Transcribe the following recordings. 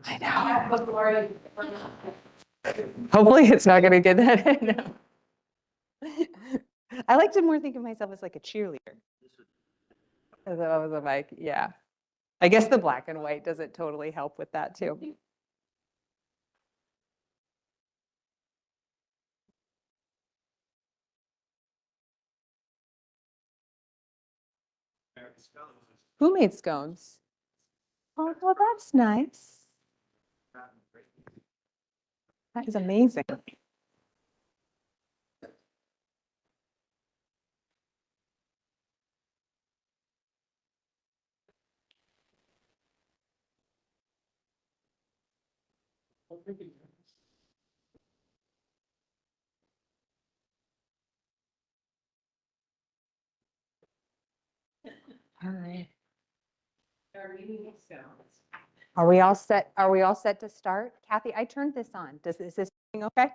I know. Hopefully it's not going to get that in. I like to more think of myself as like a cheerleader. As I was a mic, yeah. I guess the black and white doesn't totally help with that too. Who made scones? Oh, well, that's nice. That is amazing. All right. Are we all set? Are we all set to start? Kathy, I turned this on. Is this okay?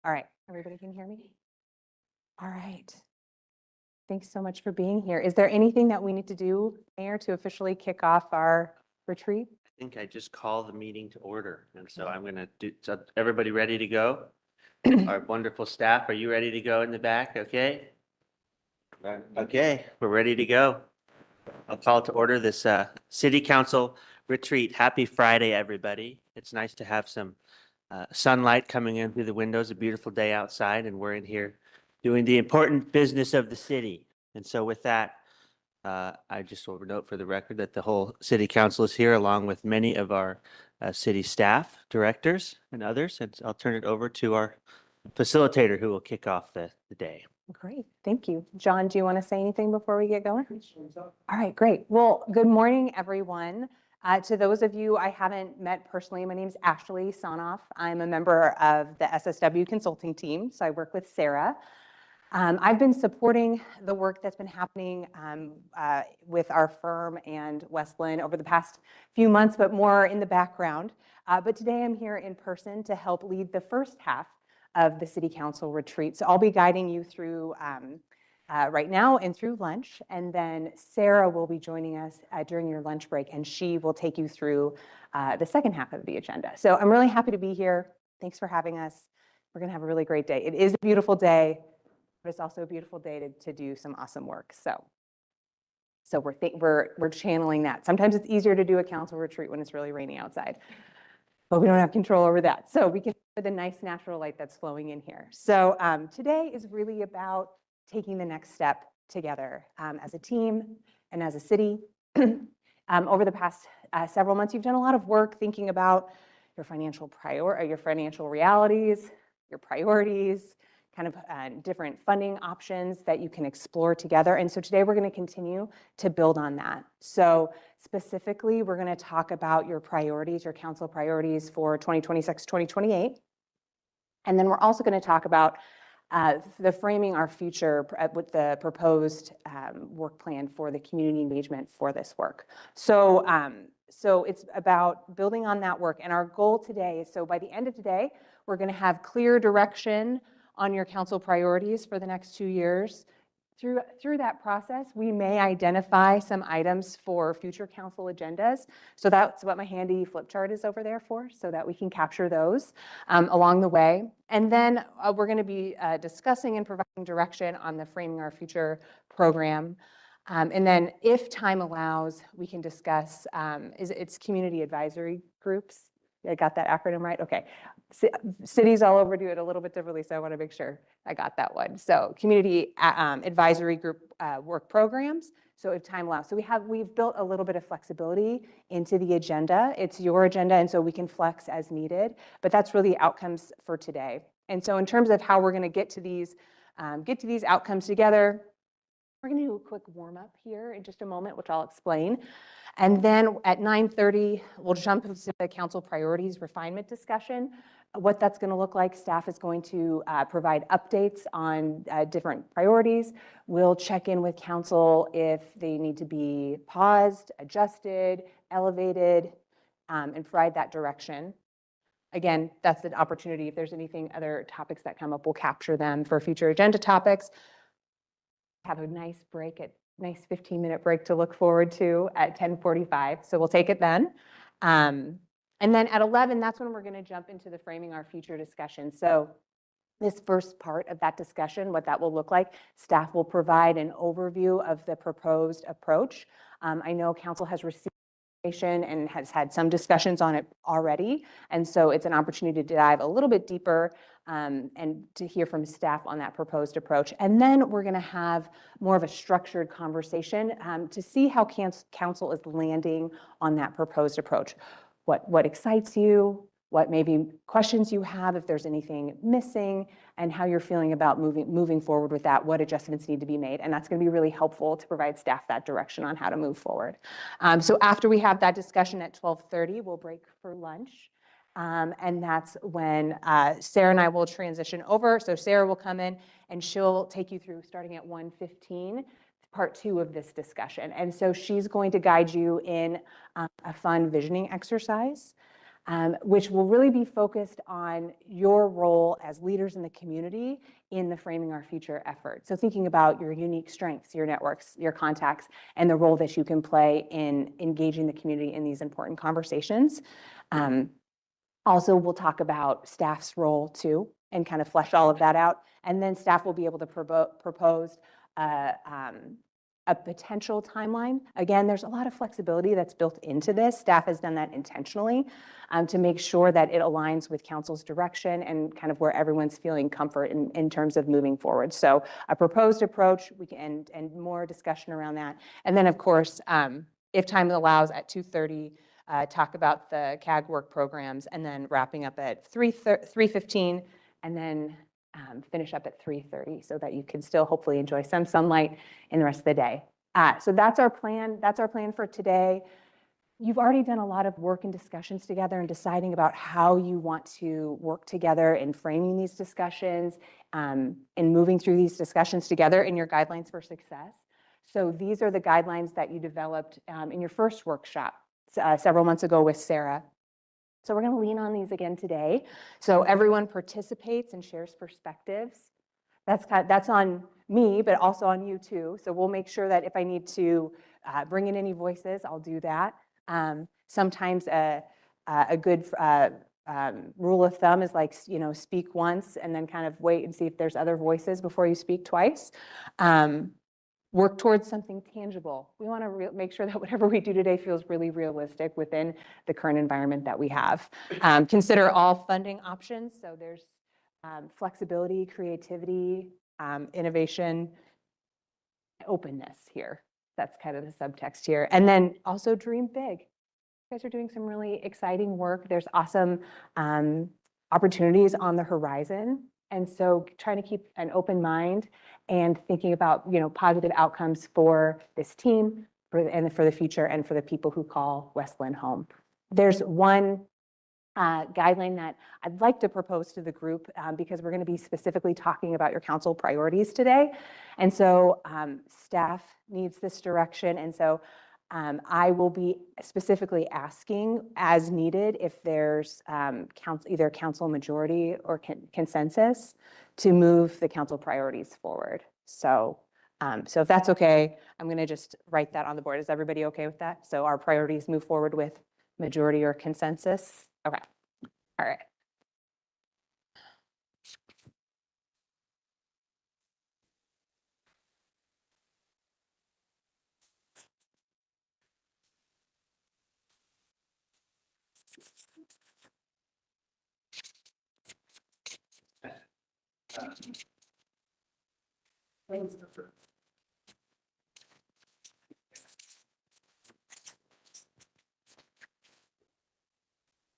All right. Everybody can hear me? All right. Thanks so much for being here. Is there anything that we need to do, Mayor, to officially kick off our retreat? I think I just call the meeting to order. And so I'm going to do, so everybody ready to go? Our wonderful staff, are you ready to go in the back? Okay. Okay, we're ready to go. I'll call to order this city council retreat. Happy Friday, everybody. It's nice to have some sunlight coming in through the windows, a beautiful day outside, and we're in here doing the important business of the city. And so with that, I just will note for the record that the whole city council is here along with many of our city staff, directors and others. And I'll turn it over to our facilitator who will kick off the day. Great, thank you. John, do you want to say anything before we get going? All right, great. Well, good morning, everyone. To those of you I haven't met personally, my name is Ashley Sonoff. I'm a member of the SSW consulting team, so I work with Sarah. I've been supporting the work that's been happening with our firm and Westland over the past few months, but more in the background. But today I'm here in person to help lead the first half of the City Council retreat. So I'll be guiding you through right now and through lunch. And then Sarah will be joining us during your lunch break, and she will take you through the second half of the agenda. So I'm really happy to be here. Thanks for having us. We're going to have a really great day. It is a beautiful day, but it's also a beautiful day to do some awesome work. So we're channeling that. Sometimes it's easier to do a council retreat when it's really raining outside, but we don't have control over that. So we can have the nice natural light that's flowing in here. So today is really about taking the next step together as a team and as a city. Over the past several months, you've done a lot of work thinking about your financial realities, your priorities, kind of different funding options that you can explore together. And so today we're going to continue to build on that. So specifically, we're going to talk about your priorities, your council priorities for 2026, 2028. And then we're also going to talk about the framing our future with the proposed work plan for the community engagement for this work. So it's about building on that work. And our goal today is, so by the end of today, we're going to have clear direction on your council priorities for the next 2 years. Through that process, we may identify some items for future council agendas. So that's what my handy flip chart is over there for, so that we can capture those along the way. And then we're going to be discussing and providing direction on the Framing Our Future program. And then if time allows, we can discuss, it's community advisory groups. I got that acronym right? Okay. Cities all over do it a little bit differently, so I want to make sure I got that one. So community advisory group work programs. So if time allows, so we've built a little bit of flexibility into the agenda. It's your agenda, and so we can flex as needed. But that's really outcomes for today. And so in terms of how we're going to get to these outcomes together, we're going to do a quick warm up here in just a moment, which I'll explain. And then at 9:30, we'll jump into the council priorities refinement discussion. What that's going to look like, staff is going to provide updates on different priorities. We'll check in with council if they need to be paused, adjusted, elevated, and provide that direction. Again, that's an opportunity. If there's other topics that come up, we'll capture them for future agenda topics. Have a nice 15-minute break to look forward to at 10:45. So we'll take it then. And then at 11, that's when we're going to jump into the framing our future discussion. So this first part of that discussion, what that will look like, staff will provide an overview of the proposed approach. I know council has received and has had some discussions on it already. And so it's an opportunity to dive a little bit deeper and to hear from staff on that proposed approach. And then we're going to have more of a structured conversation to see how council is landing on that proposed approach. What excites you, what maybe questions you have, if there's anything missing, and how you're feeling about moving forward with that, what adjustments need to be made. And that's going to be really helpful to provide staff that direction on how to move forward. So after we have that discussion at 12:30, we'll break for lunch. And that's when Sarah and I will transition over. So Sarah will come in and she'll take you through starting at 1:15. Part 2 of this discussion. And so she's going to guide you in a fun visioning exercise, which will really be focused on your role as leaders in the community in the Framing Our Future effort. So thinking about your unique strengths, your networks, your contacts, and the role that you can play in engaging the community in these important conversations. Also, we'll talk about staff's role too, and kind of flesh all of that out. And then staff will be able to propose a potential timeline. Again, there's a lot of flexibility that's built into this. Staff has done that intentionally to make sure that it aligns with council's direction and kind of where everyone's feeling comfort in terms of moving forward. So a proposed approach, and more discussion around that. And then of course, if time allows, at 2:30, talk about the CAG work programs, and then wrapping up at 3:15, and then finish up at 3:30 so that you can still hopefully enjoy some sunlight in the rest of the day. So that's our plan. That's our plan for today. You've already done a lot of work and discussions together and deciding about how you want to work together in framing these discussions and moving through these discussions together in your guidelines for success. So these are the guidelines that you developed in your first workshop several months ago with Sarah. So we're going to lean on these again today. So everyone participates and shares perspectives. That's on me, but also on you too. So we'll make sure that if I need to bring in any voices, I'll do that. Sometimes a good rule of thumb is like, speak once and then kind of wait and see if there's other voices before you speak twice. Work towards something tangible. We want to make sure that whatever we do today feels really realistic within the current environment that we have. Consider all funding options. So there's flexibility, creativity, innovation, openness here. That's kind of the subtext here. And then also dream big. You guys are doing some really exciting work. There's awesome opportunities on the horizon. And so trying to keep an open mind and thinking about, positive outcomes for this team and for the future and for the people who call West Linn home. There's one guideline that I'd like to propose to the group because we're going to be specifically talking about your council priorities today. And so staff needs this direction. And so I will be specifically asking as needed if there's either council majority or consensus to move the council priorities forward. So if that's okay, I'm going to just write that on the board. Is everybody okay with that? So our priorities move forward with majority or consensus? Okay. All right.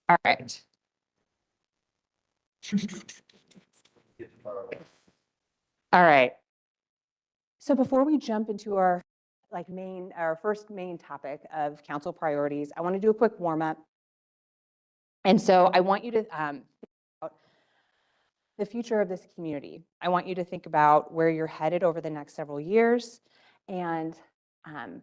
All right. All right. So before we jump into our first main topic of council priorities, I want to do a quick warm up. And so I want you to think about the future of this community. I want you to think about where you're headed over the next several years, and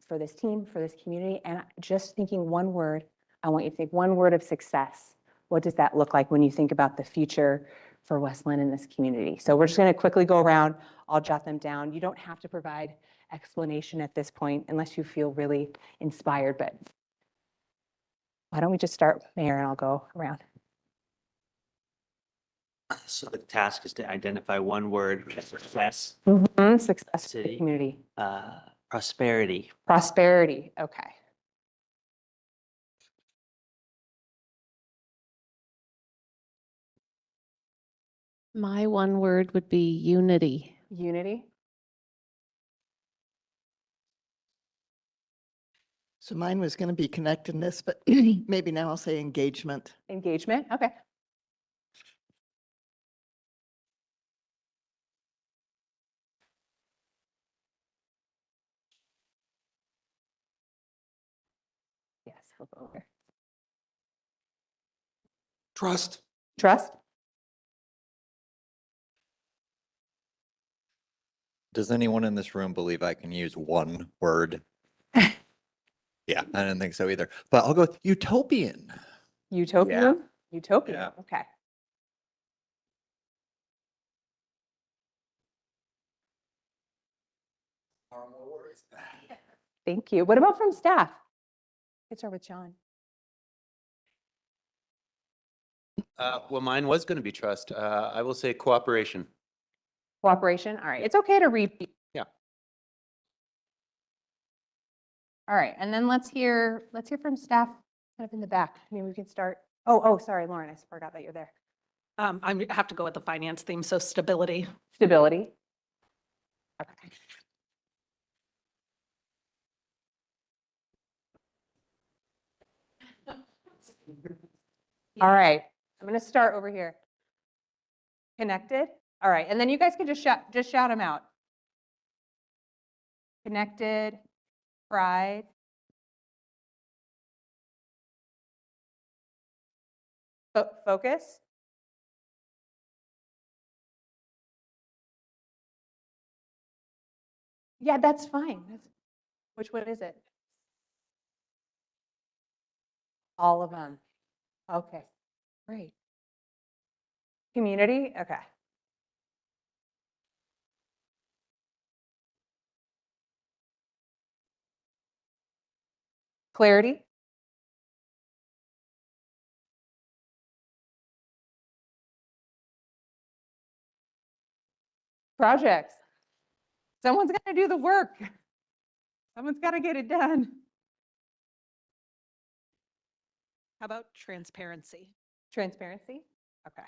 for this team, for this community, and just thinking one word. I want you to think one word of success. What does that look like when you think about the future for West Linn in this community? So we're just going to quickly go around. I'll jot them down. You don't have to provide explanation at this point unless you feel really inspired, but Why don't we just start with Mayor and I'll go around. So the task is to identify one word for success, Success for the City. community. prosperity. Prosperity, okay. My one word would be unity. Unity, So mine was going to be connectedness, but maybe now I'll say engagement. engagement, okay. Yes, flip over. Trust. Trust, Does anyone in this room believe I can use one word? Yeah, I didn't think so either, but I'll go with utopian. utopian, utopian, Yeah. okay. Thank you. What about from staff? Let's start with John. Well, mine was going to be trust. I will say cooperation. Cooperation, all right, it's okay to repeat. Yeah. All right, and then let's hear from staff kind of in the back. I mean, we can start, oh, sorry, Lauren, I forgot that you're there. I have to go with the finance theme, so stability. Stability. Okay. All right, I'm going to start over here. Connected, all right, and then you guys can just shout them out. Connected, pride. Focus. Yeah, that's fine. Which one is it? All of them. Okay, great. Community, okay. Clarity. Projects. Someone's got to do the work. Someone's got to get it done. How about transparency? Transparency, okay.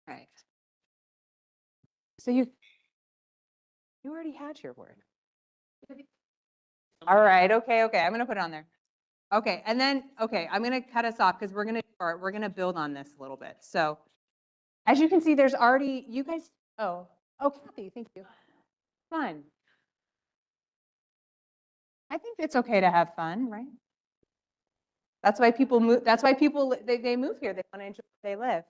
All right. So you already had your word. All right, okay, I'm gonna put it on there. Okay, and then, okay, I'm gonna cut us off because we're gonna build on this a little bit. So as you can see, there's already, you guys, oh, Kathy, thank you. Fun. I think it's okay to have fun, right? That's why people move, they move here, they want to enjoy where they live.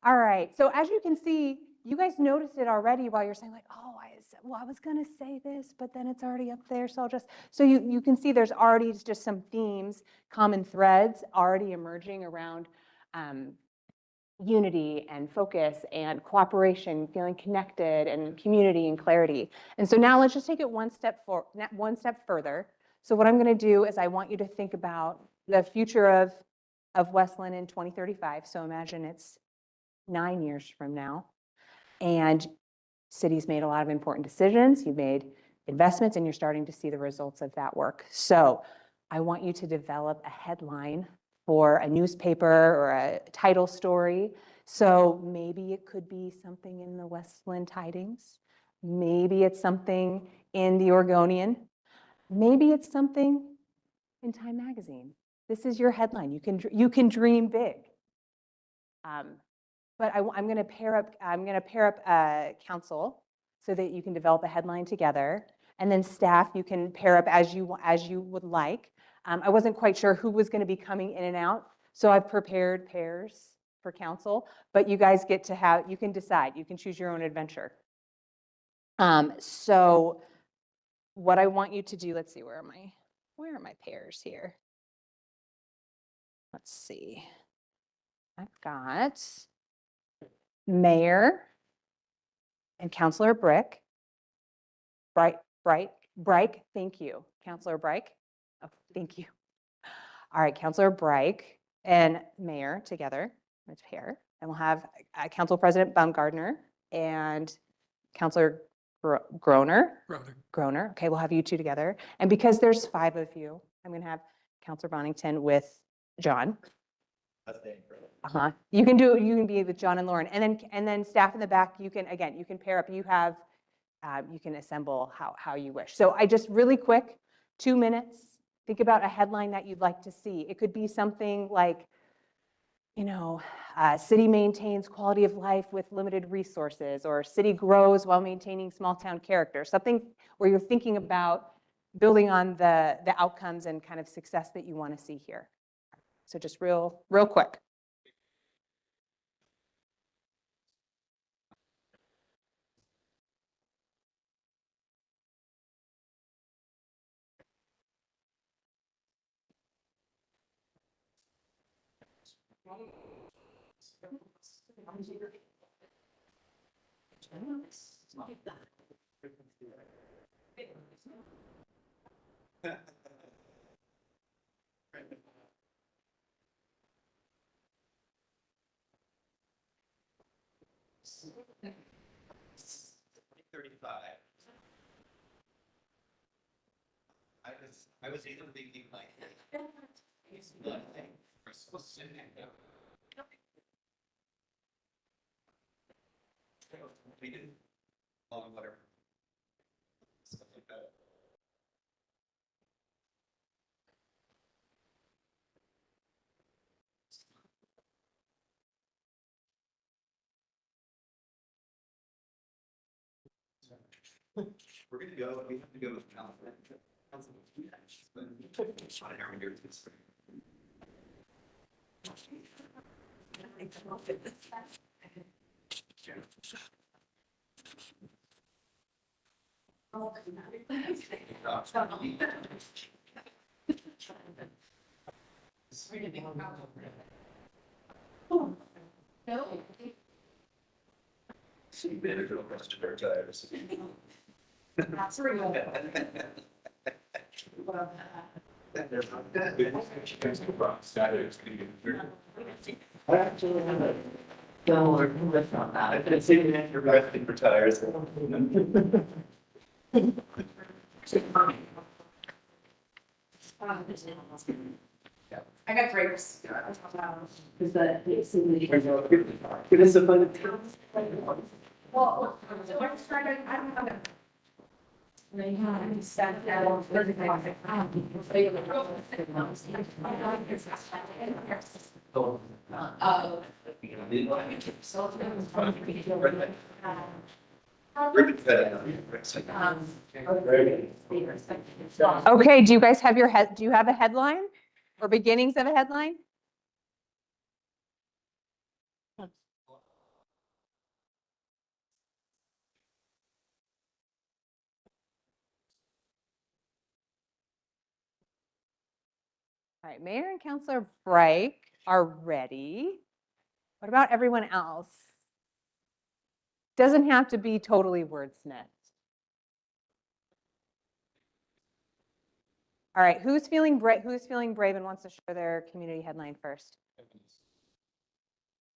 All right, so as you can see, you guys noticed it already while you're saying like, oh, I was gonna say this, but then it's already up there, so I'll just, so you can see there's already just some themes, common threads already emerging around unity and focus and cooperation, feeling connected and community and clarity. And so now let's just take it one step further. So what I'm gonna do is I want you to think about the future of Westland in 2035. So imagine it's 9 years from now. And city's made a lot of important decisions. You've made investments and you're starting to see the results of that work. So I want you to develop a headline for a newspaper or a title story. So maybe it could be something in the Westland Tidings. Maybe it's something in the Oregonian. Maybe it's something in Time Magazine. This is your headline. You can dream big. But I'm going to pair up council so that you can develop a headline together, and then staff you can pair up as you would like. I wasn't quite sure who was going to be coming in and out, so I've prepared pairs for council. But you guys get to you can decide. You can choose your own adventure. So what I want you to do, let's see, where are my pairs here? Let's see. I've got Mayor and Councilor Brick, Bright, thank you. Counselor Bright? Oh, thank you. All right, Counselor Bright and Mayor together, let's pair. And we'll have Council President Baumgartner and Counselor Groner. Groner, okay, we'll have you two together. And because there's 5 of you, I'm going to have Counselor Bonington with John. You can be with John and Lauren. And then staff in the back, you can, again, you can pair up. You can assemble how you wish. So I just really quick, 2 minutes, think about a headline that you'd like to see. It could be something like, city maintains quality of life with limited resources, or city grows while maintaining small town character, something where you're thinking about building on the outcomes and kind of success that you want to see here. So just real quick. I was either thinking like. Whatever. Stuff like that. We're gonna go, we have to go with Jonathan. I've been sitting in your resting for tires. I got grapes. It is a fun. Well, so I started, I don't know. Okay, do you guys have do you have a headline or beginnings of a headline? All right, Mayor and Councilor Bright are ready. What about everyone else? Doesn't have to be totally wordsmithed. All right, who's feeling brave and wants to share their community headline first?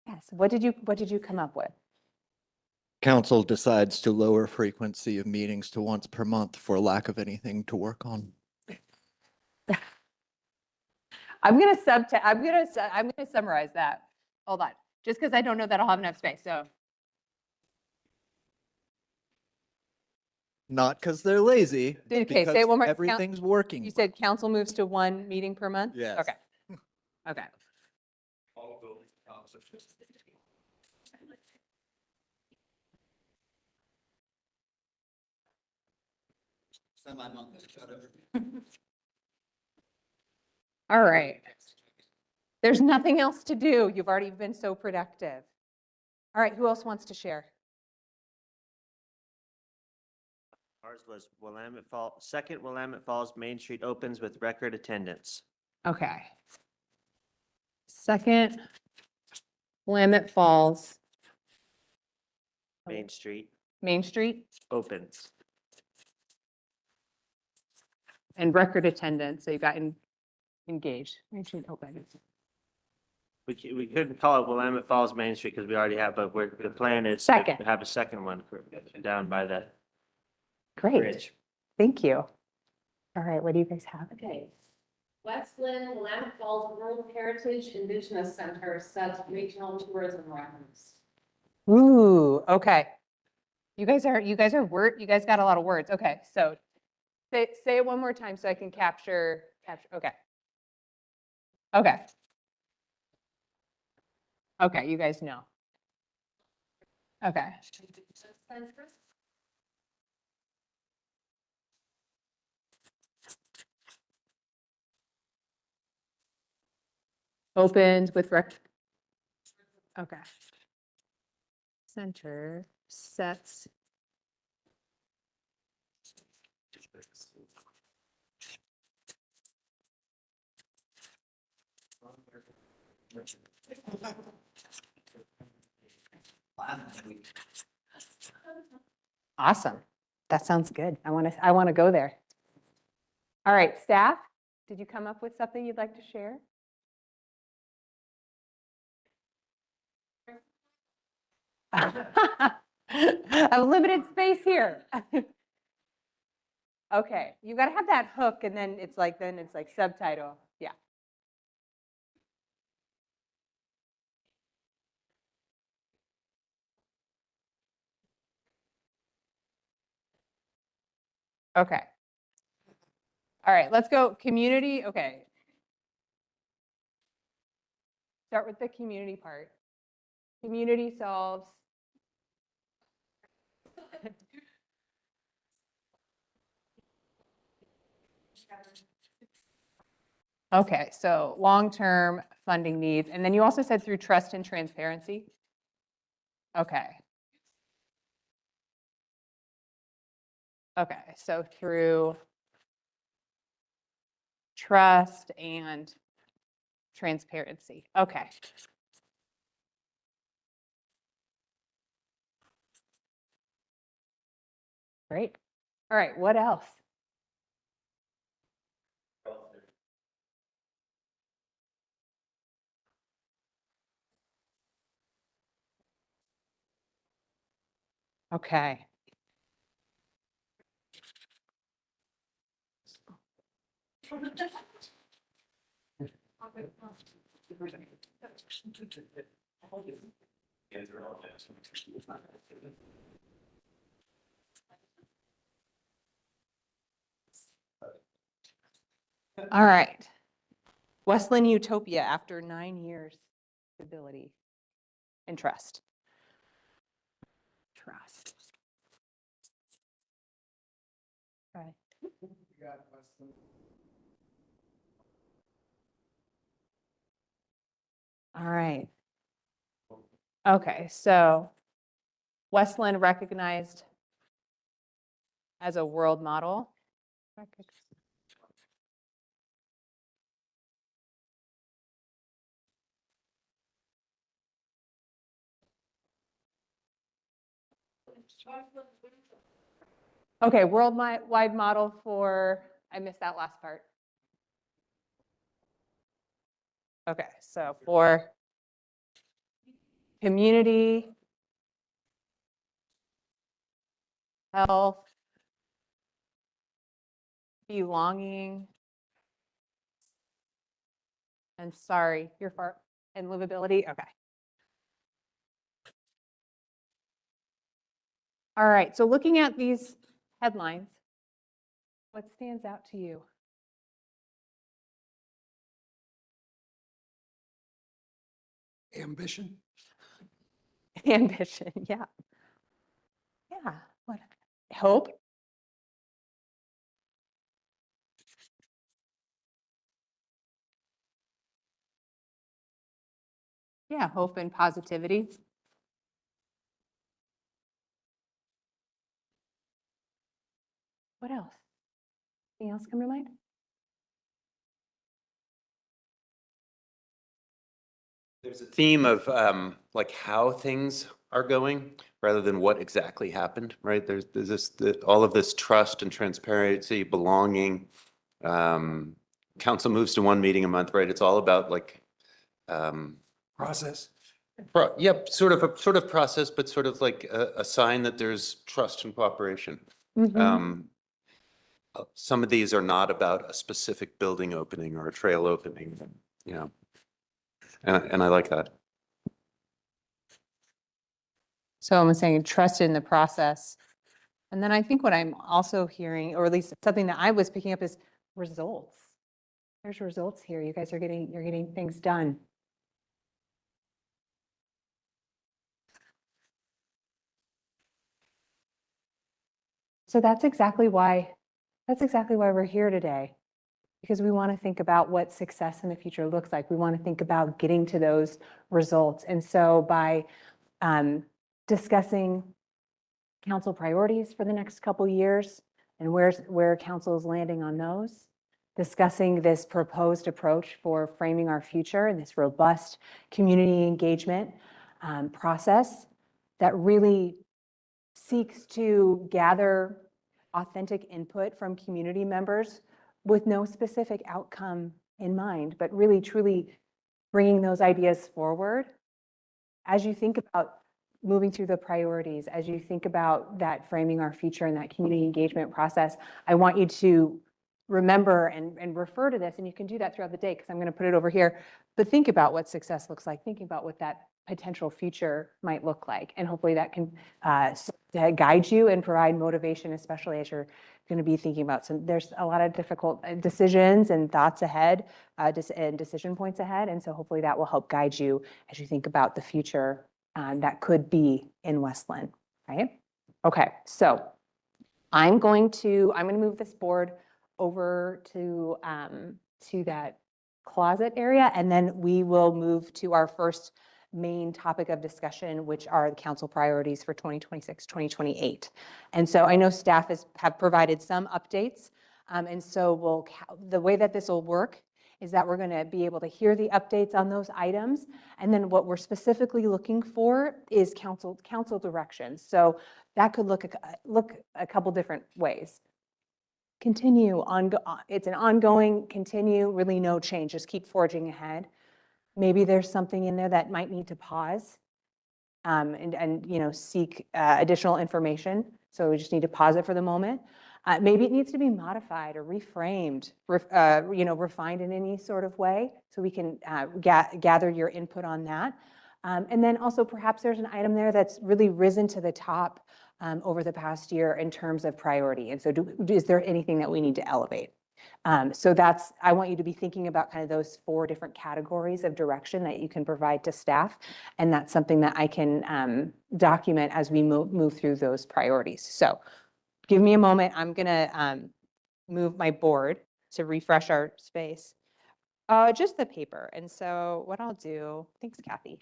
Yes, what did you come up with? Council decides to lower frequency of meetings to once per month for lack of anything to work on. I'm gonna summarize that. Hold on, just because I don't know that I'll have enough space, so. Not because they're lazy, Okay, say it because one more. everything's working. You said council moves to 1 meeting per month? Yes. Okay. Okay. All right. There's nothing else to do. You've already been so productive. All right, who else wants to share? Ours was Willamette Falls, second Willamette Falls Main Street opens with record attendance. Okay. Second, Willamette Falls, Main Street Main Street. opens. and record attendance, so you got engaged. Open. We couldn't call it Willamette Falls Main Street because we already have, but the plan is to Second. have a second one down by the Great, bridge. thank you. All right, what do you guys have? Okay. Westland Willamette Falls World Heritage Indigenous Center sets regional tourism records. Ooh, okay. You guys got a lot of words. Okay, so say it one more time so I can capture, okay. Okay. Okay, you guys know. Okay. Opened with okay. Center sets. Awesome. That sounds good. I want to go there. All right, staff, did you come up with something you'd like to share? I have limited space here. Okay, you got to have that hook and then it's like subtitle. Yeah. Okay. All right, let's go community. Okay. Start with the community part. Community solves. Okay, so long-term funding needs. And then you also said through trust and transparency. Okay. Okay, so through trust and transparency. Okay. Great. All right, what else? Okay. All right. Westland Utopia after 9 years stability and trust. Trust. Okay. All right. Okay, so Westland recognized as a world model. Okay, worldwide model for, I missed that last part. Okay, so for community, health, belonging, and sorry, you're far, and livability, okay. All right, so looking at these headlines, what stands out to you? Ambition. Ambition, yeah. Yeah, what? Hope? Yeah, hope and positivity. What else? Anything else come to mind? There's a theme of like how things are going rather than what exactly happened, right? There's this, all of this trust and transparency, belonging, Council moves to one meeting a month, right? It's all about like, Process. yep, sort of process, but sort of like a sign that there's trust and cooperation. Some of these are not about a specific building opening or a trail opening, you know, and I like that. So I'm saying trust in the process. And then I think what I'm also hearing, or at least something that I was picking up, is results. There's results here. You guys are you're getting things done. So that's exactly why we're here today. Because we want to think about what success in the future looks like. We want to think about getting to those results. And so by discussing council priorities for the next couple years and where council is landing on those, discussing this proposed approach for framing our future and this robust community engagement process that really seeks to gather authentic input from community members with no specific outcome in mind, but really truly bringing those ideas forward. As you think about moving through the priorities, as you think about that framing our future and that community engagement process, I want you to remember and refer to this, and you can do that throughout the day because I'm going to put it over here, but think about what success looks like, thinking about what that potential future might look like. And hopefully that can guide you and provide motivation, especially as you're going to be thinking about there's a lot of difficult decisions and thoughts ahead and decision points ahead. And so hopefully that will help guide you as you think about the future that could be in Westland, right? Okay, so I'm going to move this board over to that closet area, and then we will move to our first main topic of discussion, which are the council priorities for 2026, 2028. And so I know staff have provided some updates. And so the way that this will work is that we're going to be able to hear the updates on those items. And then what we're specifically looking for is council directions. So that could look a couple different ways. Continue on, it's an ongoing, continue, really no change, just keep forging ahead. Maybe there's something in there that might need to pause and seek additional information. So we just need to pause it for the moment. Maybe it needs to be modified or reframed, refined in any sort of way. So we can gather your input on that. And then also perhaps there's an item there that's really risen to the top over the past year in terms of priority. And so is there anything that we need to elevate? So I want you to be thinking about kind of those 4 different categories of direction that you can provide to staff. And that's something that I can document as we move through those priorities. So give me a moment. I'm going to move my board to refresh our space. Just the paper. And so what I'll do, thanks, Kathy.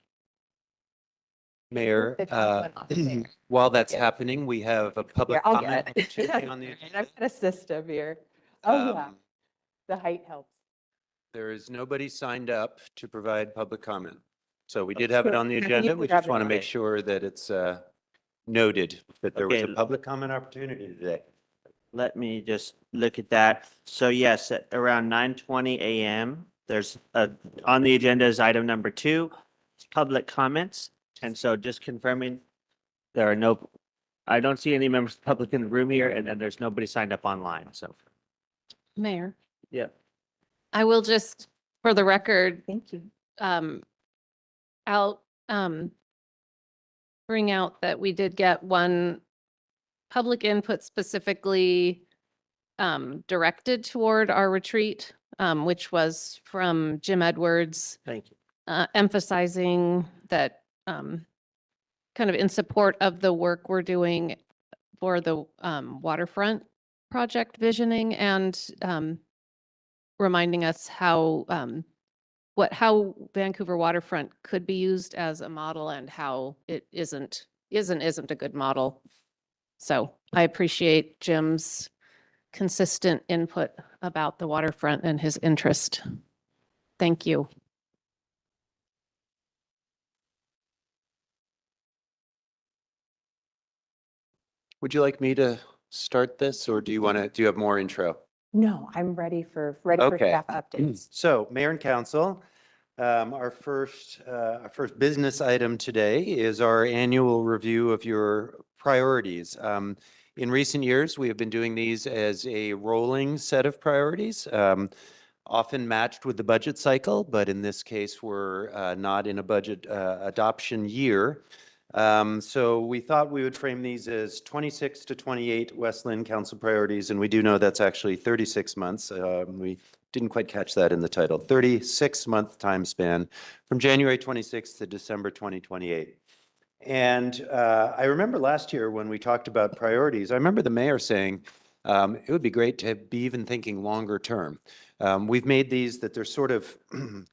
Mayor, The top one off there. while that's Yes. happening, we have a public I'll comment get it. opportunity on the I've agenda. got a system here. Oh, yeah, Um, the height helps. There is nobody signed up to provide public comment. So we did have it on the Kathy, you agenda. can We grab just want to it. make sure that it's noted that there was a Okay. public comment opportunity today. Let me just look at that. So yes, at around 9:20 a.m., there's on the agenda is item number 2, public comments. And so just confirming, I don't see any members of the public in the room here, and then there's nobody signed up online, so. Mayor, Yeah. I will just, for the record, Thank you. I'll bring out that we did get one public input specifically directed toward our retreat, which was from Jim Edwards, Thank you. emphasizing that kind of in support of the work we're doing for the waterfront project visioning and reminding us how Vancouver waterfront could be used as a model and how it isn't a good model. So I appreciate Jim's consistent input about the waterfront and his interest. Thank you. Would you like me to start this or do you have more intro? No, I'm ready for Okay. staff updates. So Mayor and Council, our first business item today is our annual review of your priorities. In recent years, we have been doing these as a rolling set of priorities, often matched with the budget cycle, but in this case, we're not in a budget adoption year. So we thought we would frame these as 26 to 28 West Lynn Council priorities, and we do know that's actually 36 months. We didn't quite catch that in the title. 36-month time span from January 26th to December 2028. And I remember last year when we talked about priorities, I remember the mayor saying it would be great to be even thinking longer term. We've made these that they're sort of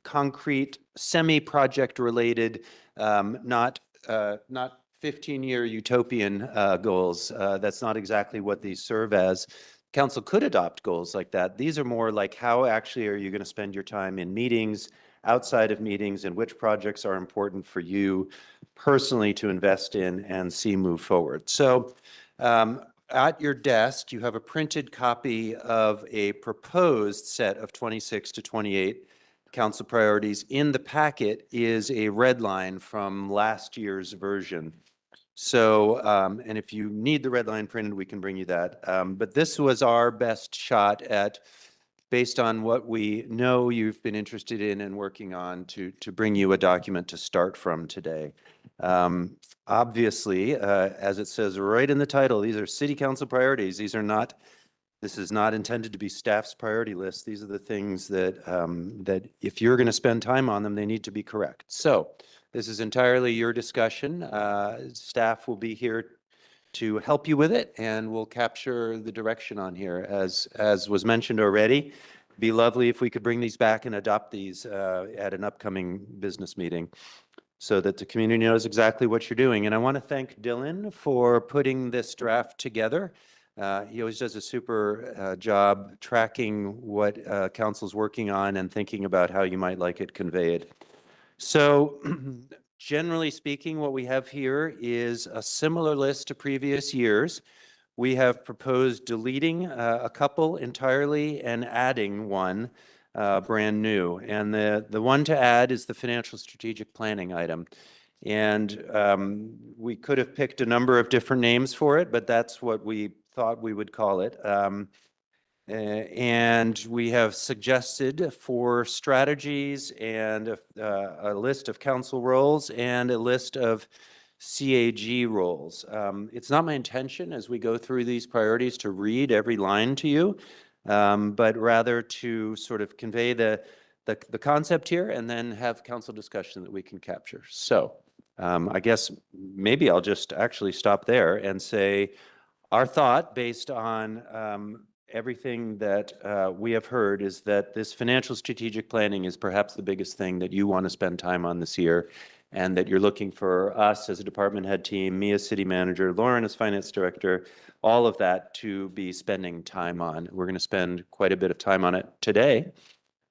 concrete, semi-project related, not 15-year utopian goals. That's not exactly what these serve as. Council could adopt goals like that. These are more like how actually are you going to spend your time in meetings, outside of meetings, and which projects are important for you personally to invest in and see move forward. So at your desk, you have a printed copy of a proposed set of 26 to 28 council priorities. In the packet is a red line from last year's version. So, and if you need the red line printed, we can bring you that. But this was our best shot at, based on what we know you've been interested in and working on, to bring you a document to start from today. Obviously, as it says right in the title, these are city council priorities. These are not, this is not intended to be staff's priority list. These are the things that, that if you're going to spend time on them, they need to be correct. So this is entirely your discussion. Staff will be here to help you with it, and we'll capture the direction on here. As was mentioned already, it'd be lovely if we could bring these back and adopt these at an upcoming business meeting so that the community knows exactly what you're doing. And I want to thank Dylan for putting this draft together. He always does a super job tracking what council's working on and thinking about how you might like it conveyed. So generally speaking, what we have here is a similar list to previous years. We have proposed deleting a couple entirely and adding one brand new. And the one to add is the financial strategic planning item. And we could have picked a number of different names for it, but that's what we thought we would call it. And we have suggested for strategies and a list of council roles and a list of CAG roles. It's not my intention as we go through these priorities to read every line to you, but rather to sort of convey the concept here and then have council discussion that we can capture. So I guess maybe I'll just actually stop there and say our thought based on everything that we have heard is that this financial strategic planning is perhaps the biggest thing that you want to spend time on this year, and that you're looking for us as a department head team, me as city manager, Lauren as finance director, all of that to be spending time on. We're going to spend quite a bit of time on it today,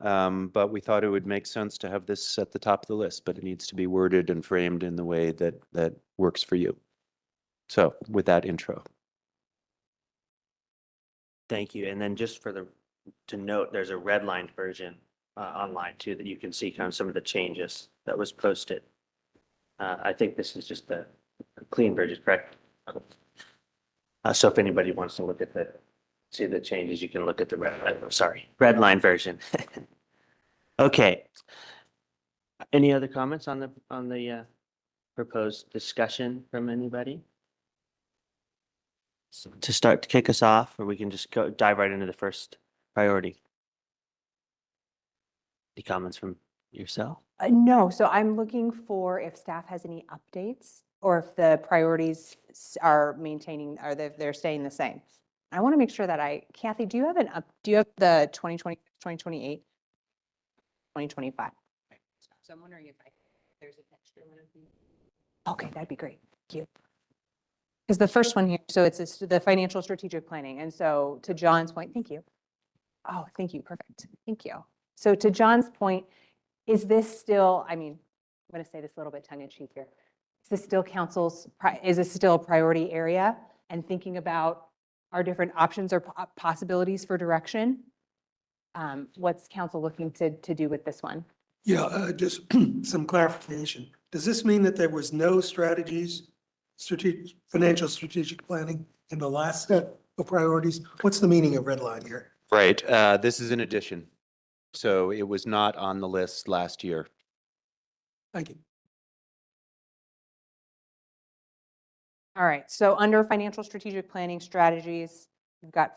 but we thought it would make sense to have this at the top of the list, but it needs to be worded and framed in the way that works for you. So with that intro. Thank you. And then just to note, there's a redlined version online too that you can see kind of some of the changes that was posted. I think this is just the clean version, correct? So if anybody wants to look at see the changes, you can look at the redline version. Okay. Any other comments on the proposed discussion from anybody? To start to kick us off, or we can just dive right into the first priority. Any comments from yourself? No, so I'm looking for if staff has any updates or if the priorities are maintaining, or they're staying the same. I want to make sure that Kathy, do you have the 2020, 2028, 2025? So I'm wondering if there's an extra one of these. Okay, that'd be great. Thank you. Because the first one here, so it's the financial strategic planning. And so to John's point, thank you. Oh, thank you. Perfect. Thank you. So to John's point, is this still, I mean, I'm going to say this a little bit tongue in cheek here. Is this still is this still a priority area and thinking about our different options or possibilities for direction? What's council looking to do with this one? Yeah, just some clarification. Does this mean that there was no financial strategic planning in the last set of priorities? What's the meaning of red line here? Right, this is an addition. So it was not on the list last year. Thank you. All right, so under financial strategic planning strategies, we've got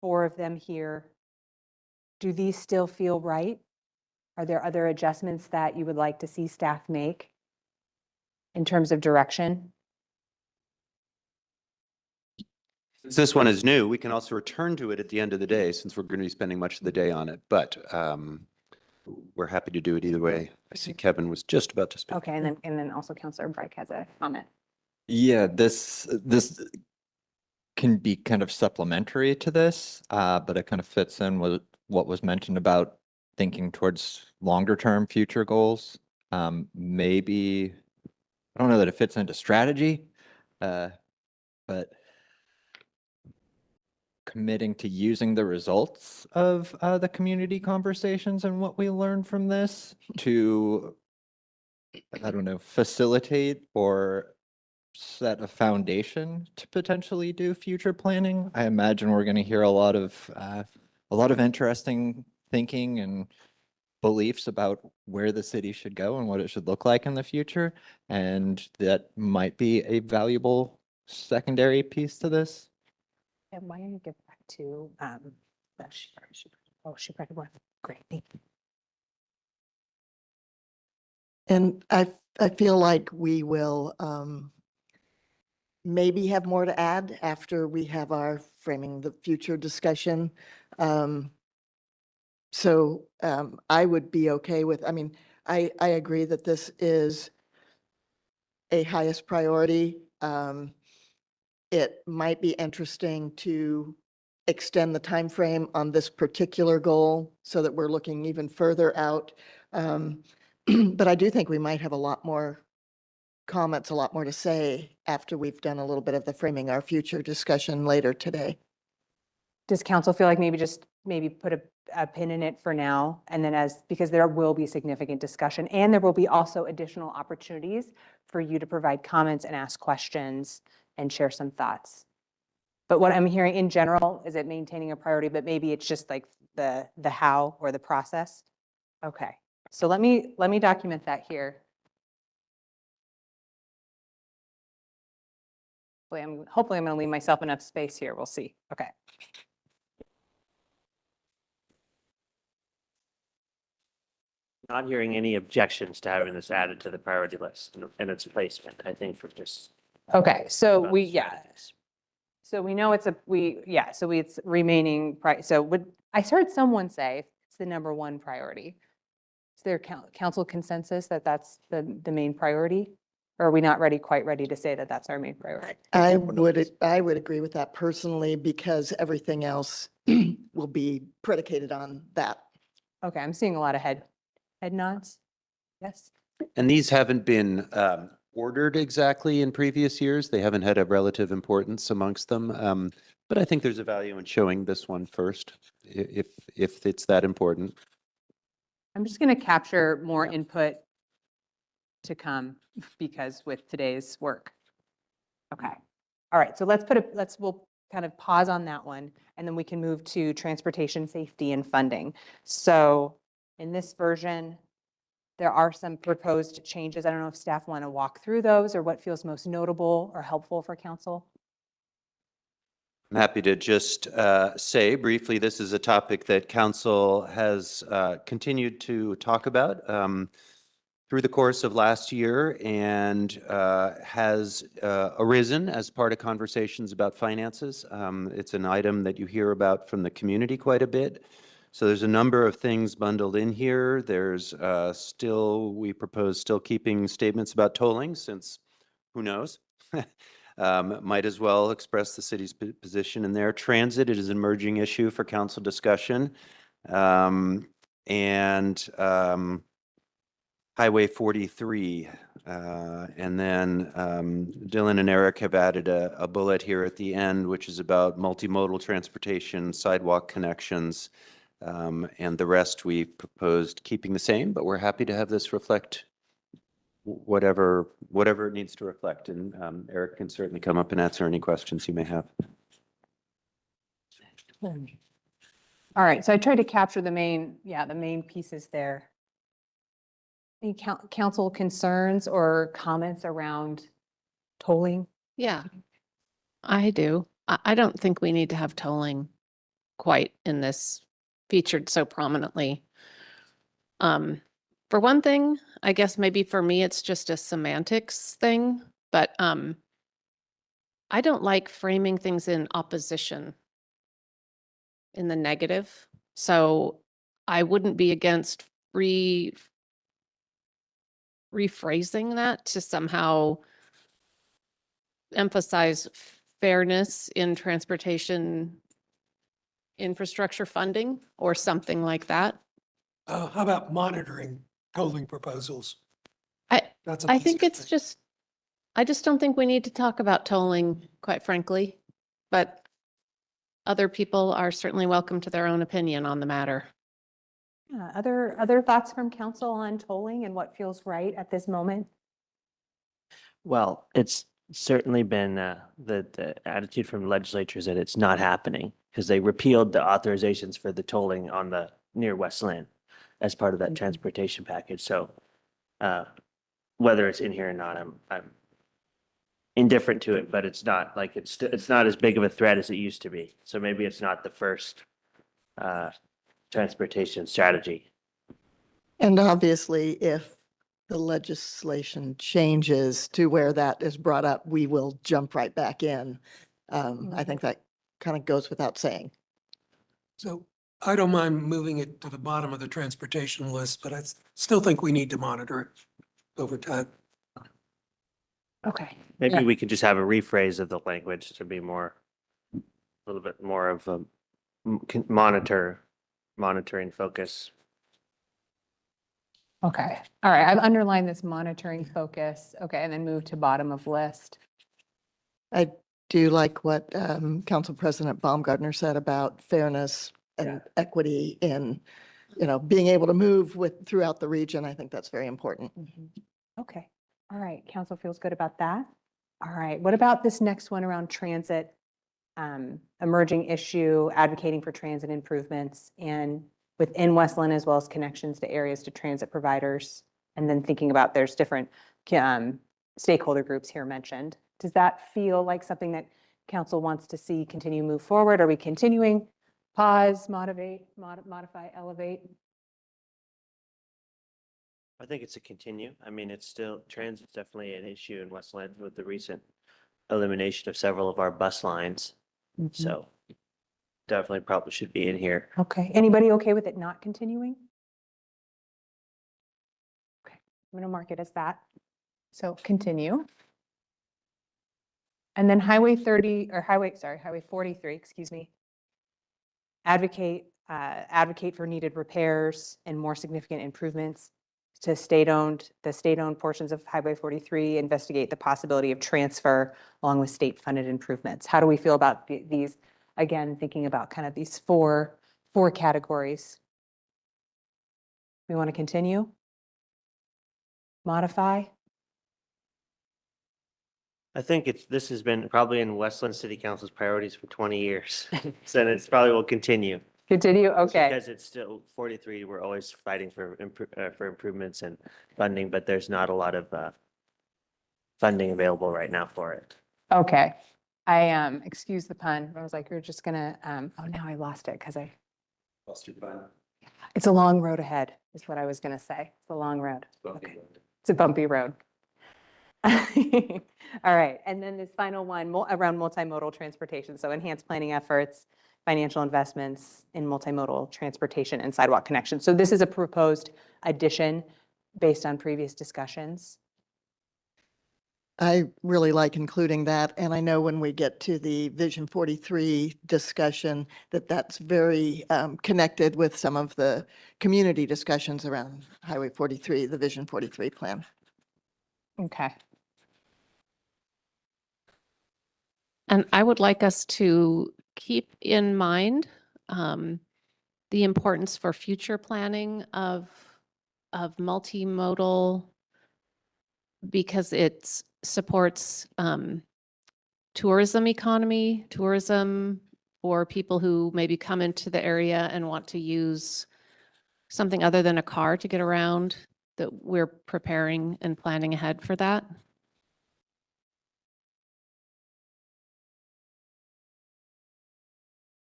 4 of them here. Do these still feel right? Are there other adjustments that you would like to see staff make in terms of direction? Since this one is new, we can also return to it at the end of the day since we're going to be spending much of the day on it. But we're happy to do it either way. I see Kevin was just about to speak. Okay, and then also Counselor Breik has a comment. Yeah, this can be kind of supplementary to this, but it kind of fits in with what was mentioned about thinking towards longer term future goals. Maybe, I don't know that it fits into strategy, but committing to using the results of the community conversations and what we learned from this to, I don't know, facilitate or set a foundation to potentially do future planning. I imagine we're going to hear a lot of interesting thinking and beliefs about where the city should go and what it should look like in the future, and that might be a valuable secondary piece to this. And why don't you give back to, she probably won. Great, thank you. And I feel like we will maybe have more to add after we have our framing the future discussion. So I would be okay with, I mean, I agree that this is a highest priority. It might be interesting to extend the time frame on this particular goal so that we're looking even further out. But I do think we might have a lot more comments, a lot more to say after we've done a little bit of the framing our future discussion later today. Does council feel like maybe put a pin in it for now? And then because there will be significant discussion and there will be also additional opportunities for you to provide comments and ask questions and share some thoughts. But what I'm hearing in general is it maintaining a priority, but maybe it's just like the how or the process. Okay, so let me document that here. Hopefully I'm going to leave myself enough space here. We'll see. Okay. Not hearing any objections to having this added to the priority list and its placement. I think we're just. Okay, so about we strategies. so we know it's it's remaining so I heard someone say it's the #1 priority. Is there council consensus that that's the main priority? Or are we not quite ready to say that that's our main priority? I would agree with that personally because everything else will be predicated on that. Okay, I'm seeing a lot of head nods. Yes. And these haven't been ordered exactly in previous years. They haven't had a relative importance amongst them. But I think there's a value in showing this one first, if it's that important. I'm just going to capture more input to come because with today's work. Okay. All right. So we'll kind of pause on that one and then we can move to transportation safety and funding. So in this version, there are some proposed changes. I don't know if staff want to walk through those or what feels most notable or helpful for council. I'm happy to just say briefly, this is a topic that council has continued to talk about through the course of last year and has arisen as part of conversations about finances. It's an item that you hear about from the community quite a bit. So there's a number of things bundled in here. There's we propose still keeping statements about tolling since who knows? Might as well express the city's position in there. Transit, it is an emerging issue for council discussion. Highway 43. And then Dylan and Eric have added a bullet here at the end, which is about multimodal transportation, sidewalk connections, and the rest we proposed keeping the same, but we're happy to have this reflect whatever it needs to reflect. And Eric can certainly come up and answer any questions you may have. All right, so I tried to capture the main pieces there. Any council concerns or comments around tolling? Yeah, I do. I don't think we need to have tolling quite in this featured so prominently. For one thing, I guess maybe for me, it's just a semantics thing, but I don't like framing things in opposition in the negative. So I wouldn't be against rephrasing that to somehow emphasize fairness in transportation infrastructure funding or something like that. How about monitoring tolling proposals? I That's a I piece think of it's thing. just, I just don't think we need to talk about tolling, quite frankly. But other people are certainly welcome to their own opinion on the matter. Other thoughts from council on tolling and what feels right at this moment? Well, it's certainly been the attitude from legislatures that it's not happening because they repealed the authorizations for the tolling on the near West Lynn as part of that transportation package. So whether it's in here or not, I'm indifferent to it, but it's not like it's not as big of a threat as it used to be. So maybe it's not the first transportation strategy. And obviously, if the legislation changes to where that is brought up, we will jump right back in. I think that kind of goes without saying. So I don't mind moving it to the bottom of the transportation list, but I still think we need to monitor it over time. Okay. Maybe Yeah. we could just have a rephrase of the language to be more, a little bit more of a monitoring focus. Okay, all right, I've underlined this monitoring focus, okay, and then move to bottom of list. I do like what Council President Baumgartner said about fairness and equity in, being able to move throughout the region. I think that's very important. Okay, all right, council feels good about that. All right, what about this next one around transit? Emerging issue, advocating for transit improvements and within West Lynn as well as connections to areas to transit providers. And then thinking about there's different stakeholder groups here mentioned. Does that feel like something that council wants to see continue move forward? Are we continuing? Pause, modify, elevate? I think it's a continue. I mean, it's still, transit's definitely an issue in West Lynn with the recent elimination of several of our bus lines. So definitely probably should be in here. Okay, anybody okay with it not continuing? Okay, I'm gonna mark it as that. So continue. And then Highway 43, excuse me. Advocate for needed repairs and more significant improvements to the state-owned portions of Highway 43, investigate the possibility of transfer along with state-funded improvements. How do we feel about these? Again, thinking about kind of these four categories. We want to continue? Modify? I think this has been probably in West Lynn City Council's priorities for 20 years. So it's probably will continue. Continue, okay. Because it's still 43, we're always fighting for improvements and funding, but there's not a lot of funding available right now for it. Okay. I excuse the pun. I was like, you're just gonna, oh, now I lost it because it's a long road ahead is what I was gonna say. It's a long road. Okay. It's a bumpy road. All right. And then this final one around multimodal transportation. So enhanced planning efforts, financial investments in multimodal transportation and sidewalk connections. So this is a proposed addition based on previous discussions. I really like including that. And I know when we get to the Vision 43 discussion, that that's very connected with some of the community discussions around Highway 43, the Vision 43 plan. Okay. And I would like us to keep in mind the importance for future planning of multimodal because it supports tourism economy, tourism for people who maybe come into the area and want to use something other than a car to get around, that we're preparing and planning ahead for that.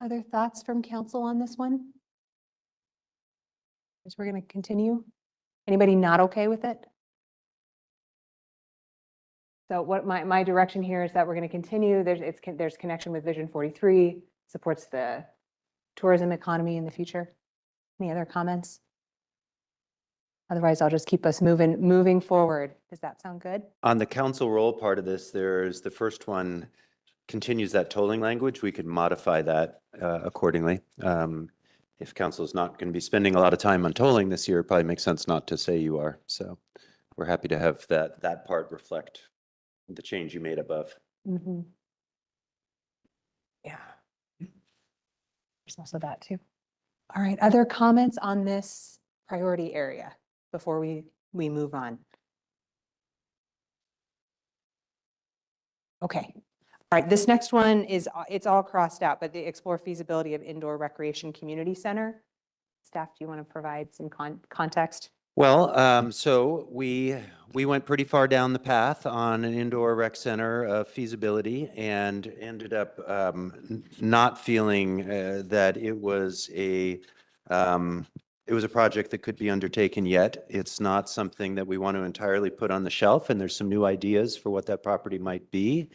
Other thoughts from council on this one? Because we're going to continue. Anybody not okay with it? So what my direction here is that we're going to continue. There's connection with Vision 43, supports the tourism economy in the future. Any other comments? Otherwise, I'll just keep us moving forward. Does that sound good? On the council role part of this, there's the first one continues that tolling language. We could modify that accordingly. If council is not going to be spending a lot of time on tolling this year, it probably makes sense not to say you are. So we're happy to have that part reflect the change you made above. Mm-hmm. Yeah. There's also that too. All right, other comments on this priority area before we move on? Okay. All right, this next one is, it's all crossed out, but the explore feasibility of indoor recreation community center. Staff, do you want to provide some context? Well, so we went pretty far down the path on an indoor rec center feasibility and ended up not feeling that it was a project that could be undertaken yet. It's not something that we want to entirely put on the shelf, and there's some new ideas for what that property might be.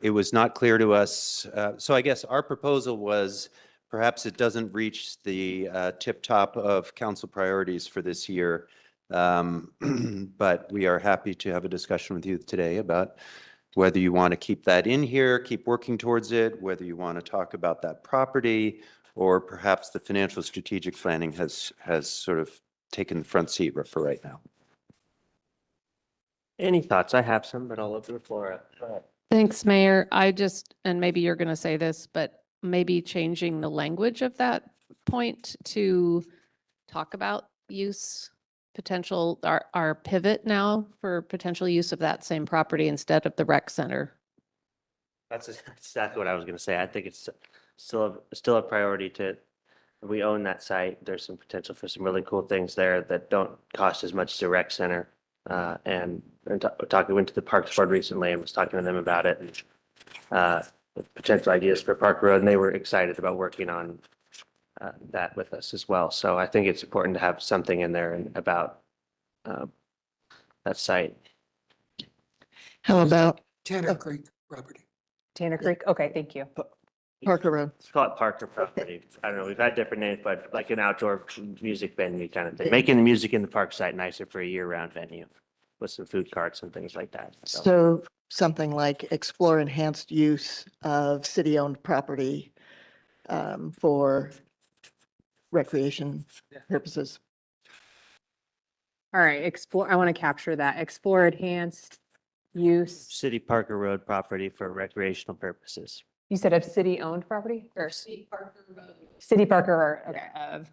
It was not clear to us. So I guess our proposal was perhaps it doesn't reach the tip top of council priorities for this year. But we are happy to have a discussion with you today about whether you want to keep that in here, keep working towards it, whether you want to talk about that property, or perhaps the financial strategic planning has sort of taken the front seat for right now. Any thoughts? I have some, but I'll open the floor up. Go ahead. Thanks, Mayor. I just, and maybe you're going to say this, but maybe changing the language of that point to talk about use potential, our pivot now for potential use of that same property instead of the rec center. That's exactly what I was going to say. I think it's still a priority we own that site. There's some potential for some really cool things there that don't cost as much as the rec center. And went to the Parks Board recently and was talking to them about it and potential ideas for Park Road, and they were excited about working on that with us as well. So I think it's important to have something in there about that site. How about Tanner Creek property. Tanner Creek? Okay, thank you. Parker Road? Let's call it Parker property. I don't know, we've had different names, but like an outdoor music venue kind of thing. Making the music in the park site nicer for a year-round venue with some food carts and things like that. So something like explore enhanced use of city-owned property for recreation purposes. All right, explore, I want to capture that. Explore enhanced use. City Parker Road property for recreational purposes. You said of city-owned property or City Parker Road. City Parker, or, okay, of.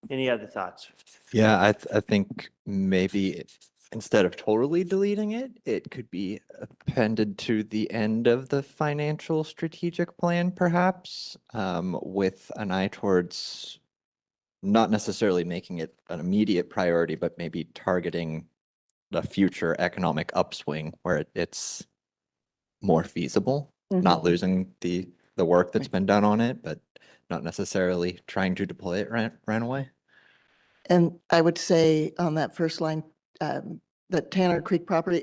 Any other thoughts? Yeah, I think maybe instead of totally deleting it, it could be appended to the end of the financial strategic plan, perhaps, with an eye towards not necessarily making it an immediate priority, but maybe targeting the future economic upswing where it's more feasible, not losing the work that's been done on it, but not necessarily trying to deploy it right away. And I would say on that first line, the Tanner Creek property,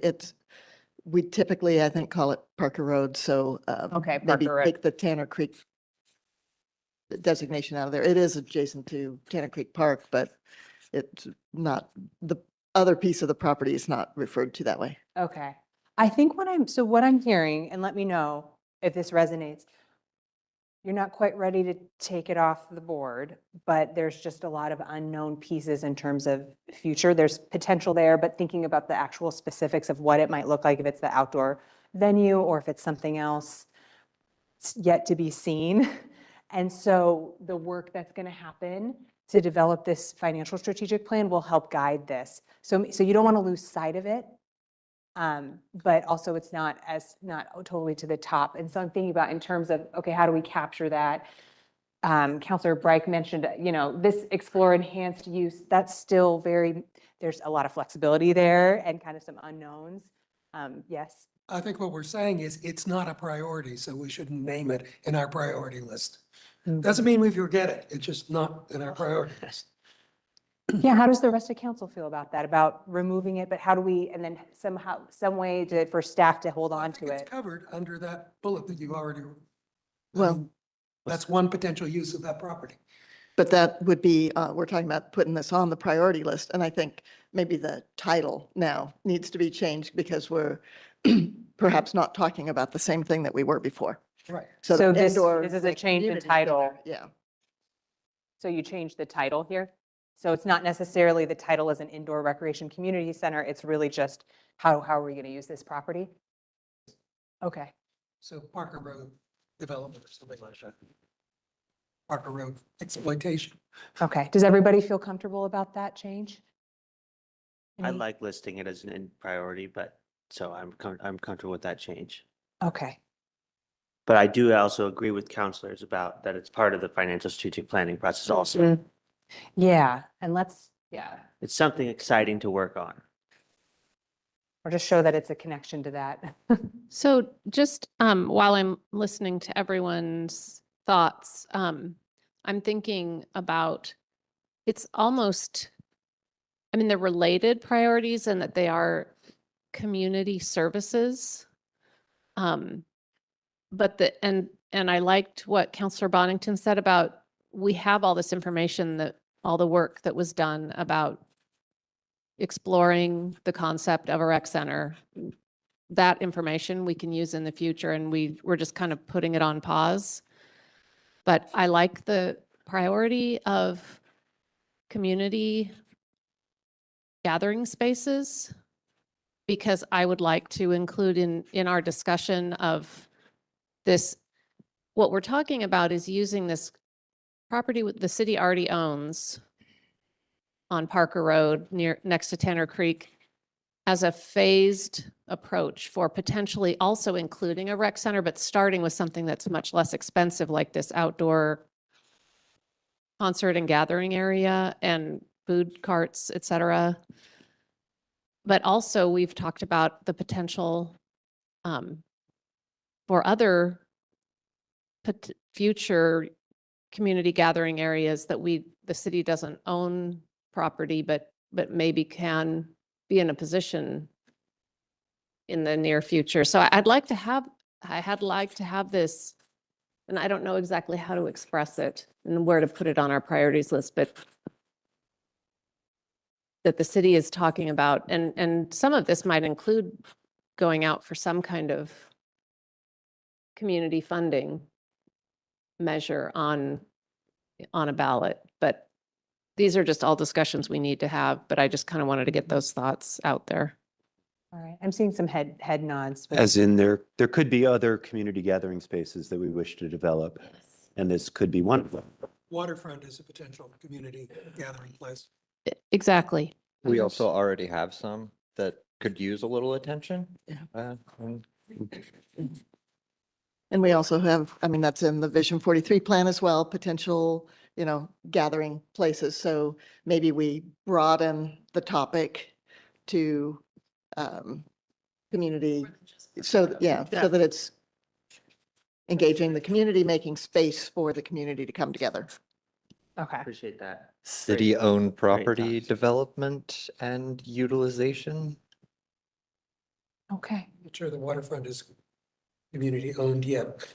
we typically, I think, call it Parker Road. So Okay, maybe Parker Road. take the Tanner Creek designation out of there. It is adjacent to Tanner Creek Park, but It's not, the other piece of the property is not referred to that way. Okay. I think what I'm hearing, and let me know if this resonates, you're not quite ready to take it off the board, but there's just a lot of unknown pieces in terms of future. There's potential there, but thinking about the actual specifics of what it might look like if it's the outdoor venue or if it's something else, it's yet to be seen. And so the work that's going to happen to develop this financial strategic plan will help guide this. So you don't want to lose sight of it. But also it's not totally to the top. And so I'm thinking about in terms of, okay, how do we capture that? Counselor Breik mentioned, this explore enhanced use, that's still there's a lot of flexibility there and kind of some unknowns. Yes. I think what we're saying is it's not a priority, so we shouldn't name it in our priority list. Doesn't mean we forget it. It's just not in our priority list. Yeah, how does the rest of council feel about that, about removing it, but how do we, and then somehow, some way for staff to hold I on think to it's it? covered under that bullet that you've already. Well, That's one potential use of that property. but that would be, we're talking about putting this on the priority list. And I think maybe the title now needs to be changed because we're perhaps not talking about the same thing that we were before. Right. So the this indoor, is a like, change in community title. center, Yeah. So you changed the title here? So it's not necessarily the title as an indoor recreation community center, it's really just how are we going to use this property? Okay, So Parker Road development or something like that. Parker Road exploitation. okay. Does everybody feel comfortable about that change? I Any- like listing it as an priority, but, so I'm comfortable with that change. Okay, But I do also agree with counselors about that it's part of the financial strategic planning process also. Mm. Yeah, and yeah, It's something exciting to work on. or just show that it's a connection to that. So just while I'm listening to everyone's thoughts, I'm thinking about, it's almost, I mean, they're related priorities and that they are community services. But and I liked what Counselor Bonington said about, we have all this information, that all the work that was done about exploring the concept of a rec center. That information we can use in the future, and we're just kind of putting it on pause. But I like the priority of community gathering spaces, because I would like to include in our discussion of this, what we're talking about is using this property the city already owns on Parker Road next to Tanner Creek as a phased approach for potentially also including a rec center, but starting with something that's much less expensive, like this outdoor concert and gathering area and food carts, et cetera. But also we've talked about the potential for other future community gathering areas that the city doesn't own property, but maybe can be in a position in the near future. So I had like to have this, and I don't know exactly how to express it and where to put it on our priorities list, but that the city is talking about, and some of this might include going out for some kind of community funding measure on a ballot. But these are just all discussions we need to have, but I just kind of wanted to get those thoughts out there. All right, I'm seeing some head nods. but- As in there could be other community gathering spaces that we wish to develop, and this could be one of them. Waterfront is a potential community gathering place. Exactly. We also already have some that could use a little attention. Yeah. And And we also have, I mean, that's in the Vision 43 plan as well, potential, gathering places. So maybe we broaden the topic to community. So, yeah, so that it's engaging the community, making space for the community to come together. Okay, Appreciate that. city-owned property thoughts. development and utilization. okay. Not sure the waterfront is community owned yet.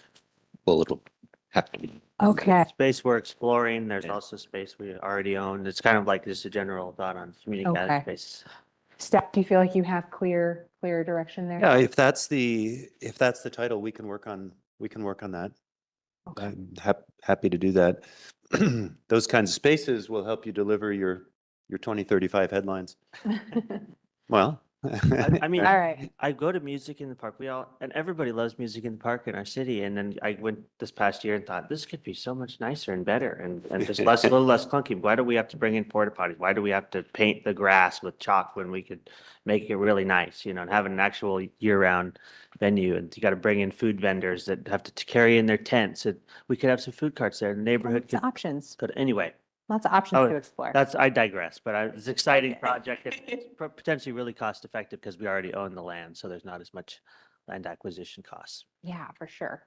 Well, it'll have to be Okay. Space we're exploring, there's Yeah. also space we already own. It's kind of like just a general thought on community Okay. gathering spaces. Staff, do you feel like you have clear direction there? Yeah, if that's the title, we can work on that. Okay. I'm happy to do that. Those kinds of spaces will help you deliver your 2035 headlines. Well. I mean, All right. I go to music in the park. And everybody loves music in the park in our city. And then I went this past year and thought, this could be so much nicer and better and just a little less clunky. Why do we have to bring in porta potties? Why do we have to paint the grass with chalk when we could make it really nice, and have an actual year-round venue? And you got to bring in food vendors that have to carry in their tents. And we could have some food carts there. The neighborhood Lots of could, options, anyway. lots of options Oh, to explore. I digress, but it's an exciting Okay. project. It's potentially really cost effective because we already own the land, so there's not as much land acquisition costs. Yeah, for sure.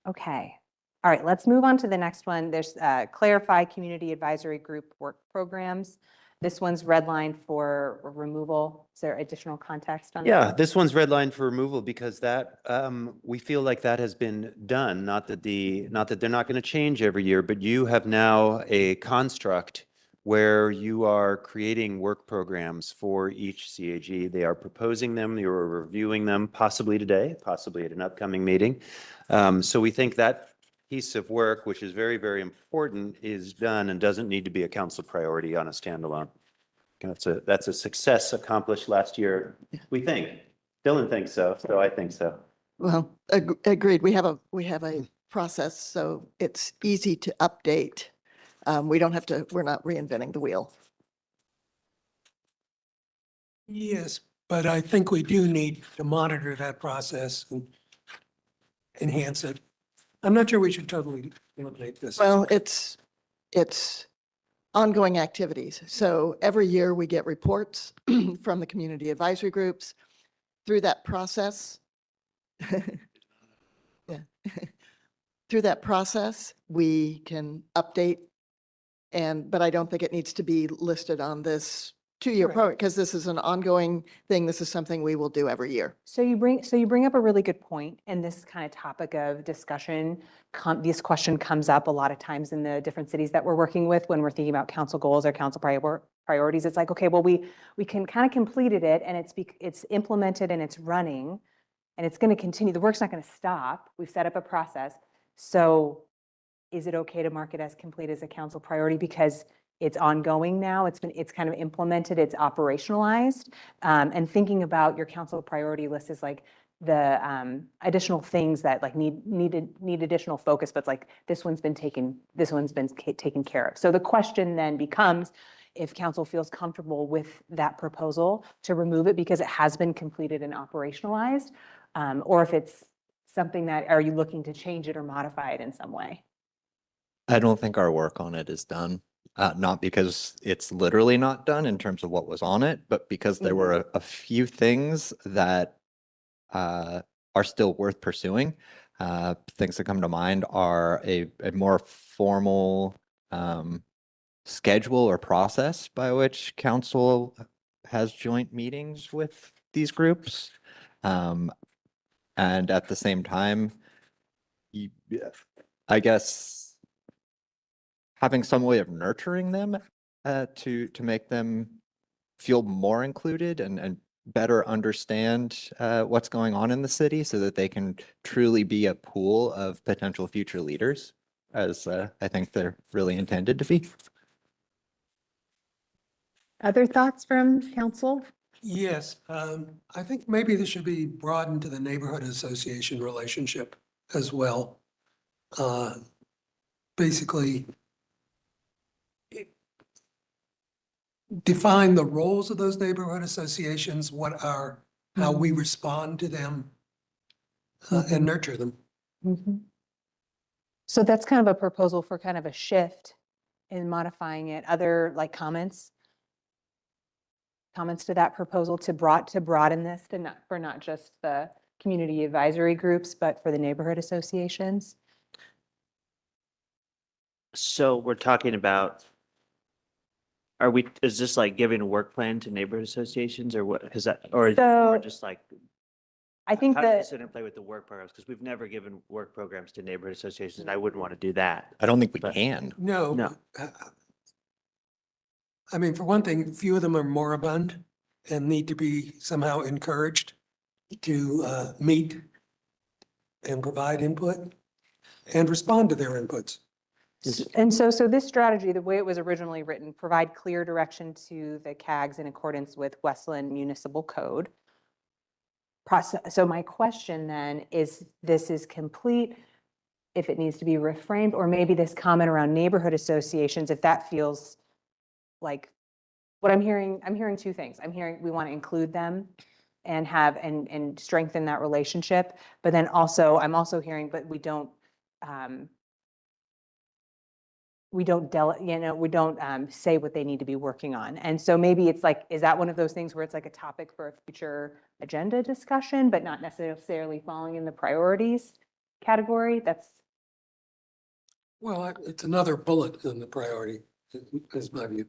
Okay. All right, let's move on to the next one. There's clarify community advisory group work programs. This one's redlined for removal. Is there additional context on that? Yeah, this one's redlined for removal because that, we feel like that has been done. Not that they're not going to change every year, but you have now a construct where you are creating work programs for each CAG. They are proposing them, you're reviewing them possibly today, possibly at an upcoming meeting. So we think that piece of work, which is very, very important, is done and doesn't need to be a council priority on a standalone. That's a success accomplished last year, we think. Dylan thinks so, so I think so. Well, agreed. We have a process, so it's easy to update. We don't have to, we're not reinventing the wheel. Yes, but I think we do need to monitor that process and enhance it. I'm not sure we should totally eliminate this. Well, it's ongoing activities. So every year we get reports from the community advisory groups. Through that process, yeah, through that process, we can update but I don't think it needs to be listed on this 2-year Right. program because this is an ongoing thing. This is something we will do every year. So you bring up a really good point, and this kind of topic of discussion, this question comes up a lot of times in the different cities that we're working with when we're thinking about council goals or council priorities. It's like, okay, well, we can kind of completed it and it's implemented and it's running and it's going to continue. The work's not going to stop. We've set up a process. So is it okay to mark it as complete as a council priority because it's ongoing now? It's kind of implemented, it's operationalized. And thinking about your council priority list is like the additional things that like need additional focus, but it's like this one's been taken care of. So the question then becomes if council feels comfortable with that proposal to remove it because it has been completed and operationalized, or if it's something that, are you looking to change it or modify it in some way? I don't think our work on it is done. Not because it's literally not done in terms of what was on it, but because there were a few things that are still worth pursuing. Things that come to mind are a more formal schedule or process by which council has joint meetings with these groups. And at the same time, I guess having some way of nurturing them to make them feel more included and better understand what's going on in the city so that they can truly be a pool of potential future leaders, as I think they're really intended to be. Other thoughts from council? Yes, I think maybe this should be broadened to the neighborhood association relationship as well. Basically, define the roles of those neighborhood associations, how we respond to them, and nurture them. So that's kind of a proposal for kind of a shift in modifying it. Other like comments? Comments to that proposal to broaden this to not just the community advisory groups, but for the neighborhood associations? So we're talking about, is this like giving a work plan to neighborhood associations or what? Is that, or is it more So- just like, I think How does that, this interplay with the work programs? Because we've never given work programs to neighborhood associations, and I wouldn't want to do that. I don't think we But- can. No. No. I mean, for one thing, few of them are moribund and need to be somehow encouraged to meet and provide input and respond to their inputs. and so this strategy, the way it was originally written, provide clear direction to the CAGs in accordance with Westland Municipal Code. Process, so my question then is, this is complete, if it needs to be reframed, or maybe this comment around neighborhood associations, if that feels like, what I'm hearing two things. I'm hearing we want to include them and have, and strengthen that relationship. But then also, I'm also hearing, but we don't say what they need to be working on. And so maybe it's like, is that one of those things where it's like a topic for a future agenda discussion, but not necessarily falling in the priorities category? That's, Well, it's another bullet in the priority, is my view.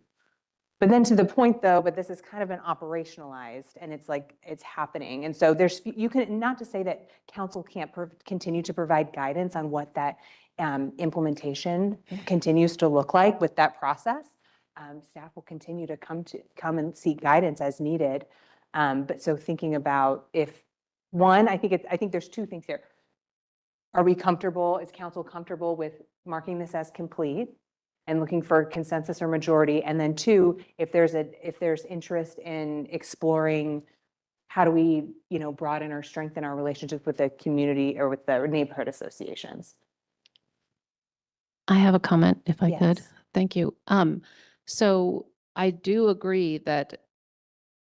but then to the point though, but this is kind of an operationalized and it's like, it's happening. And so you can, not to say that council can't continue to provide guidance on what that implementation continues to look like with that process. Staff will continue to come and seek guidance as needed. But so thinking about if, one, I think there's two things here. Are we comfortable, is council comfortable with marking this as complete and looking for consensus or majority? And then two, if there's interest in exploring how do we, broaden or strengthen our relationships with the community or with the neighborhood associations? I have a comment if I could. Yes. Thank you. So I do agree that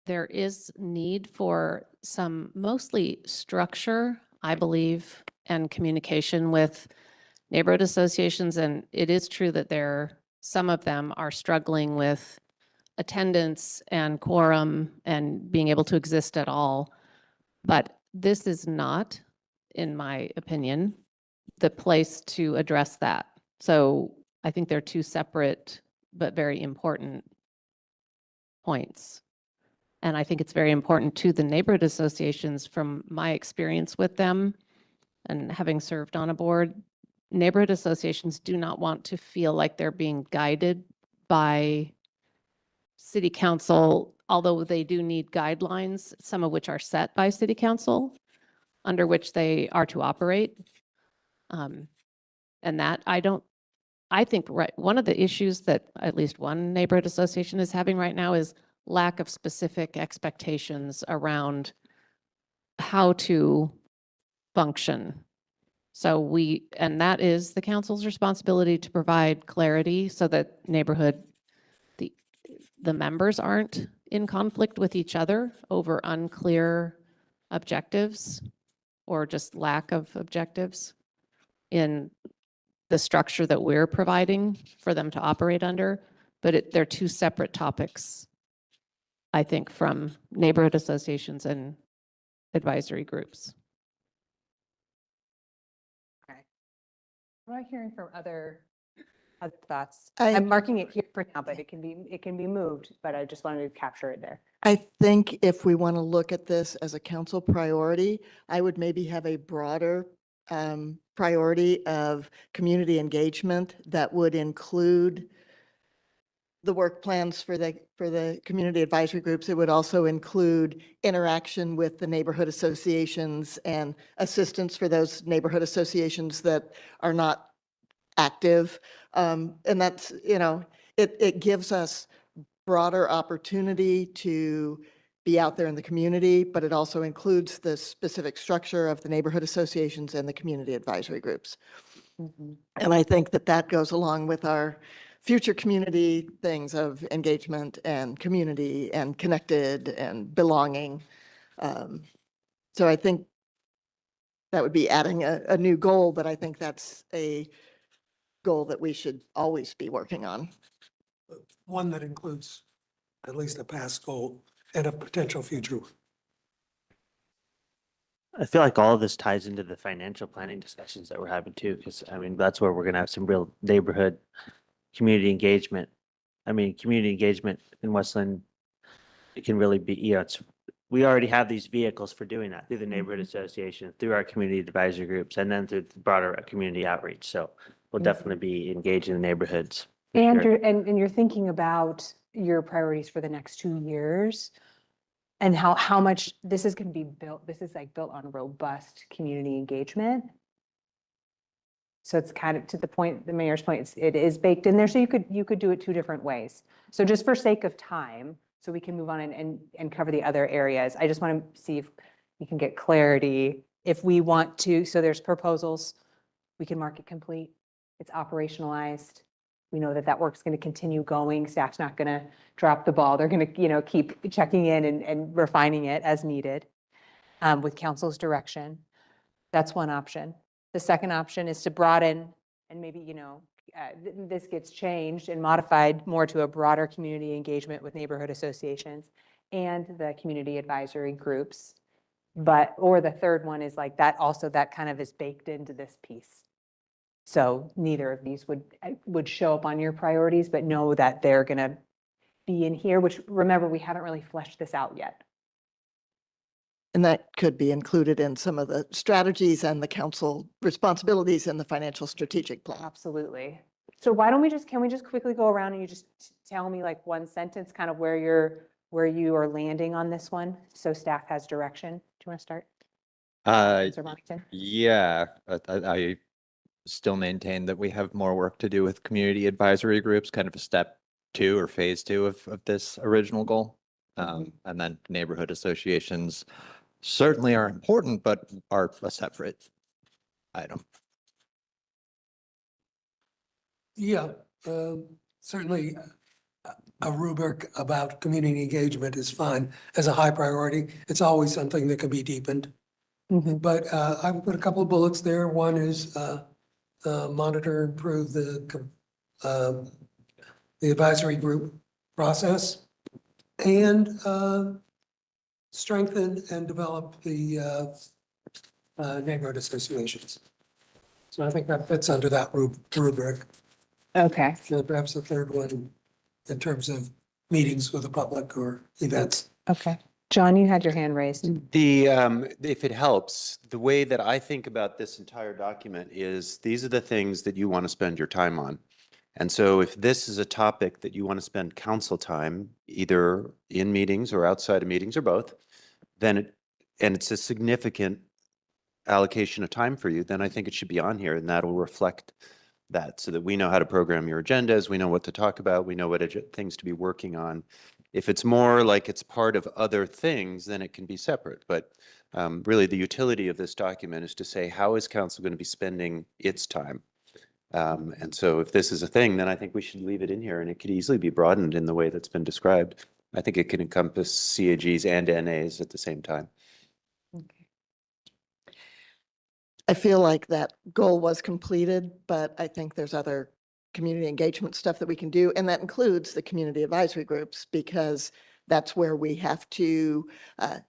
there is need for some mostly structure, I believe, and communication with neighborhood associations. And it is true that some of them are struggling with attendance and quorum and being able to exist at all. But this is not, in my opinion, the place to address that. So I think they're two separate but very important points. And I think it's very important to the neighborhood associations from my experience with them and having served on a board. Neighborhood associations do not want to feel like they're being guided by city council, although they do need guidelines, some of which are set by city council, under which they are to operate. And that I think one of the issues that at least one neighborhood association is having right now is lack of specific expectations around how to function. So and that is the council's responsibility to provide clarity so that the members aren't in conflict with each other over unclear objectives or just lack of objectives in the structure that we're providing for them to operate under. But they're two separate topics, I think, from neighborhood associations and advisory groups. What am I hearing from other thoughts? I- I'm marking it here for now, but it can be moved, but I just wanted to capture it there. I think if we want to look at this as a council priority, I would maybe have a broader priority of community engagement that would include the work plans for the community advisory groups. It would also include interaction with the neighborhood associations and assistance for those neighborhood associations that are not active. And that's, it gives us broader opportunity to be out there in the community, but it also includes the specific structure of the neighborhood associations and the community advisory groups. And I think that goes along with our future community things of engagement and community and connected and belonging. So I think that would be adding a new goal, but I think that's a goal that we should always be working on. One that includes at least a past goal and a potential future. I feel like all of this ties into the financial planning discussions that we're having too, because that's where we're gonna have some real neighborhood community engagement. Community engagement in Westland, it can really be, we already have these vehicles for doing that through the neighborhood association, through our community advisory groups, and then through the broader community outreach. So we'll definitely be engaging the neighborhoods. for And sure. you're thinking about your priorities for the next 2 years and how much this is going to be built. This is like built on robust community engagement. So it's kind of to the point, the mayor's point, it is baked in there. So you could do it 2 different ways. So just for sake of time, so we can move on and cover the other areas. I just want to see if we can get clarity. If we want to, so there's proposals, we can mark it complete. It's operationalized. We know that that work's going to continue going. Staff's not going to drop the ball. They're going to, keep checking in and refining it as needed with council's direction. That's one option. The second option is to broaden and maybe, this gets changed and modified more to a broader community engagement with neighborhood associations and the community advisory groups. Or the third one is like that also that kind of is baked into this piece. So neither of these would show up on your priorities, but know that they're going to be in here, which remember, we haven't really fleshed this out yet. And that could be included in some of the strategies and the council responsibilities in the financial strategic plan. Absolutely. So why don't can we just quickly go around and you just tell me like one sentence, kind of where you are landing on this one? So staff has direction. Do you want to start? Mr. Monington? Yeah, I still maintain that we have more work to do with community advisory groups, kind of a step 2 or phase 2 of this original goal. And then neighborhood associations certainly are important, but are a separate item. Yeah, certainly a rubric about community engagement is fine as a high priority. It's always something that can be deepened. But I would put a couple of bullets there. One is monitor, improve the advisory group process and strengthen and develop the neighborhood associations. So I think that fits under that rubric. Okay. And perhaps the third one in terms of meetings with the public or events. Okay. John, you had your hand raised. If it helps, the way that I think about this entire document is these are the things that you want to spend your time on. And so if this is a topic that you want to spend council time, either in meetings or outside of meetings or both, then it's a significant allocation of time for you, then I think it should be on here and that'll reflect that so that we know how to program your agendas, we know what to talk about, we know what things to be working on. If it's more like it's part of other things, then it can be separate. But really the utility of this document is to say, how is council going to be spending its time? And so if this is a thing, then I think we should leave it in here and it could easily be broadened in the way that's been described. I think it can encompass CAGs and NAs at the same time. I feel like that goal was completed, but I think there's other community engagement stuff that we can do. And that includes the community advisory groups, because that's where we have to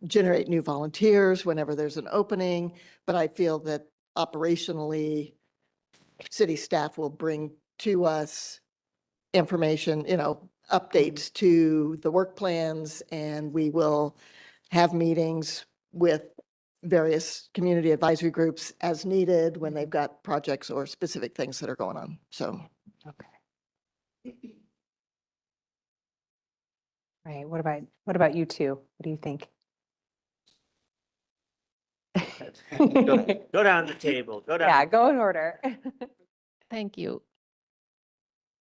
generate new volunteers whenever there's an opening. But I feel that operationally, city staff will bring to us information, updates to the work plans, and we will have meetings with various community advisory groups as needed when they've got projects or specific things that are going on. So. Okay. Right. What about you two? What do you think? Go down the table, go down. Yeah, go in order. Thank you.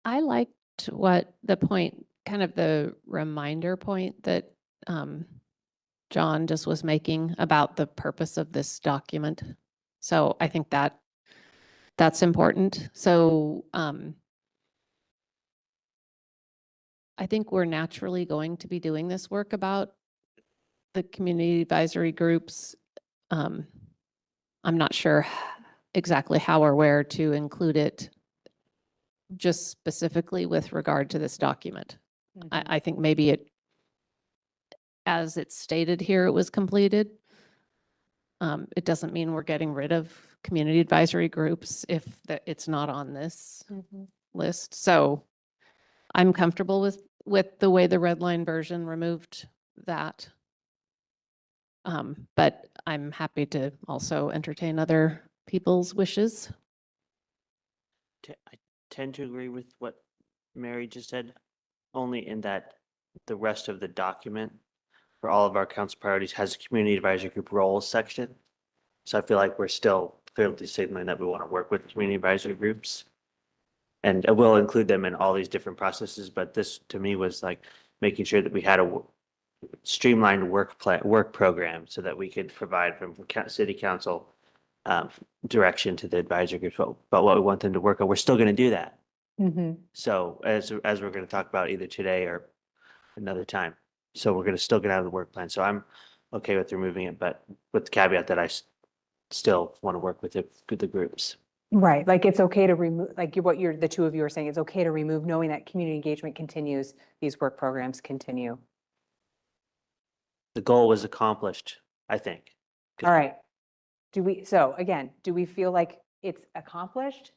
I liked what the point, kind of the reminder point that John just was making about the purpose of this document. So I think that's important. So I think we're naturally going to be doing this work about the community advisory groups. I'm not sure exactly how or where to include it just specifically with regard to this document. I think maybe as it's stated here, it was completed. It doesn't mean we're getting rid of community advisory groups if it's not on this list. So I'm comfortable with the way the red line version removed that. But I'm happy to also entertain other people's wishes. I tend to agree with what Mary just said, only in that the rest of the document for all of our council priorities has a community advisory group roles section. So I feel like we're still clearly signaling that we want to work with community advisory groups. And we'll include them in all these different processes, but this to me was like making sure that we had a streamlined work program so that we could provide from city council direction to the advisory groups about what we want them to work on. We're still going to do that. Mhm. So as we're going to talk about either today or another time. So we're still going to have the work plan. So I'm okay with removing it, but with the caveat that I still want to work with the groups. Right, like it's okay to remove, like the two of you are saying, it's okay to remove, knowing that community engagement continues, these work programs continue. The goal was accomplished, I think. All right. So again, do we feel like it's accomplished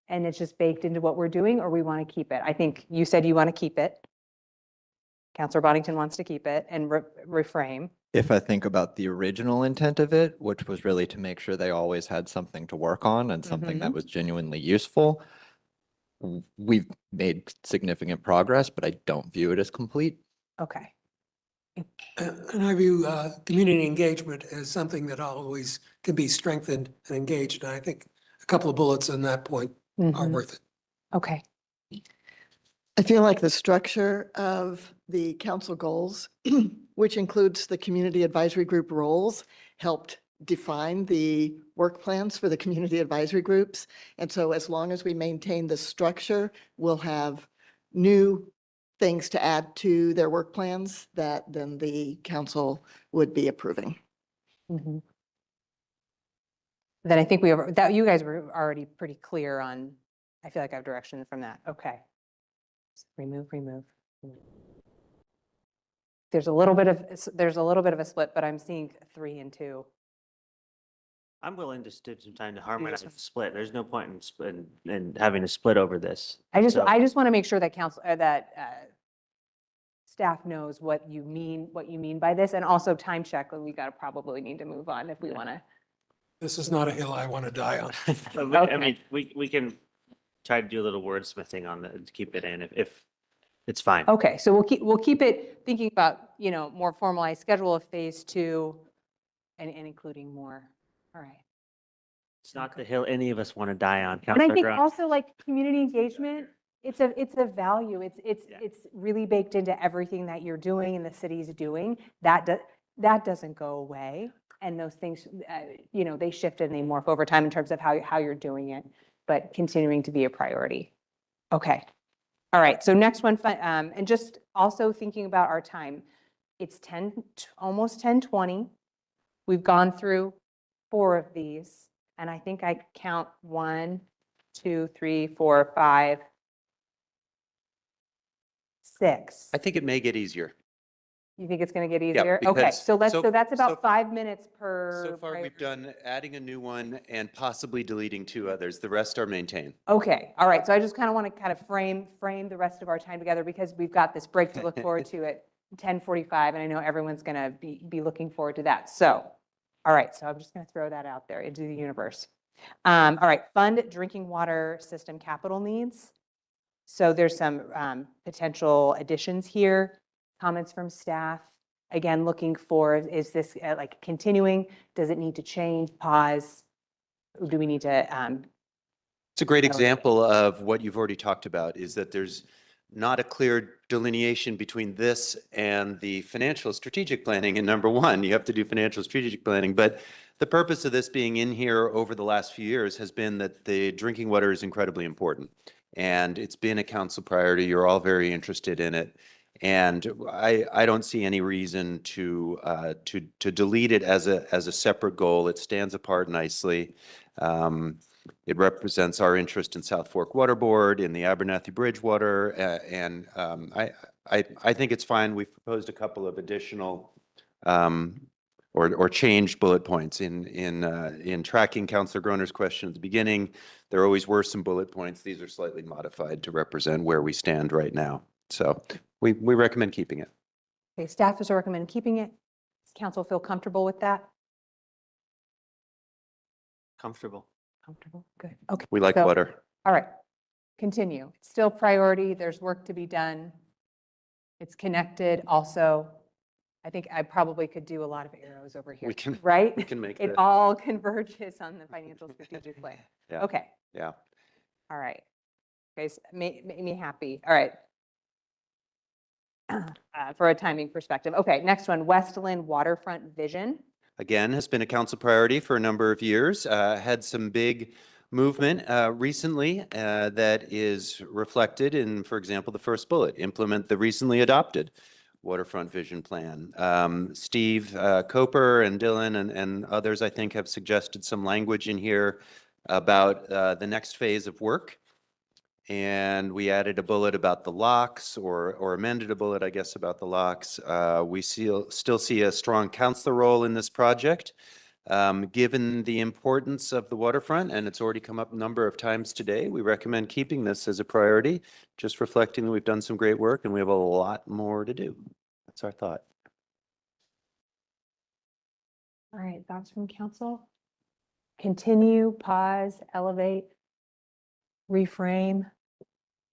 and it's just baked into what we're doing, or we want to keep it? I think you said you want to keep it. Counselor Boddington wants to keep it and reframe. If I think about the original intent of it, which was really to make sure they always had something to work on and something that was genuinely useful, we've made significant progress, but I don't view it as complete. Okay. And I view community engagement as something that always can be strengthened and engaged. And I think a couple of bullets on that point are Mhm. worth it. Okay. I feel like the structure of the council goals, which includes the community advisory group roles, helped define the work plans for the community advisory groups. And so as long as we maintain the structure, we'll have new things to add to their work plans that then the council would be approving. Mhm. Then I think that you guys were already pretty clear on, I feel like I have direction from that. Okay. Remove. There's a little bit of a split, but I'm seeing 3 and 2. I'm willing to take some time to harmonize the split. There's no point in having a split over this. I just So- want to make sure that staff knows what you mean by this, and also time check, we probably need to move on if we want to. This is not a hill I want to die on. I mean, we can try to do a little wordsmithing on to keep it in if it's fine. Okay, so we'll keep it thinking about, more formalized schedule of phase 2 and including more. All right. It's not the hill any of us want to die on. And I Councilor think Grant. also like community engagement, it's a value. Yeah. It's really baked into everything that you're doing and the city's doing. That doesn't go away. And those things, they shift and they morph over time in terms of how you're doing it, but continuing to be a priority. Okay. All right. So next one, and just also thinking about our time, it's almost 10:20. We've gone through 4 of these, and I think I count 1, 2, 3, 4, 5, 6. I think it may get easier. You think it's going to get Yeah, easier? Okay, because so that's so about far- 5 minutes per. So far, we've priority. done adding a new one and possibly deleting 2 others. The rest are maintained. Okay, all right. So I just kind of want to frame the rest of our time together, because we've got this break to look forward to at 10:45, and I know everyone's going to be looking forward to that. So, all right, so I'm just going to throw that out there into the universe. All right, fund drinking water system capital needs. So there's some potential additions here, comments from staff. Again, looking for, is this like continuing? Does it need to change, pause? Do we need to, It's a great Okay. example of what you've already talked about, is that there's not a clear delineation between this and the financial strategic planning. And number one, you have to do financial strategic planning. But the purpose of this being in here over the last few years has been that the drinking water is incredibly important. And it's been a council priority. You're all very interested in it. And I don't see any reason to delete it as a separate goal. It stands apart nicely. It represents our interest in South Fork Water Board, in the Abernathy Bridgewater, and I think it's fine. We've proposed a couple of additional or changed bullet points in tracking Councilor Groner's question at the beginning. There always were some bullet points. These are slightly modified to represent where we stand right now. So we recommend keeping it. okay, staff is recommending keeping it. Does council feel comfortable with that? Comfortable. Comfortable, good, okay. We like so- water. All right, continue. Still priority, there's work to be done. It's connected also. I think I probably could do a lot of arrows over here, We can, right? we can make It the, all converges on the financial strategic plan. Yeah. Okay, yeah. all right. Guys, made me happy. All right. For a timing perspective. Okay, next one, Westland Waterfront Vision. Again, has been a council priority for a number of years. Had some big movement recently that is reflected in, for example, the first bullet, implement the recently adopted waterfront vision plan. Steve Coper and Dylan and others, I think, have suggested some language in here about the next phase of work. And we added a bullet about the locks, or amended a bullet, I guess, about the locks. We still see a strong council role in this project. Given the importance of the waterfront, and it's already come up a number of times today, we recommend keeping this as a priority, just reflecting that we've done some great work and we have a lot more to do. That's our thought. All right, thoughts from council? Continue, pause, elevate, reframe.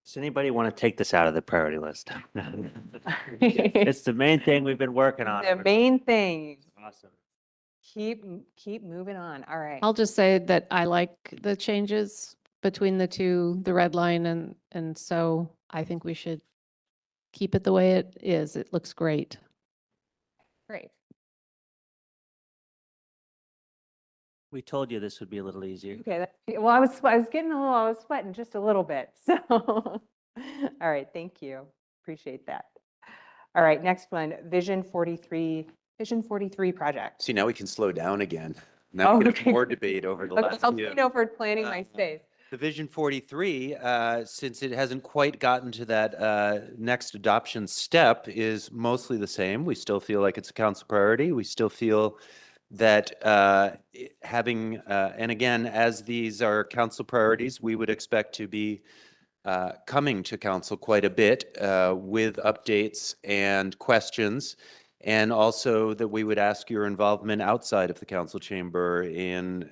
Does anybody want to take this out of the priority list? It's the main thing we've been working on. The main thing, Awesome. keep moving on. All right. I'll just say that I like the changes between the two, the red line and so I think we should keep it the way it is. It looks great. Great. We told you this would be a little easier. Okay, well, I was getting a little, I was sweating just a little bit, so. All right, thank you. Appreciate that. All right, next one, Vision 43 project. See, now we can slow down again. Now we can have Okay. more debate over the Okay, last I'll few. turn over planning my Uh, space. The Vision 43, since it hasn't quite gotten to that next adoption step, is mostly the same. We still feel like it's a council priority. We still feel that having, and again, as these are council priorities, we would expect to be coming to council quite a bit with updates and questions. And also that we would ask your involvement outside of the council chamber in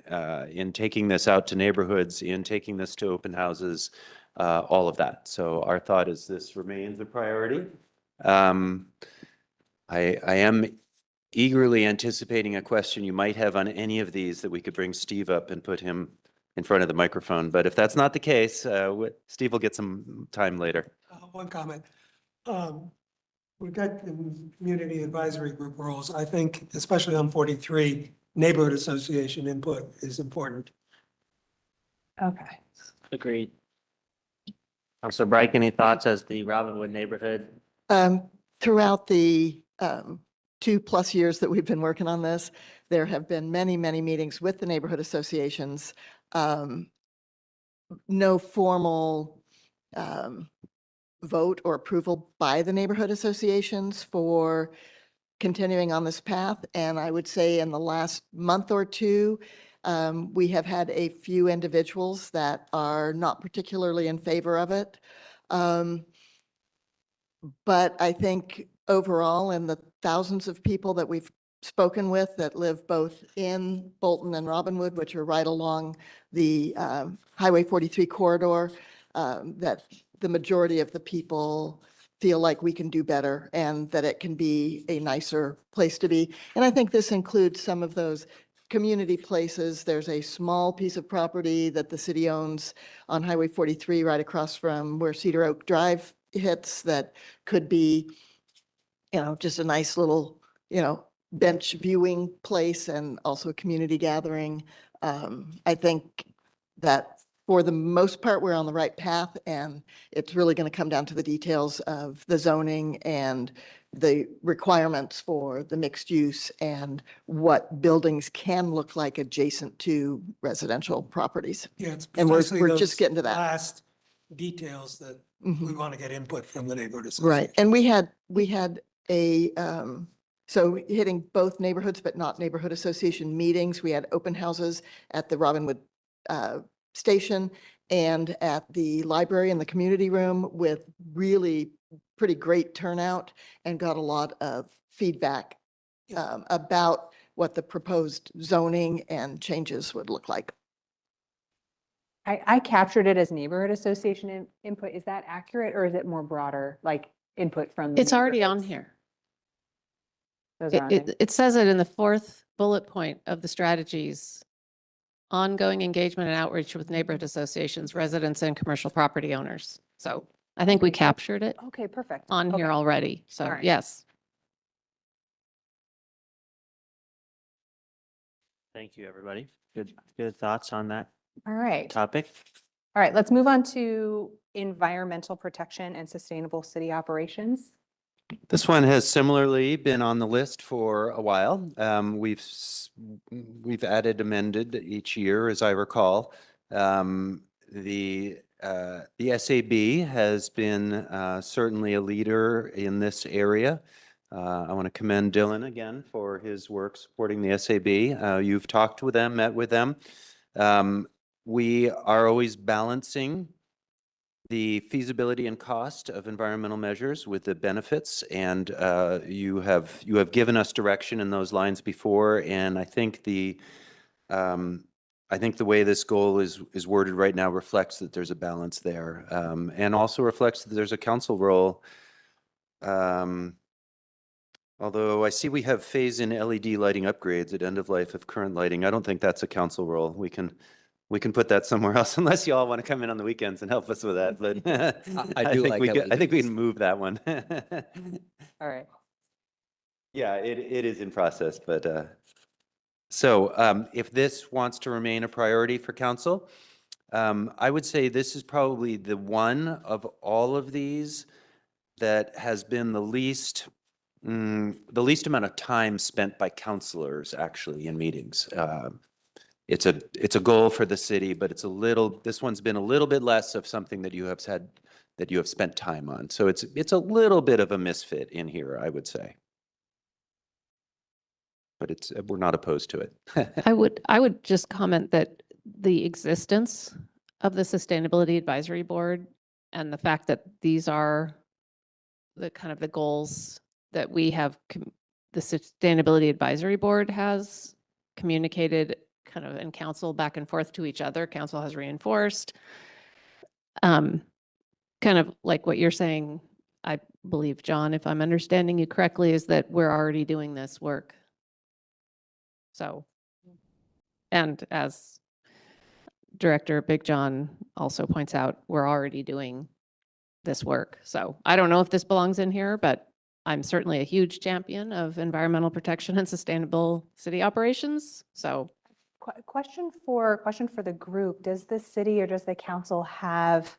taking this out to neighborhoods, in taking this to open houses, all of that. So our thought is this remains a priority. I am eagerly anticipating a question you might have on any of these that we could bring Steve up and put him in front of the microphone. But if that's not the case, Steve will get some time later. One comment. We've got the community advisory group roles. I think, especially on 43, neighborhood association input is important. Okay. Agreed. Councilor Bright, any thoughts as the Robinwood neighborhood? Throughout the 2+ years that we've been working on this, there have been many, many meetings with the neighborhood associations. No formal vote or approval by the neighborhood associations for continuing on this path. And I would say in the last month or two, we have had a few individuals that are not particularly in favor of it. But I think overall, in the thousands of people that we've spoken with that live both in Bolton and Robinwood, which are right along the Highway 43 corridor, that the majority of the people feel like we can do better and that it can be a nicer place to be. And I think this includes some of those community places. There's a small piece of property that the city owns on Highway 43 right across from where Cedar Oak Drive hits that could be, just a nice little, bench viewing place and also a community gathering. I think that for the most part, we're on the right path, and it's really going to come down to the details of the zoning and the requirements for the mixed use and what buildings can look like adjacent to residential properties. Yeah, it's And we're precisely just those getting to that. last details that Mhm. we want to get input from the neighborhood Right. association. And we had a, so hitting both neighborhoods, but not neighborhood association meetings. We had open houses at the Robinwood station and at the library in the community room with really pretty great turnout and got a lot of feedback about what the proposed zoning and changes would look like. I captured it as neighborhood association input. Is that accurate or is it more broader, like input from? the It's already on neighborhoods? here. Those are on there. It says it in the fourth bullet point of the strategies. Ongoing engagement and outreach with neighborhood associations, residents and commercial property owners. So I think we Okay, captured it Okay, perfect. on here Okay. already. So All right. yes. Thank you, everybody. Good thoughts on that All right. topic? All right, let's move on to environmental protection and sustainable city operations. This one has similarly been on the list for a while. We've added, amended each year, as I recall. The SAB has been certainly a leader in this area. I want to commend Dylan again for his work supporting the SAB. You've talked with them, met with them. We are always balancing the feasibility and cost of environmental measures with the benefits, and you have given us direction in those lines before, and I think the way this goal is worded right now reflects that there's a balance there, and also reflects that there's a council role. Although I see we have phase in LED lighting upgrades at end of life of current lighting. I don't think that's a council role. We can put that somewhere else unless you all want to come in on the weekends and help us with that. But I do think like I think we LEDs. can move that one. All right. Yeah, it is in process, but so if this wants to remain a priority for council, I would say this is probably the one of all of these that has been the least amount of time spent by councilors actually in meetings. It's a goal for the city, but this one's been a little bit less of something that you have spent time on. So it's a little bit of a misfit in here, I would say. But we're not opposed to it. I would just comment that the existence of the Sustainability Advisory Board and the fact that these are the kind of the goals that we have, the Sustainability Advisory Board has communicated kind of in council back and forth to each other. Council has reinforced. Kind of like what you're saying, I believe, John, if I'm understanding you correctly, is that we're already doing this work. So, and as Director Big John also points out, we're already doing this work. So I don't know if this belongs in here, but I'm certainly a huge champion of environmental protection and sustainable city operations. So Question for the group. Does the city or does the council have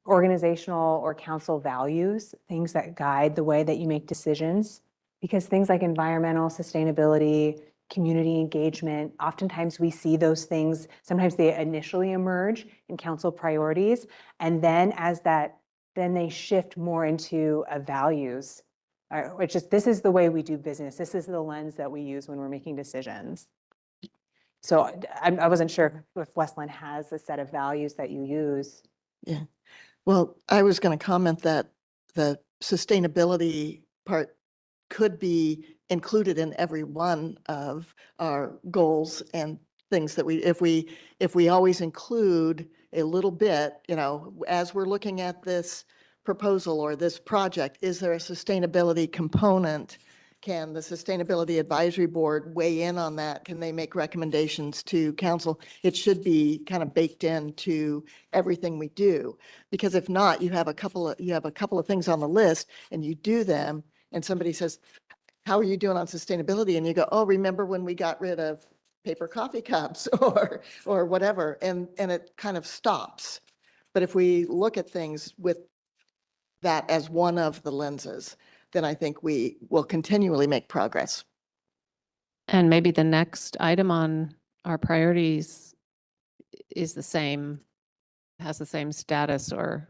organizational or council values, things that guide the way that you make decisions? Because things like environmental sustainability, community engagement, oftentimes we see those things, sometimes they initially emerge in council priorities, and then then they shift more into a values, which is, this is the way we do business. This is the lens that we use when we're making decisions. So I wasn't sure if Westland has a set of values that you use. Yeah. Well, I was going to comment that the sustainability part could be included in every one of our goals and things that if we always include a little bit, as we're looking at this proposal or this project, is there a sustainability component? Can the Sustainability Advisory Board weigh in on that? Can they make recommendations to council? It should be kind of baked into everything we do, because if not, you have a couple of things on the list and you do them and somebody says, how are you doing on sustainability? And you go, oh, remember when we got rid of paper coffee cups or whatever, and it kind of stops. But if we look at things with that as one of the lenses, then I think we will continually make progress. and maybe the next item on our priorities is the same, has the same status, or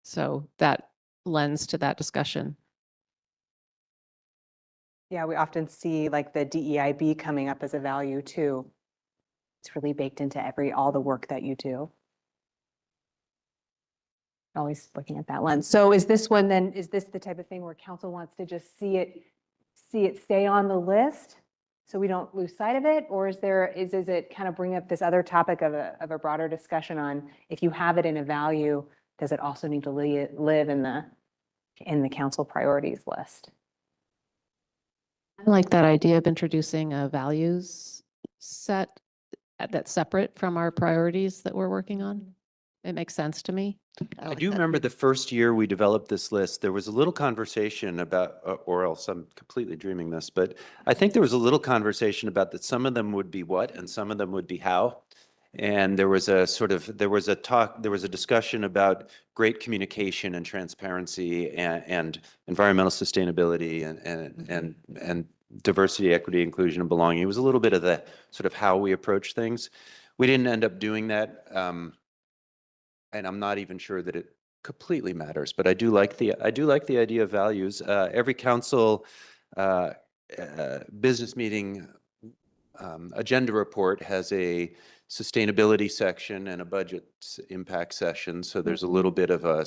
so that lends to that discussion. Yeah, we often see like the DEIB coming up as a value too. It's really baked into all the work that you do. Always looking at that lens. So is this one then, is this the type of thing where council wants to just see it stay on the list? So we don't lose sight of it? Or is it kind of bring up this other topic of a broader discussion on if you have it in a value, does it also need to live in the council priorities list? I like that idea of introducing a values set that's separate from our priorities that we're working on. It makes sense to me. I like do that. remember the first year we developed this list, there was a little conversation about, or else I'm completely dreaming this, but I think there was a little conversation about that some of them would be what and some of them would be how. And there was a discussion about great communication and transparency and environmental sustainability and diversity, equity, inclusion, and belonging. It was a little bit of the sort of how we approach things. We didn't end up doing that. And I'm not even sure that it completely matters, but I do like the idea of values. Every council business meeting agenda report has a sustainability section and a budget impact session. So there's a little bit of a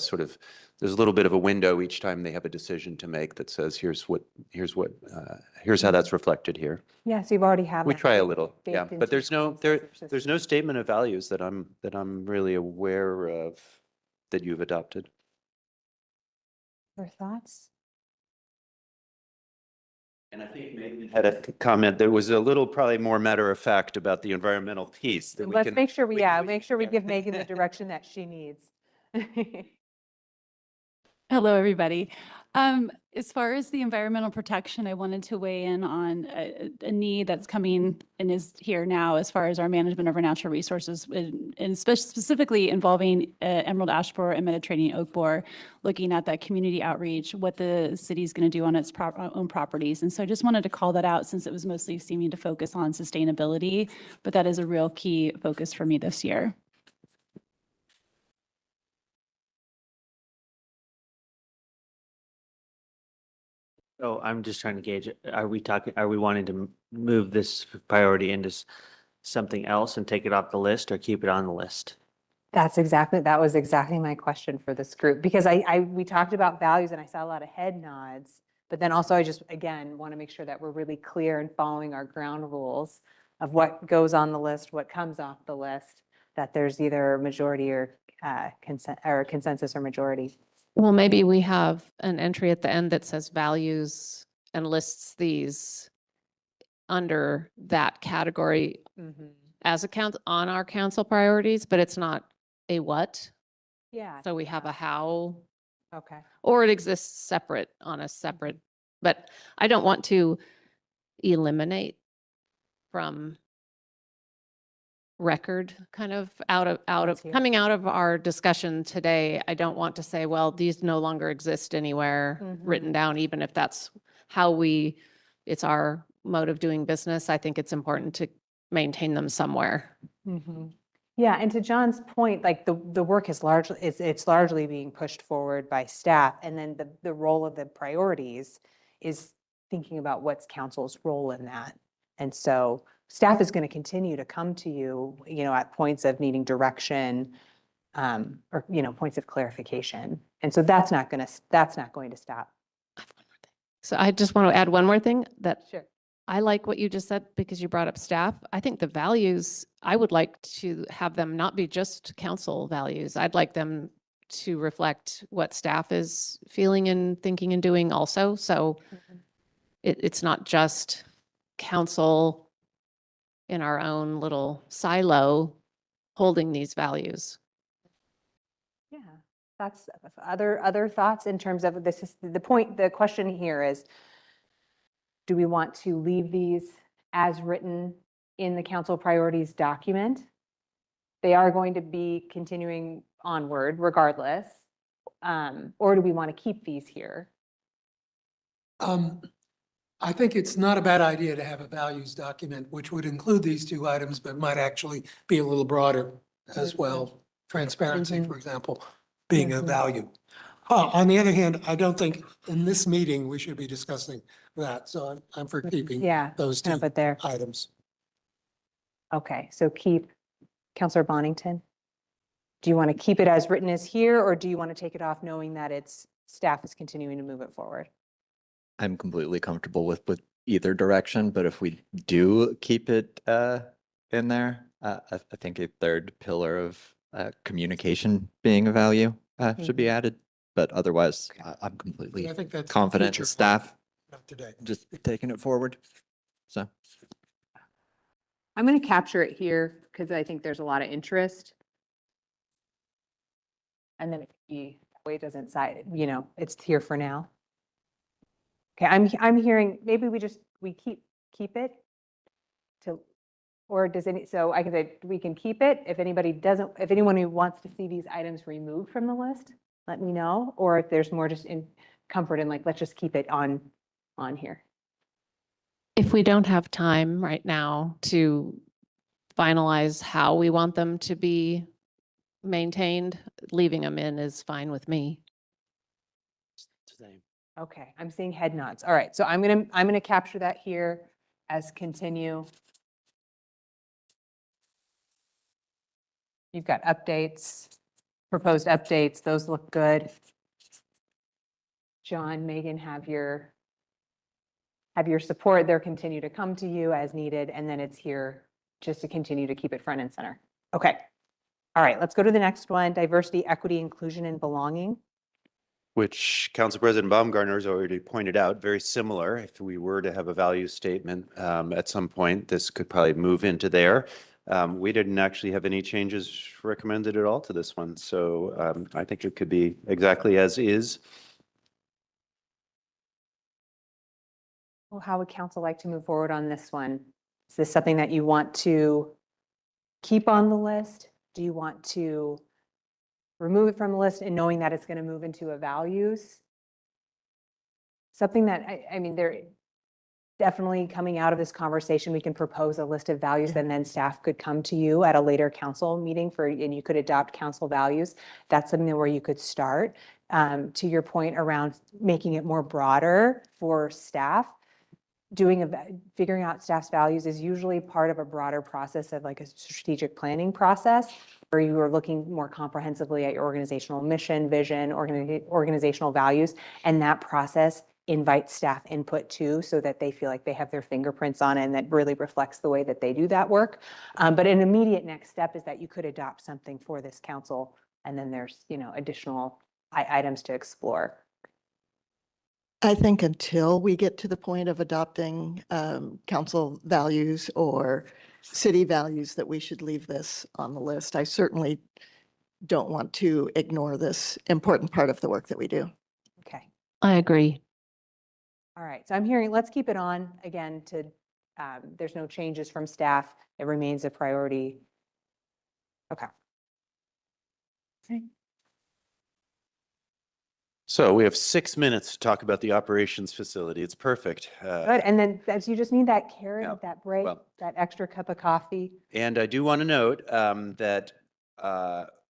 there's a little bit of a window each time they have a decision to make that says, here's how that's reflected here. Yeah, so you've already have. We that try a baked- little, yeah, baked but into there's no, your there's no statement of values that I'm really aware of that you've adopted. Other thoughts? And I think maybe had a comment that was a little probably more matter of fact about the environmental piece. That we Let's can- make sure we can- make sure we yeah. give Megan the direction that she needs. Hello, everybody. As far as the environmental protection, I wanted to weigh in on a need that's coming and is here now as far as our management of our natural resources, and specifically involving Emerald Ash Borer and Mediterranean Oak Borer, looking at that community outreach, what the city is going to do on its own properties. And so I just wanted to call that out since it was mostly seeming to focus on sustainability, but that is a real key focus for me this year. Oh, I'm just trying to gauge, are we wanting to move this priority into something else and take it off the list or keep it on the list? That was exactly my question for this group, because we talked about values and I saw a lot of head nods, but then also I just, again, want to make sure that we're really clear in following our ground rules of what goes on the list, what comes off the list, that there's either majority or consensus or majority. Well, maybe we have an entry at the end that says values and lists these under that category as a count on our council priorities, but it's not a what. Yeah. So we have a how, Okay. or it exists separate on a separate, but I don't want to eliminate from record kind of Let's hear. coming out of our discussion today. I don't want to say, well, these no longer exist anywhere written down, even if that's how it's our mode of doing business. I think it's important to maintain them somewhere. Yeah, and to John's point, like the work is it's largely being pushed forward by staff, and then the role of the priorities is thinking about what's council's role in that. And so staff is going to continue to come to you, at points of needing direction, or, points of clarification. And so that's not going to stop. So I just want to add one more thing that Sure. I like what you just said because you brought up staff. I think the values, I would like to have them not be just council values. I'd like them to reflect what staff is feeling and thinking and doing also. So it's not just council in our own little silo holding these values. Yeah, that's other thoughts in terms of this is the point. The question here is, do we want to leave these as written in the council priorities document? They are going to be continuing onward regardless. Or do we want to keep these here? I think it's not a bad idea to have a values document, which would include these two items, but might actually be a little broader as well. Transparency, for example, being a value. On the other hand, I don't think in this meeting we should be discussing that. So I'm for keeping Yeah, those kind two of put there. items. Okay, so keep Councilor Bonington. Do you want to keep it as written as here, or do you want to take it off knowing that it's, staff is continuing to move it forward? I'm completely comfortable with either direction, but if we do keep it in there, I think a third pillar of communication being a value should be added. But otherwise, I'm completely I think that's confident future in staff Not today. just taking it forward. So. I'm going to capture it here because I think there's a lot of interest. And then the way it doesn't side, you know, it's here for now. Okay, I'm hearing, maybe we keep it to, or does any, so I can say, we can keep it. If anybody doesn't, if anyone who wants to see these items removed from the list, let me know. Or if there's more just in comfort in like, let's just keep it on here. If we don't have time right now to finalize how we want them to be maintained, leaving them in is fine with me. Same. Okay, I'm seeing head nods. All right, so I'm gonna capture that here as continue. You've got updates, proposed updates, those look good. John, Megan, have your support. They'll continue to come to you as needed, and then it's here just to continue to keep it front and center. Okay. All right, let's go to the next one, diversity, equity, inclusion, and belonging. Which Council President Baumgartner has already pointed out, very similar. If we were to have a value statement at some point, this could probably move into there. We didn't actually have any changes recommended at all to this one. So I think it could be exactly as is. Well, how would council like to move forward on this one? Is this something that you want to keep on the list? Do you want to remove it from the list and knowing that it's going to move into a values? Something that, I mean, they're definitely coming out of this conversation, we can propose a list of values and then staff could come to you at a later council meeting and you could adopt council values. That's something where you could start. To your point around making it more broader for staff, figuring out staff's values is usually part of a broader process of like a strategic planning process where you are looking more comprehensively at your organizational mission, vision, organizational values, and that process invites staff input too, so that they feel like they have their fingerprints on it and that really reflects the way that they do that work. But an immediate next step is that you could adopt something for this council, and then there's, you know, additional items to explore. I think until we get to the point of adopting council values or city values, that we should leave this on the list. I certainly don't want to ignore this important part of the work that we do. Okay. I agree. All right, so I'm hearing, let's keep it on again to, there's no changes from staff. It remains a priority. Okay. So we have 6 minutes to talk about the operations facility. It's perfect. Good, and then you just need that carrot, Yeah, that break, well- that extra cup of coffee. And I do want to note that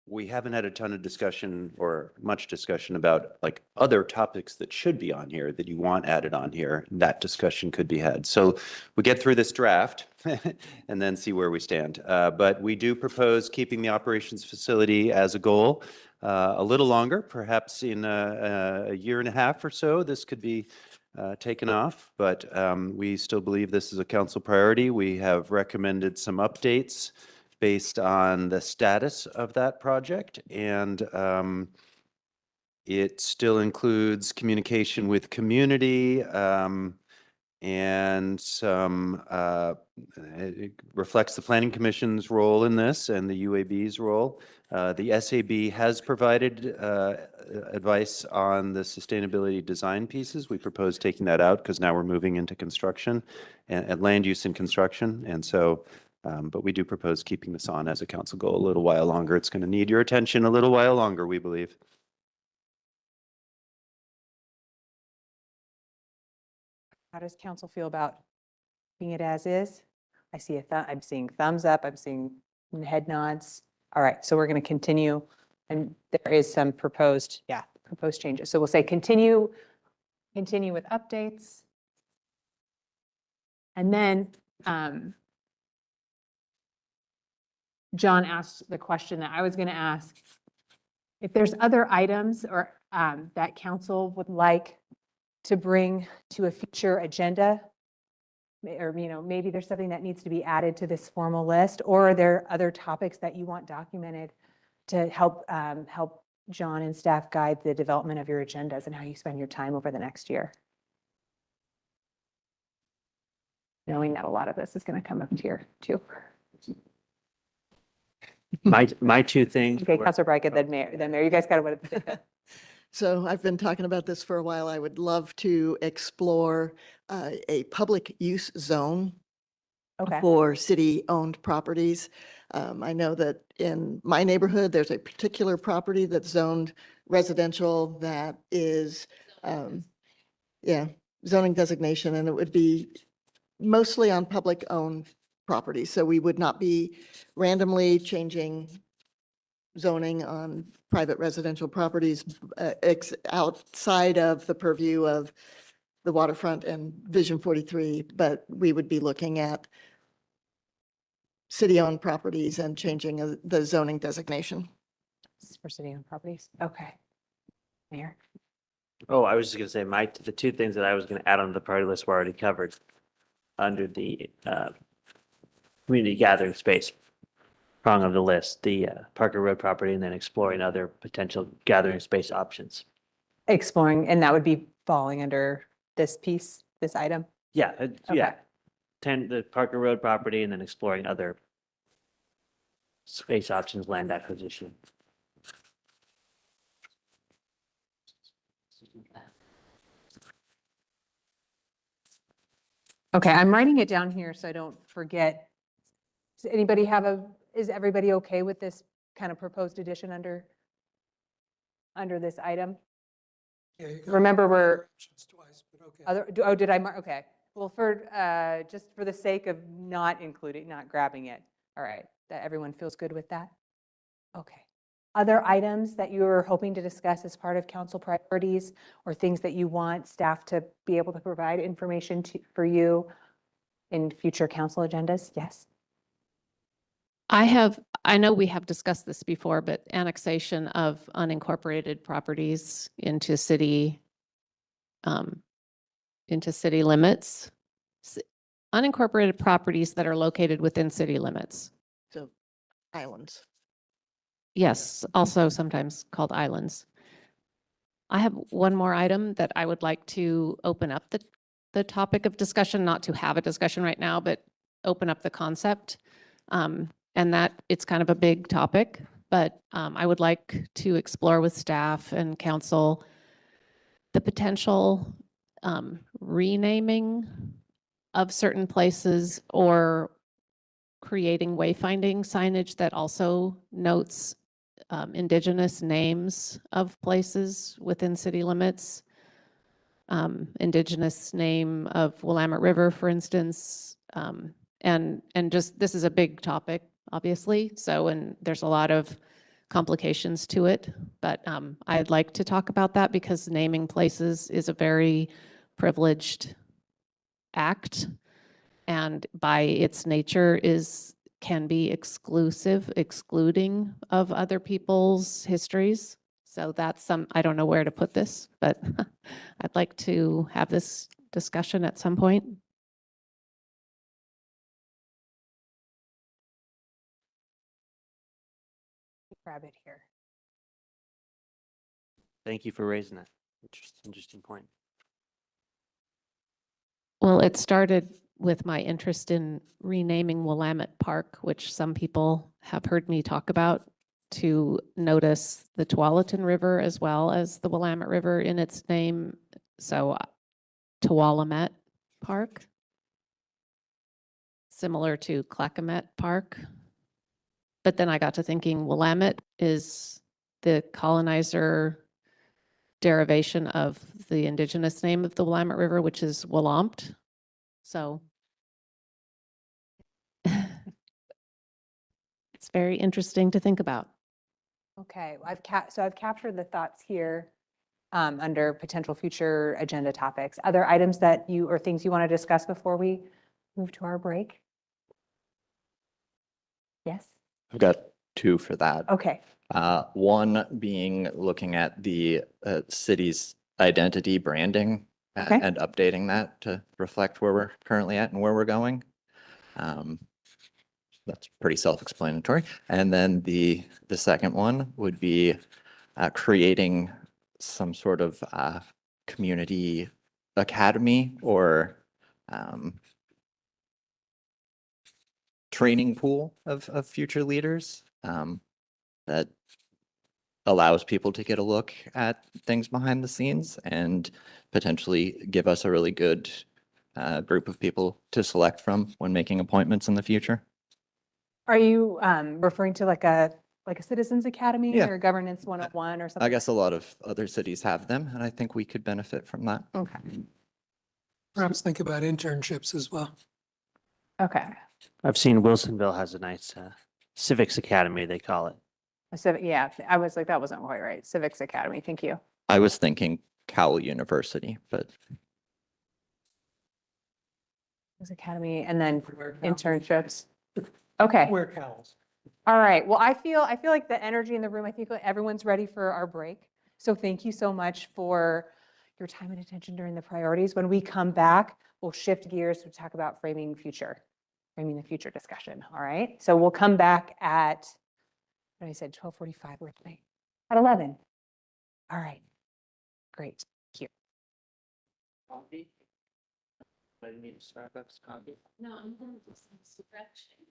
we haven't had a ton of discussion or much discussion about like other topics that should be on here that you want added on here. That discussion could be had. So we get through this draft and then see where we stand. But we do propose keeping the operations facility as a goal a little longer, perhaps in a year and a half or so. This could be taken off, but we still believe this is a council priority. We have recommended some updates based on the status of that project, and it still includes communication with community and some, it reflects the Planning Commission's role in this and the UAB's role. The SAB has provided advice on the sustainability design pieces. We propose taking that out because now we're moving into construction and land use and construction. And so, but we do propose keeping this on as a council goal a little while longer. It's going to need your attention a little while longer, we believe. How does council feel about keeping it as is? I see I'm seeing thumbs up, I'm seeing head nods. All right, so we're going to continue, and there is some proposed changes. So we'll say continue with updates. And then John asked the question that I was going to ask. If there's other items or that council would like to bring to a future agenda, or, maybe there's something that needs to be added to this formal list, or are there other topics that you want documented to help John and staff guide the development of your agendas and how you spend your time over the next year? Knowing that a lot of this is going to come up here too. My two things. Okay, were- Councilor Bright, then Mayor, you guys got to. So I've been talking about this for a while. I would love to explore a public use zone Okay. for city-owned properties. I know that in my neighborhood, there's a particular property that's zoned residential that is, zoning designation, and it would be mostly on public-owned property. So we would not be randomly changing zoning on private residential properties outside of the purview of the waterfront and Vision 43, but we would be looking at city-owned properties and changing the zoning designation. For city-owned properties. Okay. Mayor? Oh, I was just gonna say, the two things that I was gonna add on the priority list were already covered under the community gathering space prong of the list, the Parker Road property, and then exploring other potential gathering space options. Exploring, and that would be falling under this piece, this item? Yeah, yeah. Okay. The Parker Road property and then exploring other space options, land acquisition. Okay, I'm writing it down here so I don't forget. Does anybody is everybody okay with this kind of proposed addition under this item? Yeah, you got Remember, we're, options twice, but okay. did I mark? Okay. Well, just for the sake of not grabbing it. All right, that everyone feels good with that? Okay. Other items that you were hoping to discuss as part of council priorities or things that you want staff to be able to provide information for you in future council agendas? Yes. I know we have discussed this before, but annexation of unincorporated properties into city limits. Unincorporated properties that are located within city limits. So islands. Yes, also sometimes called islands. I have one more item that I would like to open up the topic of discussion, not to have a discussion right now, but open up the concept. And that it's kind of a big topic, but I would like to explore with staff and council the potential renaming of certain places or creating wayfinding signage that also notes indigenous names of places within city limits. Indigenous name of Willamette River, for instance. And just, this is a big topic, obviously. So, and there's a lot of complications to it, but I'd like to talk about that because naming places is a very privileged act, and by its nature can be excluding of other people's histories. So that's I don't know where to put this, but I'd like to have this discussion at some point. Grab it here. Thank you for raising that. Interesting point. Well, it started with my interest in renaming Willamette Park, which some people have heard me talk about, to notice the Tualatin River as well as the Willamette River in its name. So Tualamet Park, similar to Clackamet Park. But then I got to thinking Willamette is the colonizer derivation of the indigenous name of the Willamette River, which is Willamette. So it's very interesting to think about. Okay, I've captured the thoughts here under potential future agenda topics. Other items that or things you want to discuss before we move to our break? Yes? I've got two for that. Okay, One being looking at the city's identity branding Okay. and updating that to reflect where we're currently at and where we're going. Um, That's pretty self-explanatory. And then the second one would be creating some sort of community academy or training pool of future leaders that allows people to get a look at things behind the scenes and potentially give us a really good group of people to select from when making appointments in the future. are you referring to like a Citizens Academy Yeah. or Governance 101 or something? I guess a lot of other cities have them, and I think we could benefit from that. Okay, Perhaps think about internships as well. okay. I've seen Wilsonville has a nice civics academy, they call it. A civic, yeah, I was like, that wasn't quite right. Civics Academy, thank you. I was thinking Cowell University, but Civics Academy and then Wear cows. internships. Okay. Wear cows. All right. Well, I feel like the energy in the room, I think like everyone's ready for our break. So thank you so much for your time and attention during the priorities. When we come back, we'll shift gears to talk about framing the future discussion. All right. So we'll come back at, what did I said, 12:45, we're late. At 11. All right. Great. Thank you. Coffee? Do you need a Starbucks coffee? No, I'm going to do some stretching.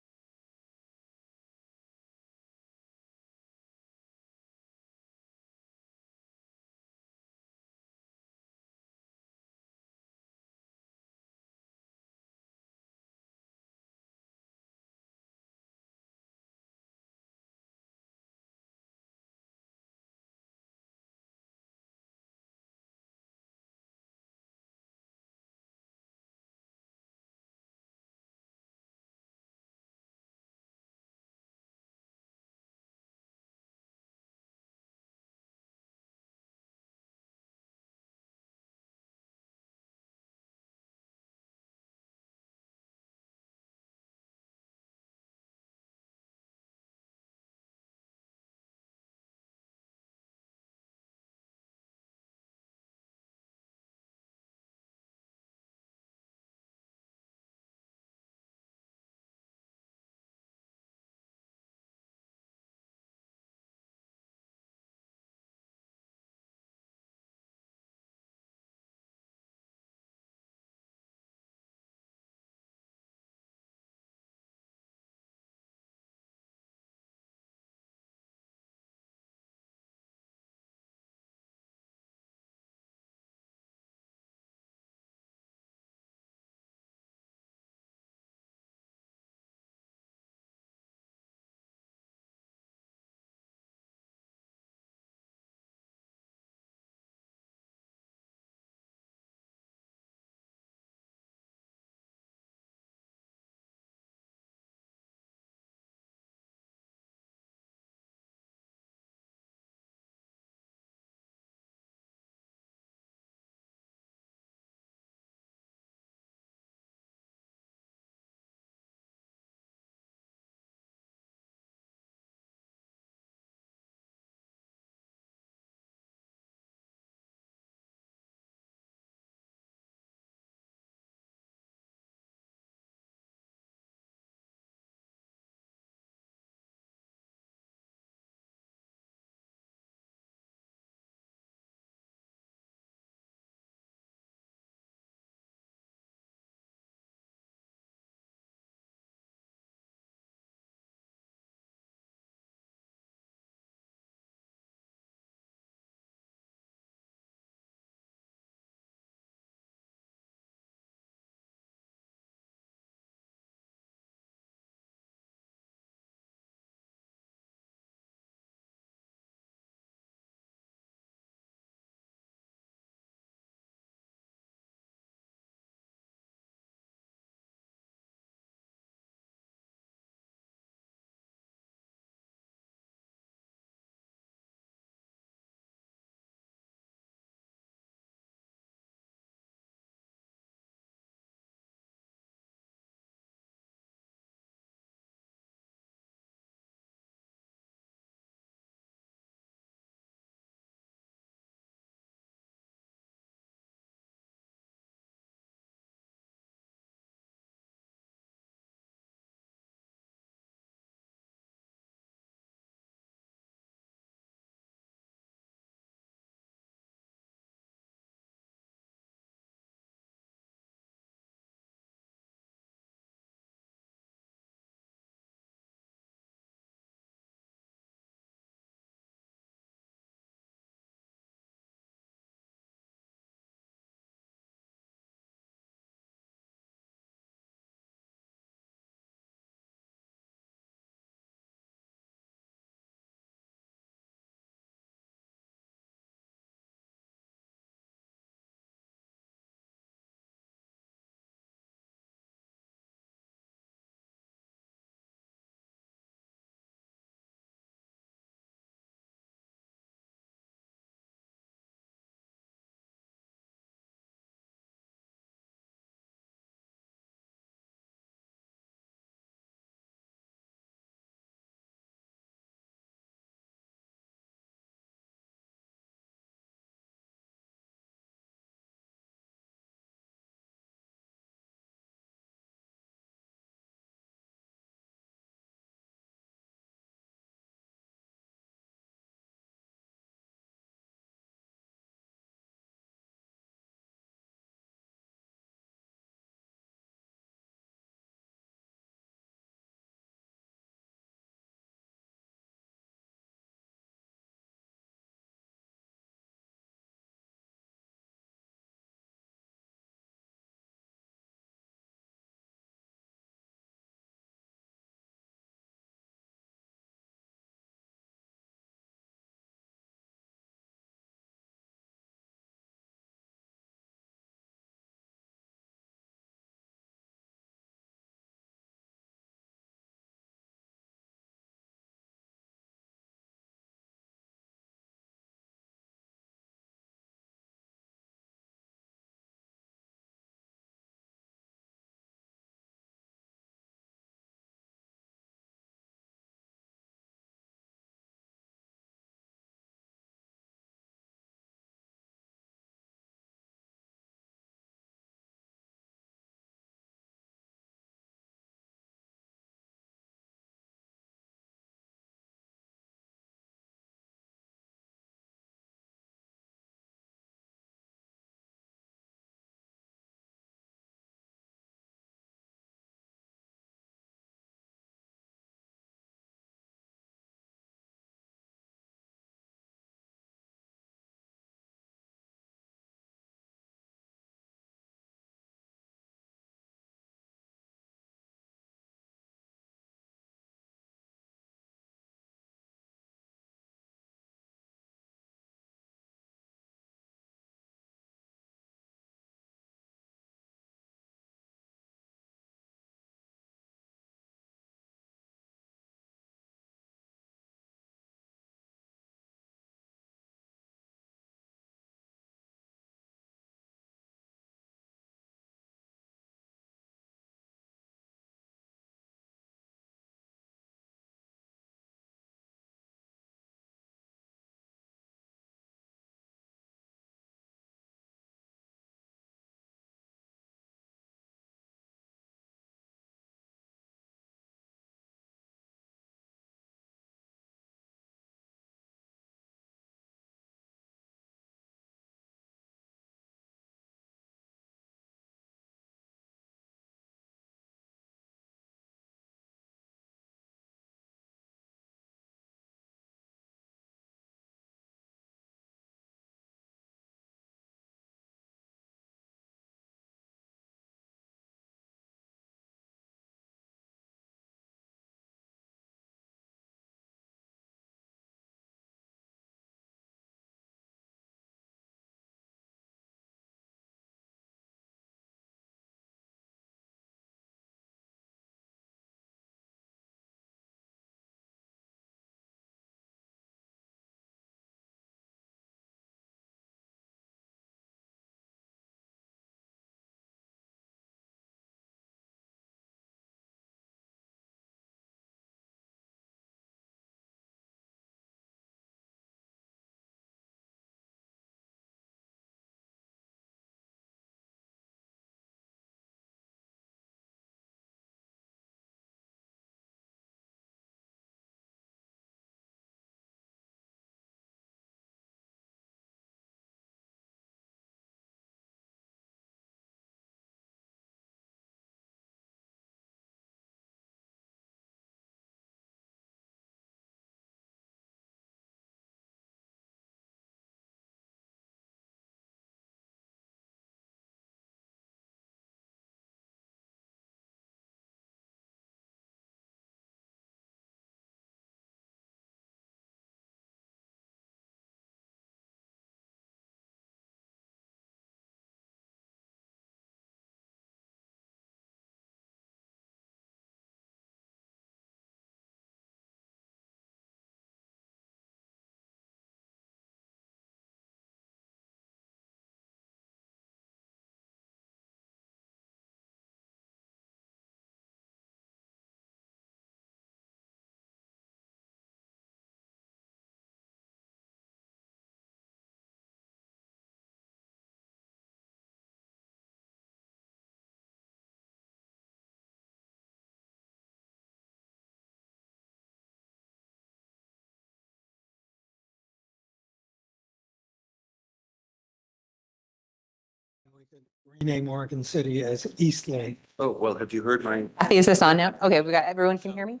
Rename Oregon City as East Lane. Oh, well, have you heard my? Is this on now? Okay, we got, everyone can hear me?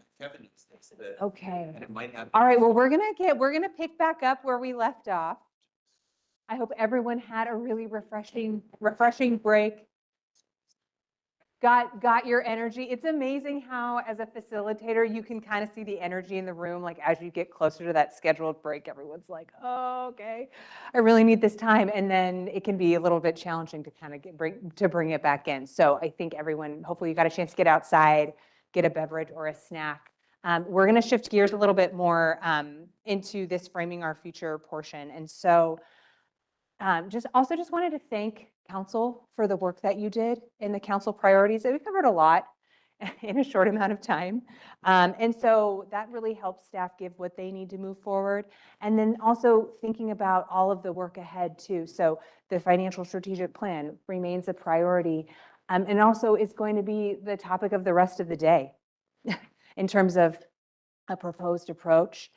Okay. All right, well, we're gonna pick back up where we left off. I hope everyone had a really refreshing break. Got your energy. It's amazing how, as a facilitator, you can kind of see the energy in the room. Like as you get closer to that scheduled break, everyone's like, oh, okay, I really need this time. And then it can be a little bit challenging to kind of bring it back in. So I think everyone, hopefully you got a chance to get outside, get a beverage or a snack. We're going to shift gears a little bit more into this framing our future portion. And so just wanted to thank council for the work that you did in the council priorities. We covered a lot in a short amount of time. And so that really helps staff give what they need to move forward. And then also thinking about all of the work ahead too. So the financial strategic plan remains a priority. And also is going to be the topic of the rest of the day in terms of a proposed approach.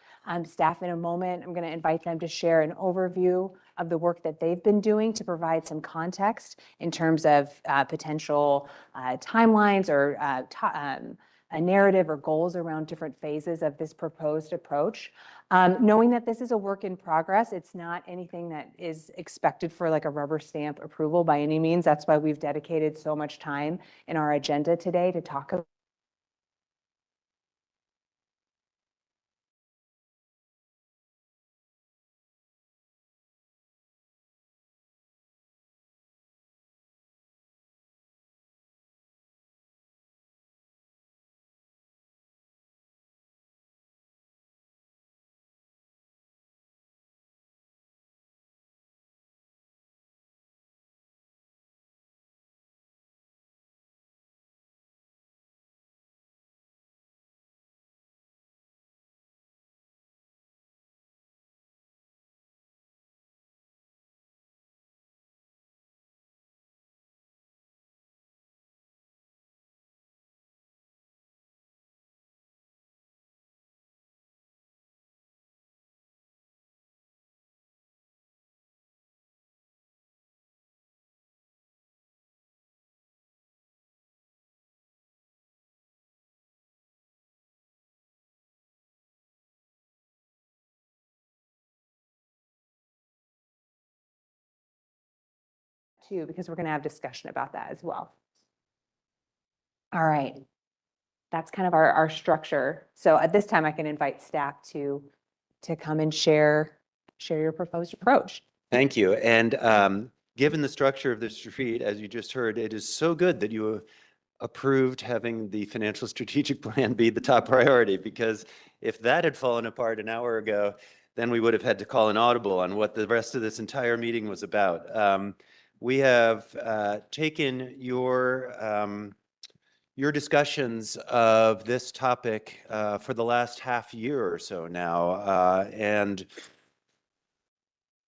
Staff in a moment, I'm going to invite them to share an overview of the work that they've been doing to provide some context in terms of potential timelines or a narrative or goals around different phases of this proposed approach. Knowing that this is a work in progress, it's not anything that is expected for like a rubber stamp approval by any means. That's why we've dedicated so much time in our agenda today to talk about too, because we're going to have discussion about that as well. All right. That's kind of our structure. So at this time, I can invite staff to come and share your proposed approach. Thank you. And given the structure of this retreat, as you just heard, it is so good that you approved having the financial strategic plan be the top priority, because if that had fallen apart an hour ago, then we would have had to call an audible on what the rest of this entire meeting was about. We have taken your discussions of this topic for the last half year or so now, and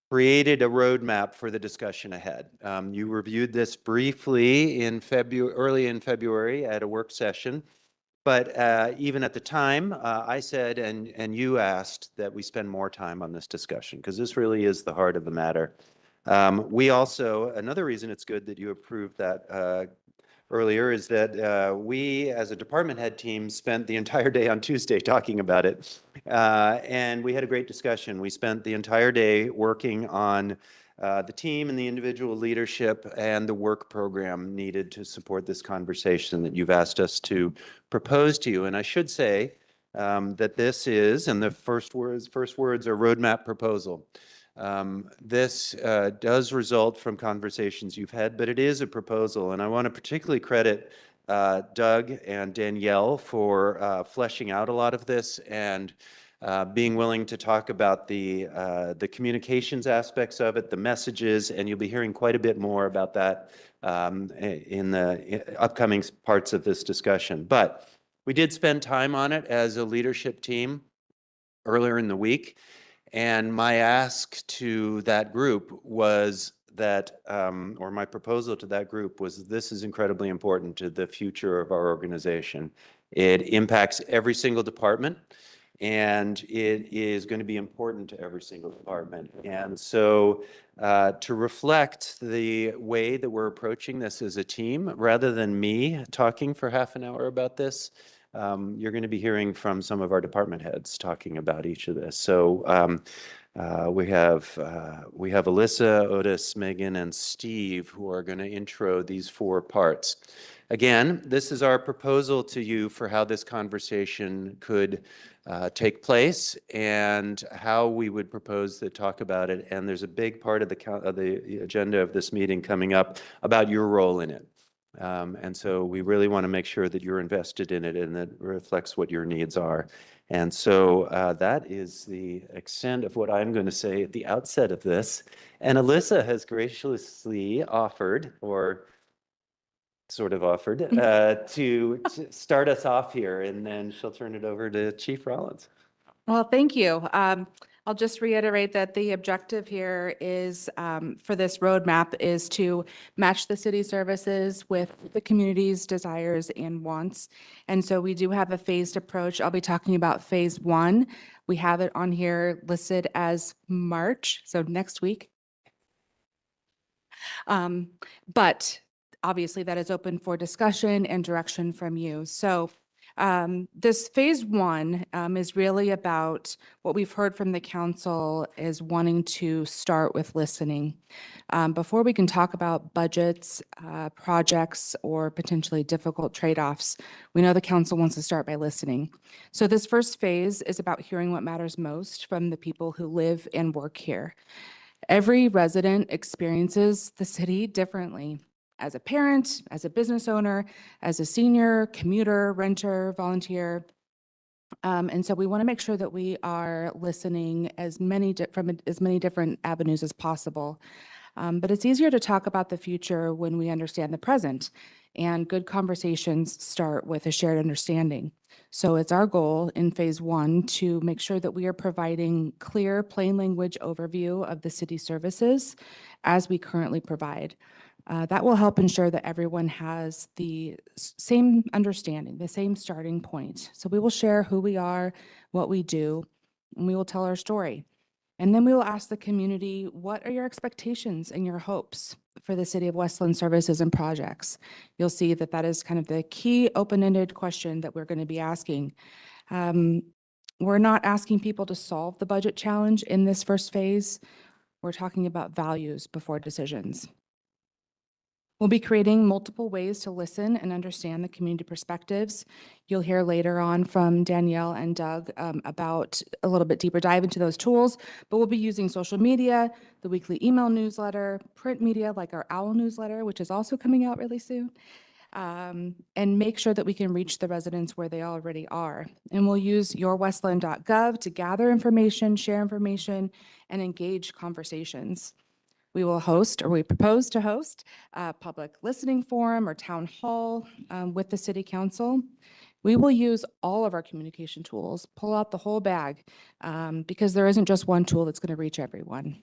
created a roadmap for the discussion ahead. You reviewed this briefly in early in February at a work session, but even at the time, I said, and you asked that we spend more time on this discussion, because this really is the heart of the matter. We also, another reason it's good that you approved that earlier is that we, as a department head team, spent the entire day on Tuesday talking about it. And we had a great discussion. We spent the entire day working on the team and the individual leadership and the work program needed to support this conversation that you've asked us to propose to you. And I should say that this is, and the first words are roadmap proposal. This does result from conversations you've had, but it is a proposal. And I want to particularly credit Doug and Danielle for fleshing out a lot of this and being willing to talk about the communications aspects of it, the messages, and you'll be hearing quite a bit more about that in the upcoming parts of this discussion. But we did spend time on it as a leadership team earlier in the week. And my ask to that group was that, or my proposal to that group was, this is incredibly important to the future of our organization. It impacts every single department. And it is going to be important to every single department. And so to reflect the way that we're approaching this as a team, rather than me talking for half an hour about this, you're going to be hearing from some of our department heads talking about each of this. So we have Alyssa, Otis, Megan, and Steve who are going to intro these 4 parts. Again, this is our proposal to you for how this conversation could take place and how we would propose to talk about it. And there's a big part of the agenda of this meeting coming up about your role in it. And so we really want to make sure that you're invested in it and that it reflects what your needs are. And so that is the extent of what I'm going to say at the outset of this. And Alyssa has graciously offered, or sort of offered, to start us off here, and then she'll turn it over to Chief Rollins. Well, thank you. I'll just reiterate that the objective here is, for this roadmap, is to match the city services with the community's desires and wants. And so we do have a phased approach. I'll be talking about phase 1. We have it on here listed as March, so next week. But obviously that is open for discussion and direction from you. So this phase 1 is really about what we've heard from the council is wanting to start with listening. Before we can talk about budgets, projects, or potentially difficult trade-offs, we know the council wants to start by listening. So this first phase is about hearing what matters most from the people who live and work here. Every resident experiences the city differently. As a parent, as a business owner, as a senior, commuter, renter, volunteer. And so we want to make sure that we are listening from as many different avenues as possible. But it's easier to talk about the future when we understand the present. And good conversations start with a shared understanding. So it's our goal in phase 1 to make sure that we are providing clear, plain language overview of the city services as we currently provide. That will help ensure that everyone has the same understanding, the same starting point. So we will share who we are, what we do, and we will tell our story. And then we will ask the community, what are your expectations and your hopes for the City of Westland services and projects? You'll see that that is kind of the key open-ended question that we're going to be asking. We're not asking people to solve the budget challenge in this first phase. We're talking about values before decisions. We'll be creating multiple ways to listen and understand the community perspectives. You'll hear later on from Danielle and Doug about a little bit deeper dive into those tools, but we'll be using social media, the weekly email newsletter, print media like our OWL newsletter, which is also coming out really soon, and make sure that we can reach the residents where they already are. And we'll use yourwestland.gov to gather information, share information, and engage conversations. We will host, or we propose to host, a public listening forum or town hall with the city council. We will use all of our communication tools, pull out the whole bag, because there isn't just one tool that's going to reach everyone.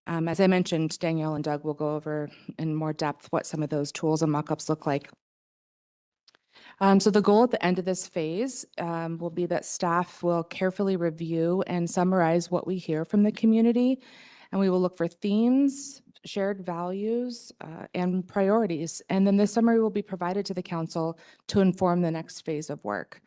As I mentioned, Danielle and Doug will go over in more depth what some of those tools and mockups look like. So the goal at the end of this phase will be that staff will carefully review and summarize what we hear from the community. And we will look for themes, shared values, and priorities. And then this summary will be provided to the council to inform the next phase of work.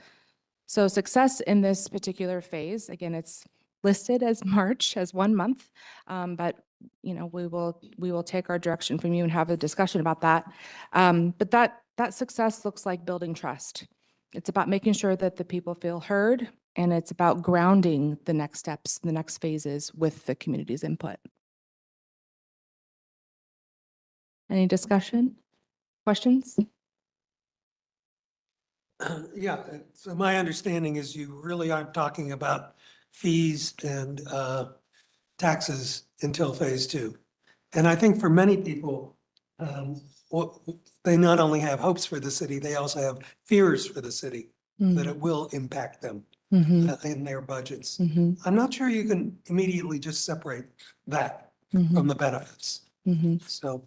So success in this particular phase, again, it's listed as March, as 1 month, but we will take our direction from you and have a discussion about that. But that success looks like building trust. It's about making sure that the people feel heard, and it's about grounding the next steps, the next phases with the community's input. Any discussion? Questions? Yeah, so my understanding is you really aren't talking about fees and taxes until phase 2. And I think for many people, they not only have hopes for the city, they also have fears for the city that it will impact them in their budgets. I'm not sure you can immediately just separate that from the benefits. So,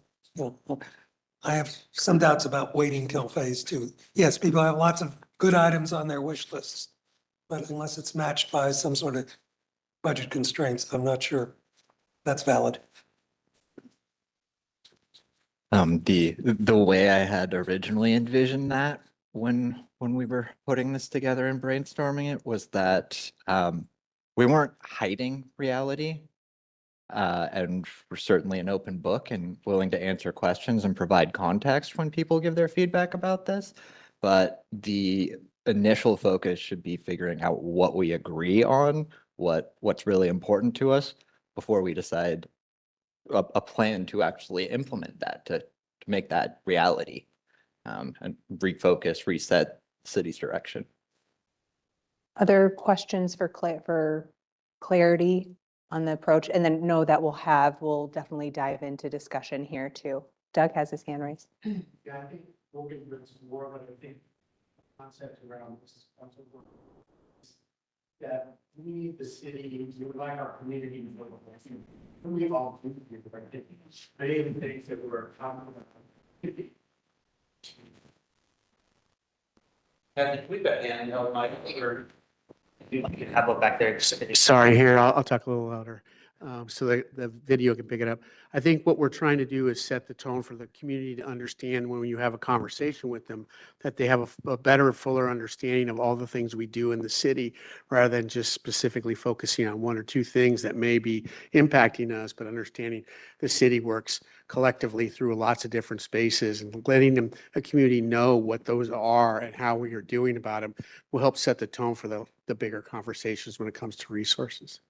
I have some doubts about waiting till phase 2. Yes, people have lots of good items on their wish lists, but unless it's matched by some sort of budget constraints, I'm not sure that's valid. The way I had originally envisioned that when we were putting this together and brainstorming it was that we weren't hiding reality. And we're certainly an open book and willing to answer questions and provide context when people give their feedback about this. But the initial focus should be figuring out what we agree on, what's really important to us before we decide a plan to actually implement that, to make that reality, and refocus, reset the city's direction. Other questions for clarity on the approach? And then know that we'll definitely dive into discussion here too. Doug has his hand raised. Yeah, I think we'll get into some more, but I think concept around this council work is that we, the city, we would like our community to know what we all do here, right? Many of the things that we're talking about. We've got handheld mic or you can have it back there. Sorry, here, I'll talk a little louder, so that the video can pick it up. I think what we're trying to do is set the tone for the community to understand when you have a conversation with them, that they have a better, fuller understanding of all the things we do in the city, rather than just specifically focusing on one or two things that may be impacting us, but understanding the city works collectively through lots of different spaces, and letting them, a community, know what those are and how we are doing about them will help set the tone for the bigger conversations when it comes to resources.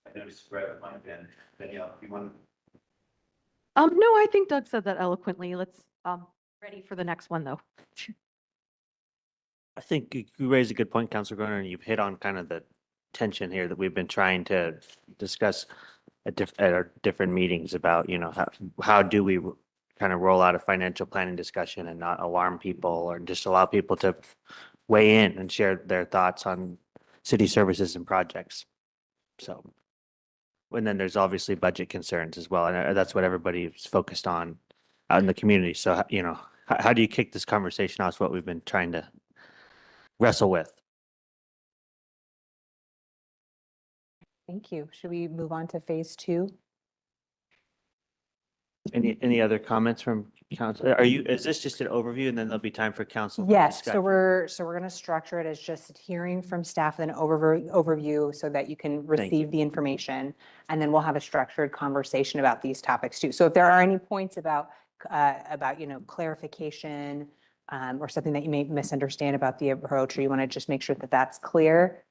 I noticed Brett with my pen. Danielle, you want? No, I think Doug said that eloquently. Let's, ready for the next one, though. I think you raised a good point, Councilor Groner, and you've hit on kind of the tension here that we've been trying to discuss at our different meetings about, how do we kind of roll out a financial planning discussion and not alarm people, or just allow people to weigh in and share their thoughts on city services and projects. So, and then there's obviously budget concerns as well. And that's what everybody is focused on out in the community. So, how do you kick this conversation off is what we've been trying to wrestle with. Thank you. Should we move on to phase 2? Any other comments from council? Is this just an overview and then there'll be time for council? Yes, so discussion? we're going to structure it as just hearing from staff and an overview so that you can receive the information. And then we'll have a structured conversation about these topics too. So if there are any points about clarification or something that you may misunderstand about the approach, or you want to just make sure that that's clear,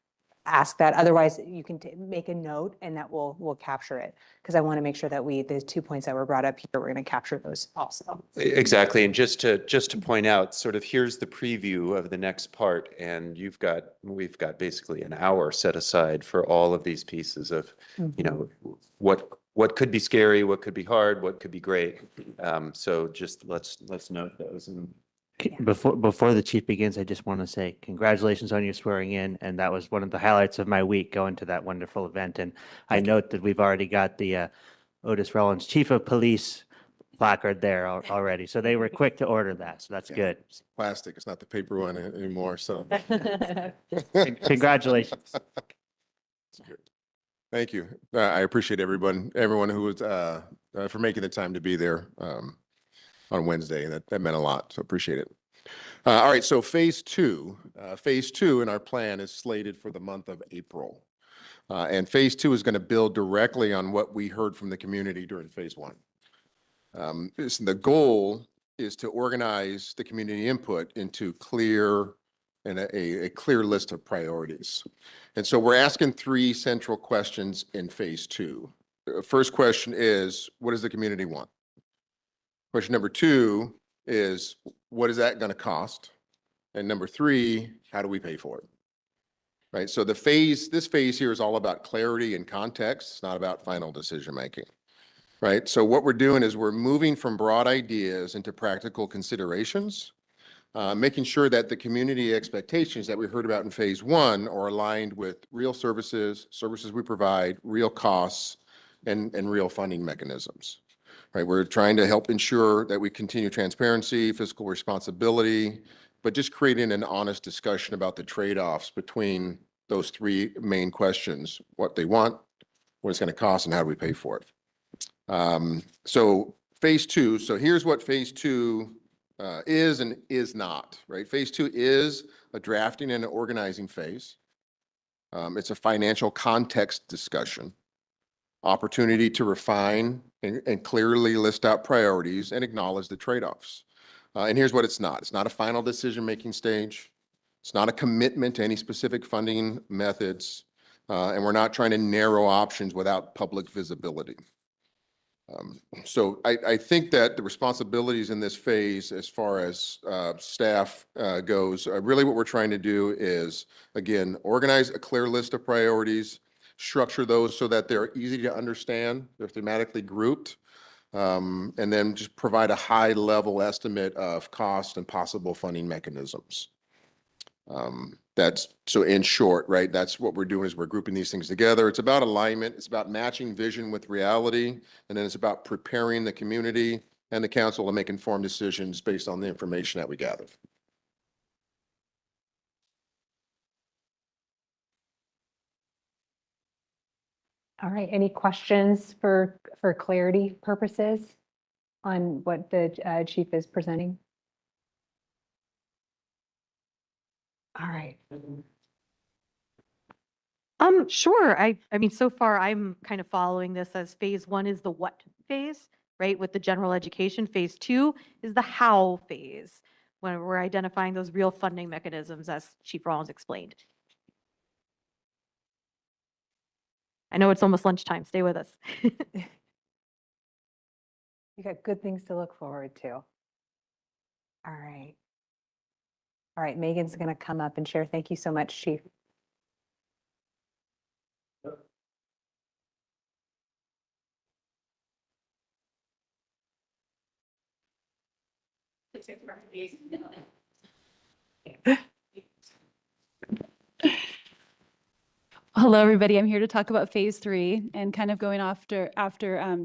ask that. Otherwise, you can make a note and that we'll capture it. Because I want to make sure that the 2 points that were brought up here, we're going to capture those also. Exactly. And just to point out, sort of here's the preview of the next part. And we've got basically an hour set aside for all of these pieces of, what could be scary, what could be hard, what could be great. So just let's note those. And Before the chief begins, I just want to say congratulations on your swearing in. And that was one of the highlights of my week, going to that wonderful event. And I note that we've already got the Otis Rollins Chief of Police placard there already. So they were quick to order that. So that's good. It's plastic. It's not the paper one anymore. So Congratulations. Thank you. I appreciate everyone who was for making the time to be there on Wednesday. That meant a lot. So appreciate it. All right. So phase two in our plan is slated for the month of April. And phase 2 is going to build directly on what we heard from the community during phase 1. The goal is to organize the community input into a clear list of priorities. And so we're asking 3 central questions in phase 2. The first question is, what does the community want? Question number 2 is, what is that going to cost? And number 3, how do we pay for it? Right. So this phase here is all about clarity and context. It's not about final decision making. Right. So what we're doing is we're moving from broad ideas into practical considerations, making sure that the community expectations that we heard about in phase 1 are aligned with real services we provide, real costs, and real funding mechanisms. right? We're trying to help ensure that we continue transparency, fiscal responsibility, but just creating an honest discussion about the trade-offs between those three main questions: what they want, what it's going to cost, and how do we pay for it. So phase two, so here's what phase two is and is not, right? Phase two is a drafting and an organizing phase. It's a financial context discussion, opportunity to refine and clearly list out priorities and acknowledge the trade-offs. And here's what it's not. It's not a final decision-making stage. It's not a commitment to any specific funding methods. And we're not trying to narrow options without public visibility. So I think that the responsibilities in this phase, as far as staff goes, really what we're trying to do is, again, organize a clear list of priorities, structure those so that they're easy to understand, they're thematically grouped, and then just provide a high-level estimate of cost and possible funding mechanisms. That's so in short, right? That's what we're doing, is we're grouping these things together. It's about alignment. It's about matching vision with reality. And then it's about preparing the community and the council to make informed decisions based on the information that we gather. All right, any questions for clarity purposes on what the chief is presenting? All right. Sure. I mean, so far I'm kind of following this as phase one is the what phase, right? With the general education. Phase two is the how phase, when we're identifying those real funding mechanisms, as Chief Rollins explained. I know it's almost lunchtime. Stay with us. You got good things to look forward to. All right. All right, Megan's going to come up and share. Thank you so much, Chief. Hello, everybody. I'm here to talk about phase three and kind of going after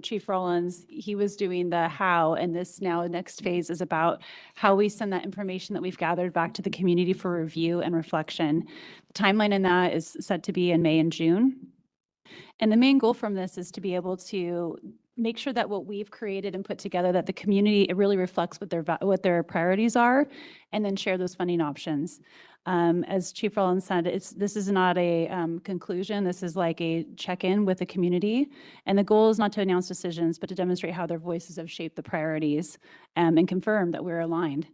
Chief Rollins. He was doing the how, and this now next phase is about how we send that information that we've gathered back to the community for review and reflection. The timeline in that is set to be in May and June. And the main goal from this is to be able to make sure that what we've created and put together, that the community, it really reflects what their priorities are, and then share those funding options. As Chief Rollins said, this is not a conclusion. This is like a check-in with the community. And the goal is not to announce decisions, but to demonstrate how their voices have shaped the priorities and confirm that we're aligned.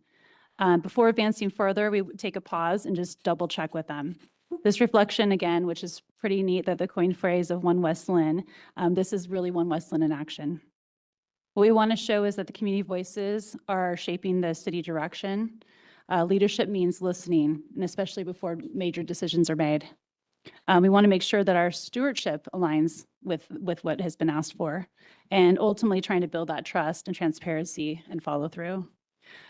Before advancing further, we take a pause and just double check with them. This reflection, again, which is pretty neat, that the coined phrase of One West Lynn, this is really One West Lynn in action. What we want to show is that the community voices are shaping the city direction. Leadership means listening, and especially before major decisions are made. We want to make sure that our stewardship aligns with what has been asked for, and ultimately trying to build that trust and transparency and follow through.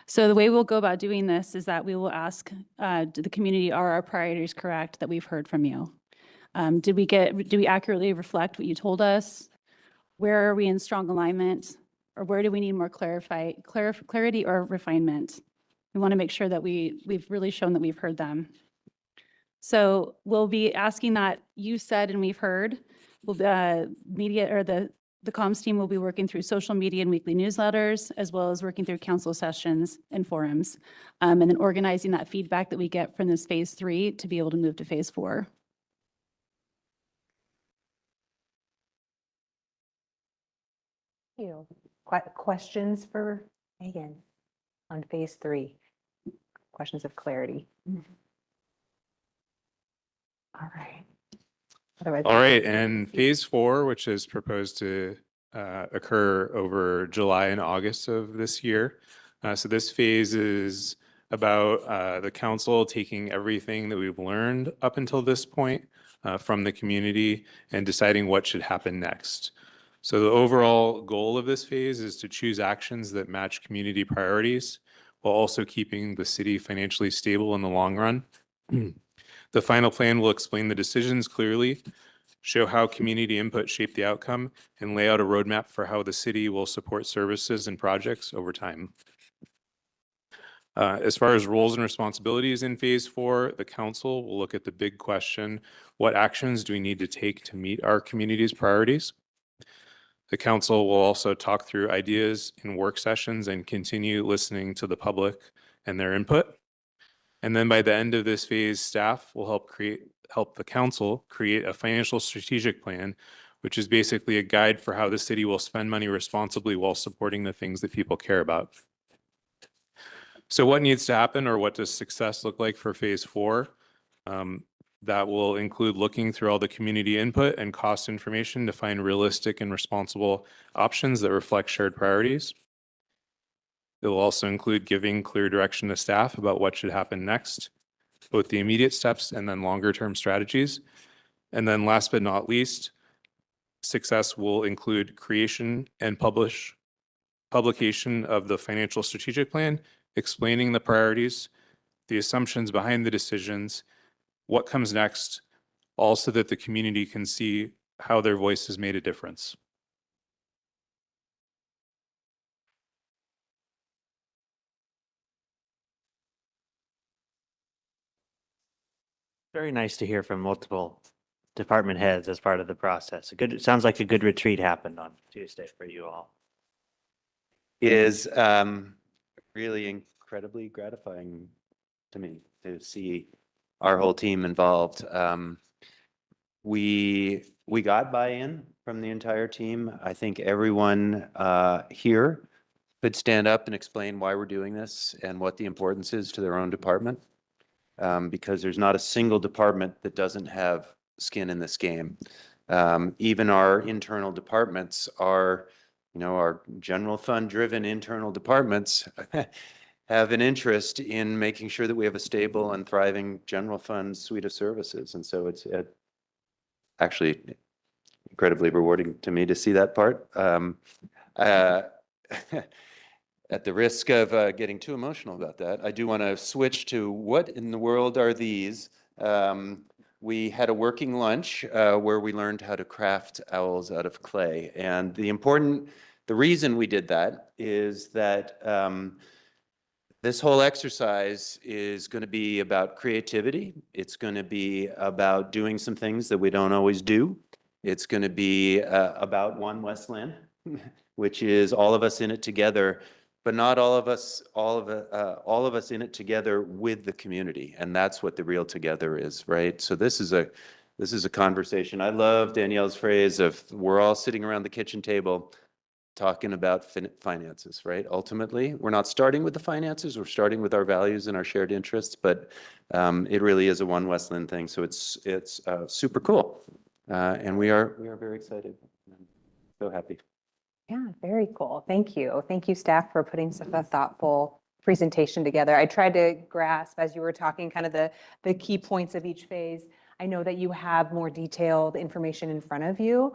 So the way we'll go about doing this is that we will ask the community, are our priorities correct that we've heard from you? Do we accurately reflect what you told us? Where are we in strong alignment? Or where do we need more clarity or refinement? We want to make sure that we've really shown that we've heard them. So we'll be asking that you said and we've heard. Media or the comms team will be working through social media and weekly newsletters, as well as working through council sessions and forums, and then organizing that feedback that we get from this phase three to be able to move to phase four. Thank you. Questions for Megan on phase three? Questions of clarity. All right. Otherwise, All right, and phase four, which is proposed to occur over July and August of this year. So this phase is about the council taking everything that we've learned up until this point from the community and deciding what should happen next. So the overall goal of this phase is to choose actions that match community priorities while also keeping the city financially stable in the long run. The final plan will explain the decisions clearly show how community input shaped the outcome, and lay out a roadmap for how the city will support services and projects over time. As far as roles and responsibilities in phase 4, the council will look at the big question: what actions do we need to take to meet our community's priorities? The council will also talk through ideas in work sessions and continue listening to the public and their input. And then by the end of this phase, staff will help the council create a financial strategic plan, which is basically a guide for how the city will spend money responsibly while supporting the things that people care about. So what needs to happen, or what does success look like for phase 4? That will include looking through all the community input and cost information to find realistic and responsible options that reflect shared priorities. It will also include giving clear direction to staff about what should happen next, both the immediate steps and then longer term strategies. And then last but not least, success will include creation and publication of the financial strategic plan, explaining the priorities, the assumptions behind the decisions, what comes next, all so that the community can see how their voice has made a difference. Very nice to hear from multiple department heads as part of the process. It sounds like a good retreat happened on Tuesday for you all. It is really incredibly gratifying to me to see our whole team involved. We got buy-in from the entire team. I think everyone here could stand up and explain why we're doing this and what the importance is to their own department, because there's not a single department that doesn't have skin in this game. Even our internal departments are, our general fund driven internal departments have an interest in making sure that we have a stable and thriving general fund suite of services. And so it's actually incredibly rewarding to me to see that part. At the risk of getting too emotional about that, I do want to switch to what in the world are these? We had a working lunch where we learned how to craft owls out of clay. And the reason we did that is that this whole exercise is going to be about creativity. It's going to be about doing some things that we don't always do. It's going to be about One Westland, which is all of us in it together, but not all of us in it together with the community. And that's what the real together is, right? So this is a conversation. I love Danielle's phrase of we're all sitting around the kitchen table talking about finances, right? Ultimately, we're not starting with the finances, we're starting with our values and our shared interests, but it really is a One Westland thing. So it's super cool. And we are very excited. I'm so happy. Yeah, very cool. Thank you. Thank you, staff, for putting such a thoughtful presentation together. I tried to grasp, as you were talking, kind of the key points of each phase. I know that you have more detailed information in front of you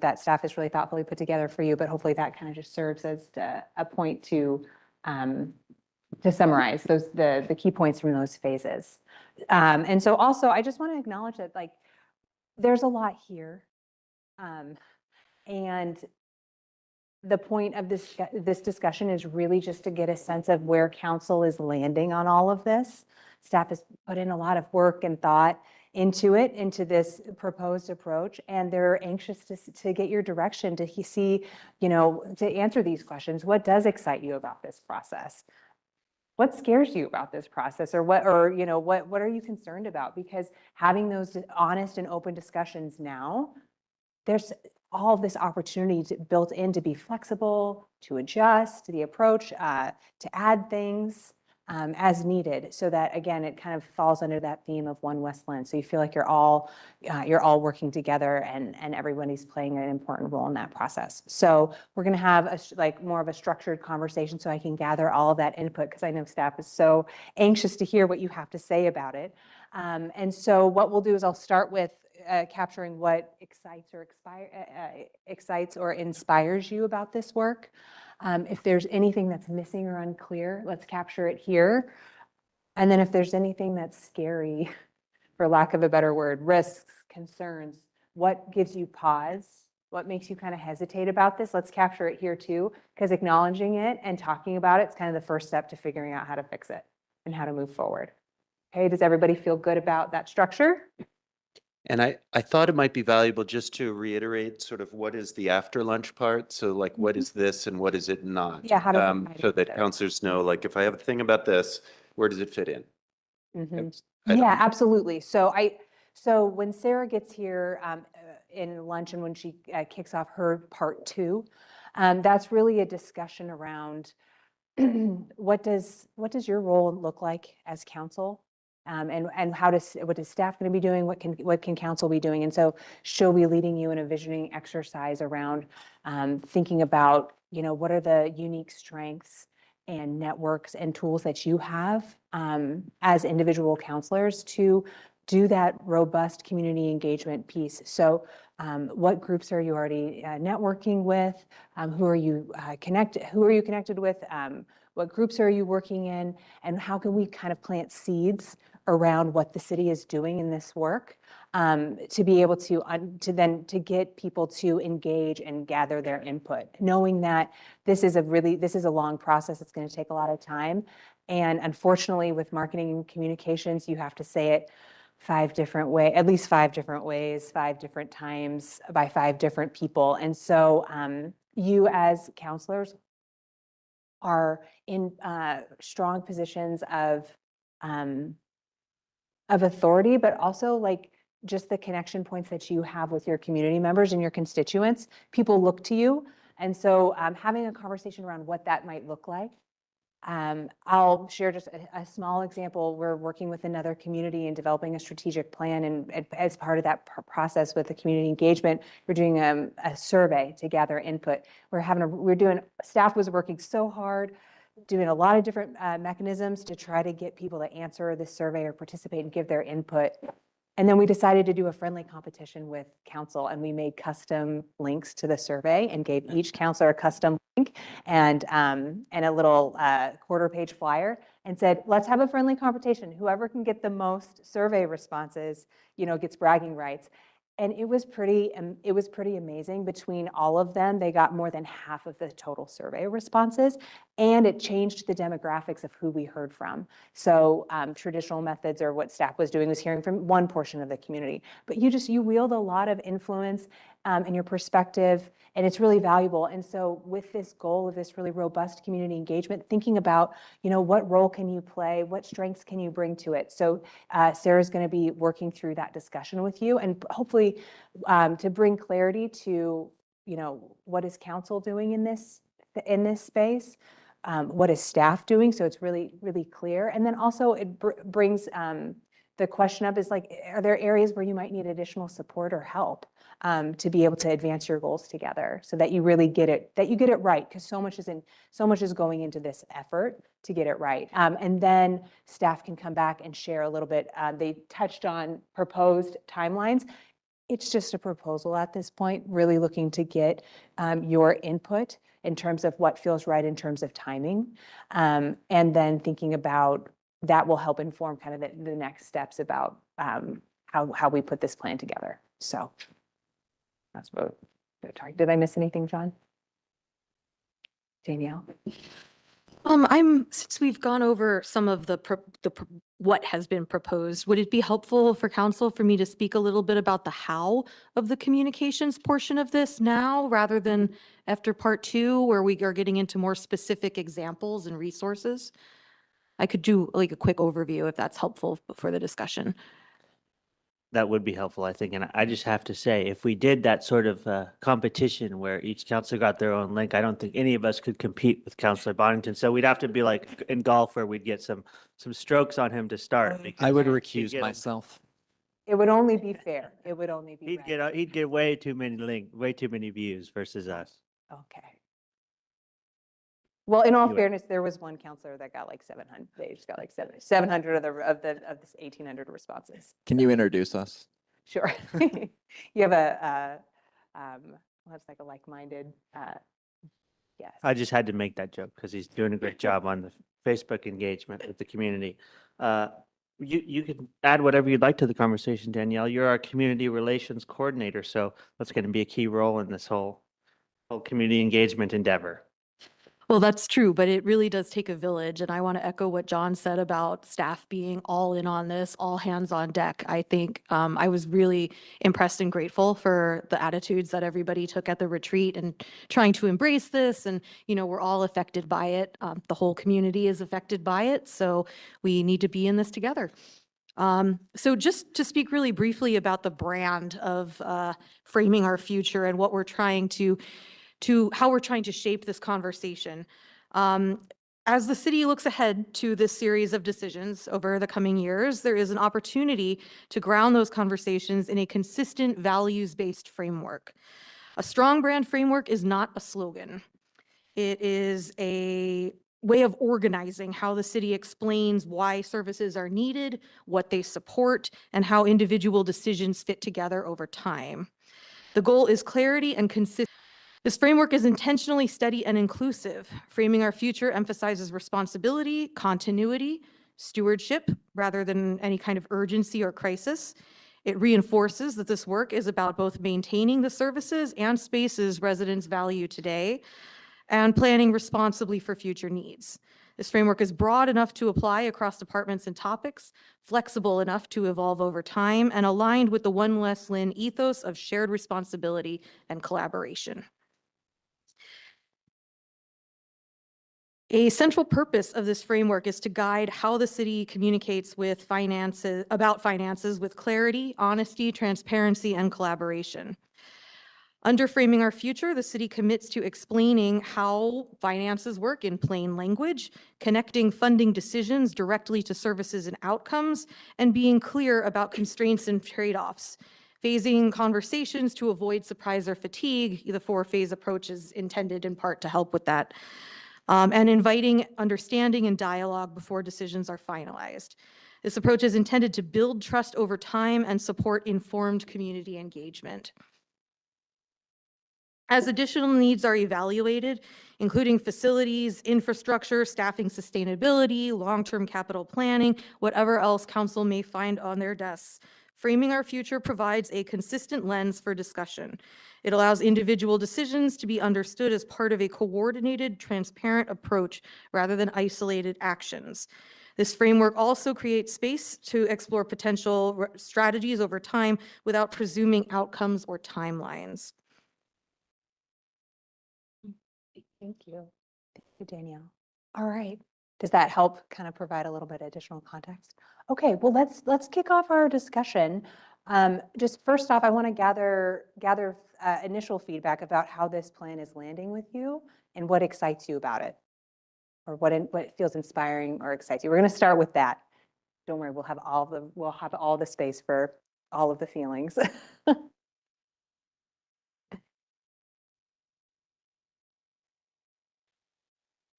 that staff has really thoughtfully put together for you, but hopefully that kind of just serves as a point to summarize the key points from those phases. And so also, I just want to acknowledge that there's a lot here. And the point of this discussion is really just to get a sense of where council is landing on all of this. Staff has put in a lot of work and thought into this proposed approach, and they're anxious to get your direction to see, to answer these questions. What does excite you about this process? What scares you about this process, or what are you concerned about? Because having those honest and open discussions now, there's all of this opportunity built in to be flexible, to adjust the approach, to add things as needed, so that again it kind of falls under that theme of One Westland. So you feel like you're all working together, and everybody's playing an important role in that process. So we're going to have more of a structured conversation, so I can gather all of that input, because I know staff is so anxious to hear what you have to say about it. And so what we'll do is I'll start with capturing what excites or inspires you about this work. If there's anything that's missing or unclear, let's capture it here. And then if there's anything that's scary, for lack of a better word, risks, concerns, what gives you pause? What makes you kind of hesitate about this? Let's capture it here too, because acknowledging it and talking about it is kind of the first step to figuring out how to fix it and how to move forward. Okay, does everybody feel good about that structure? And I thought it might be valuable just to reiterate sort of what is the after lunch part? So like, what is this and what is it not? Yeah, how does it tie So that together? counselors know, like, if I have a thing about this, where does it fit in? Mhm. I don't- Yeah, absolutely. So when Sarah gets here in lunch and when she kicks off her part 2, that's really a discussion around what does your role look like as council? And what is staff going to be doing? What can council be doing? And so she'll be leading you in a visioning exercise around thinking about, what are the unique strengths and networks and tools that you have as individual counselors to do that robust community engagement piece. So what groups are you already networking with? Who are you connected with? What groups are you working in? And how can we kind of plant seeds around what the city is doing in this work to be able to get people to engage and gather their input, knowing that this is a long process. It's going to take a lot of time. And unfortunately, with marketing and communications, you have to say it at least 5 different ways, 5 different times by 5 different people. And so you as counselors are in strong positions of authority, but also like just the connection points that you have with your community members and your constituents. People look to you. And so having a conversation around what that might look like. I'll share just a small example. We're working with another community and developing a strategic plan. And as part of that process with the community engagement, we're doing a survey to gather input. Staff was working so hard, doing a lot of different mechanisms to try to get people to answer this survey or participate and give their input. And then we decided to do a friendly competition with council, and we made custom links to the survey and gave each counselor a custom link and a little quarter-page flyer and said, let's have a friendly competition. Whoever can get the most survey responses, gets bragging rights. And it was pretty amazing. Between all of them, they got more than half of the total survey responses, and it changed the demographics of who we heard from. So traditional methods, or what staff was doing, was hearing from one portion of the community. But you wield a lot of influence in your perspective, and it's really valuable. And so with this goal of this really robust community engagement, thinking about, what role can you play? What strengths can you bring to it? So Sarah's going to be working through that discussion with you, and hopefully to bring clarity to, what is council doing in this space? What is staff doing? So it's really, really clear. And then also it brings the question up is like, are there areas where you might need additional support or help to be able to advance your goals together, so that you really get it right? Because so much is going into this effort to get it right. And then staff can come back and share a little bit. They touched on proposed timelines. It's just a proposal at this point, really looking to get your input in terms of what feels right in terms of timing. And then thinking about that will help inform kind of the next steps about how we put this plan together. So that's what. Did I miss anything, John? Danielle? Since we've gone over some of what has been proposed, would it be helpful for council for me to speak a little bit about the how of the communications portion of this now, rather than after part 2, where we are getting into more specific examples and resources? I could do like a quick overview if that's helpful for the discussion. That would be helpful, I think. And I just have to say, if we did that sort of competition where each counselor got their own link, I don't think any of us could compete with Counselor Bonington. So we'd have to be like in golf, where we'd get some strokes on him to start. I because would he'd recuse get- myself. It would only be fair. It would only be right. He'd get way too many views versus us. Okay. Well, in all Anyway. fairness, there was one counselor that got like 700. They just got like 700 of this 1,800 responses. Can you introduce us? Sure. You have that's like a like-minded. Yes. I just had to make that joke because he's doing a great job on the Facebook engagement with the community. you can add whatever you'd like to the conversation, Danielle. You're our community relations coordinator, so that's going to be a key role in this whole community engagement endeavor. Well, that's true, but it really does take a village. And I want to echo what John said about staff being all in on this, all hands on deck. I think I was really impressed and grateful for the attitudes that everybody took at the retreat and trying to embrace this. And, you know, we're all affected by it. The whole community is affected by it. So we need to be in this together. So just to speak really briefly about the brand of framing our future and what we're trying to how we're trying to shape this conversation. As the city looks ahead to this series of decisions over the coming years, there is an opportunity to ground those conversations in a consistent values-based framework. A strong brand framework is not a slogan. It is a way of organizing how the city explains why services are needed, what they support, and how individual decisions fit together over time. The goal is clarity and consistency. This framework is intentionally steady and inclusive. Framing our future emphasizes responsibility, continuity, stewardship, rather than any kind of urgency or crisis. It reinforces that this work is about both maintaining the services and spaces residents value today and planning responsibly for future needs. This framework is broad enough to apply across departments and topics, flexible enough to evolve over time, and aligned with the One West Lynn ethos of shared responsibility and collaboration. A central purpose of this framework is to guide how the city communicates with about finances with clarity, honesty, transparency, and collaboration. Under Framing Our Future, the city commits to explaining how finances work in plain language, connecting funding decisions directly to services and outcomes, and being clear about constraints and trade-offs. Phasing conversations to avoid surprise or fatigue, the 4-phase approach is intended in part to help with that. And inviting understanding and dialogue before decisions are finalized. This approach is intended to build trust over time and support informed community engagement. As additional needs are evaluated, including facilities, infrastructure, staffing, sustainability, long-term capital planning, whatever else council may find on their desks, Framing Our Future provides a consistent lens for discussion. It allows individual decisions to be understood as part of a coordinated, transparent approach rather than isolated actions. This framework also creates space to explore potential strategies over time without presuming outcomes or timelines. Thank you. Thank you, Danielle. All right. Does that help kind of provide a little bit of additional context? Okay, well, let's kick off our discussion. Just first off, I want to gather initial feedback about how this plan is landing with you and what excites you about it, or what feels inspiring or excites you. We're going to start with that. Don't worry, we'll have all the space for all of the feelings.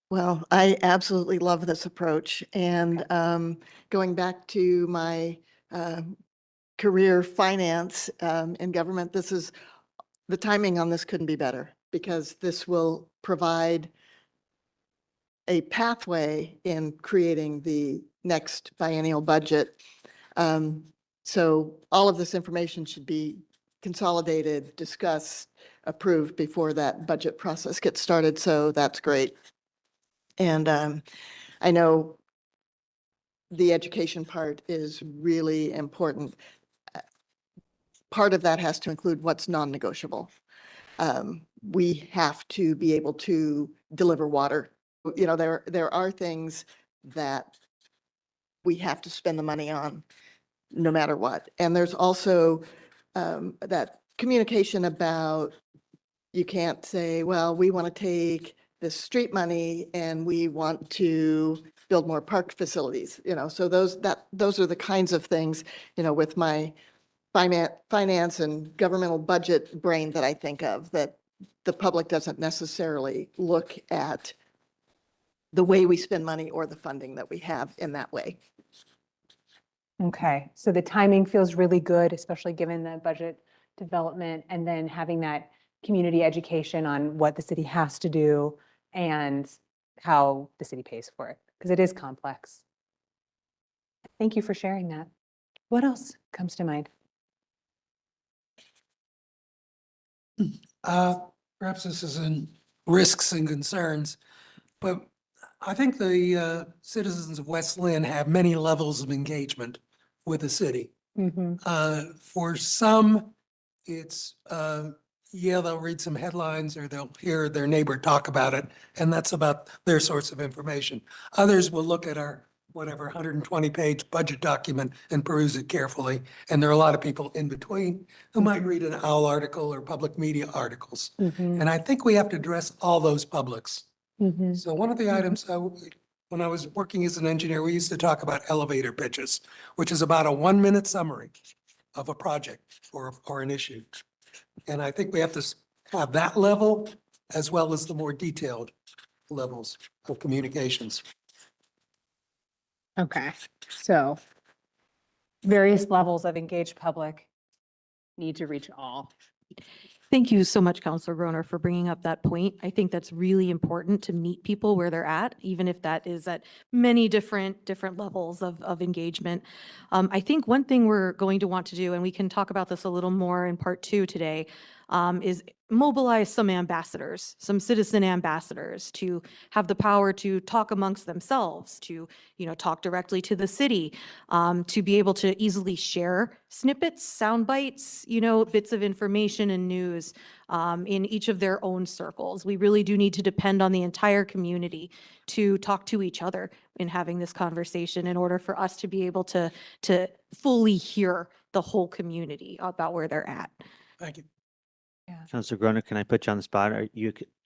Well, I absolutely love this approach. And going back to my career finance in government, the timing on this couldn't be better, because this will provide a pathway in creating the next biennial budget. So all of this information should be consolidated, discussed, approved before that budget process gets started. So that's great. And I know the education part is really important. Part of that has to include what's non-negotiable. We have to be able to deliver water. You know, there are things that we have to spend the money on no matter what. And there's also that communication about, you can't say, well, we want to take this street money and we want to build more park facilities, you know. So those are the kinds of things, you know, with my finance and governmental budget brain that I think of, that the public doesn't necessarily look at the way we spend money or the funding that we have in that way. Okay, so the timing feels really good, especially given the budget development, and then having that community education on what the city has to do and how the city pays for it, because it is complex. Thank you for sharing that. What else comes to mind? Perhaps this is in risks and concerns, but I think the citizens of West Lynn have many levels of engagement with the city. For some, it's, yeah, they'll read some headlines or they'll hear their neighbor talk about it, and that's about their source of information. Others will look at our, whatever, 120-page budget document and peruse it carefully. And there are a lot of people in between who might read an OWL article or public media articles. And I think we have to address all those publics. So one of the items, when I was working as an engineer, we used to talk about elevator pitches, which is about a 1-minute summary of a project or an issue. And I think we have to have that level as well as the more detailed levels of communications. Okay, so various levels of engaged public need to reach all. Thank you so much, Counselor Groner, for bringing up that point. I think that's really important to meet people where they're at, even if that is at many different levels of engagement. I think one thing we're going to want to do, and we can talk about this a little more in part 2 today, is mobilize some ambassadors, some citizen ambassadors to have the power to talk amongst themselves, to, talk directly to the city, to be able to easily share snippets, sound bites, bits of information and news in each of their own circles. We really do need to depend on the entire community to talk to each other in having this conversation in order for us to be able to fully hear the whole community about where they're at. Thank you. Councilor Groner, can I put you on the spot?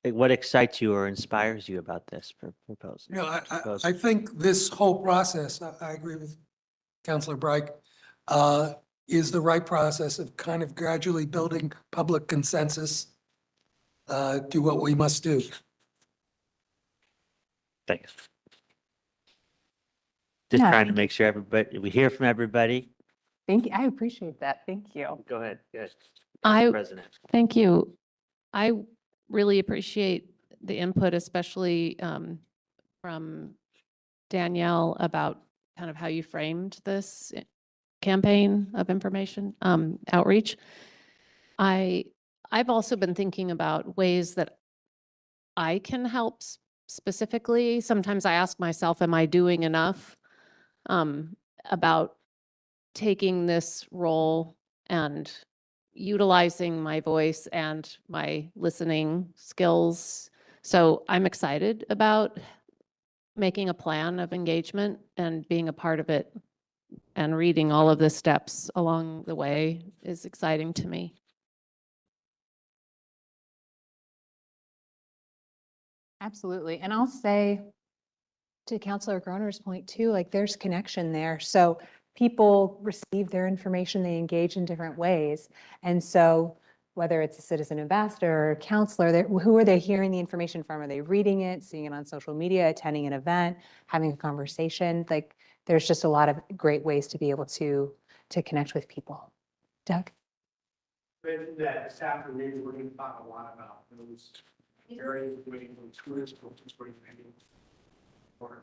What excites you or inspires you about this proposal? I think this whole process, I agree with Councilor Bright, is the right process of kind of gradually building public consensus to what we must do. Thanks. Just Yeah, trying to thank make sure we hear from everybody. Thank you. I appreciate that. Thank you. Go ahead. Good. I- President. Thank you. I really appreciate the input, especially from Danielle about kind of how you framed this campaign of information outreach. I've also been thinking about ways that I can help specifically. Sometimes I ask myself, am I doing enough about taking this role and utilizing my voice and my listening skills. So I'm excited about making a plan of engagement and being a part of it, and reading all of the steps along the way is exciting to me. Absolutely. And I'll say to Councilor Groner's point too, like there's connection there. So people receive their information, they engage in different ways. And so whether it's a citizen ambassador or a counselor, who are they hearing the information from? Are they reading it, seeing it on social media, attending an event, having a conversation? Like there's just a lot of great ways to be able to connect with people. Doug? Mentioned that this afternoon, we're going to talk a lot about those areas waiting for tourists, which is what you're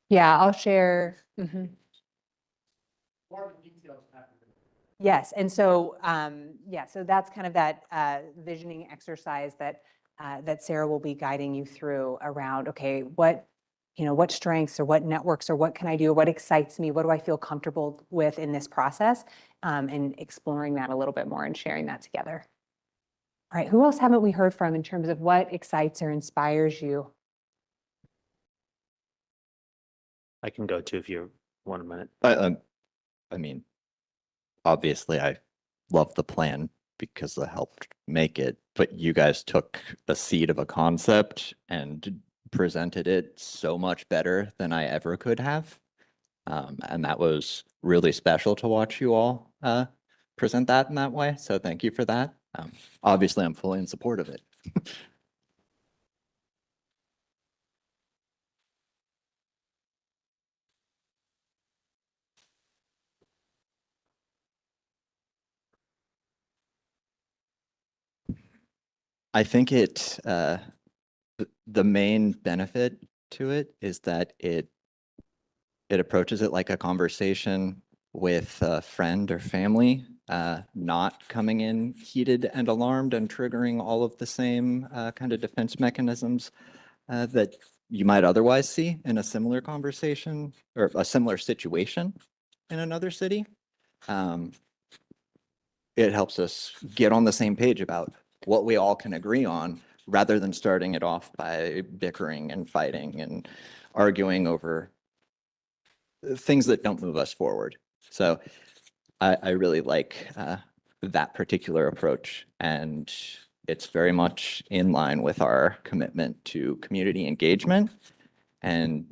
Yeah, I'll share. More of the details after. Yes, and so, so that's kind of that visioning exercise that that Sarah will be guiding you through around, okay, what strengths or what networks or what can I do? What excites me? What do I feel comfortable with in this process? And exploring that a little bit more and sharing that together. All right, who else haven't we heard from in terms of what excites or inspires you? I can go too if you want a minute. I mean, obviously I love the plan because I helped make it, but you guys took a seed of a concept and presented it so much better than I ever could have. And that was really special to watch you all present that in that way. So thank you for that. Obviously, I'm fully in support of it. I think the main benefit to it is that it it approaches it like a conversation with a friend or family, not coming in heated and alarmed and triggering all of the same kind of defense mechanisms that you might otherwise see in a similar conversation or a similar situation in another city. It helps us get on the same page about what we all can agree on, rather than starting it off by bickering and fighting and arguing over things that don't move us forward. So I really like that particular approach, and it's very much in line with our commitment to community engagement and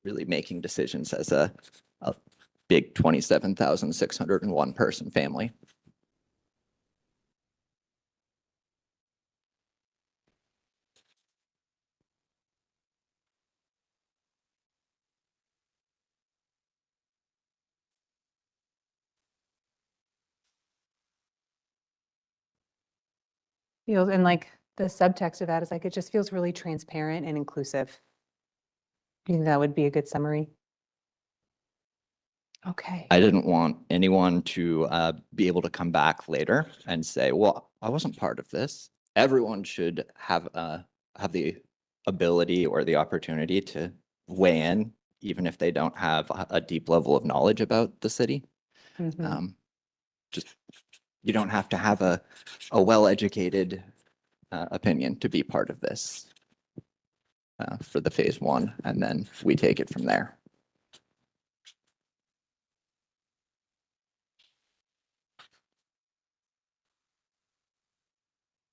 really making decisions as a big 27,601 person family. Feels, and like the subtext of that is like, it just feels really transparent and inclusive. Do you think that would be a good summary? Okay. I didn't want anyone to be able to come back later and say, well, I wasn't part of this. Everyone should have the ability or the opportunity to weigh in, even if they don't have a deep level of knowledge about the city. Mhm. Just, you don't have to have a well-educated opinion to be part of this for the phase one, and then we take it from there.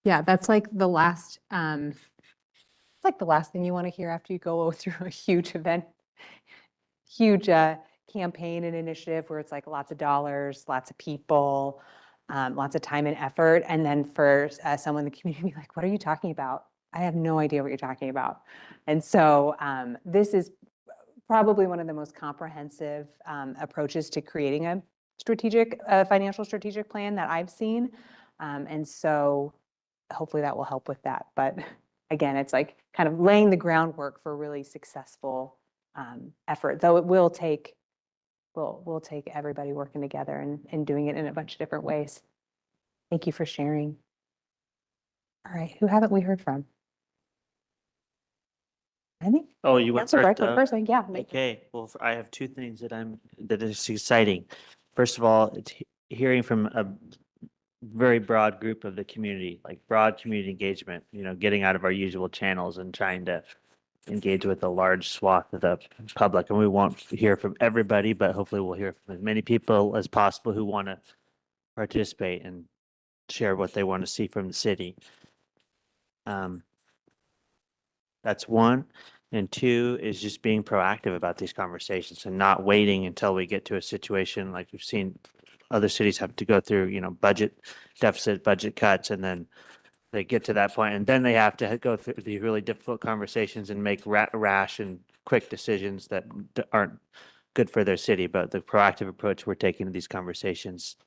Yeah, that's like the last, it's like the last thing you want to hear after you go through a huge event, huge campaign and initiative where it's like lots of dollars, lots of people, lots of time and effort. And then for someone in the community, to be like, what are you talking about? I have no idea what you're talking about. And so this is probably one of the most comprehensive approaches to creating a strategic, financial strategic plan that I've seen. And so hopefully that will help with that. But again, it's like kind of laying the groundwork for really successful effort, though it will take, we'll take everybody working together and doing it in a bunch of different ways. Thank you for sharing. All right, who haven't we heard from? Any? Oh, you went Councilor first, Breckland Doug? first, yeah. Okay, well, I have two things that is exciting. First of all, it's hearing from a very broad group of the community, like broad community engagement, getting out of our usual channels and trying to engage with a large swath of the public. And we won't hear from everybody, but hopefully we'll hear from as many people as possible who want to participate and share what they want to see from the city. That's one. And two is just being proactive about these conversations and not waiting until we get to a situation like we've seen other cities have to go through, budget deficit, budget cuts, and then they get to that point, and then they have to go through these really difficult conversations and make rash and quick decisions that aren't good for their city. But the proactive approach we're taking to these conversations,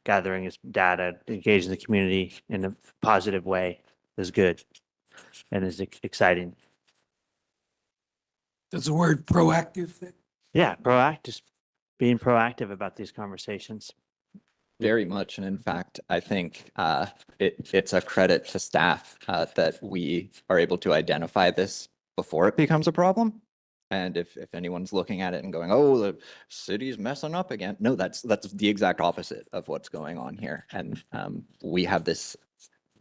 gathering this data, engaging the community in a positive way, is good and is exciting. Does the word proactive fit? Yeah, proactive, being proactive about these conversations. Very much. And in fact, I think it's a credit to staff that we are able to identify this before it becomes a problem. And if anyone's looking at it and going, oh, the city's messing up again. No, that's the exact opposite of what's going on here. And we have this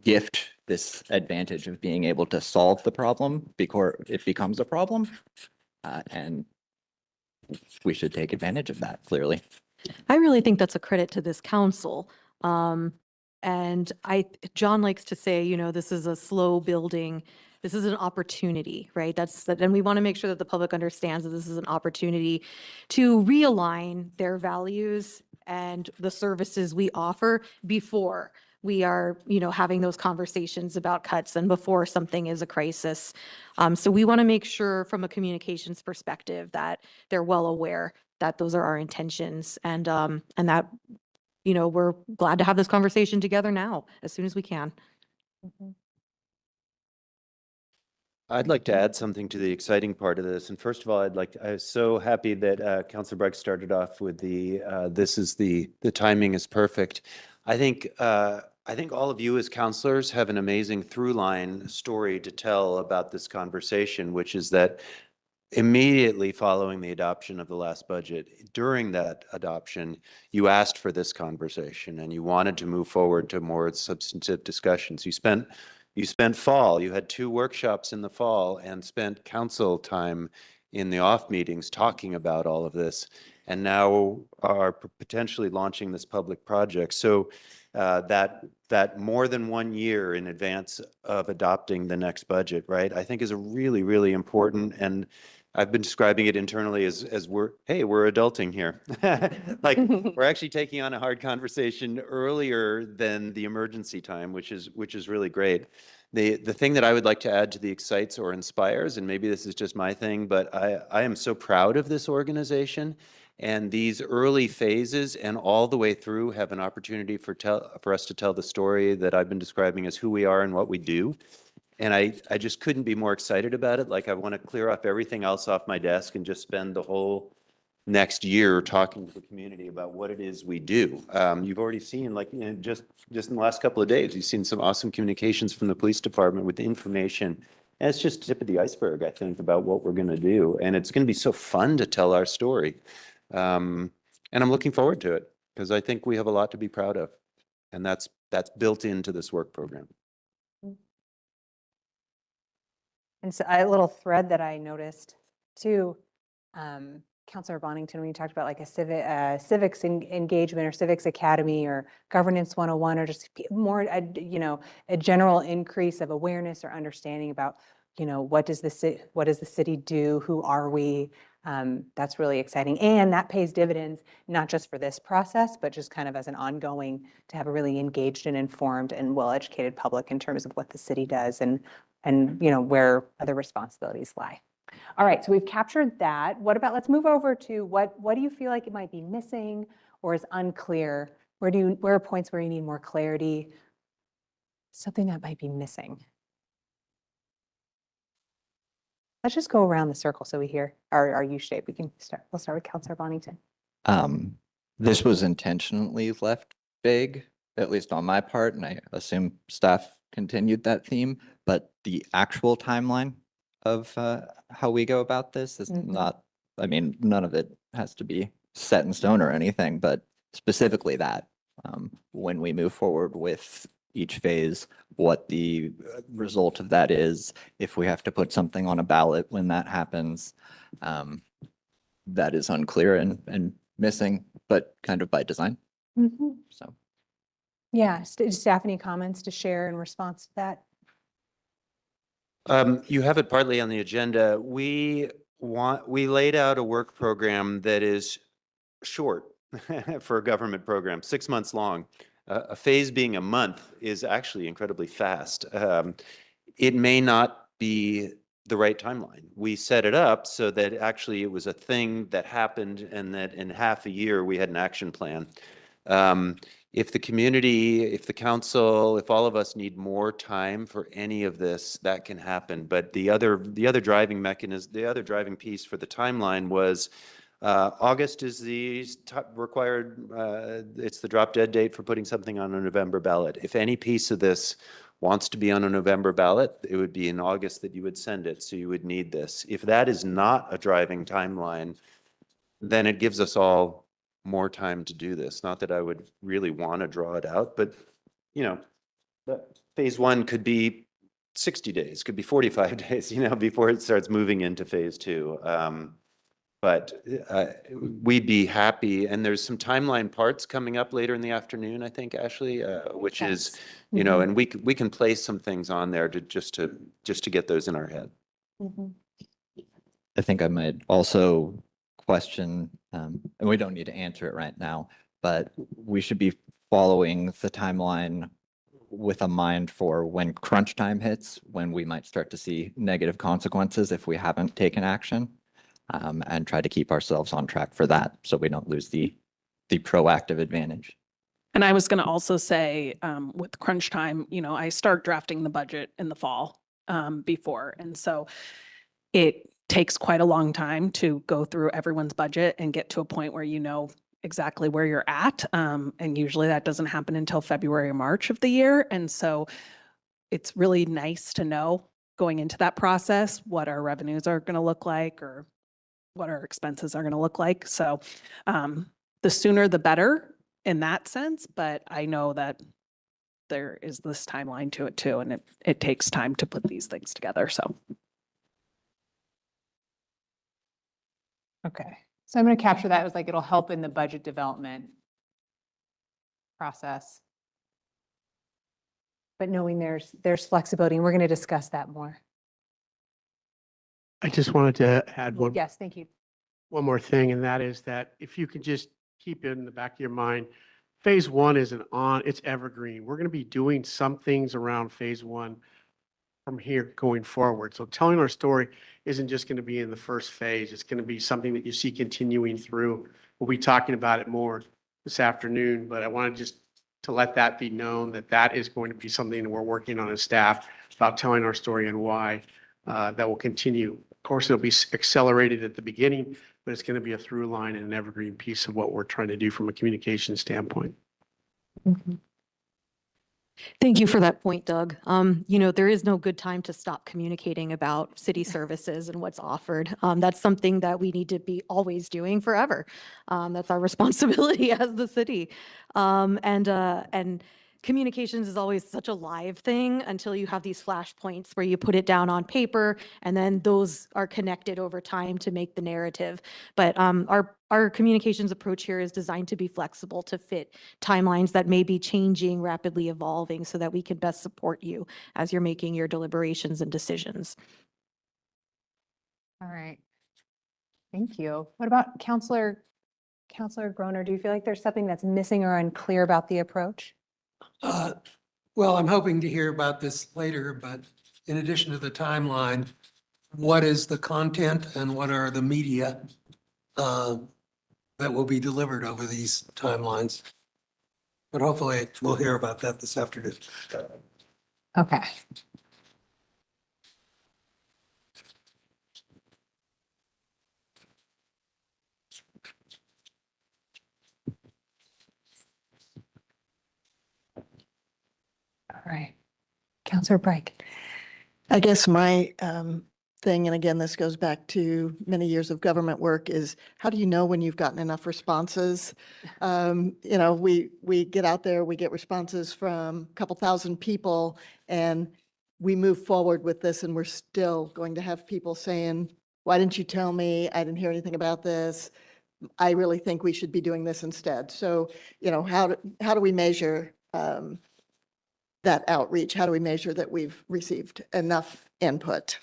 gift, this advantage of being able to solve the problem before it becomes a problem. And we should take advantage of that, clearly. I really think that's a credit to this council. And John likes to say, this is a slow building, this is an opportunity, right? And we want to make sure that the public understands that this is an opportunity to realign their values and the services we offer before we are, having those conversations about cuts and before something is a crisis. So we want to make sure from a communications perspective that they're well aware that those are our intentions, and that, we're glad to have this conversation together now as soon as we can. I'd like to add something to the exciting part of this. And first of all, I was so happy that Councilor Breck started off with the timing is perfect. I think all of you as counselors have an amazing through line story to tell about this conversation, which is that immediately following the adoption of the last budget, during that adoption, you asked for this conversation and you wanted to move forward to more substantive discussions. You spent fall, you had 2 workshops in the fall and spent council time in the off meetings talking about all of this, and now are potentially launching this public project. So that more than 1 year in advance of adopting the next budget, right, I think is a really, really important, and I've been describing it internally as we're adulting here. Like we're actually taking on a hard conversation earlier than the emergency time, which is really great. The thing that I would like to add to the excites or inspires, and maybe this is just my thing, but I am so proud of this organization, and these early phases and all the way through have an opportunity for us to tell the story that I've been describing as who we are and what we do. And I just couldn't be more excited about it. Like I want to clear off everything else off my desk and just spend the whole next year talking to the community about what it is we do. You've already seen, like, just in the last couple of days, you've seen some awesome communications from the police department with information. And it's just tip of the iceberg, I think, about what we're going to do. And it's going to be so fun to tell our story. And I'm looking forward to it because I think we have a lot to be proud of. And that's built into this work program. And so a little thread that I noticed too, Councilor Bonington, when you talked about like a civics engagement or civics academy or governance 101 or just more, a general increase of awareness or understanding about, what does the city do? Who are we? That's really exciting. And that pays dividends, not just for this process, but just kind of as an ongoing to have a really engaged and informed and well-educated public in terms of what the city does and where other responsibilities lie. All right, so we've captured that. What about, let's move over to what do you feel like it might be missing or is unclear? Where are points where you need more clarity? Something that might be missing. Let's just go around the circle so we hear our U-shape. We'll start with Councilor Bonington. This was intentionally left vague, at least on my part, and I assume staff continued that theme, but the actual timeline of how we go about this is not, none of it has to be set in stone or anything, but specifically that when we move forward with each phase, what the result of that is, if we have to put something on a ballot when that happens, that is unclear and missing, but kind of by design. So. Yeah, staff, any comments to share in response to that? You have it partly on the agenda. We laid out a work program that is short for a government program, 6 months long. A phase being a month is actually incredibly fast. It may not be the right timeline. We set it up so that actually it was a thing that happened and that in half a year we had an action plan. If the community, if the council, if all of us need more time for any of this, that can happen. But the other driving mechanism, the other driving piece for the timeline was August is the required, it's the drop dead date for putting something on a November ballot. If any piece of this wants to be on a November ballot, it would be in August that you would send it. So you would need this. If that is not a driving timeline, then it gives us all more time to do this. Not that I would really want to draw it out, but phase 1 could be 60 days, could be 45 days, before it starts moving into phase 2. But we'd be happy, and there's some timeline parts coming up later in the afternoon, I think, Ashley, which is, and we can place some things on there to just to get those in our head. I think I might also question, and we don't need to answer it right now, but we should be following the timeline with a mind for when crunch time hits, when we might start to see negative consequences if we haven't taken action, and try to keep ourselves on track for that so we don't lose the proactive advantage. And I was going to also say with crunch time, I start drafting the budget in the fall. before. And so it takes quite a long time to go through everyone's budget and get to a point where you know exactly where you're at. And usually that doesn't happen until February or March of the year. And so it's really nice to know going into that process what our revenues are going to look like or what our expenses are going to look like. So the sooner the better in that sense, but I know that there is this timeline to it too, and it takes time to put these things together. So. Okay, so I'm going to capture that as like it'll help in the budget development process. But knowing there's flexibility, and we're going to discuss that more. I just wanted to add Yes, thank you. one more thing, and that is that if you could just keep it in the back of your mind, phase one is it's evergreen. We're going to be doing some things around phase one from here going forward. So telling our story isn't just going to be in the first phase. It's going to be something that you see continuing through. We'll be talking about it more this afternoon, but I wanted just to let that be known that that is going to be something that we're working on as staff about telling our story and why that will continue. Of course, it'll be accelerated at the beginning, but it's going to be a through line and an evergreen piece of what we're trying to do from a communication standpoint. Thank you for that point, Doug. You know, there is no good time to stop communicating about city services and what's offered. That's something that we need to be always doing forever. That's our responsibility as the city. And communications is always such a live thing until you have these flashpoints where you put it down on paper and then those are connected over time to make the narrative. But our communications approach here is designed to be flexible to fit timelines that may be changing, rapidly evolving, so that we can best support you as you're making your deliberations and decisions. All right. Thank you. What about Counselor Groner? Do you feel like there's something that's missing or unclear about the approach? Well, I'm hoping to hear about this later, but in addition to the timeline, what is the content and what are the media that will be delivered over these timelines? But hopefully we'll hear about that this afternoon. Okay. All right. Counselor Bright. I guess my thing, and again, this goes back to many years of government work, is how do you know when you've gotten enough responses? You know, we get out there, we get responses from a couple thousand people, and we move forward with this, and we're still going to have people saying, why didn't you tell me? I didn't hear anything about this. I really think we should be doing this instead. So, you know, how do we measure that outreach? How do we measure that we've received enough input?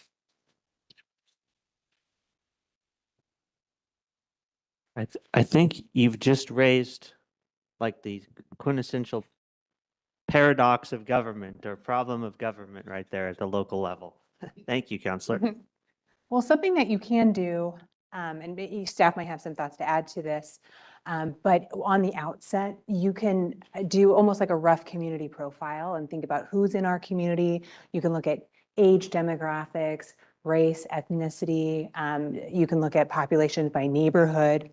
I think you've just raised like the quintessential paradox of government or problem of government right there at the local level. Thank you, Counselor. Well, something that you can do, and maybe staff might have some thoughts to add to this, but on the outset, you can do almost like a rough community profile and think about who's in our community. You can look at age demographics, race, ethnicity. You can look at populations by neighborhood.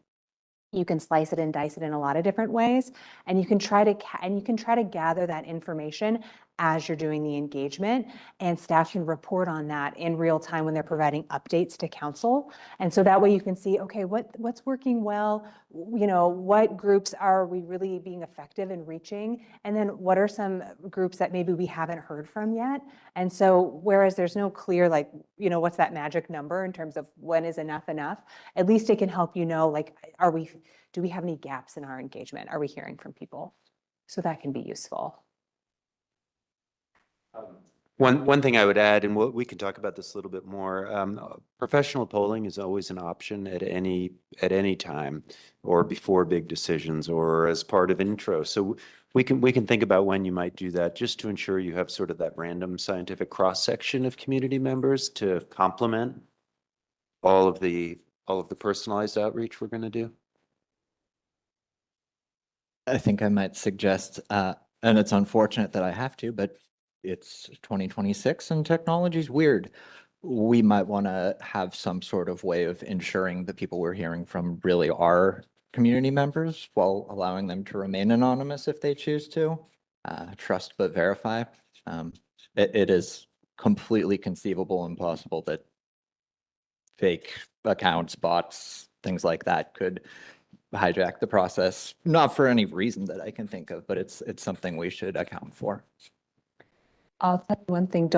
You can slice it and dice it in a lot of different ways, and you can try to gather that information as you're doing the engagement, and staff can report on that in real time when they're providing updates to council. And so that way you can see, okay, what's working well, you know, what groups are we really being effective in reaching, and then what are some groups that maybe we haven't heard from yet. And so whereas there's no clear, like, you know, what's that magic number in terms of when is enough, at least it can help you know, like, do we have any gaps in our engagement? Are we hearing from people? So that can be useful. One thing I would add, and we can talk about this a little bit more, professional polling is always an option at any time, or before big decisions, or as part of intro. So we can think about when you might do that, just to ensure you have sort of that random scientific cross-section of community members to complement all of the personalized outreach we're going to do. I think I might suggest, and it's unfortunate that I have to, but it's 2026 and technology's weird. We might want to have some sort of way of ensuring the people we're hearing from really are community members while allowing them to remain anonymous if they choose to. Trust but verify. It is completely conceivable and possible that fake accounts, bots, things like that could hijack the process, not for any reason that I can think of, but it's something we should account for. I'll tell you one thing,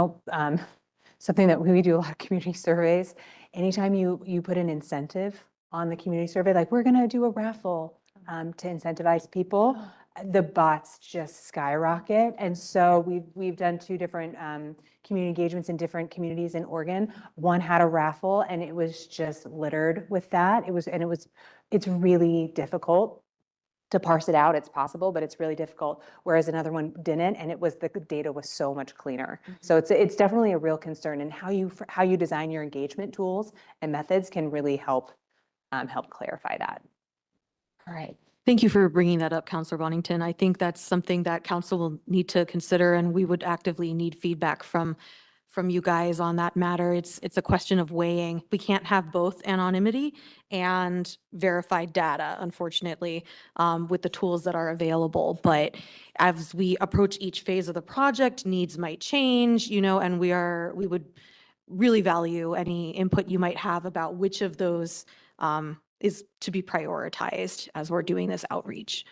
something that we do a lot of community surveys. Anytime you put an incentive on the community survey, like we're going to do a raffle to incentivize people, the bots just skyrocket. And so we've done 2 different community engagements in different communities in Oregon. One had a raffle and it was just littered with that. It's really difficult to parse it out. It's possible, but it's really difficult. Whereas another one didn't, and the data was so much cleaner. So it's definitely a real concern, and how you design your engagement tools and methods can really help clarify that. All right. Thank you for bringing that up, Councilor Bonington. I think that's something that council will need to consider, and we would actively need feedback from you guys on that matter. It's a question of weighing. We can't have both anonymity and verified data, unfortunately, with the tools that are available. But as we approach each phase of the project, needs might change, and we would really value any input you might have about which of those is to be prioritized as we're doing this outreach.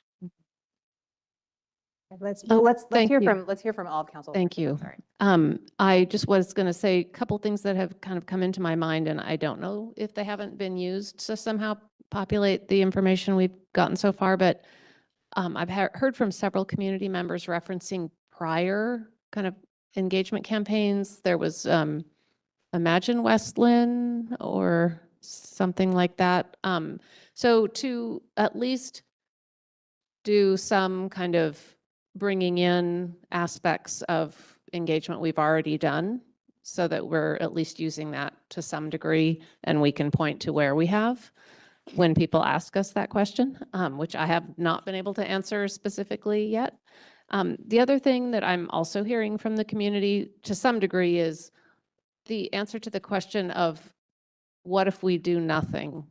Let's thank hear you. from all of council. Thank you. Sorry. I just was going to say a couple things that have kind of come into my mind, and I don't know if they haven't been used to somehow populate the information we've gotten so far, but I've heard from several community members referencing prior kind of engagement campaigns. There was Imagine West Lynn or something like that. So to at least do some kind of bringing in aspects of engagement we've already done so that we're at least using that to some degree, and we can point to where we have when people ask us that question, which I have not been able to answer specifically yet. The other thing that I'm also hearing from the community to some degree is the answer to the question of what if we do nothing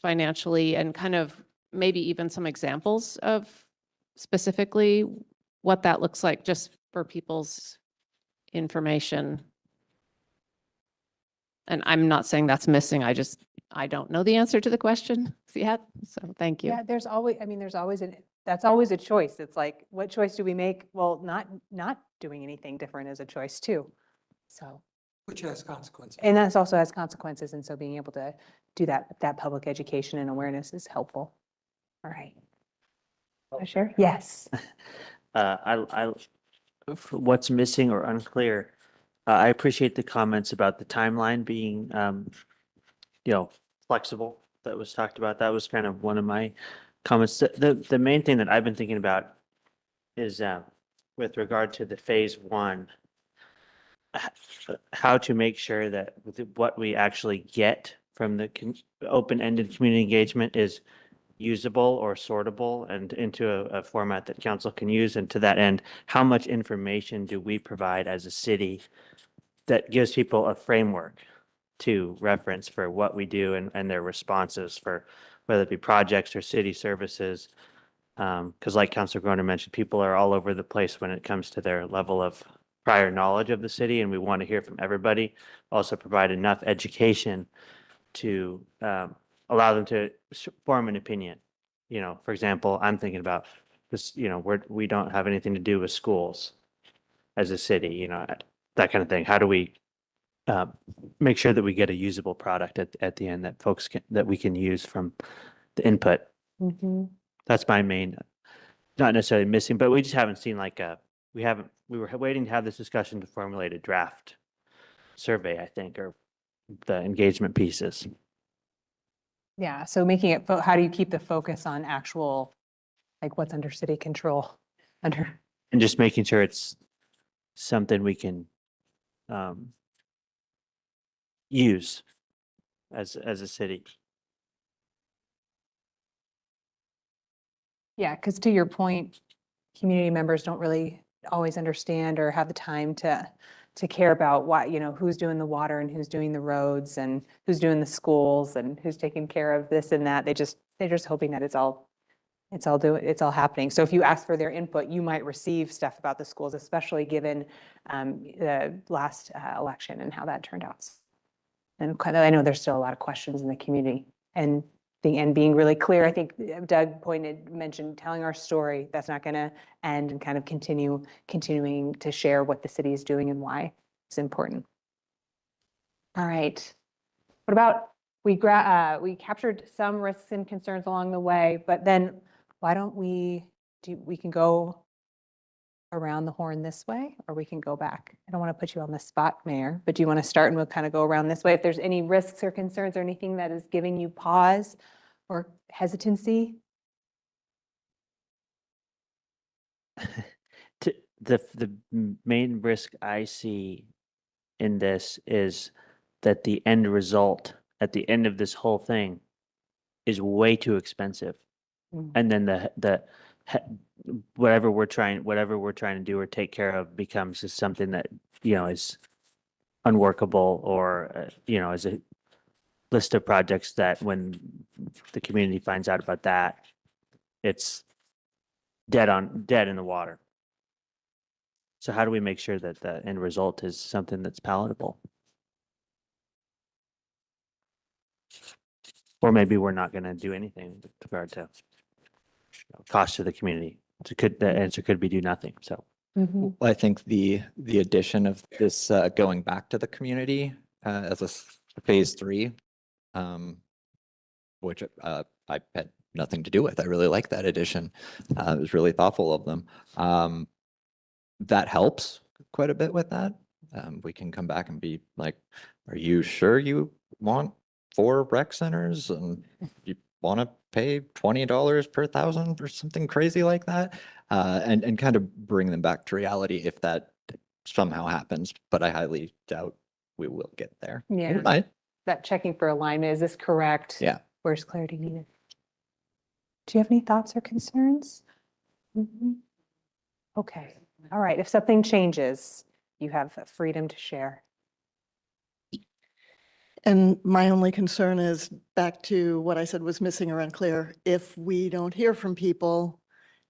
financially, and kind of maybe even some examples of specifically what that looks like just for people's information. And I'm not saying that's missing. I don't know the answer to the question yet. So thank you. Yeah, that's always a choice. It's like, what choice do we make? Well, not doing anything different is a choice too. So. Which has consequences. And that also has consequences. And so being able to do that public education and awareness is helpful. All right. Sure. Yes. What's missing or unclear? I appreciate the comments about the timeline being, flexible that was talked about. That was kind of one of my comments. The main thing that I've been thinking about is with regard to the phase 1, how to make sure that what we actually get from the open-ended community engagement is usable or sortable and into a format that council can use. And to that end, how much information do we provide as a city that gives people a framework to reference for what we do and their responses for whether it be projects or city services? Because like Councilor Groner mentioned, people are all over the place when it comes to their level of prior knowledge of the city, and we want to hear from everybody. Also provide enough education to allow them to form an opinion. For example, I'm thinking about this, we don't have anything to do with schools as a city, that kind of thing. How do we make sure that we get a usable product at the end that we can use from the input? Mm-hmm. That's my main, not necessarily missing, but we just haven't seen we were waiting to have this discussion to formulate a draft survey, I think, or the engagement pieces. Yeah. So making it, how do you keep the focus on actual, like what's under city control and just making sure it's something we can use as a city. Yeah, because to your point, community members don't really always understand or have the time to care about what, who's doing the water and who's doing the roads and who's doing the schools and who's taking care of this and that. They're just hoping that it's all happening. So if you ask for their input, you might receive stuff about the schools, especially given the last election and how that turned out. And I know there's still a lot of questions in the community and being really clear. I think Doug mentioned telling our story. That's not going to end, and kind of continuing to share what the city is doing and why it's important. All right. What about we captured some risks and concerns along the way, but then why don't we can go around the horn this way, or we can go back. I don't want to put you on the spot, Mayor, but do you want to start and we'll kind of go around this way? If there's any risks or concerns or anything that is giving you pause or hesitancy? The main risk I see in this is that the end result at the end of this whole thing is way too expensive. And then whatever we're trying to do or take care of becomes just something that, is unworkable, or, is a list of projects that when the community finds out about that, it's dead in the water. So how do we make sure that the end result is something that's palatable? Or maybe we're not going to do anything with regard to cost to the community. The answer could be do nothing. So I think the addition of this going back to the community as a phase 3, which I had nothing to do with. I really like that addition. It was really thoughtful of them. That helps quite a bit with that. We can come back and be like, are you sure you want 4 rec centers and you want to pay $20 per 1,000 or something crazy like that? And kind of bring them back to reality if that somehow happens, but I highly doubt we will get there. Yeah. We might. That checking for alignment, is this correct? Yeah. Where's clarity needed? Do you have any thoughts or concerns? Okay. All right. If something changes, you have freedom to share. And my only concern is back to what I said was missing or unclear. If we don't hear from people,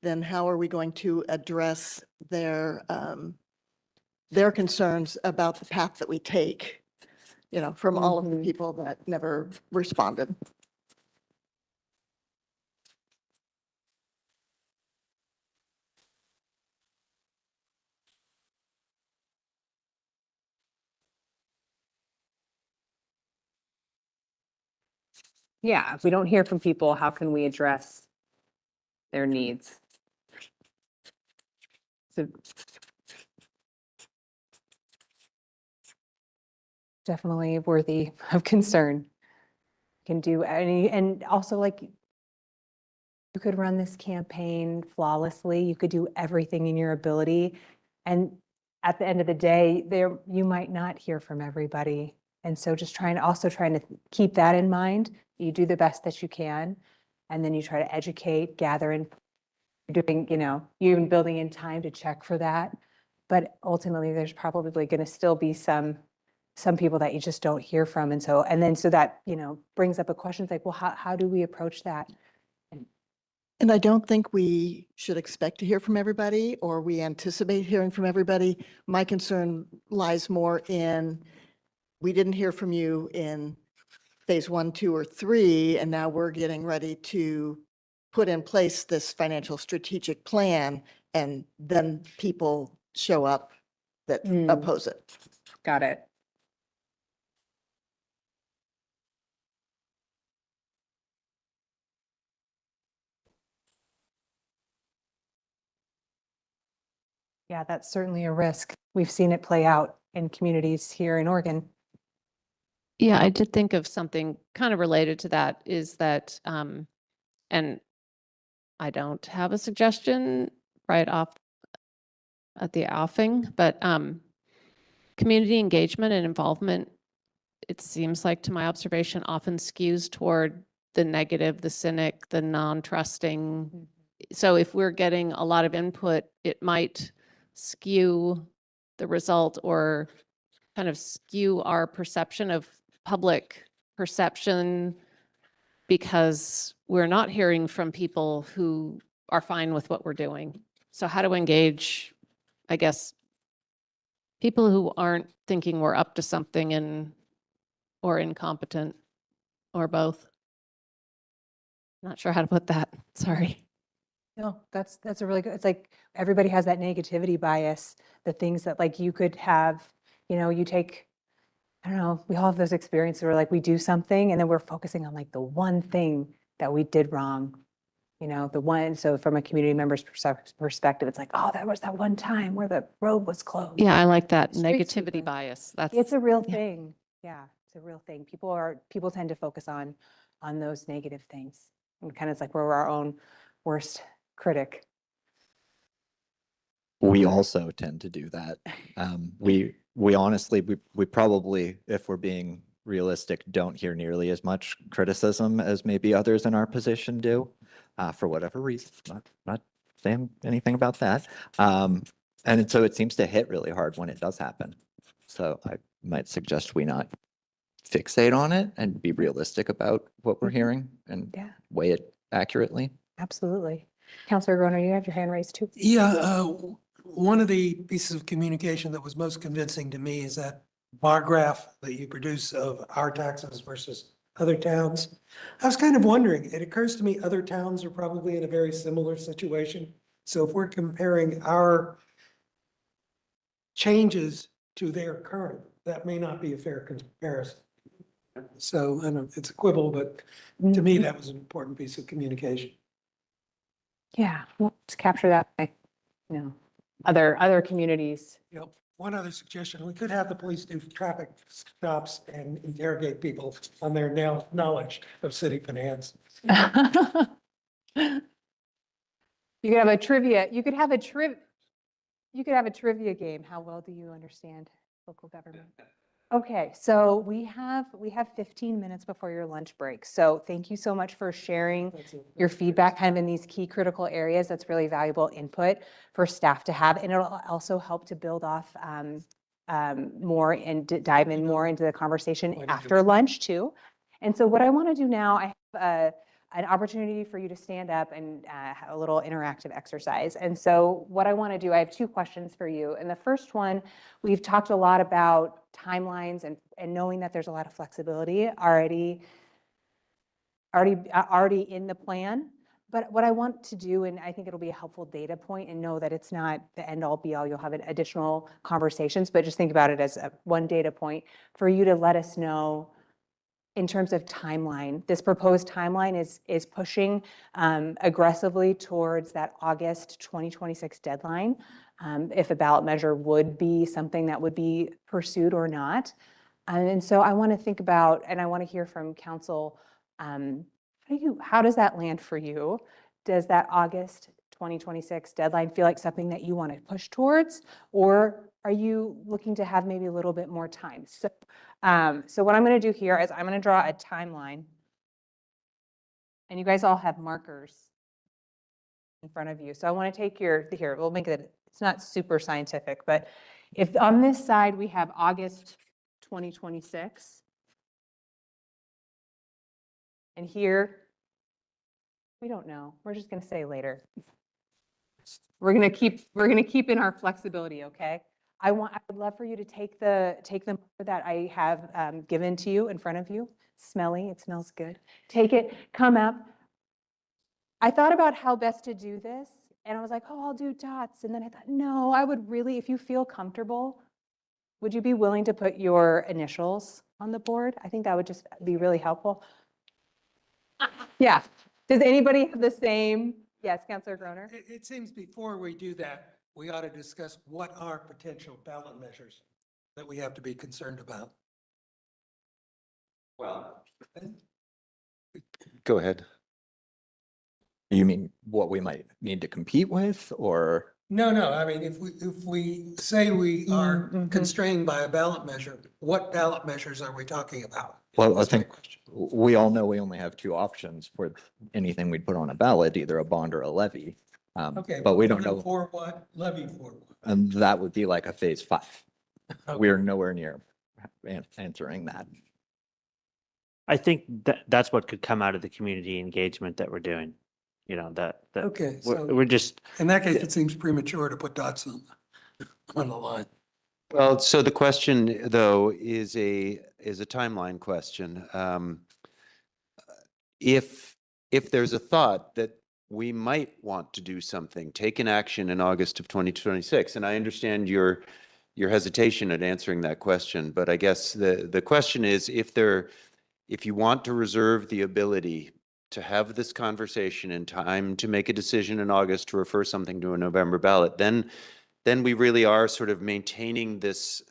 then how are we going to address their concerns about the path that we take, from all of the people that never responded? Yeah, if we don't hear from people, how can we address their needs? So definitely worthy of concern. Can do any, and also you could run this campaign flawlessly. You could do everything in your ability. And at the end of the day, you might not hear from everybody. And so just trying to keep that in mind. You do the best that you can, and then you try to educate, gather, and doing, you're even building in time to check for that. But ultimately, there's probably going to still be some people that you just don't hear from. And so that, brings up a question like, well, how do we approach that? And I don't think we should expect to hear from everybody, or we anticipate hearing from everybody. My concern lies more in, we didn't hear from you in phase 1, 2, or 3, and now we're getting ready to put in place this financial strategic plan, and then people show up that oppose it. Got it. Yeah, that's certainly a risk. We've seen it play out in communities here in Oregon. Yeah, I did think of something kind of related to that, is that, and I don't have a suggestion right off at the offing, but community engagement and involvement, it seems like to my observation, often skews toward the negative, the cynic, the non-trusting. So if we're getting a lot of input, it might skew the result or kind of skew our perception of public perception because we're not hearing from people who are fine with what we're doing. So how to engage, I guess, people who aren't thinking we're up to something or incompetent or both. Not sure how to put that. Sorry. No, that's a really good, it's like everybody has that negativity bias, the things that like you could have, you take, I don't know, we all have those experiences where like we do something and then we're focusing on like the one thing that we did wrong. The one, so from a community member's perspective, it's like, oh, that was that one time where the road was closed. Yeah, I like that Street negativity sweeping. bias. It's a real yeah. thing. Yeah, it's a real thing. People tend to focus on those negative things. And kind of it's like we're our own worst critic. We also tend to do that. We honestly, we probably, if we're being realistic, don't hear nearly as much criticism as maybe others in our position do, for whatever reason. Not saying anything about that. And so it seems to hit really hard when it does happen. So I might suggest we not fixate on it and be realistic about what we're hearing and weigh it accurately. Absolutely. Counselor Groner, you have your hand raised too. Yeah, one of the pieces of communication that was most convincing to me is that bar graph that you produce of our taxes versus other towns. I was kind of wondering, it occurs to me other towns are probably in a very similar situation. So if we're comparing our changes to their current, that may not be a fair comparison. So I know it's a quibble, but to me, that was an important piece of communication. Yeah, we'll just capture that by, other communities. Yep. One other suggestion, we could have the police do traffic stops and interrogate people on their knowledge of city finance. You could have a trivia, you could have a trivia game. How well do you understand local government? Okay, so we have 15 minutes before your lunch break. So thank you so much for sharing your feedback kind of in these key critical areas. That's really valuable input for staff to have. And it'll also help to build off more and dive in more into the conversation after lunch too. And so what I want to do now, I have an opportunity for you to stand up and have a little interactive exercise. And so what I want to do, I have 2 questions for you. And the first one, we've talked a lot about timelines and knowing that there's a lot of flexibility already in the plan. But what I want to do, and I think it'll be a helpful data point, and know that it's not the end all be all, you'll have additional conversations, but just think about it as one data point for you to let us know in terms of timeline. This proposed timeline is pushing aggressively towards that August 2026 deadline, if a ballot measure would be something that would be pursued or not. And so I want to think about, and I want to hear from council, how does that land for you? Does that August 2026 deadline feel like something that you want to push towards, or are you looking to have maybe a little bit more time? So what I'm going to do here is I'm going to draw a timeline, and you guys all have markers in front of you. So I want to take here, we'll make it, it's not super scientific, but if on this side we have August 2026, and here, we don't know. We're just going to say later. We're going to keep in our flexibility, okay? I would love for you to take the marker that I have given to you in front of you. Smelly, it smells good. Take it, come up. I thought about how best to do this, and I was like, oh, I'll do dots. And then I thought, no, I would really, if you feel comfortable, would you be willing to put your initials on the board? I think that would just be really helpful. Yeah. Does anybody have the same? Yes, Councilor Groner. It seems before we do that, we ought to discuss what are potential ballot measures that we have to be concerned about. Well, go ahead. You mean what we might need to compete with, or? No, I mean, if we say we are constrained by a ballot measure, what ballot measures are we talking about? Well, I think we all know we only have 2 options for anything we'd put on a ballot, either a bond or a levy. Okay. But we don't voted know, For what, levy for what? and that would be like a phase 5. Okay. We're nowhere near answering that. I think that's what could come out of the community engagement that we're doing. You know, that Okay, we're, so we're just, in that case, it seems premature to put dots on the line. Well, so the question though is a timeline question. If there's a thought that we might want to do something, take an action in August of 2026, and I understand your hesitation at answering that question, but I guess the question is if you want to reserve the ability to have this conversation in time to make a decision in August to refer something to a November ballot, then we really are sort of maintaining this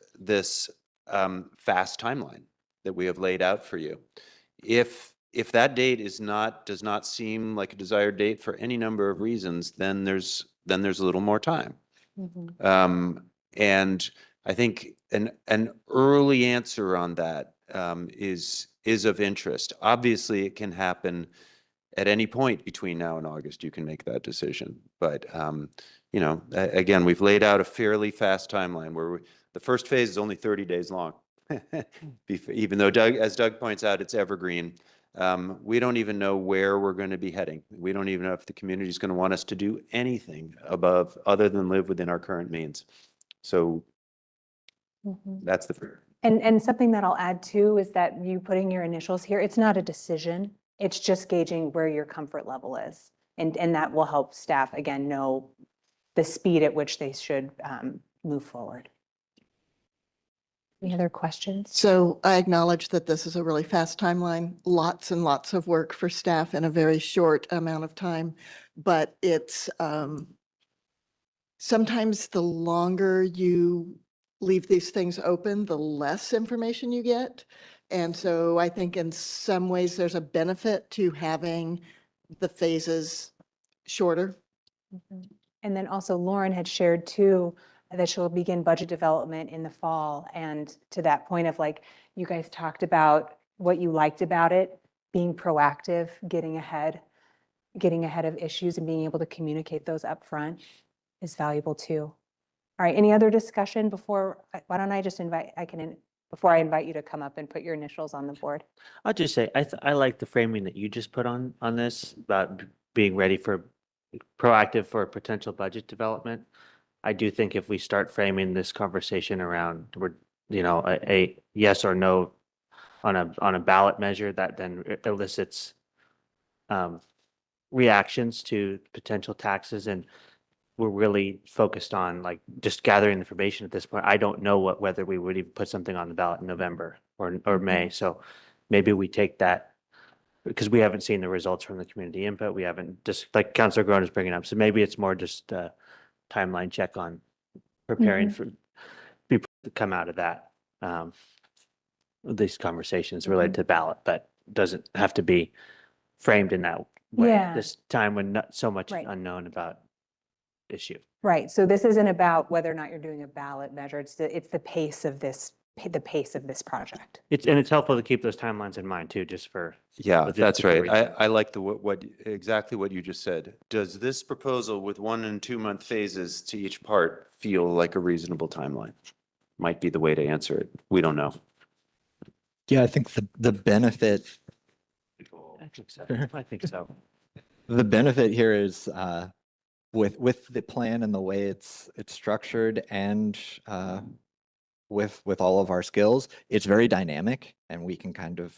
fast timeline that we have laid out for you. If that date does not seem like a desired date for any number of reasons, then there's a little more time. And I think an early answer on that is of interest. Obviously, it can happen at any point between now and August. You can make that decision, but you know, again, we've laid out a fairly fast timeline where the first phase is only 30 days long. Even though as Doug points out, it's evergreen. We don't even know where we're going to be heading. We don't even know if the community is going to want us to do anything other than live within our current means. So that's the. And something that I'll add too is that you putting your initials here, it's not a decision. It's just gauging where your comfort level is. And that will help staff, again, know the speed at which they should move forward. Any other questions? So I acknowledge that this is a really fast timeline, lots and lots of work for staff in a very short amount of time. But it's sometimes the longer you leave these things open, the less information you get. And so I think in some ways there's a benefit to having the phases shorter. And then also Lauren had shared too, that she'll begin budget development in the fall. And to that point of like, you guys talked about what you liked about it, being proactive, getting ahead of issues and being able to communicate those up front is valuable too. All right, any other discussion before, why don't I just before I invite you to come up and put your initials on the board? I'll just say, I like the framing that you just put on this about being ready for proactive for potential budget development. I do think if we start framing this conversation around, you know, a yes or no on a ballot measure, that then elicits reactions to potential taxes, and we're really focused on like just gathering information at this point. I don't know whether we would even put something on the ballot in November or May. So maybe we take that because we haven't seen the results from the community input. We haven't, just like Councilor Groen is bringing up. So maybe it's more just a timeline check on preparing for people to come out of that, these conversations related to ballot, but doesn't have to be framed in that way. Yeah. This time when not so much is Right. unknown about issue. Right, so this isn't about whether or not you're doing a ballot measure, it's the pace of this project. It's helpful to keep those timelines in mind too, just for. Yeah, that's logistical right. reasons. I like exactly what you just said. Does this proposal with 1 and 2 month phases to each part feel like a reasonable timeline? Might be the way to answer it. We don't know. Yeah, I think the benefit, I think so. I think so. the benefit here is with the plan and the way it's structured and with all of our skills, it's very dynamic and we can kind of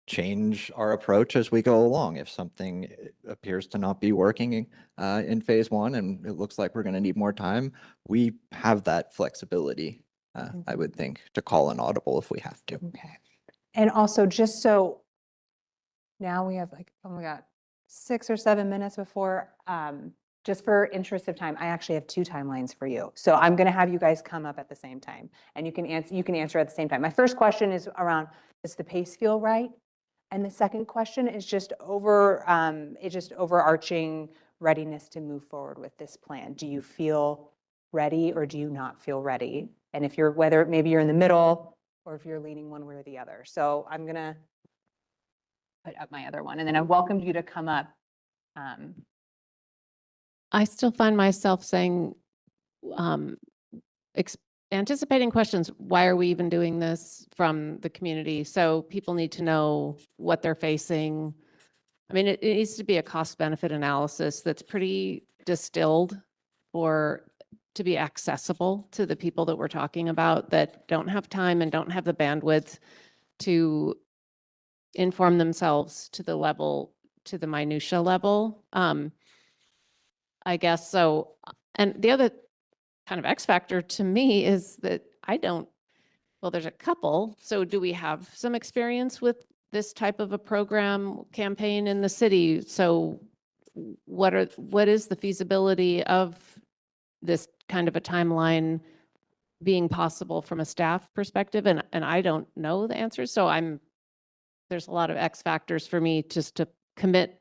change our approach as we go along. If something appears to not be working in phase 1 and it looks like we're going to need more time, we have that flexibility, I would think, to call an audible if we have to. Okay. And also just so now we have like, oh my God, 6 or 7 minutes before, just for interest of time, I actually have 2 timelines for you. So I'm going to have you guys come up at the same time and you can answer at the same time. My first question is around, does the pace feel right? And the second question is just overarching readiness to move forward with this plan. Do you feel ready or do you not feel ready? And if maybe you're in the middle or if you're leaning one way or the other. So I'm going to put up my other one and then I welcome you to come up I still find myself saying, um, ex- anticipating questions, why are we even doing this from the community? So people need to know what they're facing. I mean, it needs to be a cost benefit analysis that's pretty distilled for, to be accessible to the people that we're talking about that don't have time and don't have the bandwidth to inform themselves to the level, to the minutia level. I guess so. And the other kind of X factor to me is that I don't, well, there's a couple. So do we have some experience with this type of a program campaign in the city? So what is the feasibility of this kind of a timeline being possible from a staff perspective? And I don't know the answers. So there's a lot of X factors for me just to commit,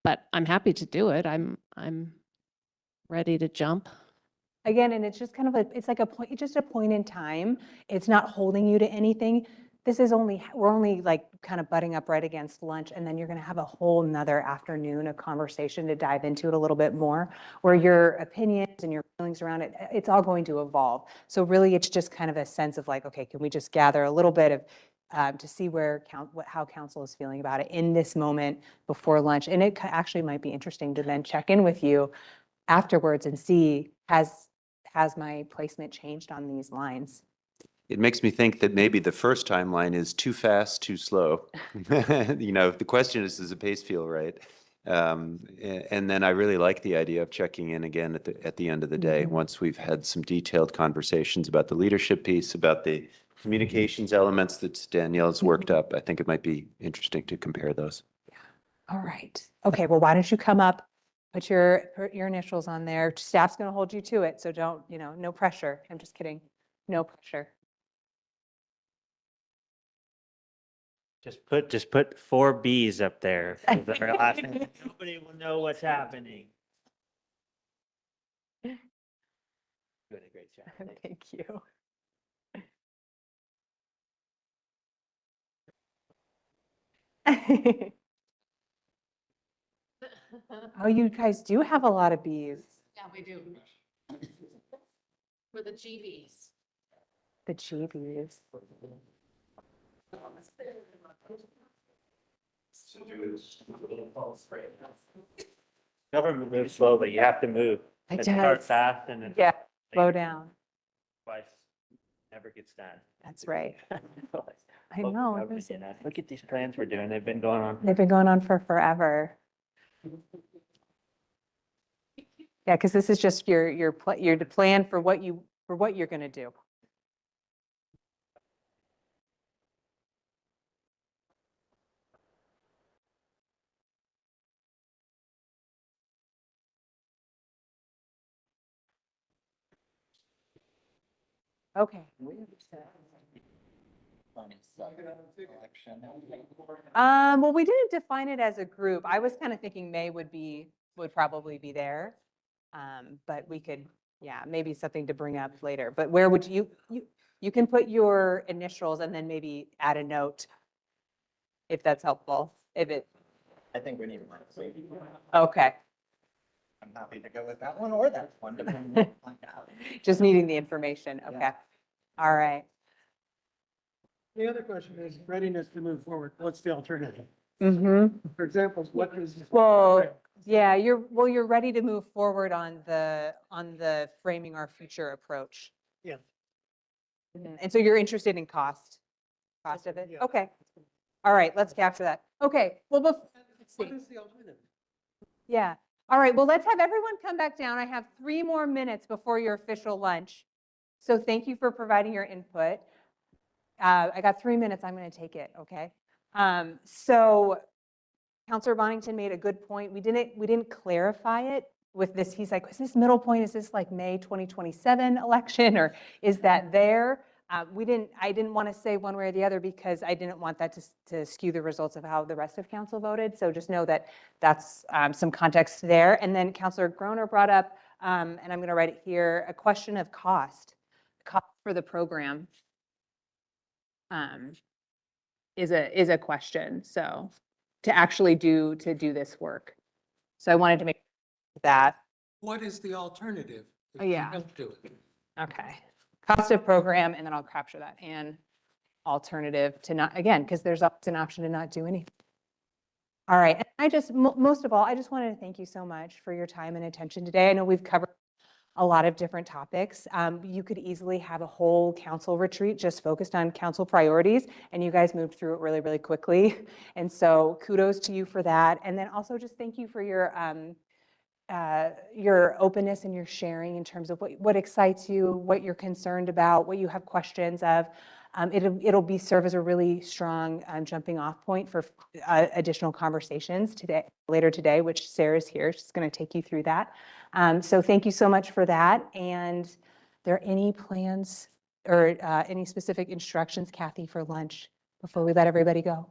but I'm happy to do it. I'm ready to jump. Again, and it's just kind of it's like a point, it's just a point in time. It's not holding you to anything. This is we're only like kind of butting up right against lunch, and then you're going to have a whole nother afternoon of conversation to dive into it a little bit more, where your opinions and your feelings around it, it's all going to evolve. So really, it's just kind of a sense of like, okay, can we just gather a little bit of to see how council is feeling about it in this moment before lunch. And it actually might be interesting to then check in with you afterwards and see, has my placement changed on these lines? It makes me think that maybe the first timeline is too fast, too slow. You know, the question is, does the pace feel right? And then I really like the idea of checking in again at the end of the day, once we've had some detailed conversations about the leadership piece, about the communications elements that Danielle's worked up. I think it might be interesting to compare those. All right. Okay, well, why don't you come up, put your initials on there. Staff's going to hold you to it, so don't, no pressure. I'm just kidding. No pressure. Just put 4 Bs up there. Nobody will know what's happening. Doing a great job. Thank you. Oh, you guys do have a lot of bees. Yeah, we do. For the GBs. The GBs. Government moves slowly. You have to move. It Start does. fast and then. Yeah, slow down. Twice. Never gets done. That's right. I Local know. government, you know, look at these plans we're doing. They've been going on. They've been going on for forever. Yeah, because this is just your plan for what you're going to do. Okay. Well, we didn't define it as a group. I was kind of thinking May would probably be there. But we could, yeah, maybe something to bring up later. But where would you can put your initials and then maybe add a note if that's helpful. I think we need one. Okay. I'm happy to go with that one or that one, depending on what we find out. Just needing the information. Okay. All right. The other question is readiness to move forward. What's the alternative? Mm-hmm. For example, what is? Well, yeah, you're ready to move forward on the framing our future approach. Yeah. And so you're interested in cost of it? Yeah. Okay. All right, let's capture that. Okay, well, let's What see. is the alternative? Yeah. All right, well, let's have everyone come back down. I have 3 more minutes before your official lunch. So thank you for providing your input. I got 3 minutes. I'm going to take it, okay? So Councilor Bonington made a good point. We didn't clarify it with this. He's like, is this middle point? Is this like May 2027 election, or is that there? I didn't want to say one way or the other because I didn't want that to skew the results of how the rest of council voted. So just know that that's some context there. And then Councilor Groner brought up, and I'm going to write it here, a question of cost for the program is a question. So to actually do this work. So I wanted to make that. What is the alternative? if Oh, we yeah. don't do it? Okay. Cost of program, and then I'll capture that, and alternative to not, again, because there's an option to not do anything. All right, and I just, most of all, I just wanted to thank you so much for your time and attention today. I know we've covered a lot of different topics. You could easily have a whole council retreat just focused on council priorities, and you guys moved through it really, really quickly. And so kudos to you for that. And then also just thank you for your openness and your sharing in terms of what excites you, what you're concerned about, what you have questions of. It'll serve as a really strong jumping off point for additional conversations later today, which Sarah's here. She's going to take you through that. So thank you so much for that. And are there any plans or any specific instructions, Kathy, for lunch before we let everybody go?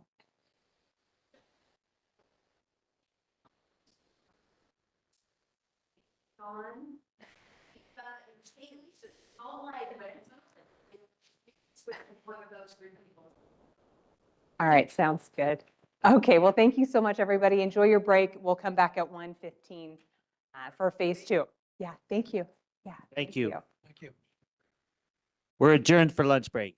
All right, sounds good. Okay, well, thank you so much, everybody. Enjoy your break. We'll come back at 1:15 for phase 2. Yeah, thank you. Yeah. Thank you. Thank you. We're adjourned for lunch break.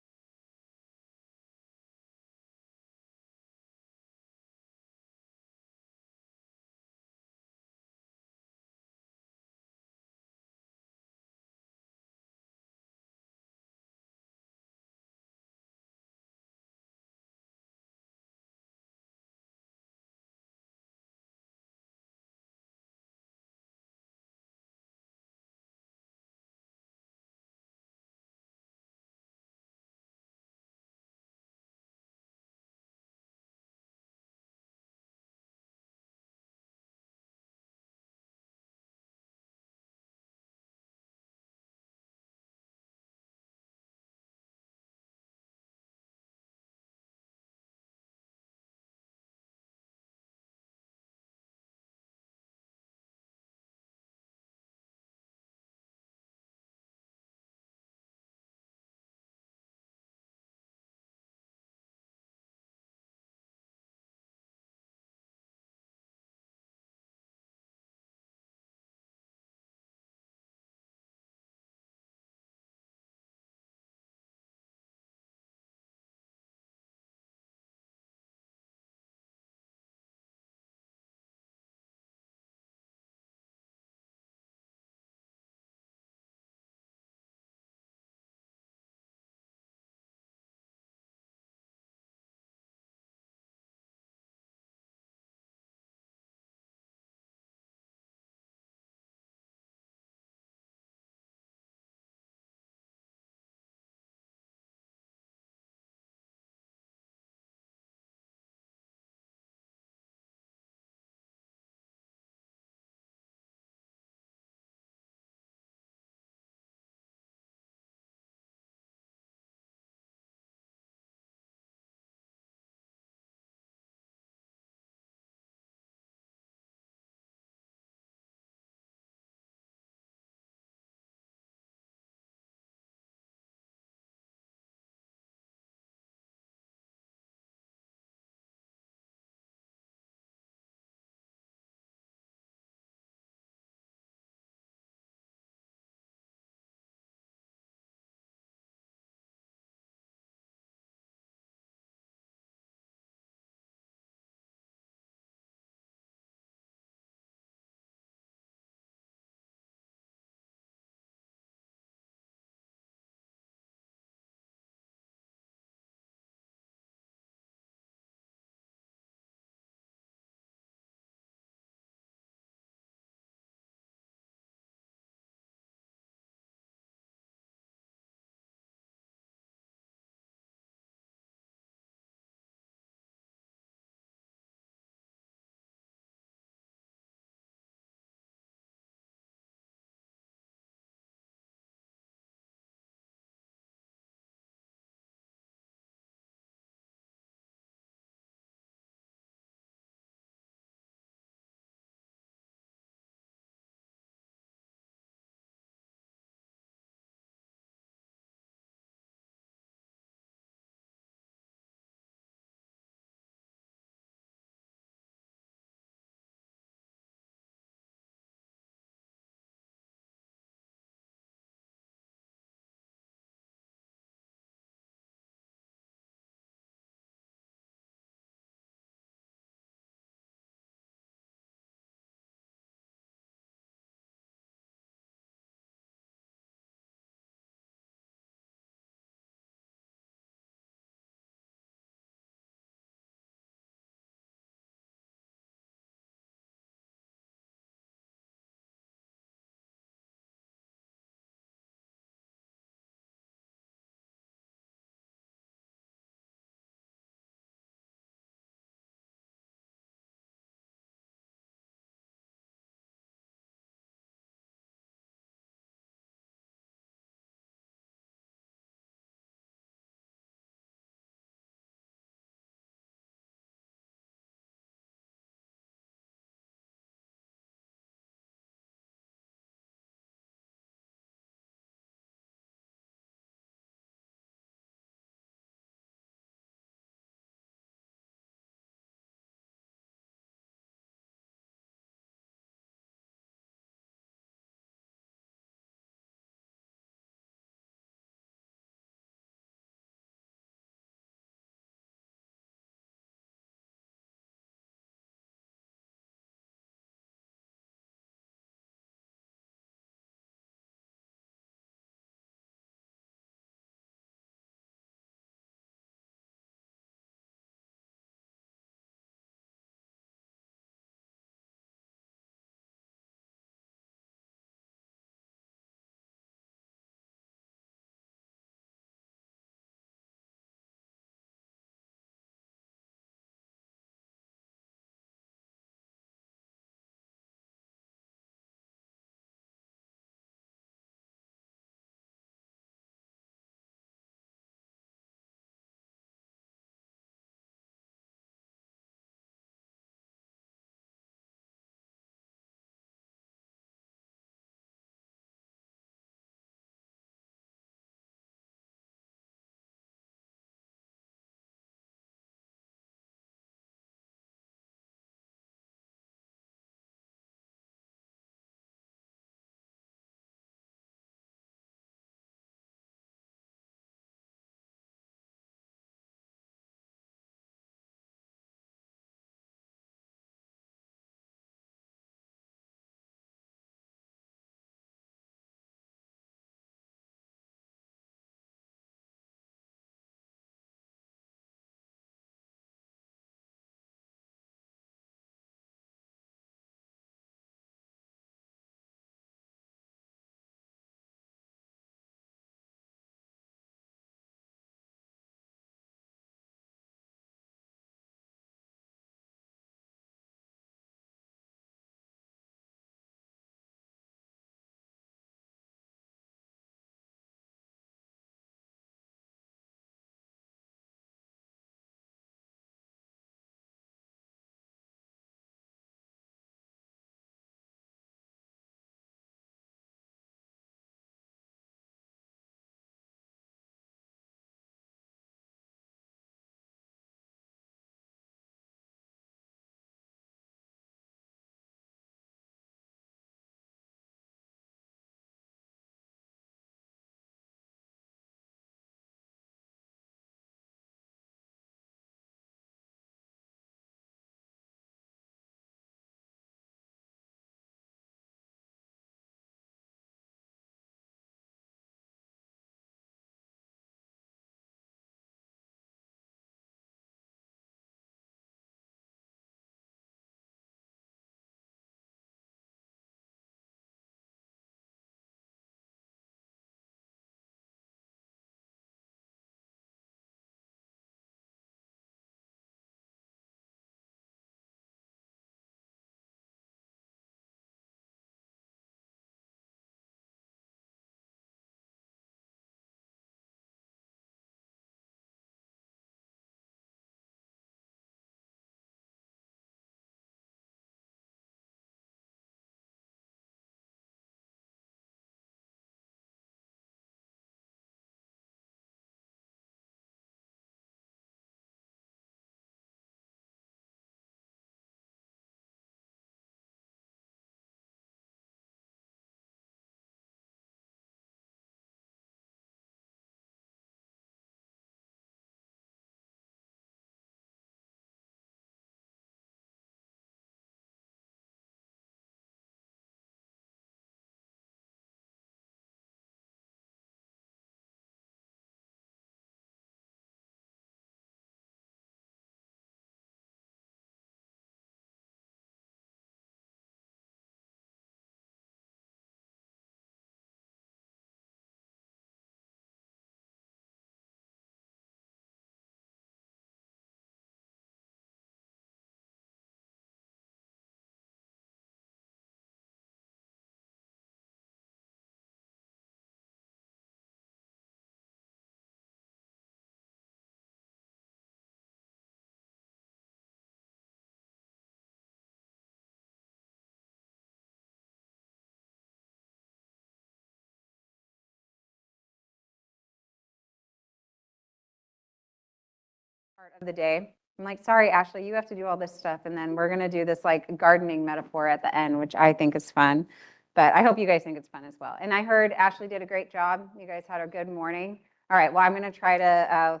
of the day. I'm like, sorry, Ashley, you have to do all this stuff. And then we're going to do this like gardening metaphor at the end, which I think is fun. But I hope you guys think it's fun as well. And I heard Ashley did a great job. You guys had a good morning. All right, well, I'm going to try to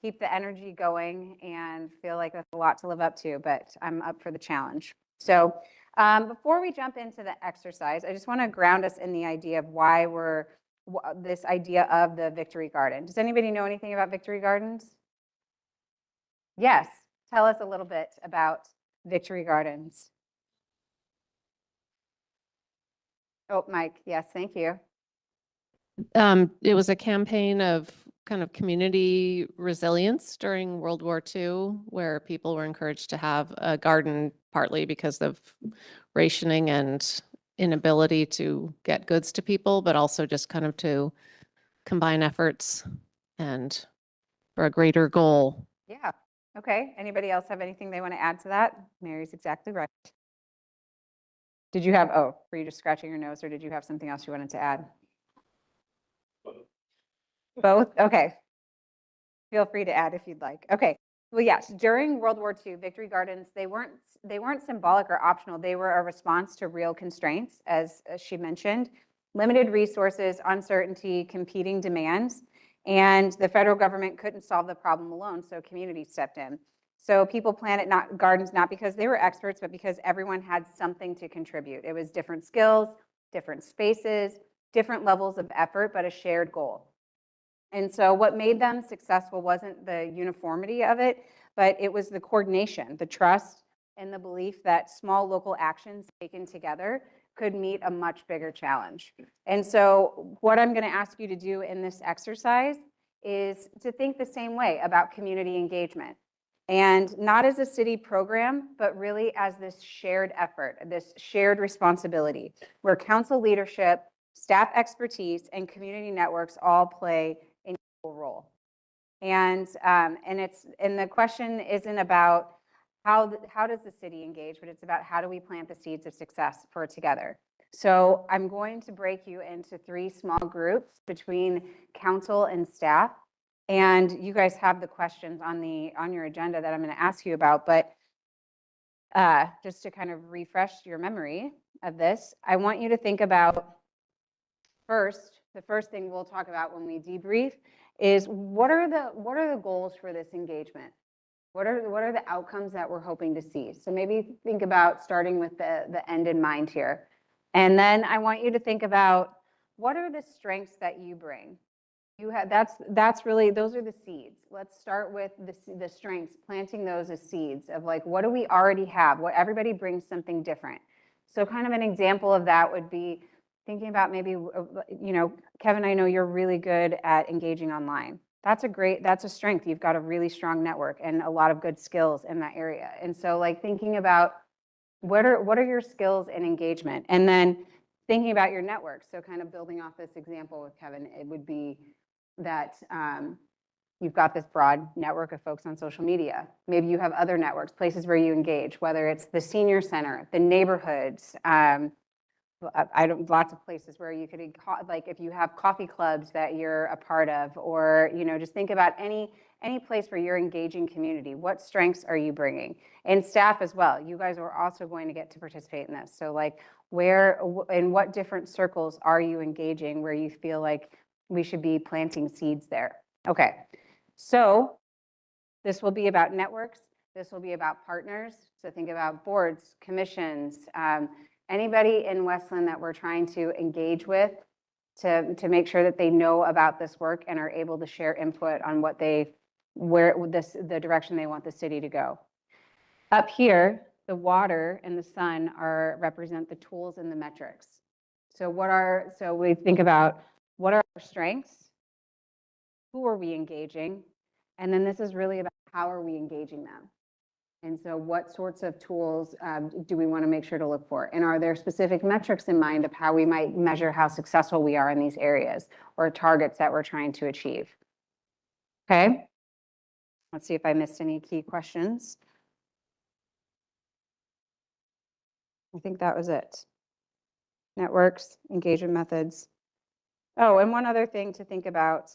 keep the energy going and feel like that's a lot to live up to, but I'm up for the challenge. So before we jump into the exercise, I just want to ground us in the idea of why we're this idea of the Victory Garden. Does anybody know anything about Victory Gardens? Yes, tell us a little bit about Victory Gardens. Oh, Mike, yes, thank you. It was a campaign of kind of community resilience during World War II, where people were encouraged to have a garden, partly because of rationing and inability to get goods to people, but also just kind of to combine efforts and for a greater goal. Yeah, okay. Anybody else have anything they want to add to that? Mary's exactly right. Did you have, oh, were you just scratching your nose or did you have something else you wanted to add? Both? Okay. Feel free to add if you'd like. Okay. Well, yes, during World War II, Victory Gardens, they weren't symbolic or optional. They were a response to real constraints, as she mentioned, limited resources, uncertainty, competing demands, and the federal government couldn't solve the problem alone, so communities stepped in. So people planted gardens not because they were experts, but because everyone had something to contribute. It was different skills, different spaces, different levels of effort, but a shared goal. And so what made them successful wasn't the uniformity of it, but it was the coordination, the trust, and the belief that small local actions taken together could meet a much bigger challenge. And so what I'm going to ask you to do in this exercise is to think the same way about community engagement. And not as a city program, but really as this shared effort, this shared responsibility, where council leadership, staff expertise, and community networks all play an equal role. And the question isn't about how does the city engage, but it's about how do we plant the seeds of success for together. So I'm going to break you into 3 small groups between council and staff. And you guys have the questions on your agenda that I'm going to ask you about, but just to kind of refresh your memory of this, I want you to think about the first thing we'll talk about when we debrief is what are the goals for this engagement? What are the outcomes that we're hoping to see? So maybe think about starting with the end in mind here. And then I want you to think about what are the strengths that you bring? That's really, those are the seeds. Let's start with the strengths, planting those as seeds of like, what do we already have? What everybody brings something different. So kind of an example of that would be thinking about maybe, Kevin, I know you're really good at engaging online. That's a strength. You've got a really strong network and a lot of good skills in that area. And so like thinking about what are your skills in engagement? And then thinking about your network. So kind of building off this example with Kevin, it would be that you've got this broad network of folks on social media. Maybe you have other networks, places where you engage, whether it's the senior center, the neighborhoods, lots of places where you could, like if you have coffee clubs that you're a part of, or, just think about any place where you're engaging community. What strengths are you bringing? And staff as well. You guys are also going to get to participate in this. So like in what different circles are you engaging where you feel like we should be planting seeds there? Okay, so this will be about networks. This will be about partners. So think about boards, commissions, anybody in Westland that we're trying to engage with to make sure that they know about this work and are able to share input on the direction they want the city to go. Up here, the water and the sun represent the tools and the metrics. So we think about what are our strengths, who are we engaging, and then this is really about how are we engaging them. And so what sorts of tools do we want to make sure to look for? And are there specific metrics in mind of how we might measure how successful we are in these areas or targets that we're trying to achieve? Okay. Let's see if I missed any key questions. I think that was it. Networks, engagement methods. Oh, and one other thing to think about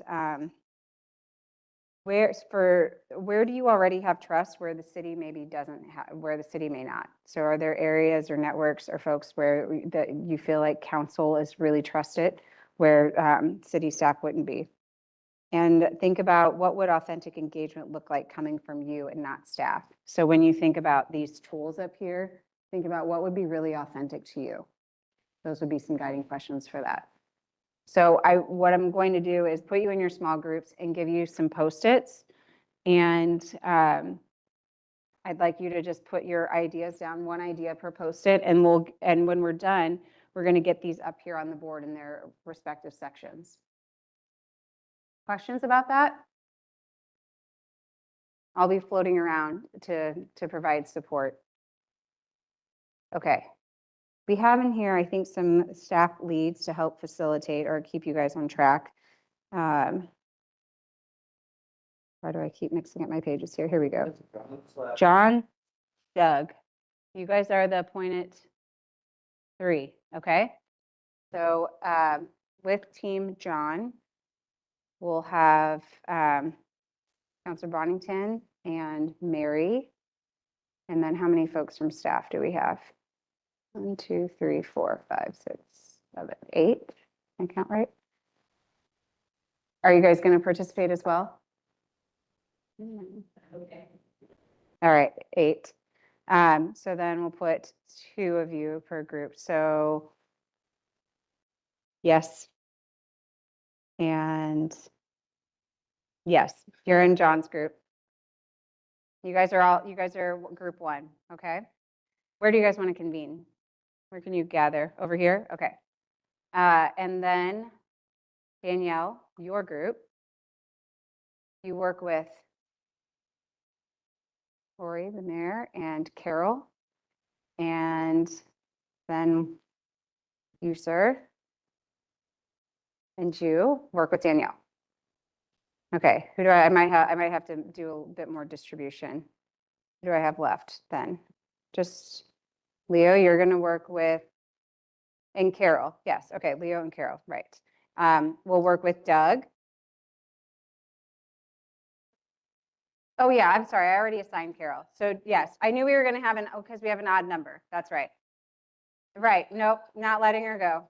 where do you already have trust where the city maybe doesn't have, where the city may not? So are there areas or networks or folks that you feel like council is really trusted, where city staff wouldn't be? And think about what would authentic engagement look like coming from you and not staff. So when you think about these tools up here, think about what would be really authentic to you. Those would be some guiding questions for that. So what I'm going to do is put you in your small groups and give you some Post-its. And I'd like you to just put your ideas down, one idea per Post-it. And when we're done, we're going to get these up here on the board in their respective sections. Questions about that? I'll be floating around to provide support. Okay. We have in here, I think, some staff leads to help facilitate or keep you guys on track. Why do I keep mixing up my pages here? Here we go. John, Doug, you guys are the appointed 3, okay? So with Team John, we'll have Counselor Bonington and Mary. And then how many folks from staff do we have? 1, 2, 3, 4, 5, 6, 7, 8. I count right? Are you guys going to participate as well? Okay. All right, 8. So then we'll put 2 of you per group. So yes. And yes, you're in John's group. You guys are group 1, okay? Where do you guys want to convene? Where can you gather? Over here? Okay. And then Danielle, your group, you work with Lori, the mayor, and Carol. And then you, sir, and you work with Danielle. Okay, who do I might have to do a bit more distribution. Who do I have left then? Just Leo, you're going to work with, and Carol. Yes, okay, Leo and Carol, right. We'll work with Doug. Oh yeah, I'm sorry, I already assigned Carol. So yes, I knew we were going to have because we have an odd number. That's right. Right, nope, not letting her go.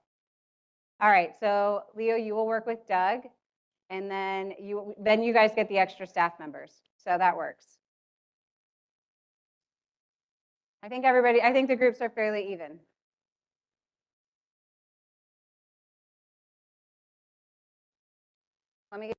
All right, so Leo, you will work with Doug, and then you guys get the extra staff members. So that works. I think the groups are fairly even. Let me get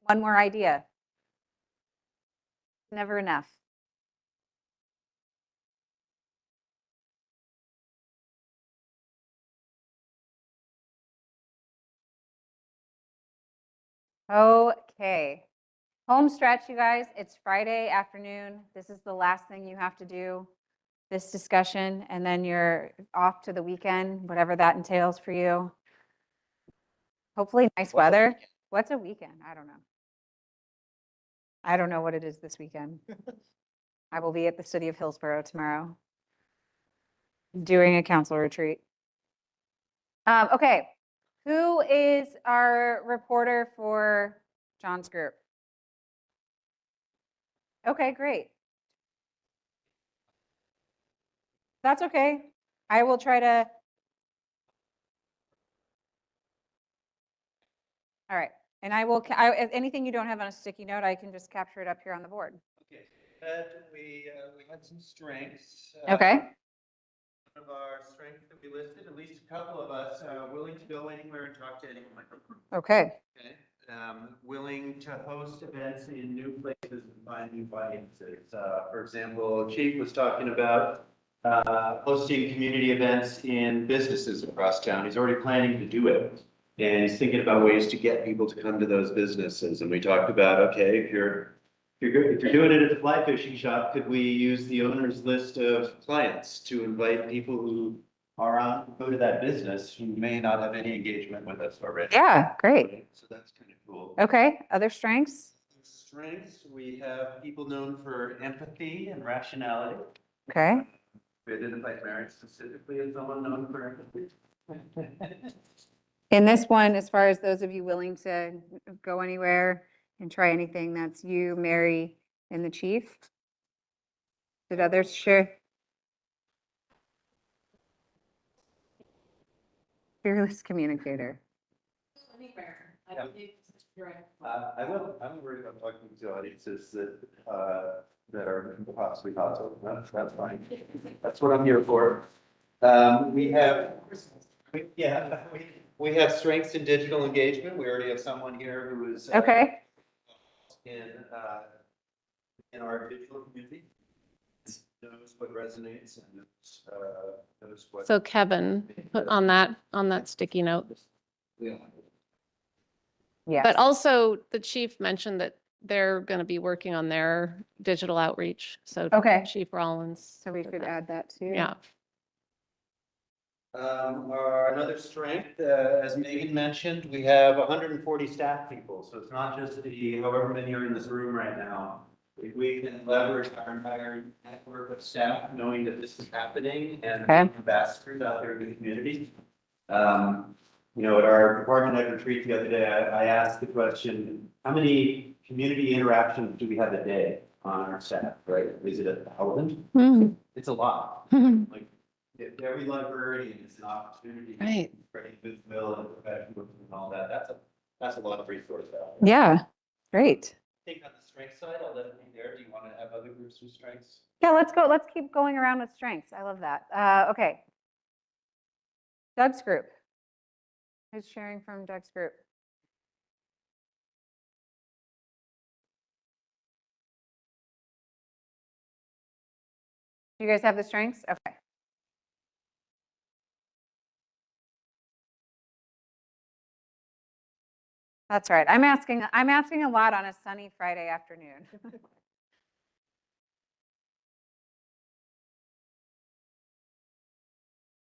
One more idea. Never enough. Okay. Home stretch, you guys. It's Friday afternoon. This is the last thing you have to do, this discussion, and then you're off to the weekend, whatever that entails for you. Hopefully nice weather. What's a weekend? I don't know. I don't know what it is this weekend. I will be at the city of Hillsborough tomorrow doing a council retreat. Okay, who is our reporter for John's group? Okay, great. That's okay. I will try to. All right, and I will, if anything you don't have on a sticky note, I can just capture it up here on the board. Okay, we had some strengths. Okay. One of our strengths that we listed, at least a couple of us, willing to go anywhere and talk to anyone. Okay. Okay. Willing to host events in new places and find new audiences. For example, Chief was talking about hosting community events in businesses across town. He's already planning to do it. And he's thinking about ways to get people to come to those businesses. And we talked about, okay, if you're doing it at the fly fishing shop, could we use the owner's list of clients to invite people who are on, go to that business who may not have any engagement with us already? Yeah, great. So that's kind of cool. Okay, other strengths? Strengths, we have people known for empathy and rationality. Okay. We identified Mary specifically as someone known for empathy. In this one, as far as those of you willing to go anywhere and try anything, that's you, Mary, and the chief. Did others share? Fearless communicator. I will. I'm worried about talking to audiences that are possibly hostile. That's fine. That's what I'm here for. We have strengths in digital engagement. We already have someone here who is Okay. in our digital community. Knows what resonates and knows what. So Kevin, put on that sticky note. Yeah. Yes. But also the chief mentioned that they're going to be working on their digital outreach. So Okay. Chief Rollins. So we could add that too. Yeah. Another strength, as Megan mentioned, we have 140 staff people. So it's not just the however many are in this room right now. If we can leverage our entire network of staff, knowing that this is happening and Okay. ambassadors out there in the community. At our department head retreat the other day, I asked the question, how many community interactions do we have a day on our staff, right? Is it 1,000? It's a lot. Like, if every librarian is an opportunity. Right. For any goodwill and professionalism and all that, that's a lot of resource out. Yeah, great. I think on the strength side, I'll let it be there. Do you want to have other groups with strengths? Yeah, let's go. Let's keep going around with strengths. I love that. Okay. Doug's group. Who's sharing from Doug's group? You guys have the strengths? Okay. That's right. I'm asking a lot on a sunny Friday afternoon.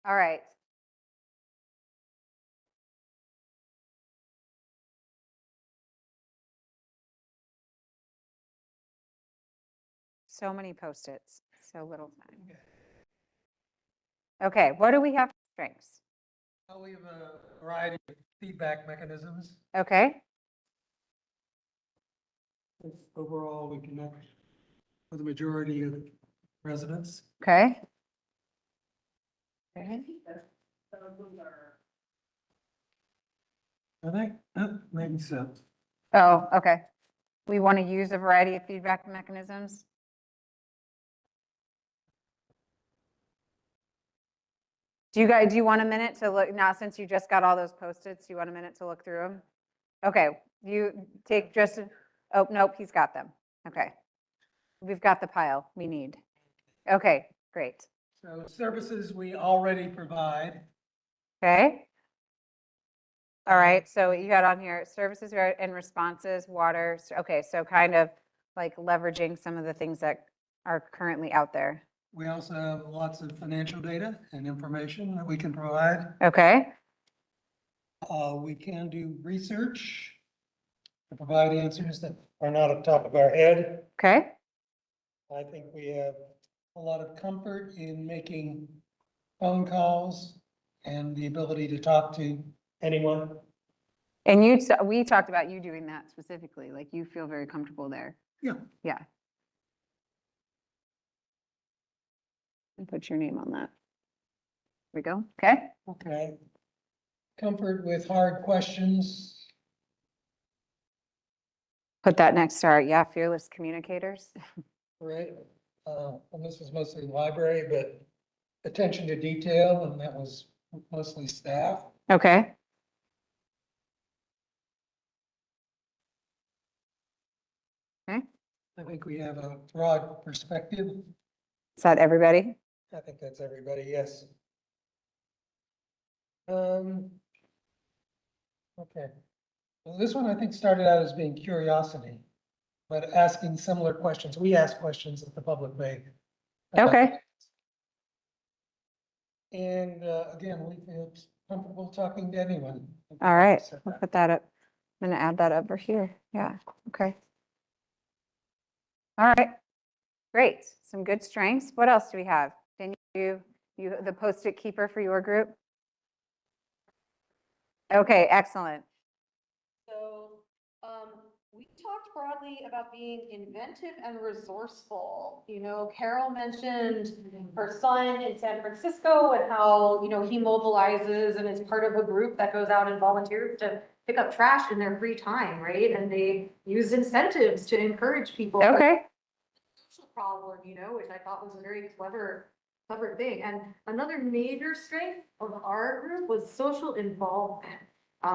All right. So many Post-its, so little time. Okay, what do we have for strengths? We have a variety of feedback mechanisms. Okay. Overall, we connect with the majority of the residents. Okay. Okay. I think, maybe so. Oh, okay. We want to use a variety of feedback mechanisms. Do you want a minute to look now, since you just got all those Post-its, you want a minute to look through them? Okay, You take just, oh, nope, he's got them. Okay. We've got the pile we need. Okay, great. So services we already provide. Okay. All right, so you got on here, services and responses, water. Okay, so kind of like leveraging some of the things that are currently out there. We also have lots of financial data and information that we can provide. Okay, We can do research to provide answers that are not on top of our head. okay, I think we have a lot of comfort in making phone calls and the ability to talk to anyone. and we talked about you doing that specifically, like you feel very comfortable there. Yeah. Yeah. And put your name on that. Here we go, okay? Okay. Comfort with hard questions. Put that next to our, yeah, fearless communicators. Right. And this was mostly library, but attention to detail, and that was mostly staff. Okay, okay, I think we have a broad perspective. is that everybody? I think that's everybody, yes. Okay. Well, this one I think started out as being curiosity, but asking similar questions. We ask questions that the public may. Okay, And again, we feel comfortable talking to anyone. all right, we'll put that up. I'm gonna add that over here, yeah, okay. All right, great, some good strengths. What else do we have? Can you the Post-it keeper for your group? Okay, excellent. So, we talked broadly about being inventive and resourceful. You know, Carol mentioned her son in San Francisco and how, you know, he mobilizes and is part of a group that goes out and volunteers to pick up trash in their free time, right? And they use incentives to encourage people. Okay, Social problem, you know, which I thought was a very clever thing. And another major strength of our group was social involvement.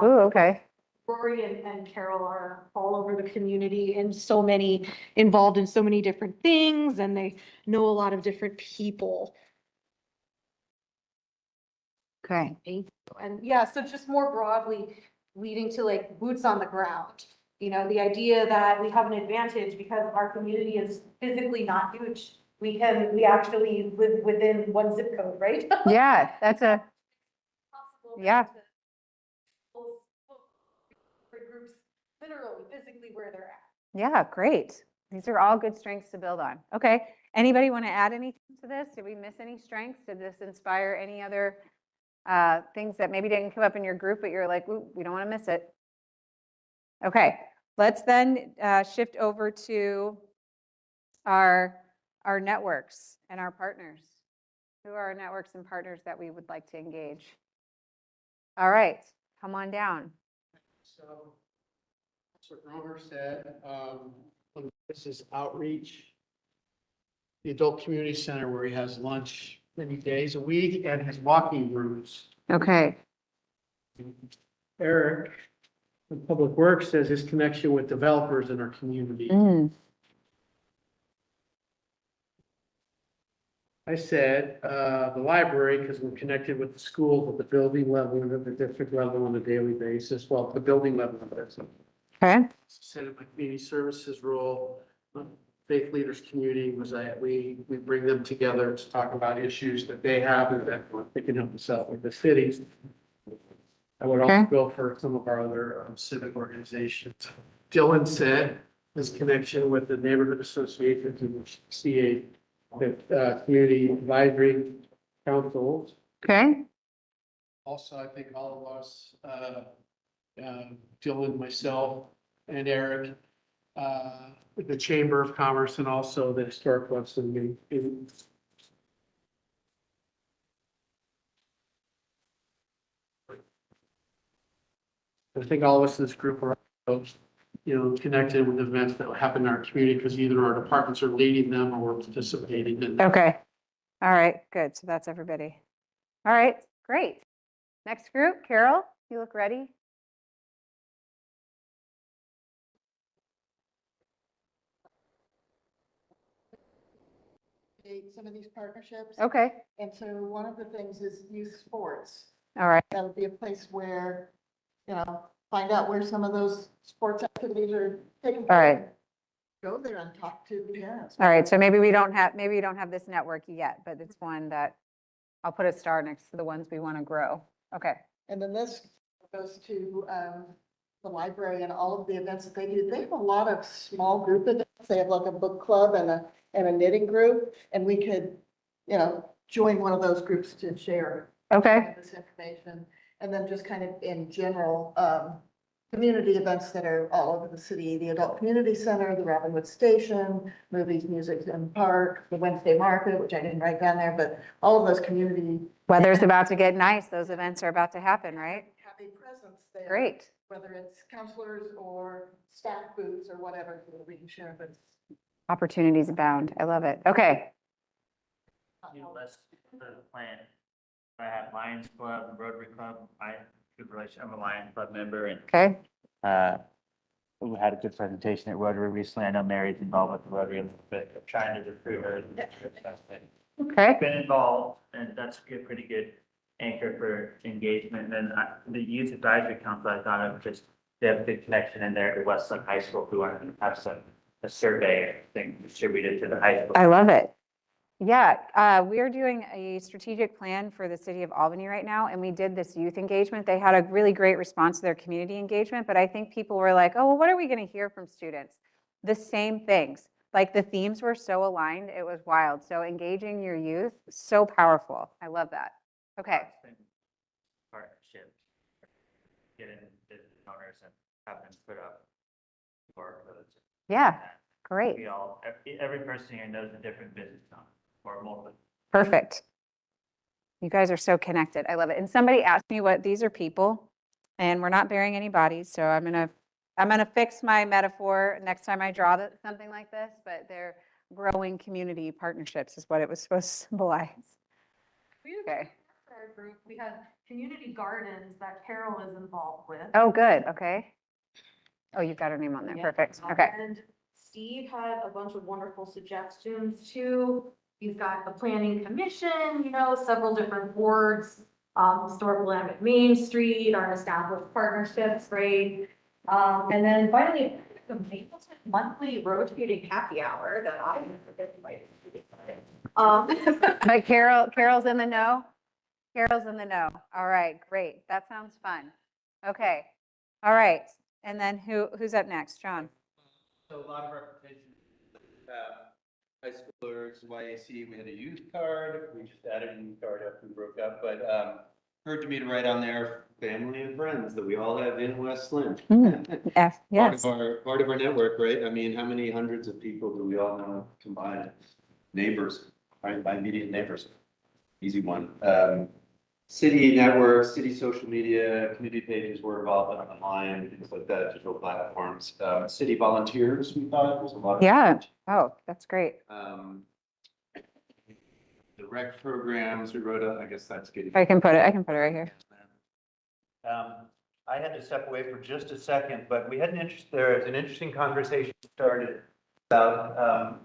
ooh, okay, Rory and Carol are all over the community and involved in so many different things, and they know a lot of different people. okay, And yeah, so just more broadly, leading to like boots on the ground. You know, the idea that we have an advantage because our community is physically not huge. We actually live within one zip code, right? yeah, that's a, yeah. For groups literally physically where they're at. Yeah, great. These are all good strengths to build on. Okay, anybody want to add anything to this? Did we miss any strengths? Did this inspire any other things that maybe didn't come up in your group, but you're like, ooh, we don't want to miss it? Okay, let's then shift over to our networks and our partners. Who are our networks and partners that we would like to engage? All right, come on down. So that's what Romer said. This is outreach. The Adult Community Center where he has lunch many days a week and has walking groups. Okay, Eric, from Public Works, says his connection with developers in our community. I said, the library, because we're connected with the schools at the building level and at the district level on a daily basis, well, the building level. okay, Said in my community services role, Faith Leaders Community was that we bring them together to talk about issues that they have and that they can help us out with the cities. I would also Okay. go for some of our other civic organizations. Dylan said his connection with the neighborhood associations and CA, the community advisory councils. okay, Also, I think all of us, Dylan, myself, and Eric, the Chamber of Commerce and also the Historic Western Maine. I think all of us in this group are, connected with events that happen in our community because either our departments are leading them or we're participating in them. okay. All right, good. So that's everybody. All right, great. Next group, Carol, you look ready? replicate some of these partnerships. Okay, And so one of the things is youth sports. all right. That would be a place where, find out where some of those sports activities are taking place. All right. Go there and talk to the parents. All right, so maybe you don't have this network yet, but it's one that I'll put a star next to the ones we want to grow. Okay. And then this goes to the library and all of the events that they do. They have a lot of small group events. They have like a book club and a knitting group, and we could, join one of those groups to share Okay. this information. And then just kind of in general, community events that are all over the city, the Adult Community Center, the Robinwood Station, Movies, Music and Park, the Wednesday Market, which I didn't write down there, but all of those community. Weather's about to get nice. Those events are about to happen, right? Have a presence there. Great. Whether it's counselors or staff booths or whatever, we can share, but Opportunities abound. I love it. Okay. List for the plan. I have Lions Club and Rotary Club. I'm a Lions Club member, and Okay. we had a good presentation at Rotary recently. I know Mary's involved with the Rotary a little bit. I'm trying to recruit her. Okay. Been involved, and that's a pretty good anchor for engagement. And then the Youth Advisory Council, I thought of just, they have a good connection in there to Westland High School, who want to have a survey thing distributed to the high school. I love it. Yeah, we are doing a strategic plan for the city of Albany right now, and we did this youth engagement. They had a really great response to their community engagement, but I think people were like, oh, well, what are we going to hear from students? The same things. Like the themes were so aligned, it was wild. So engaging your youth, so powerful. I love that. Okay. Partnership. Get in business owners and have them put up for those. Yeah, great. We all, every person here knows a different business owner or multiple. Perfect. You guys are so connected. I love it. And somebody asked me what these are people, and we're not burying any bodies. So I'm gonna fix my metaphor next time I draw something like this. But they're growing community partnerships is what it was supposed to symbolize. Okay. For our group, we had community gardens that Carol is involved with. Oh, good. Okay. Oh, you've got her name on there. Yeah. Perfect. Okay. And Steve had a bunch of wonderful suggestions too. He's got the planning commission, several different boards, historical Willamette Main Street, our established partnerships, great. And then finally, the Mapleton monthly rotating happy hour that I never get invited to. But Carol's in the know. Carol's in the know. All right, great. That sounds fun. Okay. All right. And then who's up next? John. So a lot of representation. High schoolers, YAC, we had a youth card. We just added a youth card after we broke up, but occurred to me to write on there family and friends that we all have in West Lynn. Yes. Part of our network, right? I mean, how many hundreds of people do we all know combined? Neighbors, right? My immediate neighbors. Easy one. City networks, city social media, community pages were involved in online, things like that, digital platforms. City volunteers, we thought was a lot of. Yeah. Oh, that's great. The rec programs we wrote on, I guess that's getting. I can put it right here. I had to step away for just a second, but we had there was an interesting conversation started about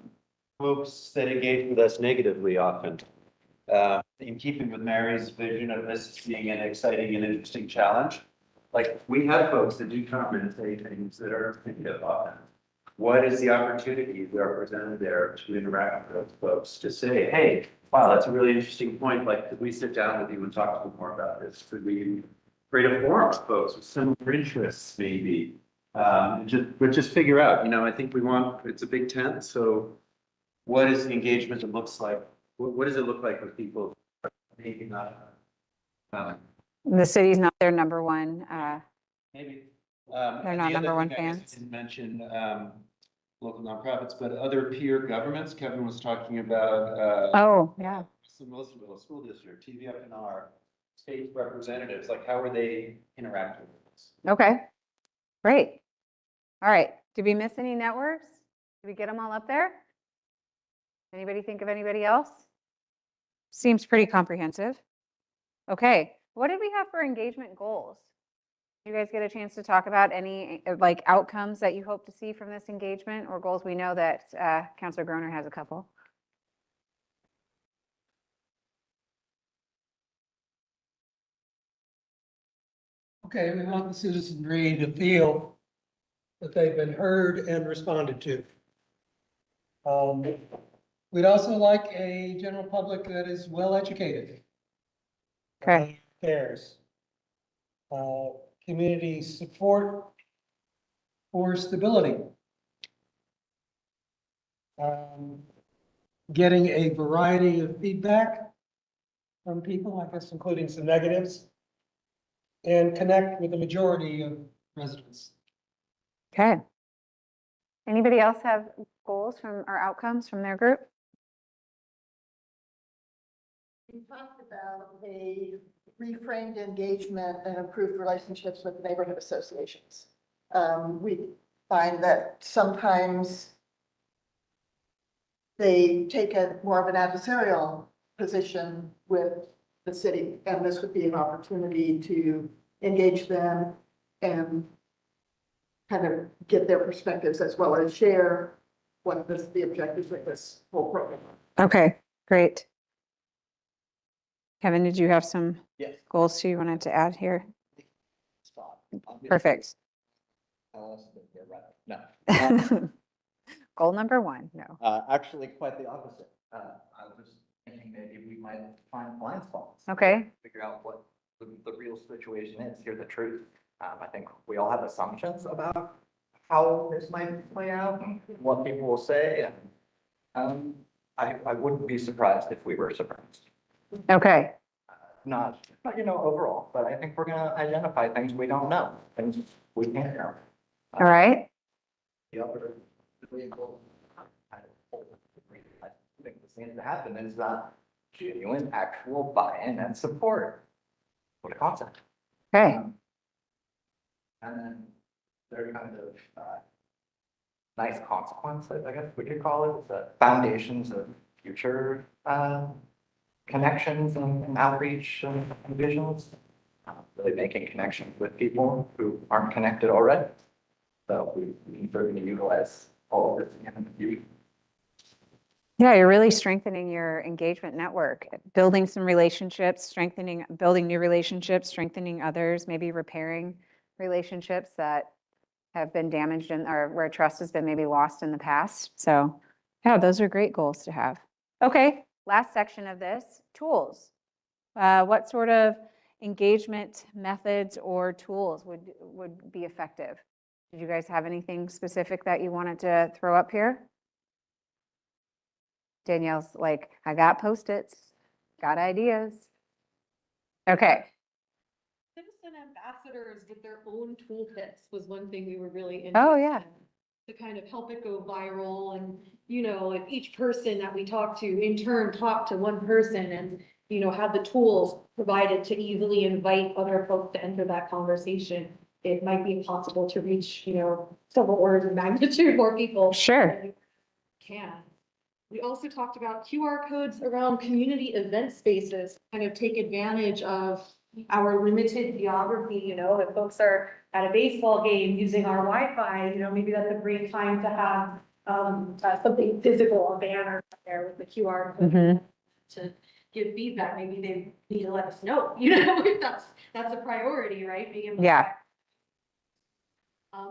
folks that engage with us negatively often. In keeping with Mary's vision of this being an exciting and interesting challenge, like we have folks that do come and say things that are negative often. What is the opportunity that are presented there to interact with those folks to say, hey, wow, that's a really interesting point. Like, could we sit down with you and talk to them more about this? Could we create a forum with folks with similar interests, maybe? Just figure out, I think it's a big tent. So what is the engagement that looks like? What does it look like with people maybe not? The city's not their number one. Maybe. They're not number one fans. Didn't mention local nonprofits, but other peer governments. Kevin was talking about. Oh, yeah. Wilsonville School District, TVFNR, state representatives, like how are they interacting with us? Okay. Great. All right. Did we miss any networks? Did we get them all up there? Anybody think of anybody else? Seems pretty comprehensive. Okay. What did we have for engagement goals? You guys get a chance to talk about any outcomes that you hope to see from this engagement or goals? We know that Councilor Groner has a couple. Okay, we want the citizenry to feel that they've been heard and responded to. We'd also like a general public that is well educated. Okay. Cares. Community support for stability. Getting a variety of feedback from people, I guess including some negatives, and connect with the majority of residents. Okay. Anybody else have goals from or outcomes from their group? We talked about a reframed engagement and improved relationships with neighborhood associations. We find that sometimes they take a more of an adversarial position with the city, and this would be an opportunity to engage them and kind of get their perspectives as well as share what the objectives of this whole program are. Okay, great. Kevin, did you have some Yes. goals you wanted to add here? Obviously, Perfect. No. Goal number 1, no. Actually, quite the opposite. I was thinking maybe we might find blind spots. Okay. Figure out what the real situation is, hear the truth. I think we all have assumptions about how this might play out, and what people will say, and I wouldn't be surprised if we were surprised. Okay. Not, overall, but I think we're gonna identify things we don't know, things we can't know. All right. The other legal, I think this needs to happen is that genuine, actual buy-in and support for the concept. Okay. And then they're kind of nice consequences, I guess we could call it, the foundations of future connections and outreach and visions. Really making connections with people who aren't connected already. So we're going to utilize all of this again in the future. Yeah, you're really strengthening your engagement network, building some relationships, building new relationships, strengthening others, maybe repairing relationships that have been damaged or where trust has been maybe lost in the past. So yeah, those are great goals to have. Okay, last section of this, tools. What sort of engagement methods or tools would be effective? Did you guys have anything specific that you wanted to throw up here? Danielle's like, I got Post-its, got ideas. Okay. Citizen ambassadors with their own toolkits was one thing we were really interested Oh, yeah. to kind of help it go viral. And, if each person that we talk to in turn talk to one person and, have the tools provided to easily invite other folks to enter that conversation, it might be impossible to reach, several orders of magnitude more people. Sure. than you can. We also talked about QR codes around community event spaces, kind of take advantage of our limited geography, if folks are at a baseball game using our Wi-Fi, maybe that's a great time to have something physical, a banner there with the QR code to give feedback. Maybe they need to let us know, if that's a priority, right? Being able to- Yeah.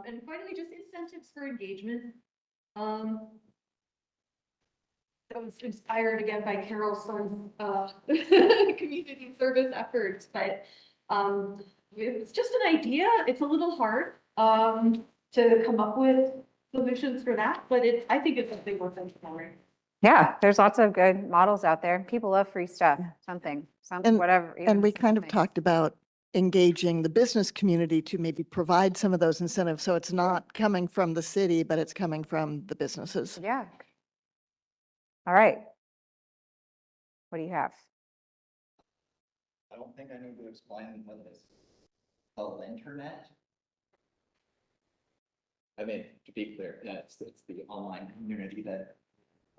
And finally, just incentives for engagement. I was inspired again by Carol's son's community service efforts, but it's just an idea. It's a little hard to come up with solutions for that, but I think it's something worth exploring. Yeah, there's lots of good models out there. People love free stuff, something, whatever. And we kind of something. talked about engaging the business community to maybe provide some of those incentives. So it's not coming from the city, but it's coming from the businesses. Yeah. All right. What do you have? I don't think I need to explain what this whole internet. I mean, to be clear, it's the online community that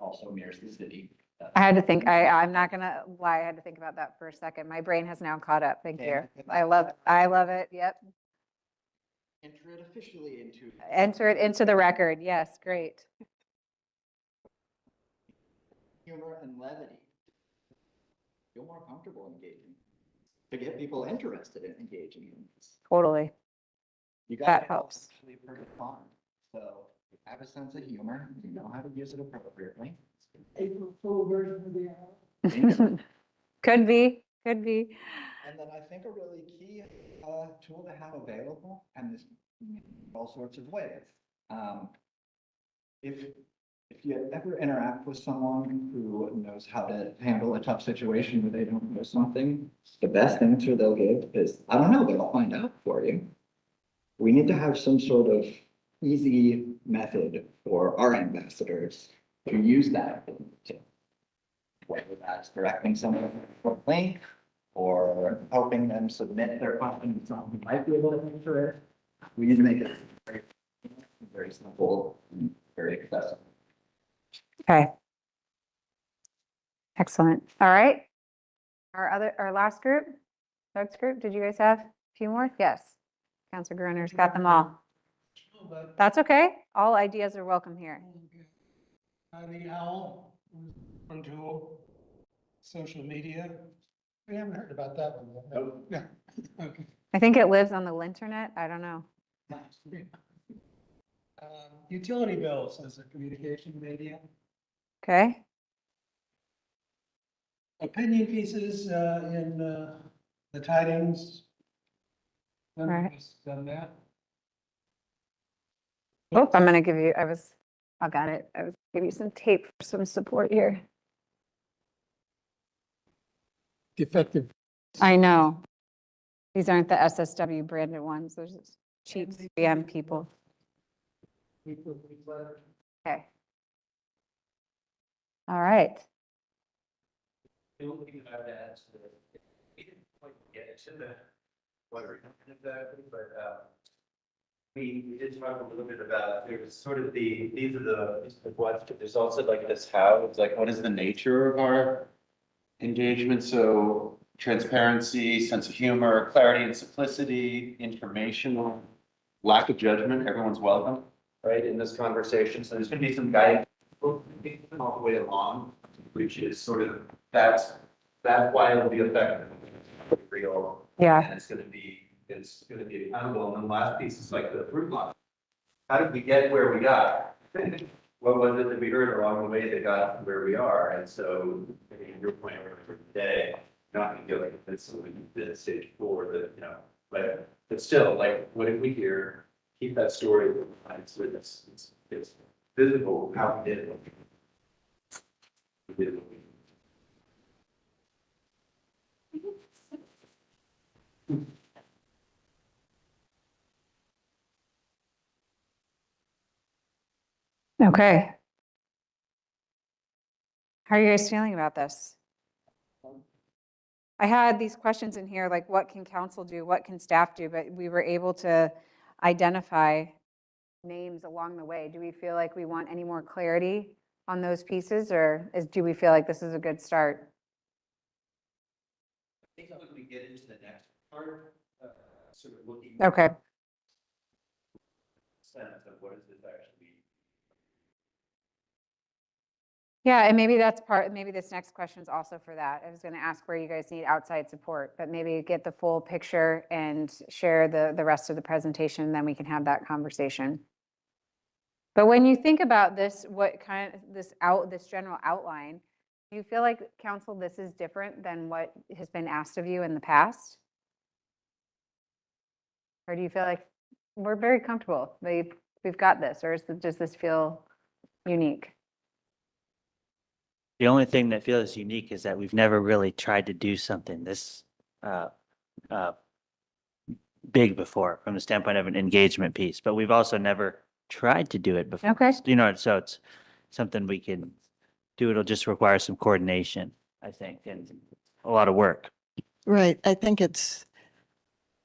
also mirrors the city. I had to think, I'm not gonna lie, I had to think about that for a second. My brain has now caught up. Thank you. I love it. Yep. Enter it officially into. Enter it into the record. Yes, great. Humor and levity. Feel more comfortable engaging. to get people interested in engaging in this. Totally. You That guys are all helps. actually pretty fun. So you have a sense of humor, you know how to use it appropriately. April Fool version of the Could be, could be. And then I think a really key tool to have available, and this all sorts of ways. If you ever interact with someone who knows how to handle a tough situation where they don't know something, the best answer they'll give is, I don't know, but I'll find out for you. We need to have some sort of easy method for our ambassadors to use that. Whether that's directing someone for a link or helping them submit their question to someone who might be able to answer it. We need to make it very, very simple, and very accessible. Okay. Excellent. All right. Our last group, Doug's group, did you guys have a few more? Yes. Counselor Gruner's got them all. That's okay. All ideas are welcome here. The OWL, one tool, social media. We haven't heard about that one yet. Nope. Yeah. Okay. I think it lives on the Linternet. I don't know. Utility bills as a communication media. Okay. Opinion pieces in the tidings. Right. Done that. Oh, I'm gonna give you, I got it. I was give you some tape for some support here. Effective. I know. These aren't the SSW branded ones. Those are cheap spam people. Okay. All right. The only thing that I would add to the, we didn't quite get to the, whether exactly, but we did talk a little bit about, there was sort of these are the what, but there's also like this how, it's like, what is the nature of our engagement? So transparency, sense of humor, clarity and simplicity, informational, lack of judgment, everyone's welcome, right, in this conversation. So there's gonna be some guiding all the way along, which is sort of, that's why it'll be effective, real. Yeah. And it's gonna be accountable. And the last piece is like the through line. How did we get where we got? What was it that we heard along the way that got us to where we are? And so, I mean, your point for today, not gonna feel like it's the stage forward that, you know, but still, like, what did we hear? Keep that story in mind so it's visible how we did it. We did what we Okay. How are you guys feeling about this? I had these questions in here, like what can council do? What can staff do? But we were able to identify names along the way. Do we feel like we want any more clarity on those pieces, or do we feel like this is a good start? I think when we get into the next part, sort of looking. Okay. Sense of what does this actually mean? Yeah, and maybe that's maybe this next question is also for that. I was going to ask where you guys need outside support, but maybe get the full picture and share the rest of the presentation, and then we can have that conversation. But when you think about this, what kind of this general outline, do you feel like council, this is different than what has been asked of you in the past? Or do you feel like we're very comfortable, we've got this, or does this feel unique? The only thing that feels unique is that we've never really tried to do something this big before from the standpoint of an engagement piece, but we've also never tried to do it before. Okay. You know, so it's something we can do. It'll just require some coordination, I think, and a lot of work. Right. I think it's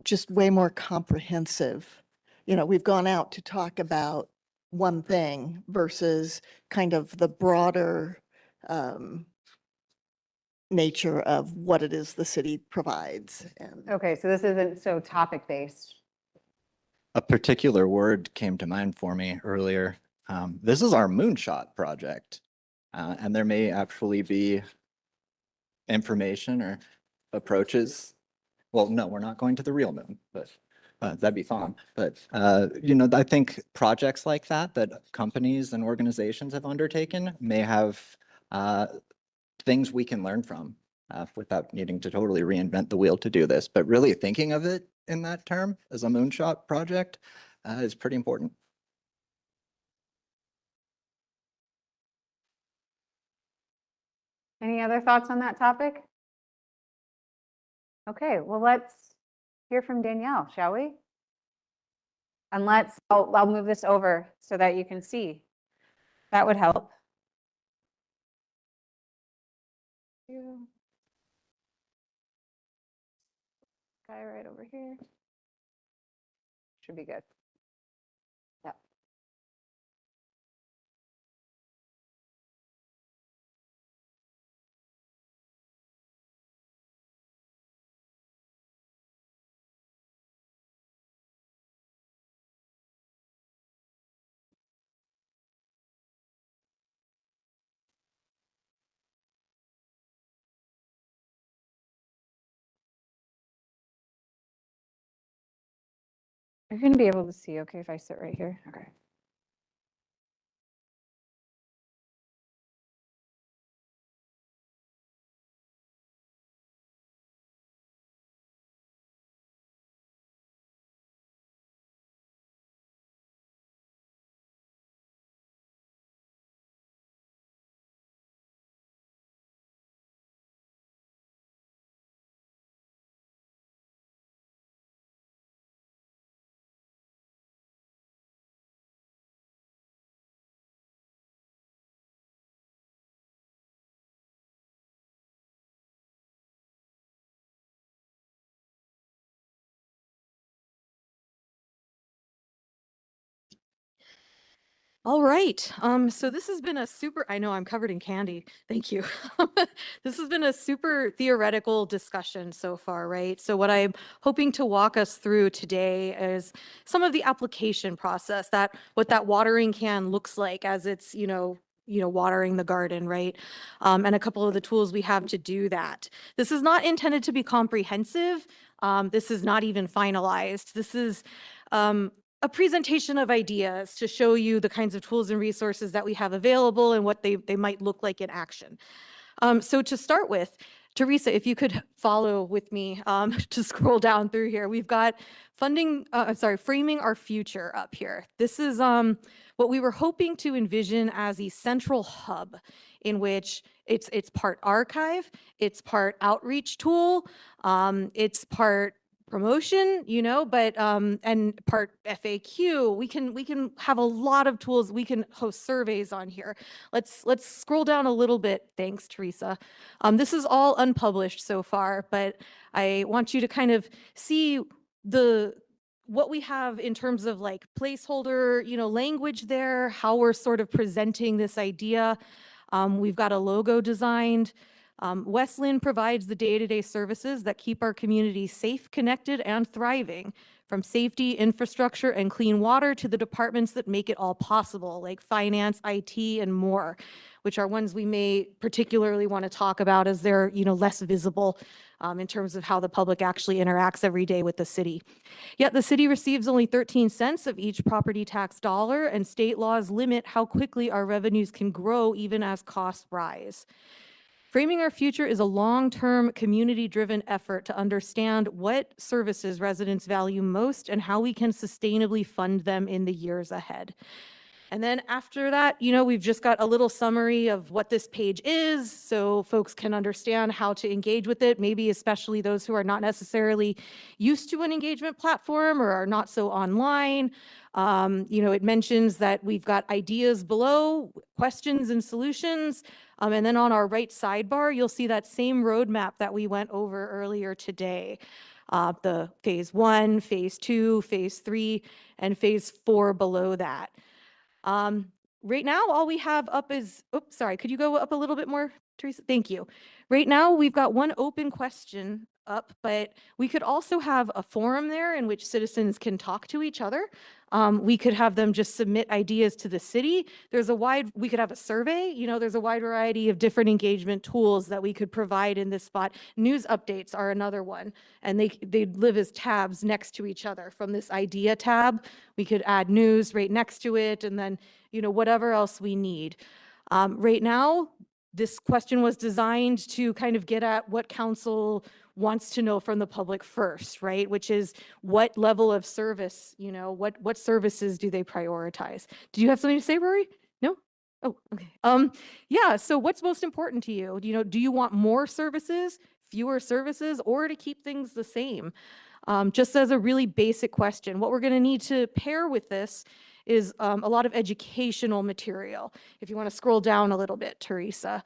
just way more comprehensive. You know, we've gone out to talk about one thing versus kind of the broader nature of what it is the city provides. And Okay, so this isn't so topic-based. A particular word came to mind for me earlier. This is our moonshot project. And there may actually be information or approaches well, no, we're not going to the real moon, but that'd be fun. But, I think projects like that, that companies and organizations have undertaken may have things we can learn from without needing to totally reinvent the wheel to do this. But really thinking of it in that term as a moonshot project is pretty important. Any other thoughts on that topic? Okay, well, let's hear from Danielle, shall we? And I'll move this over so that you can see. That would help. Guy right over here. Should be good. Yep. You're going to be able to see, okay, if I sit right here? Okay. All right. So this has been a super, I know I'm covered in candy. Thank you. This has been a super theoretical discussion so far, right? So what I'm hoping to walk us through today is some of the application process, that what that watering can looks like as it's, watering the garden, right? And a couple of the tools we have to do that. This is not intended to be comprehensive. This is not even finalized. This is a presentation of ideas to show you the kinds of tools and resources that we have available and what they might look like in action. So to start with, Teresa, if you could follow with me to scroll down through here, we've got framing our future up here. This is what we were hoping to envision as a central hub in which it's part archive, it's part outreach tool, it's part promotion, but and part FAQ. We can have a lot of tools. We can host surveys on here. Let's scroll down a little bit. Thanks, Teresa. This is all unpublished so far, but I want you to kind of see what we have in terms of like placeholder, language there, how we're sort of presenting this idea. We've got a logo designed. Westland provides the day-to-day services that keep our community safe, connected, and thriving, from safety, infrastructure, and clean water to the departments that make it all possible, like finance, IT, and more, which are ones we may particularly want to talk about as they're, less visible in terms of how the public actually interacts every day with the city. Yet the city receives only 13 cents of each property tax dollar, and state laws limit how quickly our revenues can grow even as costs rise. Framing Our Future is a long-term, community-driven effort to understand what services residents value most and how we can sustainably fund them in the years ahead. And then after that, we've just got a little summary of what this page is so folks can understand how to engage with it, maybe especially those who are not necessarily used to an engagement platform or are not so online. It mentions that we've got ideas below, questions and solutions. And then on our right sidebar, you'll see that same roadmap that we went over earlier today. The phase 1, phase 2, phase 3, and phase 4 below that. Right now, all we have up is, oops, sorry, could you go up a little bit more, Teresa? Thank you. Right now, we've got one open question up, but we could also have a forum there in which citizens can talk to each other. We could have them just submit ideas to the city. We could have a survey, there's a wide variety of different engagement tools that we could provide in this spot. News updates are another one, and they live as tabs next to each other. From this idea tab, we could add news right next to it, and then, whatever else we need. Right now, this question was designed to kind of get at what council wants to know from the public first, right? Which is what level of service, what services do they prioritize? Do you have something to say, Rory? No? Oh, okay. Yeah, so what's most important to you? Do you want more services, fewer services, or to keep things the same? Just as a really basic question. What we're going to need to pair with this is a lot of educational material. If you want to scroll down a little bit, Teresa.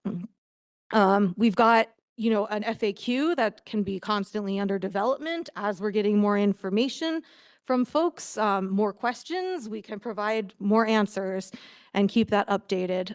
We've got an FAQ that can be constantly under development as we're getting more information from folks, more questions, we can provide more answers and keep that updated.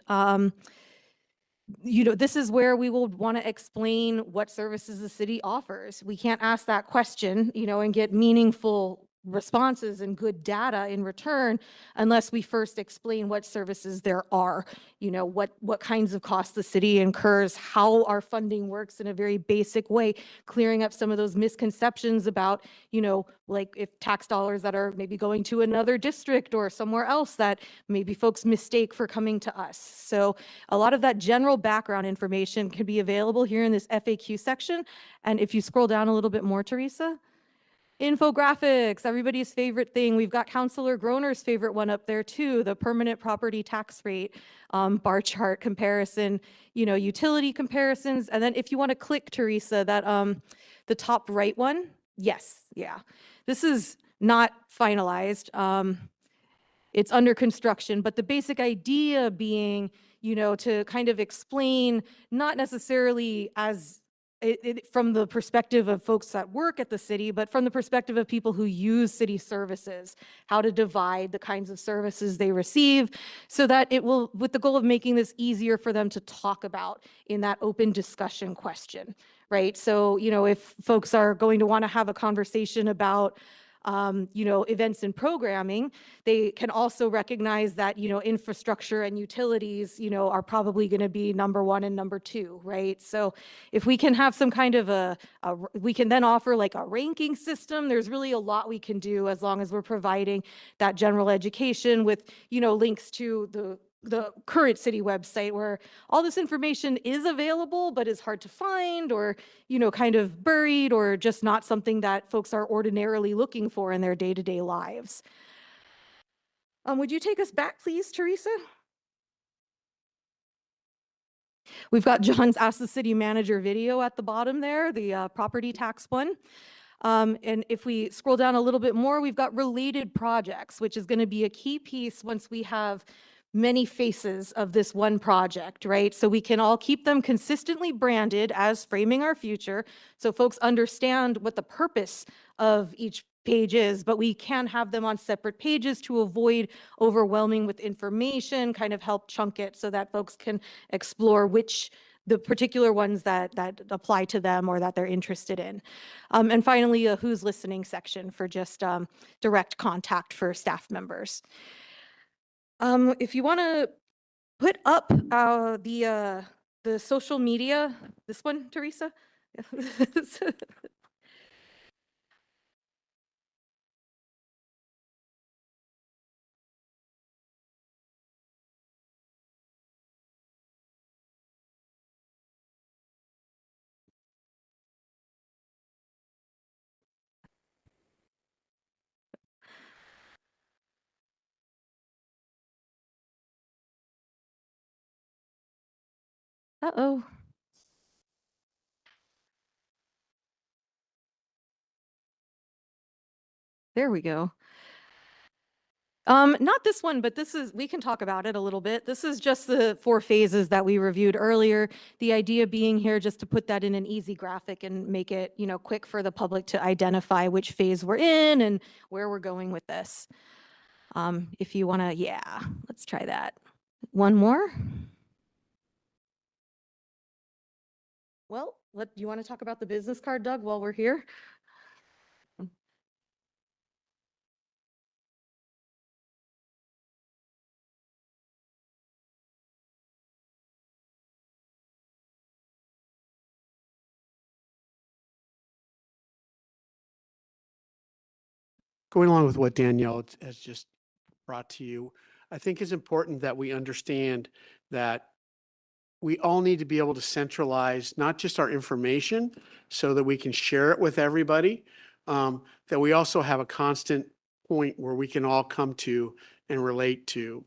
This is where we will want to explain what services the city offers. We can't ask that question, and get meaningful responses and good data in return unless we first explain what services there are, what kinds of costs the city incurs, how our funding works in a very basic way, clearing up some of those misconceptions about, like if tax dollars that are maybe going to another district or somewhere else that maybe folks mistake for coming to us. So a lot of that general background information can be available here in this FAQ section. And if you scroll down a little bit more, Teresa, infographics, everybody's favorite thing. We've got Councilor Groner's favorite one up there too, the permanent property tax rate bar chart comparison, utility comparisons. And then if you want to click, Teresa, that the top right one, yes, yeah. This is not finalized. It's under construction, but the basic idea being, to kind of explain, not necessarily as from the perspective of folks that work at the city, but from the perspective of people who use city services, how to divide the kinds of services they receive so that it will, with the goal of making this easier for them to talk about in that open discussion question, right? So, if folks are going to want to have a conversation about events and programming, they can also recognize that, infrastructure and utilities, are probably going to be number one and number two, right? So if we can have some kind of we can then offer like a ranking system. There's really a lot we can do as long as we're providing that general education with, links to the current city website where all this information is available, but is hard to find or, kind of buried or just not something that folks are ordinarily looking for in their day-to-day lives. Would you take us back, please, Teresa? We've got John's Ask the City Manager video at the bottom there, the property tax one. And if we scroll down a little bit more, we've got related projects, which is going to be a key piece once we have many faces of this one project, right? So we can all keep them consistently branded as Framing Our Future, so folks understand what the purpose of each page is, but we can have them on separate pages to avoid overwhelming with information, kind of help chunk it so that folks can explore the particular ones that apply to them or that they're interested in. And finally, a who's listening section for just direct contact for staff members. If you want to put up the social media, this one, Teresa. Uh-oh. There we go. Not this one, but we can talk about it a little bit. This is just the 4 phases that we reviewed earlier. The idea being here just to put that in an easy graphic and make it, quick for the public to identify which phase we're in and where we're going with this. If you want to, yeah, let's try that. One more. Well, do you want to talk about the business card, Doug, while we're here? going along with what Danielle has just brought to you, I think it's important that we understand that we all need to be able to centralize not just our information so that we can share it with everybody, that we also have a constant point where we can all come to and relate to.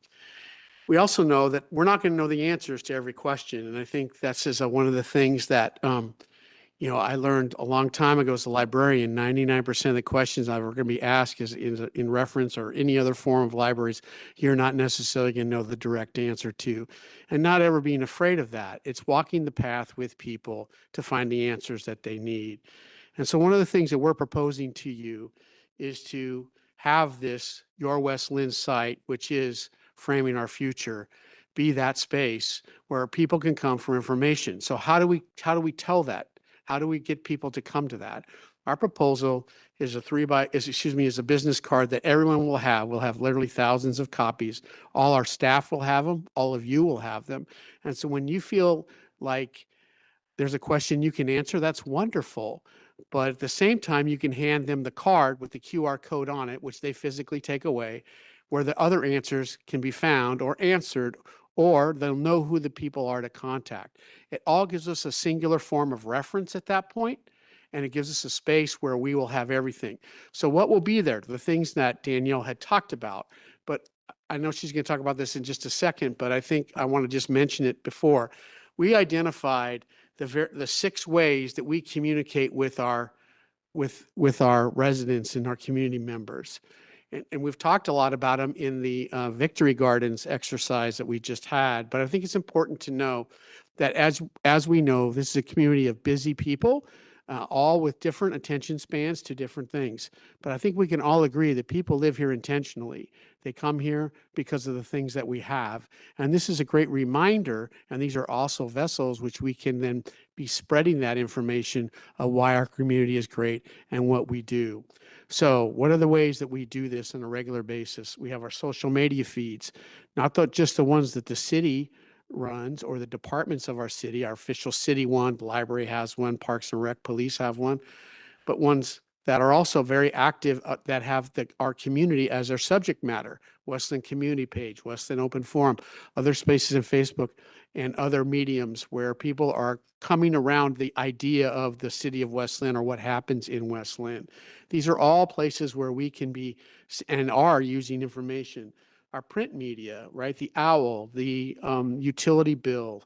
We also know that we're not going to know the answers to every question. And I think that's one of the things that, I learned a long time ago as a librarian. 99% of the questions I'm going to be asked is in reference or any other form of libraries you're not necessarily going to know the direct answer to. And not ever being afraid of that. It's walking the path with people to find the answers that they need. And so one of the things that we're proposing to you is to have this Your West Lynn site, which is Framing Our Future, be that space where people can come for information. So how do we tell that? How do we get people to come to that? Our proposal is a business card that everyone will have. We'll have literally thousands of copies. All our staff will have them. All of you will have them. And so when you feel like there's a question you can answer, that's wonderful. But at the same time, you can hand them the card with the QR code on it, which they physically take away, where the other answers can be found or answered, or they'll know who the people are to contact. It all gives us a singular form of reference at that point, and it gives us a space where we will have everything. So what will be there? The things that Danielle had talked about, but I know she's going to talk about this in just a second, but I think I want to just mention it before. We identified the 6 ways that we communicate with our residents and our community members. And we've talked a lot about them in the Victory Gardens exercise that we just had, but I think it's important to know that as we know, this is a community of busy people, all with different attention spans to different things. But I think we can all agree that people live here intentionally. They come here because of the things that we have. And this is a great reminder, and these are also vessels which we can then be spreading that information of why our community is great and what we do. So what are the ways that we do this on a regular basis? We have our social media feeds, not just the ones that the city runs or the departments of our city. Our official city one, the library has one, Parks and Rec, police have one, but ones that are also very active that have our community as their subject matter. West Lynn Community Page, West Lynn Open Forum, other spaces in Facebook and other mediums where people are coming around the idea of the city of West Lynn or what happens in West Lynn. These are all places where we can be and are using information. Our print media, right? The OWL, the utility bill,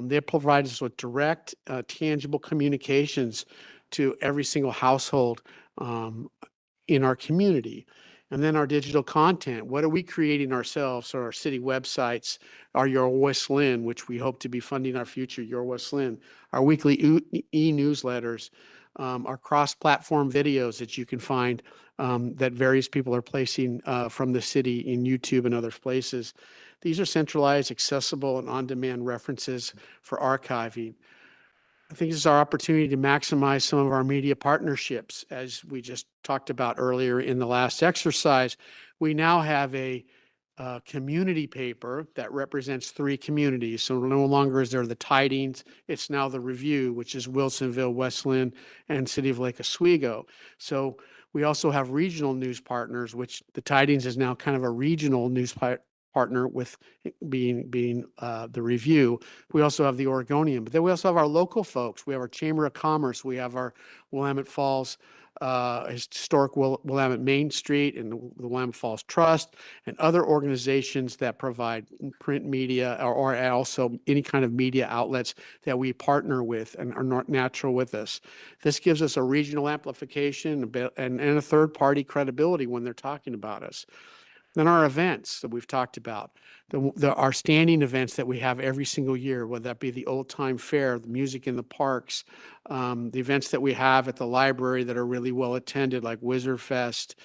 they provide us with direct, tangible communications to every single household in our community. And then our digital content. What are we creating ourselves? So our city websites, our Your West Lynn, which we hope to be funding our future Your West Lynn, our weekly e-newsletters, our cross-platform videos that you can find that various people are placing from the city in YouTube and other places. These are centralized, accessible, and on-demand references for archiving. I think this is our opportunity to maximize some of our media partnerships. As we just talked about earlier in the last exercise, we now have a community paper that represents 3 communities. So no longer is there the Tidings, it's now the Review, which is Wilsonville, West Lynn, and City of Lake Oswego. So we also have regional news partners, which the Tidings is now kind of a regional news partner with being the Review. We also have the Oregonian, but then we also have our local folks. We have our Chamber of Commerce. We have our Willamette Falls historic Willamette Main Street and the Willamette Falls Trust and other organizations that provide print media or also any kind of media outlets that we partner with and are not natural with us. This gives us a regional amplification and a third-party credibility when they're talking about us. Then our events that we've talked about, our standing events that we have every single year, whether that be the Old Time Fair, the music in the parks, the events that we have at the library that are really well attended, like Wizard Fest,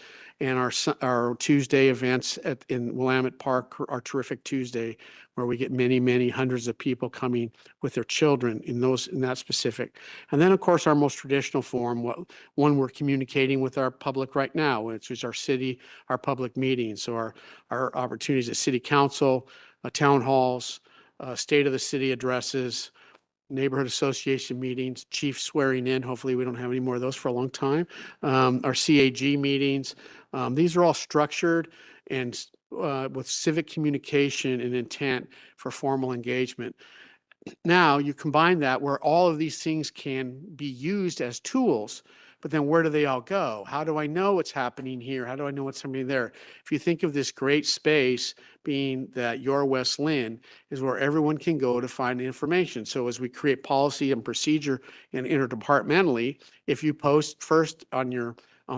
and our Tuesday events in Willamette Park, our Terrific Tuesday, where we get many, many hundreds of people coming with their children in that specific. And then, of course, our most traditional forum, one we're communicating with our public right now, which is our public meetings. So our opportunities at City Council, town halls, State of the City addresses, neighborhood association meetings, chief swearing in. Hopefully we don't have any more of those for a long time. Our CAG meetings, These are all structured and with civic communication and intent for formal engagement. Now you combine that where all of these things can be used as tools, but then where do they all go? How do I know what's happening here? How do I know what's happening there? If you think of this great space being that your West Lynn is where everyone can go to find information. So as we create policy and procedure and interdepartmentally, if you post first on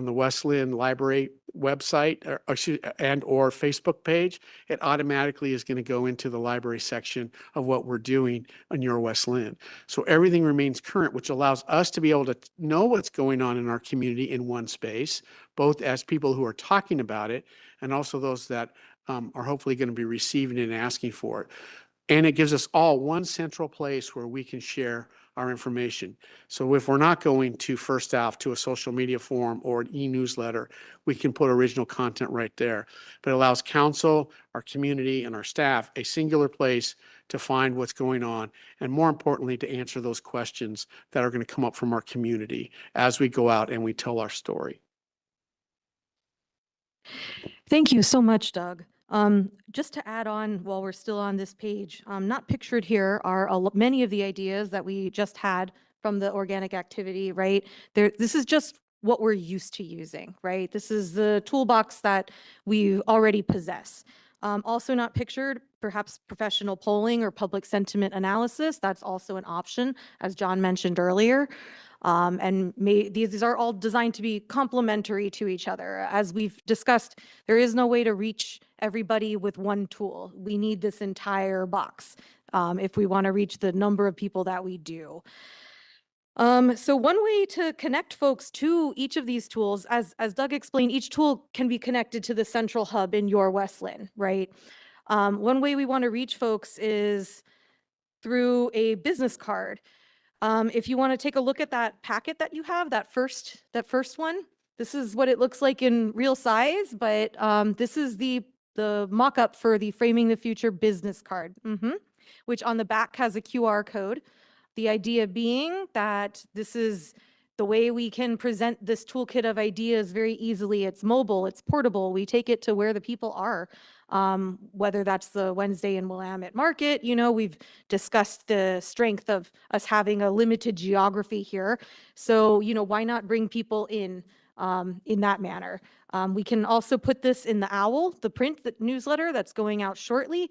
the West Lynn Library website or Facebook page, it automatically is going to go into the library section of what we're doing on your West Lynn. So everything remains current, which allows us to be able to know what's going on in our community in one space, both as people who are talking about it and also those that are hopefully going to be receiving it and asking for it. And it gives us all one central place where we can share our information. So if we're not going to First Alf, to a social media forum or an e-newsletter, we can put original content right there. But it allows council, our community, and our staff a singular place to find what's going on, and more importantly, to answer those questions that are going to come up from our community as we go out and we tell our story. Thank you so much, Doug. Just to add on while we're still on this page, not pictured here are many of the ideas that we just had from the organic activity, right? This is just what we're used to using, right? This is the toolbox that we already possess. Also not pictured, perhaps professional polling or public sentiment analysis. That's also an option, as John mentioned earlier. These are all designed to be complementary to each other. As we've discussed, there is no way to reach everybody with one tool. We need this entire box if we want to reach the number of people that we do. So one way to connect folks to each of these tools, as Doug explained, each tool can be connected to the central hub in your West Lynn, right? One way we want to reach folks is through a business card. If you want to take a look at that packet that you have, that first one, this is what it looks like in real size, but this is the mock-up for the Framing the Future business card, which on the back has a QR code. The idea being that this is the way we can present this toolkit of ideas very easily. It's mobile, it's portable. We take it to where the people are, whether that's the Wednesday in Willamette Market. You know, we've discussed the strength of us having a limited geography here. So, you know, why not bring people in that manner? We can also put this in the OWL, the print newsletter that's going out shortly.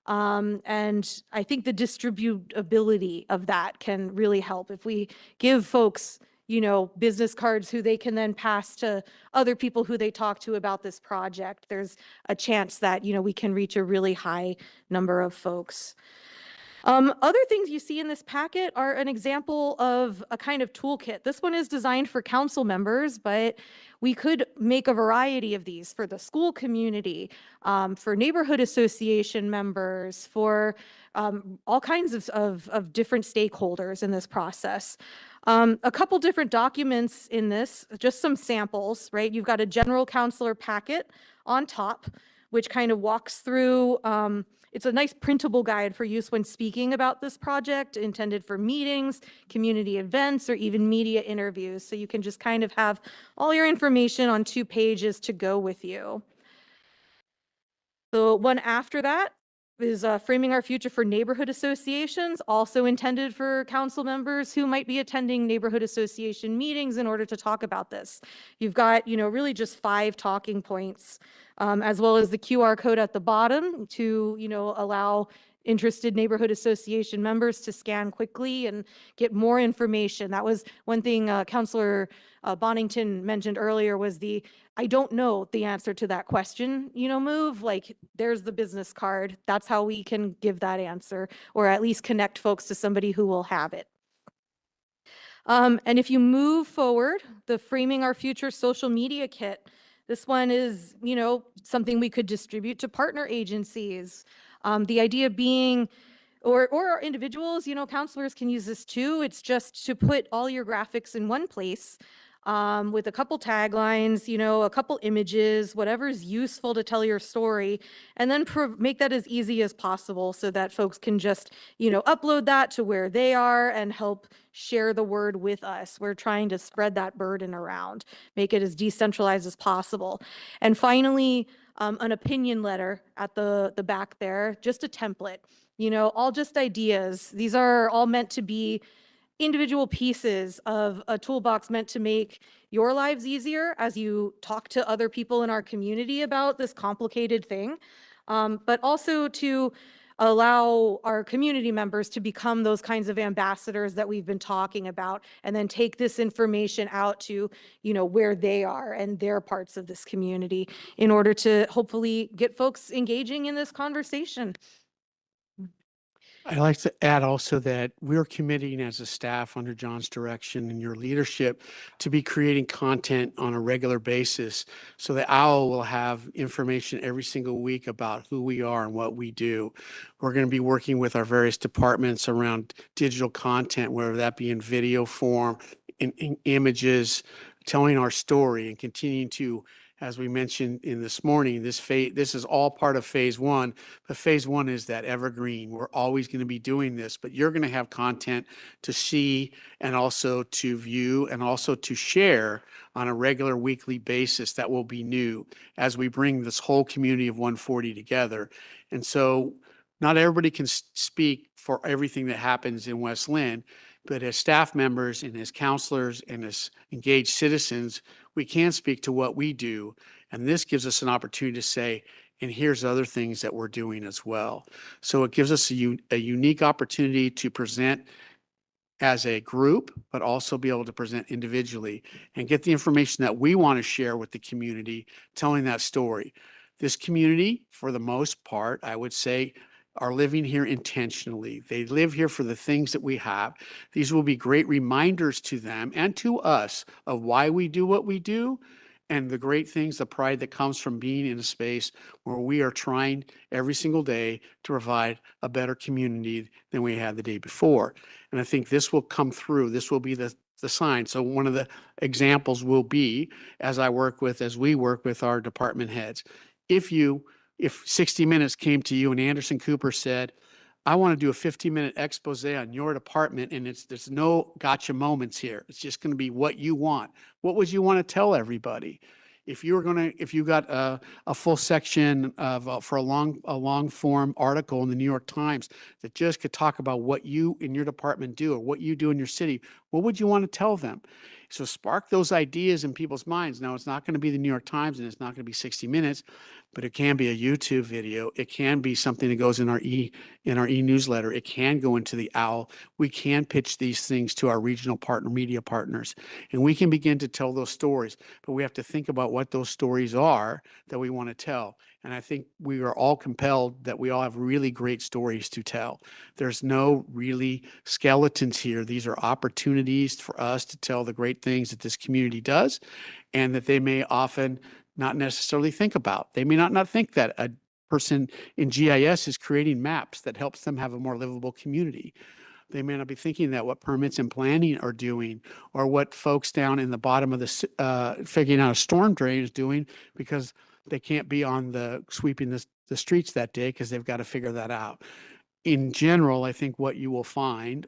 And I think the distributability of that can really help. If we give folks, you know, business cards who they can then pass to other people who they talk to about this project, there's a chance that, you know, we can reach a really high number of folks. Other things you see in this packet are an example of a kind of toolkit. This one is designed for council members, but we could make a variety of these for the school community, for neighborhood association members, for all kinds of different stakeholders in this process. A couple different documents in this, just some samples, right? You've got a general counselor packet on top, which kind of walks through, it's a nice printable guide for use when speaking about this project, intended for meetings, community events, or even media interviews. So you can just kind of have all your information on 2 pages to go with you. The one after that is Framing Our Future for Neighborhood Associations, also intended for council members who might be attending neighborhood association meetings in order to talk about this. You've got, you know, really just 5 talking points, as well as the QR code at the bottom to, you know, allow interested neighborhood association members to scan quickly and get more information. That was one thing Councilor Bonington mentioned earlier, was the I don't know the answer to that question, you know, move. Like, there's the business card. That's how we can give that answer, or at least connect folks to somebody who will have it. And if you move forward, the Framing Our Future social media kit, this one is, you know, something we could distribute to partner agencies. The idea being, or individuals, you know, counselors can use this too. It's just to put all your graphics in one place. with a couple taglines, you know, a couple images, whatever's useful to tell your story, and then make that as easy as possible so that folks can just, you know, upload that to where they are and help share the word with us. We're trying to spread that burden around, make it as decentralized as possible. And finally, an opinion letter at the back there, just a template, you know, all just ideas. These are all meant to be individual pieces of a toolbox meant to make your lives easier as you talk to other people in our community about this complicated thing, but also to allow our community members to become those kinds of ambassadors that we've been talking about, and then take this information out to, you know, where they are and their parts of this community in order to hopefully get folks engaging in this conversation. I'd like to add also that we're committing as a staff under John's direction and your leadership to be creating content on a regular basis so that OWL will have information every single week about who we are and what we do. We're going to be working with our various departments around digital content, whether that be in video form, in images, telling our story and continuing to, as we mentioned in this morning, this is all part of phase one, but phase one is that evergreen. We're always going to be doing this, but you're going to have content to see and also to view and also to share on a regular weekly basis that will be new as we bring this whole community of 140 together. And so not everybody can speak for everything that happens in West Linn, but as staff members and as counselors and as engaged citizens, we can speak to what we do. And this gives us an opportunity to say, and here's other things that we're doing as well. So it gives us a unique opportunity to present as a group, but also be able to present individually and get the information that we want to share with the community, telling that story. This community, for the most part, I would say, are living here intentionally. They live here for the things that we have. These will be great reminders to them and to us of why we do what we do and the great things, the pride that comes from being in a space where we are trying every single day to provide a better community than we had the day before. And I think this will come through. This will be the sign. So one of the examples will be, as we work with our department heads, if 60 Minutes came to you and Anderson Cooper said, I want to do a 15-minute expose on your department, and there's no gotcha moments here. It's just going to be what you want. What would you want to tell everybody? If you got a full section for a long form article in the New York Times that just could talk about what you in your department do or what you do in your city, what would you want to tell them? So spark those ideas in people's minds. Now, it's not going to be the New York Times and it's not going to be 60 Minutes, but it can be a YouTube video. It can be something that goes in our e-newsletter. It can go into the OWL. We can pitch these things to our regional media partners, and we can begin to tell those stories. But we have to think about what those stories are that we want to tell. And I think we are all compelled that we all have really great stories to tell. There's no really skeletons here. These are opportunities for us to tell the great things that this community does and that they may often not necessarily think about. They may not think that a person in GIS is creating maps that helps them have a more livable community. They may not be thinking that what permits and planning are doing, or what folks down in the bottom of the figuring out a storm drain is doing, because they can't be on the sweeping the streets that day because they've got to figure that out. In general, I think what you will find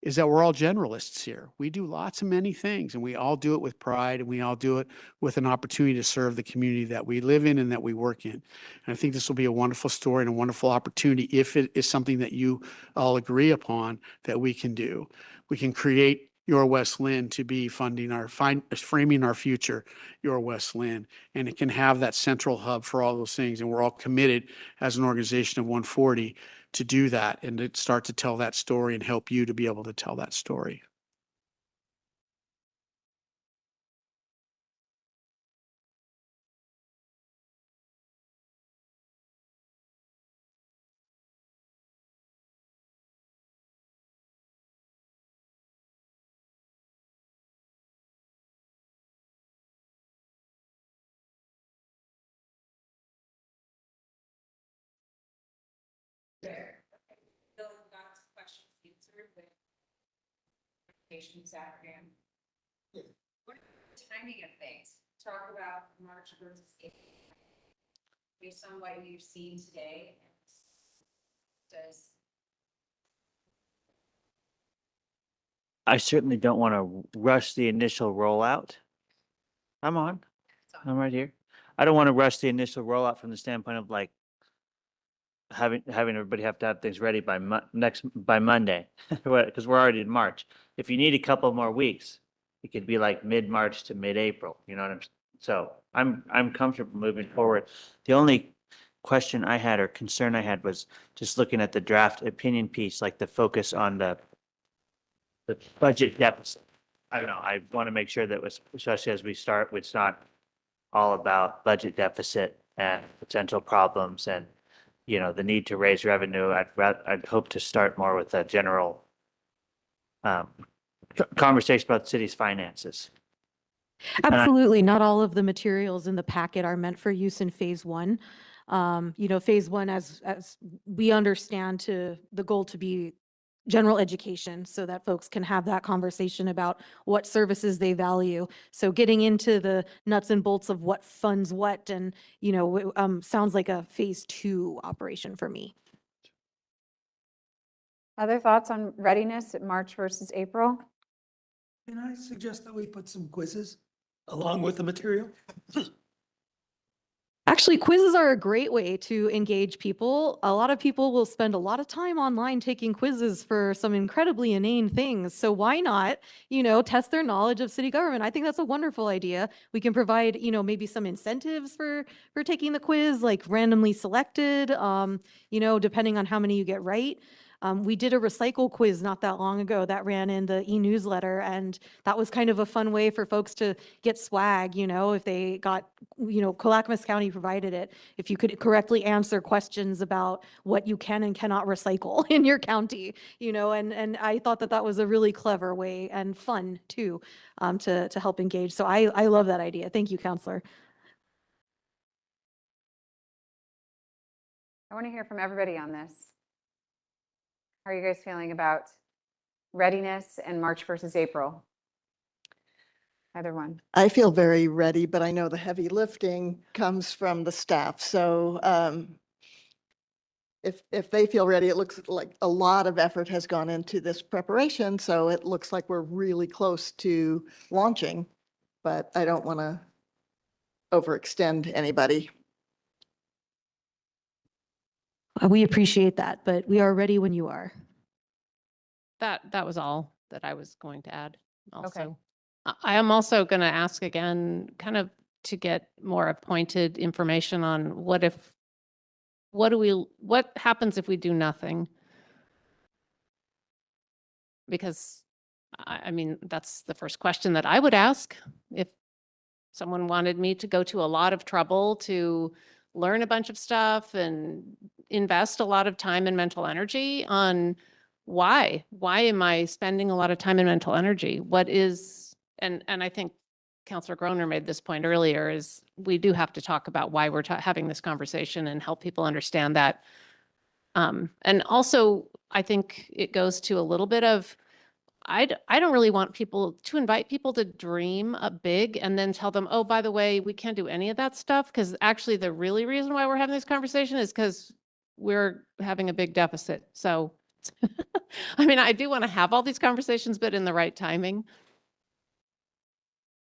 is that we're all generalists here. We do lots of many things, and we all do it with pride, and we all do it with an opportunity to serve the community that we live in and that we work in. And I think this will be a wonderful story and a wonderful opportunity if it is something that you all agree upon that we can do. We can create Your West Linn to be framing our future, Your West Linn, and it can have that central hub for all those things. And we're all committed as an organization of 140 to do that and to start to tell that story and help you to be able to tell that story. timing of things, talk about March versus April. Based on what you've seen today. Does I certainly don't want to rush the initial rollout. I'm on. I'm right here. I don't want to rush the initial rollout from the standpoint of like having everybody have to have things ready by by Monday, because we're already in March. If you need a couple more weeks, it could be like mid-March to mid-April, you know what I'm, so I'm comfortable moving forward. The only question I had or concern I had was just looking at the draft opinion piece, like the focus on the budget deficit. I don't know, I want to make sure that was, especially as we start, it's not all about budget deficit and potential problems and, you know, the need to raise revenue. I'd hope to start more with a general conversation about the city's finances. Absolutely. Not all of the materials in the packet are meant for use in phase one. You know, phase one, as we understand the goal to be general education so that folks can have that conversation about what services they value. So getting into the nuts and bolts of what funds what and, you know, sounds like a phase two operation for me. Other thoughts on readiness at March versus April? Can I suggest that we put some quizzes along with the material? Actually, quizzes are a great way to engage people. A lot of people will spend a lot of time online taking quizzes for some incredibly inane things. So why not, you know, test their knowledge of city government? I think that's a wonderful idea. We can provide, you know, maybe some incentives for taking the quiz, like randomly selected, you know, depending on how many you get right. We did a recycle quiz not that long ago that ran in the e-newsletter, and that was kind of a fun way for folks to get swag, you know, if they got, you know, Clackamas County provided it, if you could correctly answer questions about what you can and cannot recycle in your county, you know, and I thought that that was a really clever way and fun too, to help engage. So I love that idea. Thank you, Counselor. I want to hear from everybody on this. How are you guys feeling about readiness and March versus April? Either one. I feel very ready, but I know the heavy lifting comes from the staff. So if they feel ready, it looks like a lot of effort has gone into this preparation. So it looks like we're really close to launching, but I don't want to overextend anybody. We appreciate that, but we are ready when you are. That was all that I was going to add also. I am also going to ask again, kind of to get more pointed information on what happens if we do nothing? Because I mean, that's the first question that I would ask if someone wanted me to go to a lot of trouble to learn a bunch of stuff and invest a lot of time and mental energy on why am I spending a lot of time and mental energy? What is, and I think Councilor Groner made this point earlier, is we do have to talk about why we're having this conversation and help people understand that. And also, I think it goes to a little bit of, I don't really want people to invite people to dream up big and then tell them, oh, by the way, we can't do any of that stuff. Because actually the really reason why we're having this conversation is because we're having a big deficit. So, I mean, I do want to have all these conversations, but in the right timing.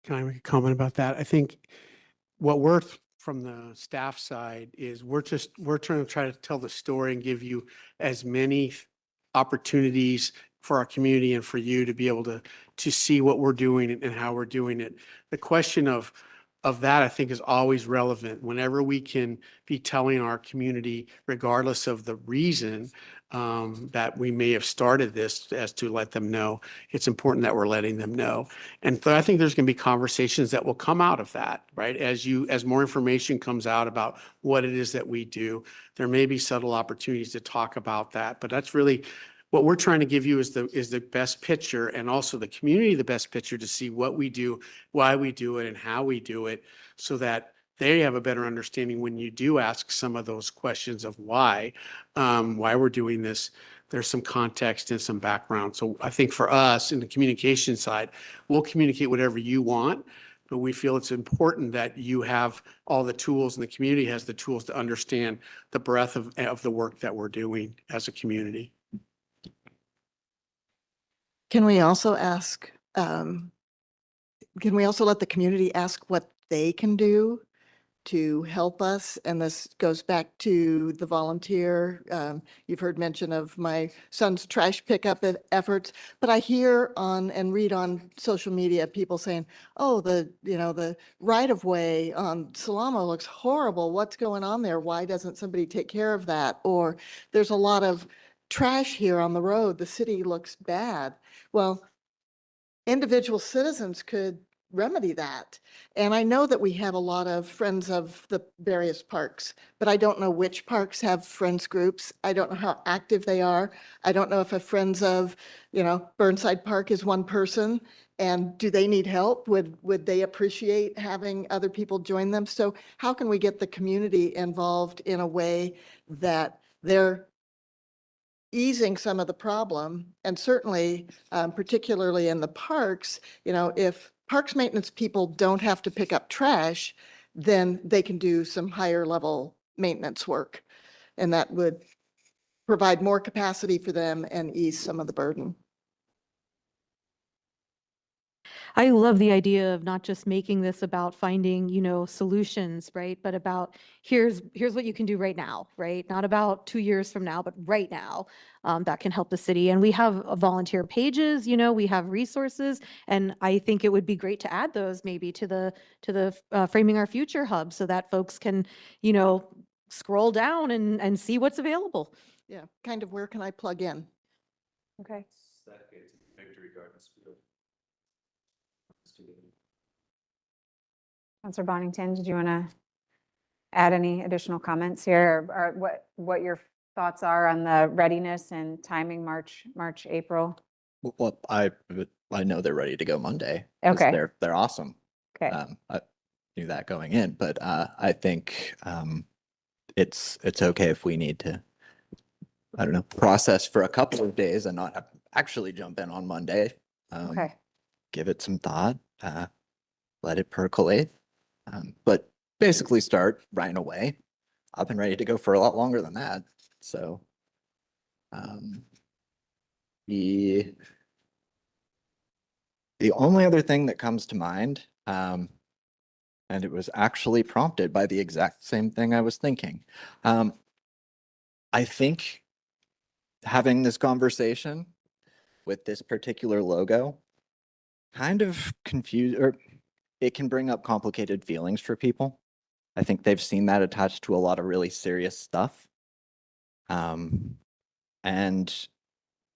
Can I make a comment about that? I think what we're from the staff side is we're trying to tell the story and give you as many opportunities for our community and for you to be able to see what we're doing and how we're doing it. The question of that, I think, is always relevant whenever we can be telling our community, regardless of the reason that we may have started this, as to let them know. It's important that we're letting them know. And so I think there's going to be conversations that will come out of that, right? As more information comes out about what it is that we do, there may be subtle opportunities to talk about that. But that's really what we're trying to give you is the best picture, and also the community the best picture, to see what we do, why we do it, and how we do it, so that they have a better understanding when you do ask some of those questions of why we're doing this. There's some context and some background. So I think for us in the communication side, we'll communicate whatever you want, but we feel it's important that you have all the tools and the community has the tools to understand the breadth of the work that we're doing as a community. Can we also ask, can we also let the community ask what they can do to help us? And this goes back to the volunteer. You've heard mention of my son's trash pickup efforts, but I hear on and read on social media, people saying, oh, the right of way on Salamo looks horrible. What's going on there? Why doesn't somebody take care of that? Or there's a lot of trash here on the road. The city looks bad. Well, individual citizens could remedy that. And I know that we have a lot of friends of the various parks, but I don't know which parks have friends groups. I don't know how active they are. I don't know if a friends of, Burnside Park is one person, and do they need help? Would they appreciate having other people join them? So how can we get the community involved in a way that they're easing some of the problem? And certainly, particularly in the parks, if parks maintenance people don't have to pick up trash, then they can do some higher level maintenance work. And that would provide more capacity for them and ease some of the burden. I love the idea of not just making this about finding, solutions, right? But about here's what you can do right now, right? Not about 2 years from now, but right now, that can help the city. And we have volunteer pages, we have resources, and I think it would be great to add those maybe to the Framing Our Future hub so that folks can, scroll down and see what's available. Yeah, kind of where can I plug in? Okay. Victory Gardens. Councilor Bonington, did you want to add any additional comments here, or what your thoughts are on the readiness and timing, March, April? Well, I know they're ready to go Monday. 'Cause Okay. They're awesome. Okay. I knew that going in, but I think it's okay if we need to, I don't know, process for a couple of days and not actually jump in on Monday. Okay. Give it some thought, let it percolate, but basically start right away. I've been ready to go for a lot longer than that. So the only other thing that comes to mind, and it was actually prompted by the exact same thing I was thinking. I think having this conversation with this particular logo kind of it can bring up complicated feelings for people. I think they've seen that attached to a lot of really serious stuff. And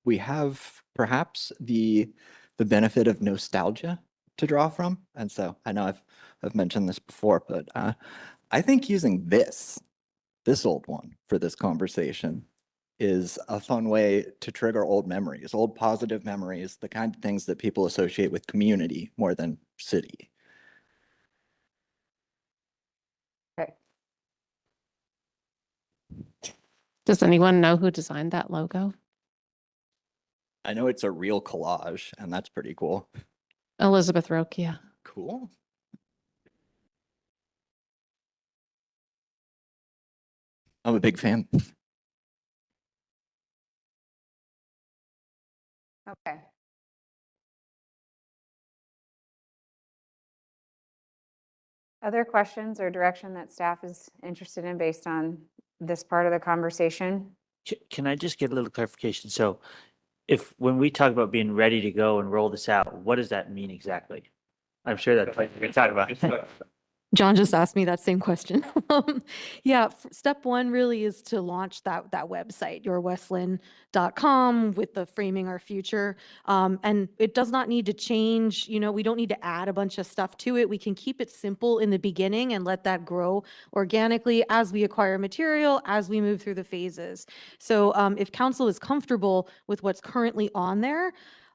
we have perhaps the benefit of nostalgia to draw from. And so I know I've mentioned this before, but I think using this old one for this conversation is a fun way to trigger old memories, old positive memories, the kind of things that people associate with community more than city. Okay. Does anyone know who designed that logo? I know it's a real collage, and that's pretty cool. Elizabeth Rokia. Cool. I'm a big fan. Okay. Other questions or direction that staff is interested in based on this part of the conversation? Can I just get a little clarification? So when we talk about being ready to go and roll this out, what does that mean exactly? I'm sure that's what you're going to talk about. John just asked me that same question. Yeah, step one really is to launch that website, yourwestland.com, with the Framing Our Future. And it does not need to change, we don't need to add a bunch of stuff to it. We can keep it simple in the beginning and let that grow organically as we acquire material, as we move through the phases. So if council is comfortable with what's currently on there,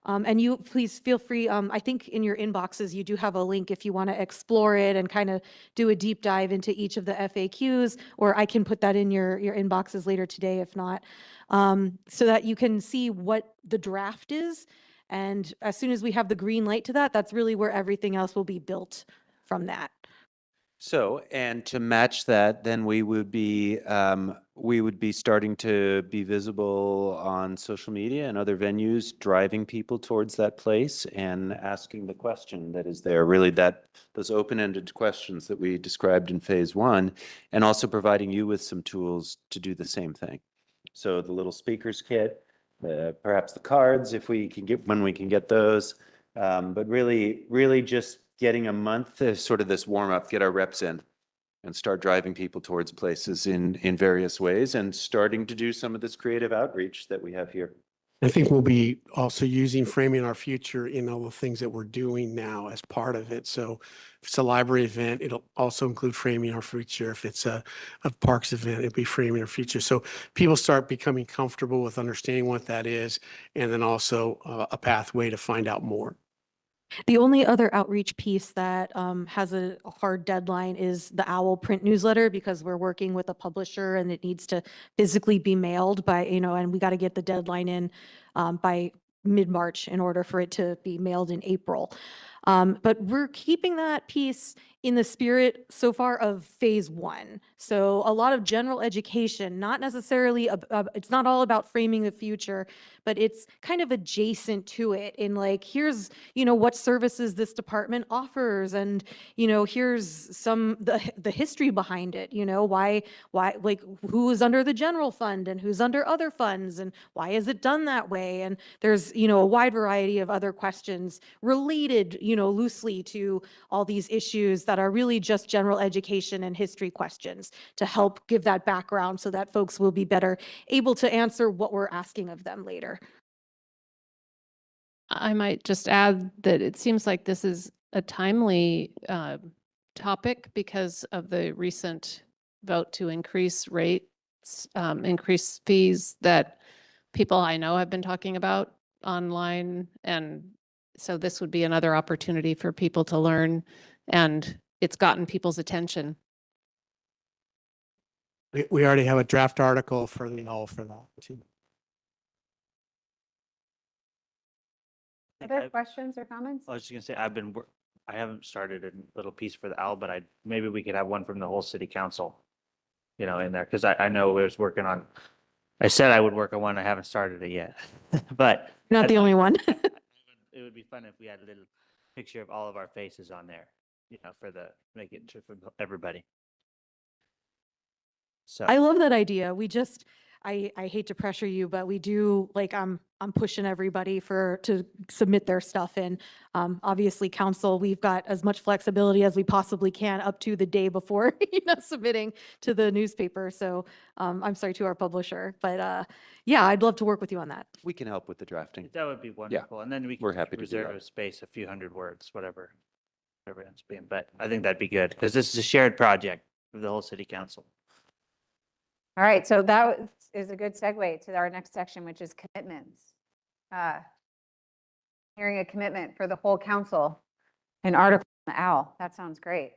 and you please feel free, I think in your inboxes, you do have a link if you want to explore it and kind of do a deep dive into each of the FAQs, or I can put that in your inboxes later today if not, so that you can see what the draft is. And as soon as we have the green light to that, that's really where everything else will be built from that. So, and to match that, then we would be starting to be visible on social media and other venues, driving people towards that place and asking the question that is there, really those open-ended questions that we described in phase one, and also providing you with some tools to do the same thing. So the little speakers kit, perhaps the cards, if we can get, when we can get those, but really just getting a month of sort of this warm up, get our reps in and start driving people towards places in various ways and starting to do some of this creative outreach that we have here. I think we'll be also using Framing Our Future in all the things that we're doing now as part of it. So if it's a library event, it'll also include Framing Our Future. If it's a parks event, it'll be Framing Our Future. So people start becoming comfortable with understanding what that is, and then also a pathway to find out more. The only other outreach piece that has a hard deadline is the OWL print newsletter, because we're working with a publisher and it needs to physically be mailed by, and we got to get the deadline in by mid-March in order for it to be mailed in April. But we're keeping that piece in the spirit so far of phase one. So a lot of general education, not necessarily, it's not all about framing the future, but it's kind of adjacent to it in like, here's, what services this department offers. And, here's the history behind it, why, like who is under the general fund and who's under other funds and why is it done that way? And there's, a wide variety of other questions related, loosely to all these issues that are really just general education and history questions to help give that background so that folks will be better able to answer what we're asking of them later. I might just add that it seems like this is a timely topic because of the recent vote to increase rates, increase fees that people I know have been talking about online. And so this would be another opportunity for people to learn, and it's gotten people's attention. We already have a draft article for the all for that too. Other questions or comments? I was just gonna say, I haven't started a little piece for the OWL, but maybe we could have one from the whole city council, in there, because I know I was working on, I said I would work on one, I haven't started it yet, but. Not the only one. It would be fun if we had a little picture of all of our faces on there, make it for everybody. So. I love that idea. I hate to pressure you, but we do, like, I'm pushing everybody to submit their stuff in. Obviously, council, we've got as much flexibility as we possibly can up to the day before, submitting to the newspaper. So I'm sorry, to our publisher, but yeah, I'd love to work with you on that. We can help with the drafting. That would be wonderful. And then we're happy to do reserve that. a space, a few hundred words, whatever it ends up being. But I think that'd be good because this is a shared project of the whole city council. All right, so that is a good segue to our next section, which is commitments. Hearing a commitment for the whole council, an article on the OWL. That sounds great.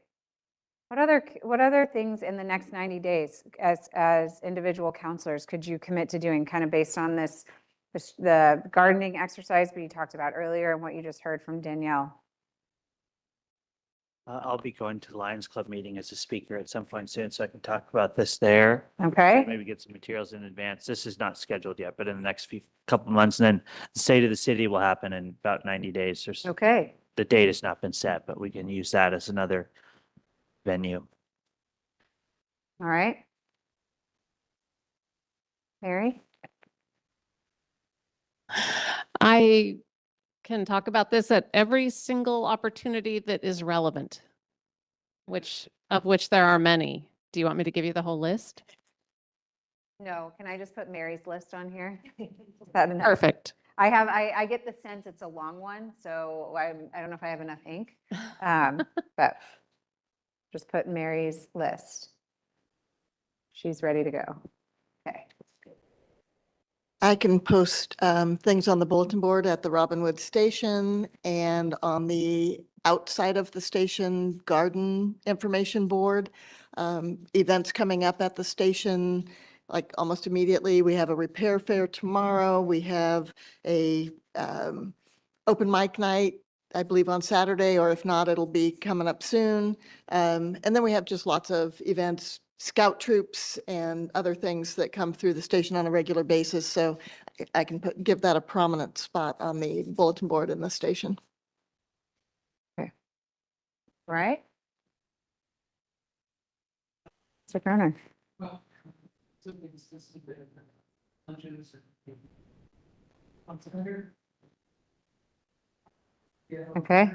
What other things in the next 90 days as individual counselors could you commit to doing, kind of based on the gardening exercise we talked about earlier and what you just heard from Danielle? I'll be going to the Lions Club meeting as a speaker at some point soon, so I can talk about this there. Okay. Maybe get some materials in advance. This is not scheduled yet, but in the next couple months, and then the State of the City will happen in about 90 days or so. Okay. The date has not been set, but we can use that as another venue. All right. Mary? I can talk about this at every single opportunity that is relevant, of which there are many. Do you want me to give you the whole list? No, can I just put Mary's list on here? Is that enough? Perfect. I get the sense it's a long one, so I don't know if I have enough ink, but just put Mary's list. She's ready to go. Okay. I can post things on the bulletin board at the Robinwood Station and on the outside of the station garden information board. Events coming up at the station, like almost immediately. We have a repair fair tomorrow. We have a open mic night I believe on Saturday, or if not, it'll be coming up soon. And then we have just lots of events, scout troops and other things that come through the station on a regular basis. So I can give that a prominent spot on the bulletin board in the station. Right? Mr. Croner. Okay.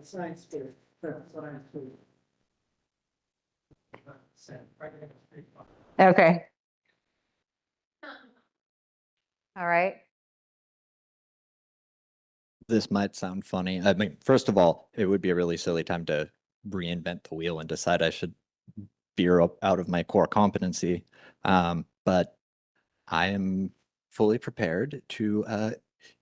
Science fair, science fair. Okay. All right. This might sound funny. I mean, first of all, it would be a really silly time to reinvent the wheel and decide I should veer up out of my core competency. But I am fully prepared to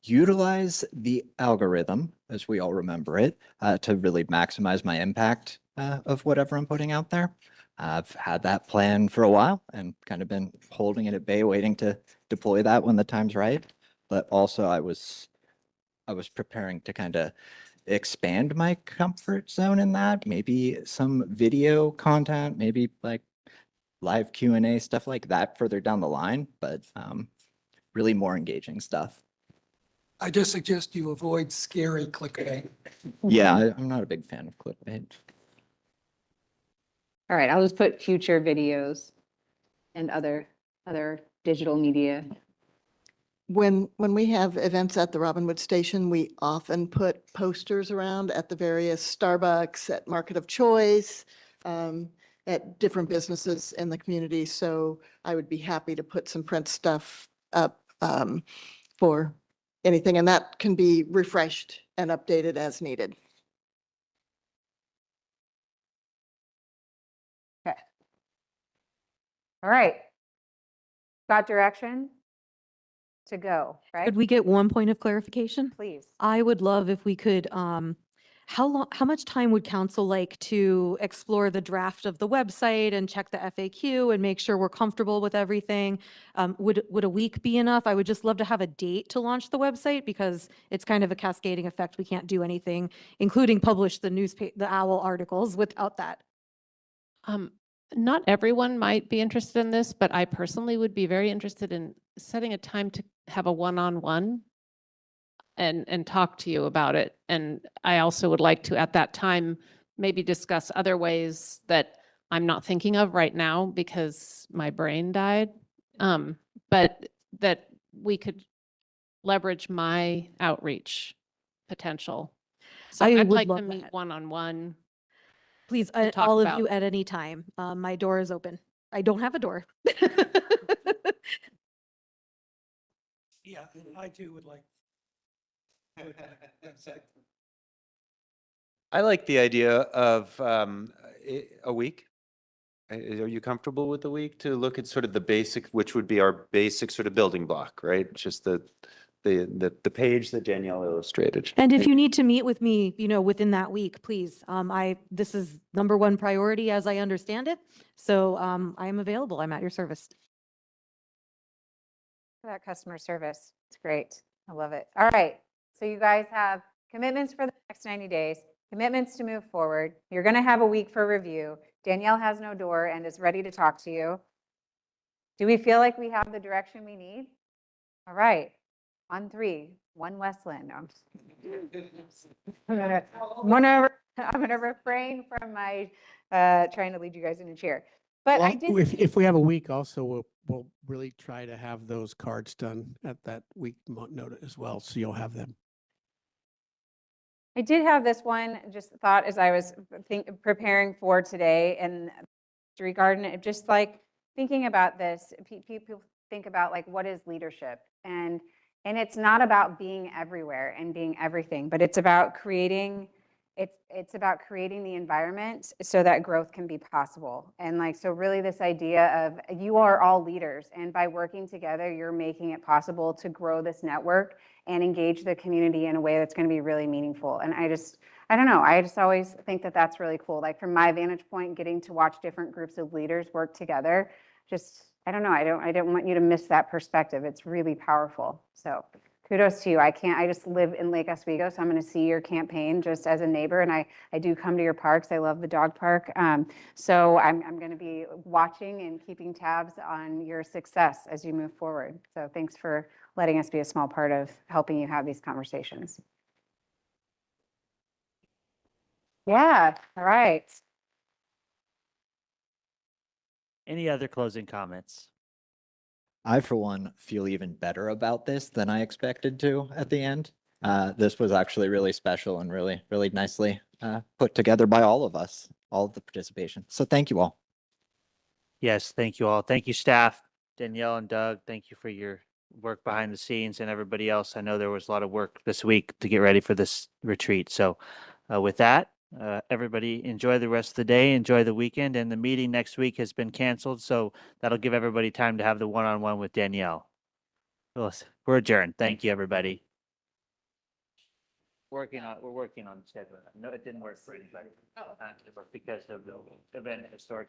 utilize the algorithm, as we all remember it, to really maximize my impact of whatever I'm putting out there. I've had that plan for a while and kind of been holding it at bay, waiting to deploy that when the time's right. But also I was preparing to kind of expand my comfort zone in that, maybe some video content, maybe like live Q&A, stuff like that further down the line, but really more engaging stuff. I just suggest you avoid scary clickbait. Yeah, I'm not a big fan of clickbait. All right, I'll just put future videos and other digital media. When we have events at the Robinwood Station, we often put posters around at the various Starbucks, at Market of Choice, at different businesses in the community. So I would be happy to put some print stuff up for anything, and that can be refreshed and updated as needed. Okay. All right. Got direction to go, right? Could we get one point of clarification? Please. I would love if we could, how much time would council like to explore the draft of the website and check the FAQ and make sure we're comfortable with everything? Would a week be enough? I would just love to have a date to launch the website because it's kind of a cascading effect. We can't do anything, including publish the the OWL articles without that. Not everyone might be interested in this, but I personally would be very interested in setting a time to have a one-on-one and talk to you about it. And I also would like to, at that time, maybe discuss other ways that I'm not thinking of right now because my brain died. But that we could leverage my outreach potential. So I I'd would like to love meet that. one-on-one. Please, to talk all of about. you at any time. My door is open. I don't have a door. Yeah, I too would like. I like the idea of a week. Are you comfortable with a week to look at sort of the basic, which would be our basic sort of building block, right? Just the page that Danielle illustrated. And if you need to meet with me, within that week, please, this is #1 priority as I understand it. So, I am available. I'm at your service. That customer service. It's great. I love it. All right. So you guys have commitments for the next 90 days, commitments to move forward. You're going to have a week for review. Danielle has no door and is ready to talk to you. Do we feel like we have the direction we need? All right. On 3, 1 Westland. I'm gonna refrain from my trying to lead you guys in a chair. But I did. If we have a week also, we'll really try to have those cards done at that week note as well, so you'll have them. I did have this one just thought as I was preparing for today and regarding it, just like thinking about this, people think about like, what is leadership? And it's not about being everywhere and being everything, but it's about creating, it's about creating the environment so that growth can be possible. And like, so really this idea of you are all leaders, and by working together, you're making it possible to grow this network and engage the community in a way that's going to be really meaningful. And I don't know, I just always think that that's really cool. Like from my vantage point, getting to watch different groups of leaders work together, just, I don't know, I don't want you to miss that perspective. It's really powerful. So kudos to you. I just live in Lake Oswego, so I'm going to see your campaign just as a neighbor. And I do come to your parks. I love the dog park. So I'm going to be watching and keeping tabs on your success as you move forward. So thanks for letting us be a small part of helping you have these conversations. Yeah, all right. Any other closing comments? I, for one, feel even better about this than I expected to at the end. This was actually really special and really, really nicely put together by all of us, all of the participation. So thank you all. Yes, thank you all. Thank you, staff, Danielle and Doug. Thank you for your work behind the scenes and everybody else. I know there was a lot of work this week to get ready for this retreat. So with that, everybody enjoy the rest of the day, enjoy the weekend, and the meeting next week has been canceled. So that'll give everybody time to have the one-on-one with Danielle. We're adjourned. Thank you, everybody. We're working on scheduling. No, it didn't work for anybody. Because of the event historic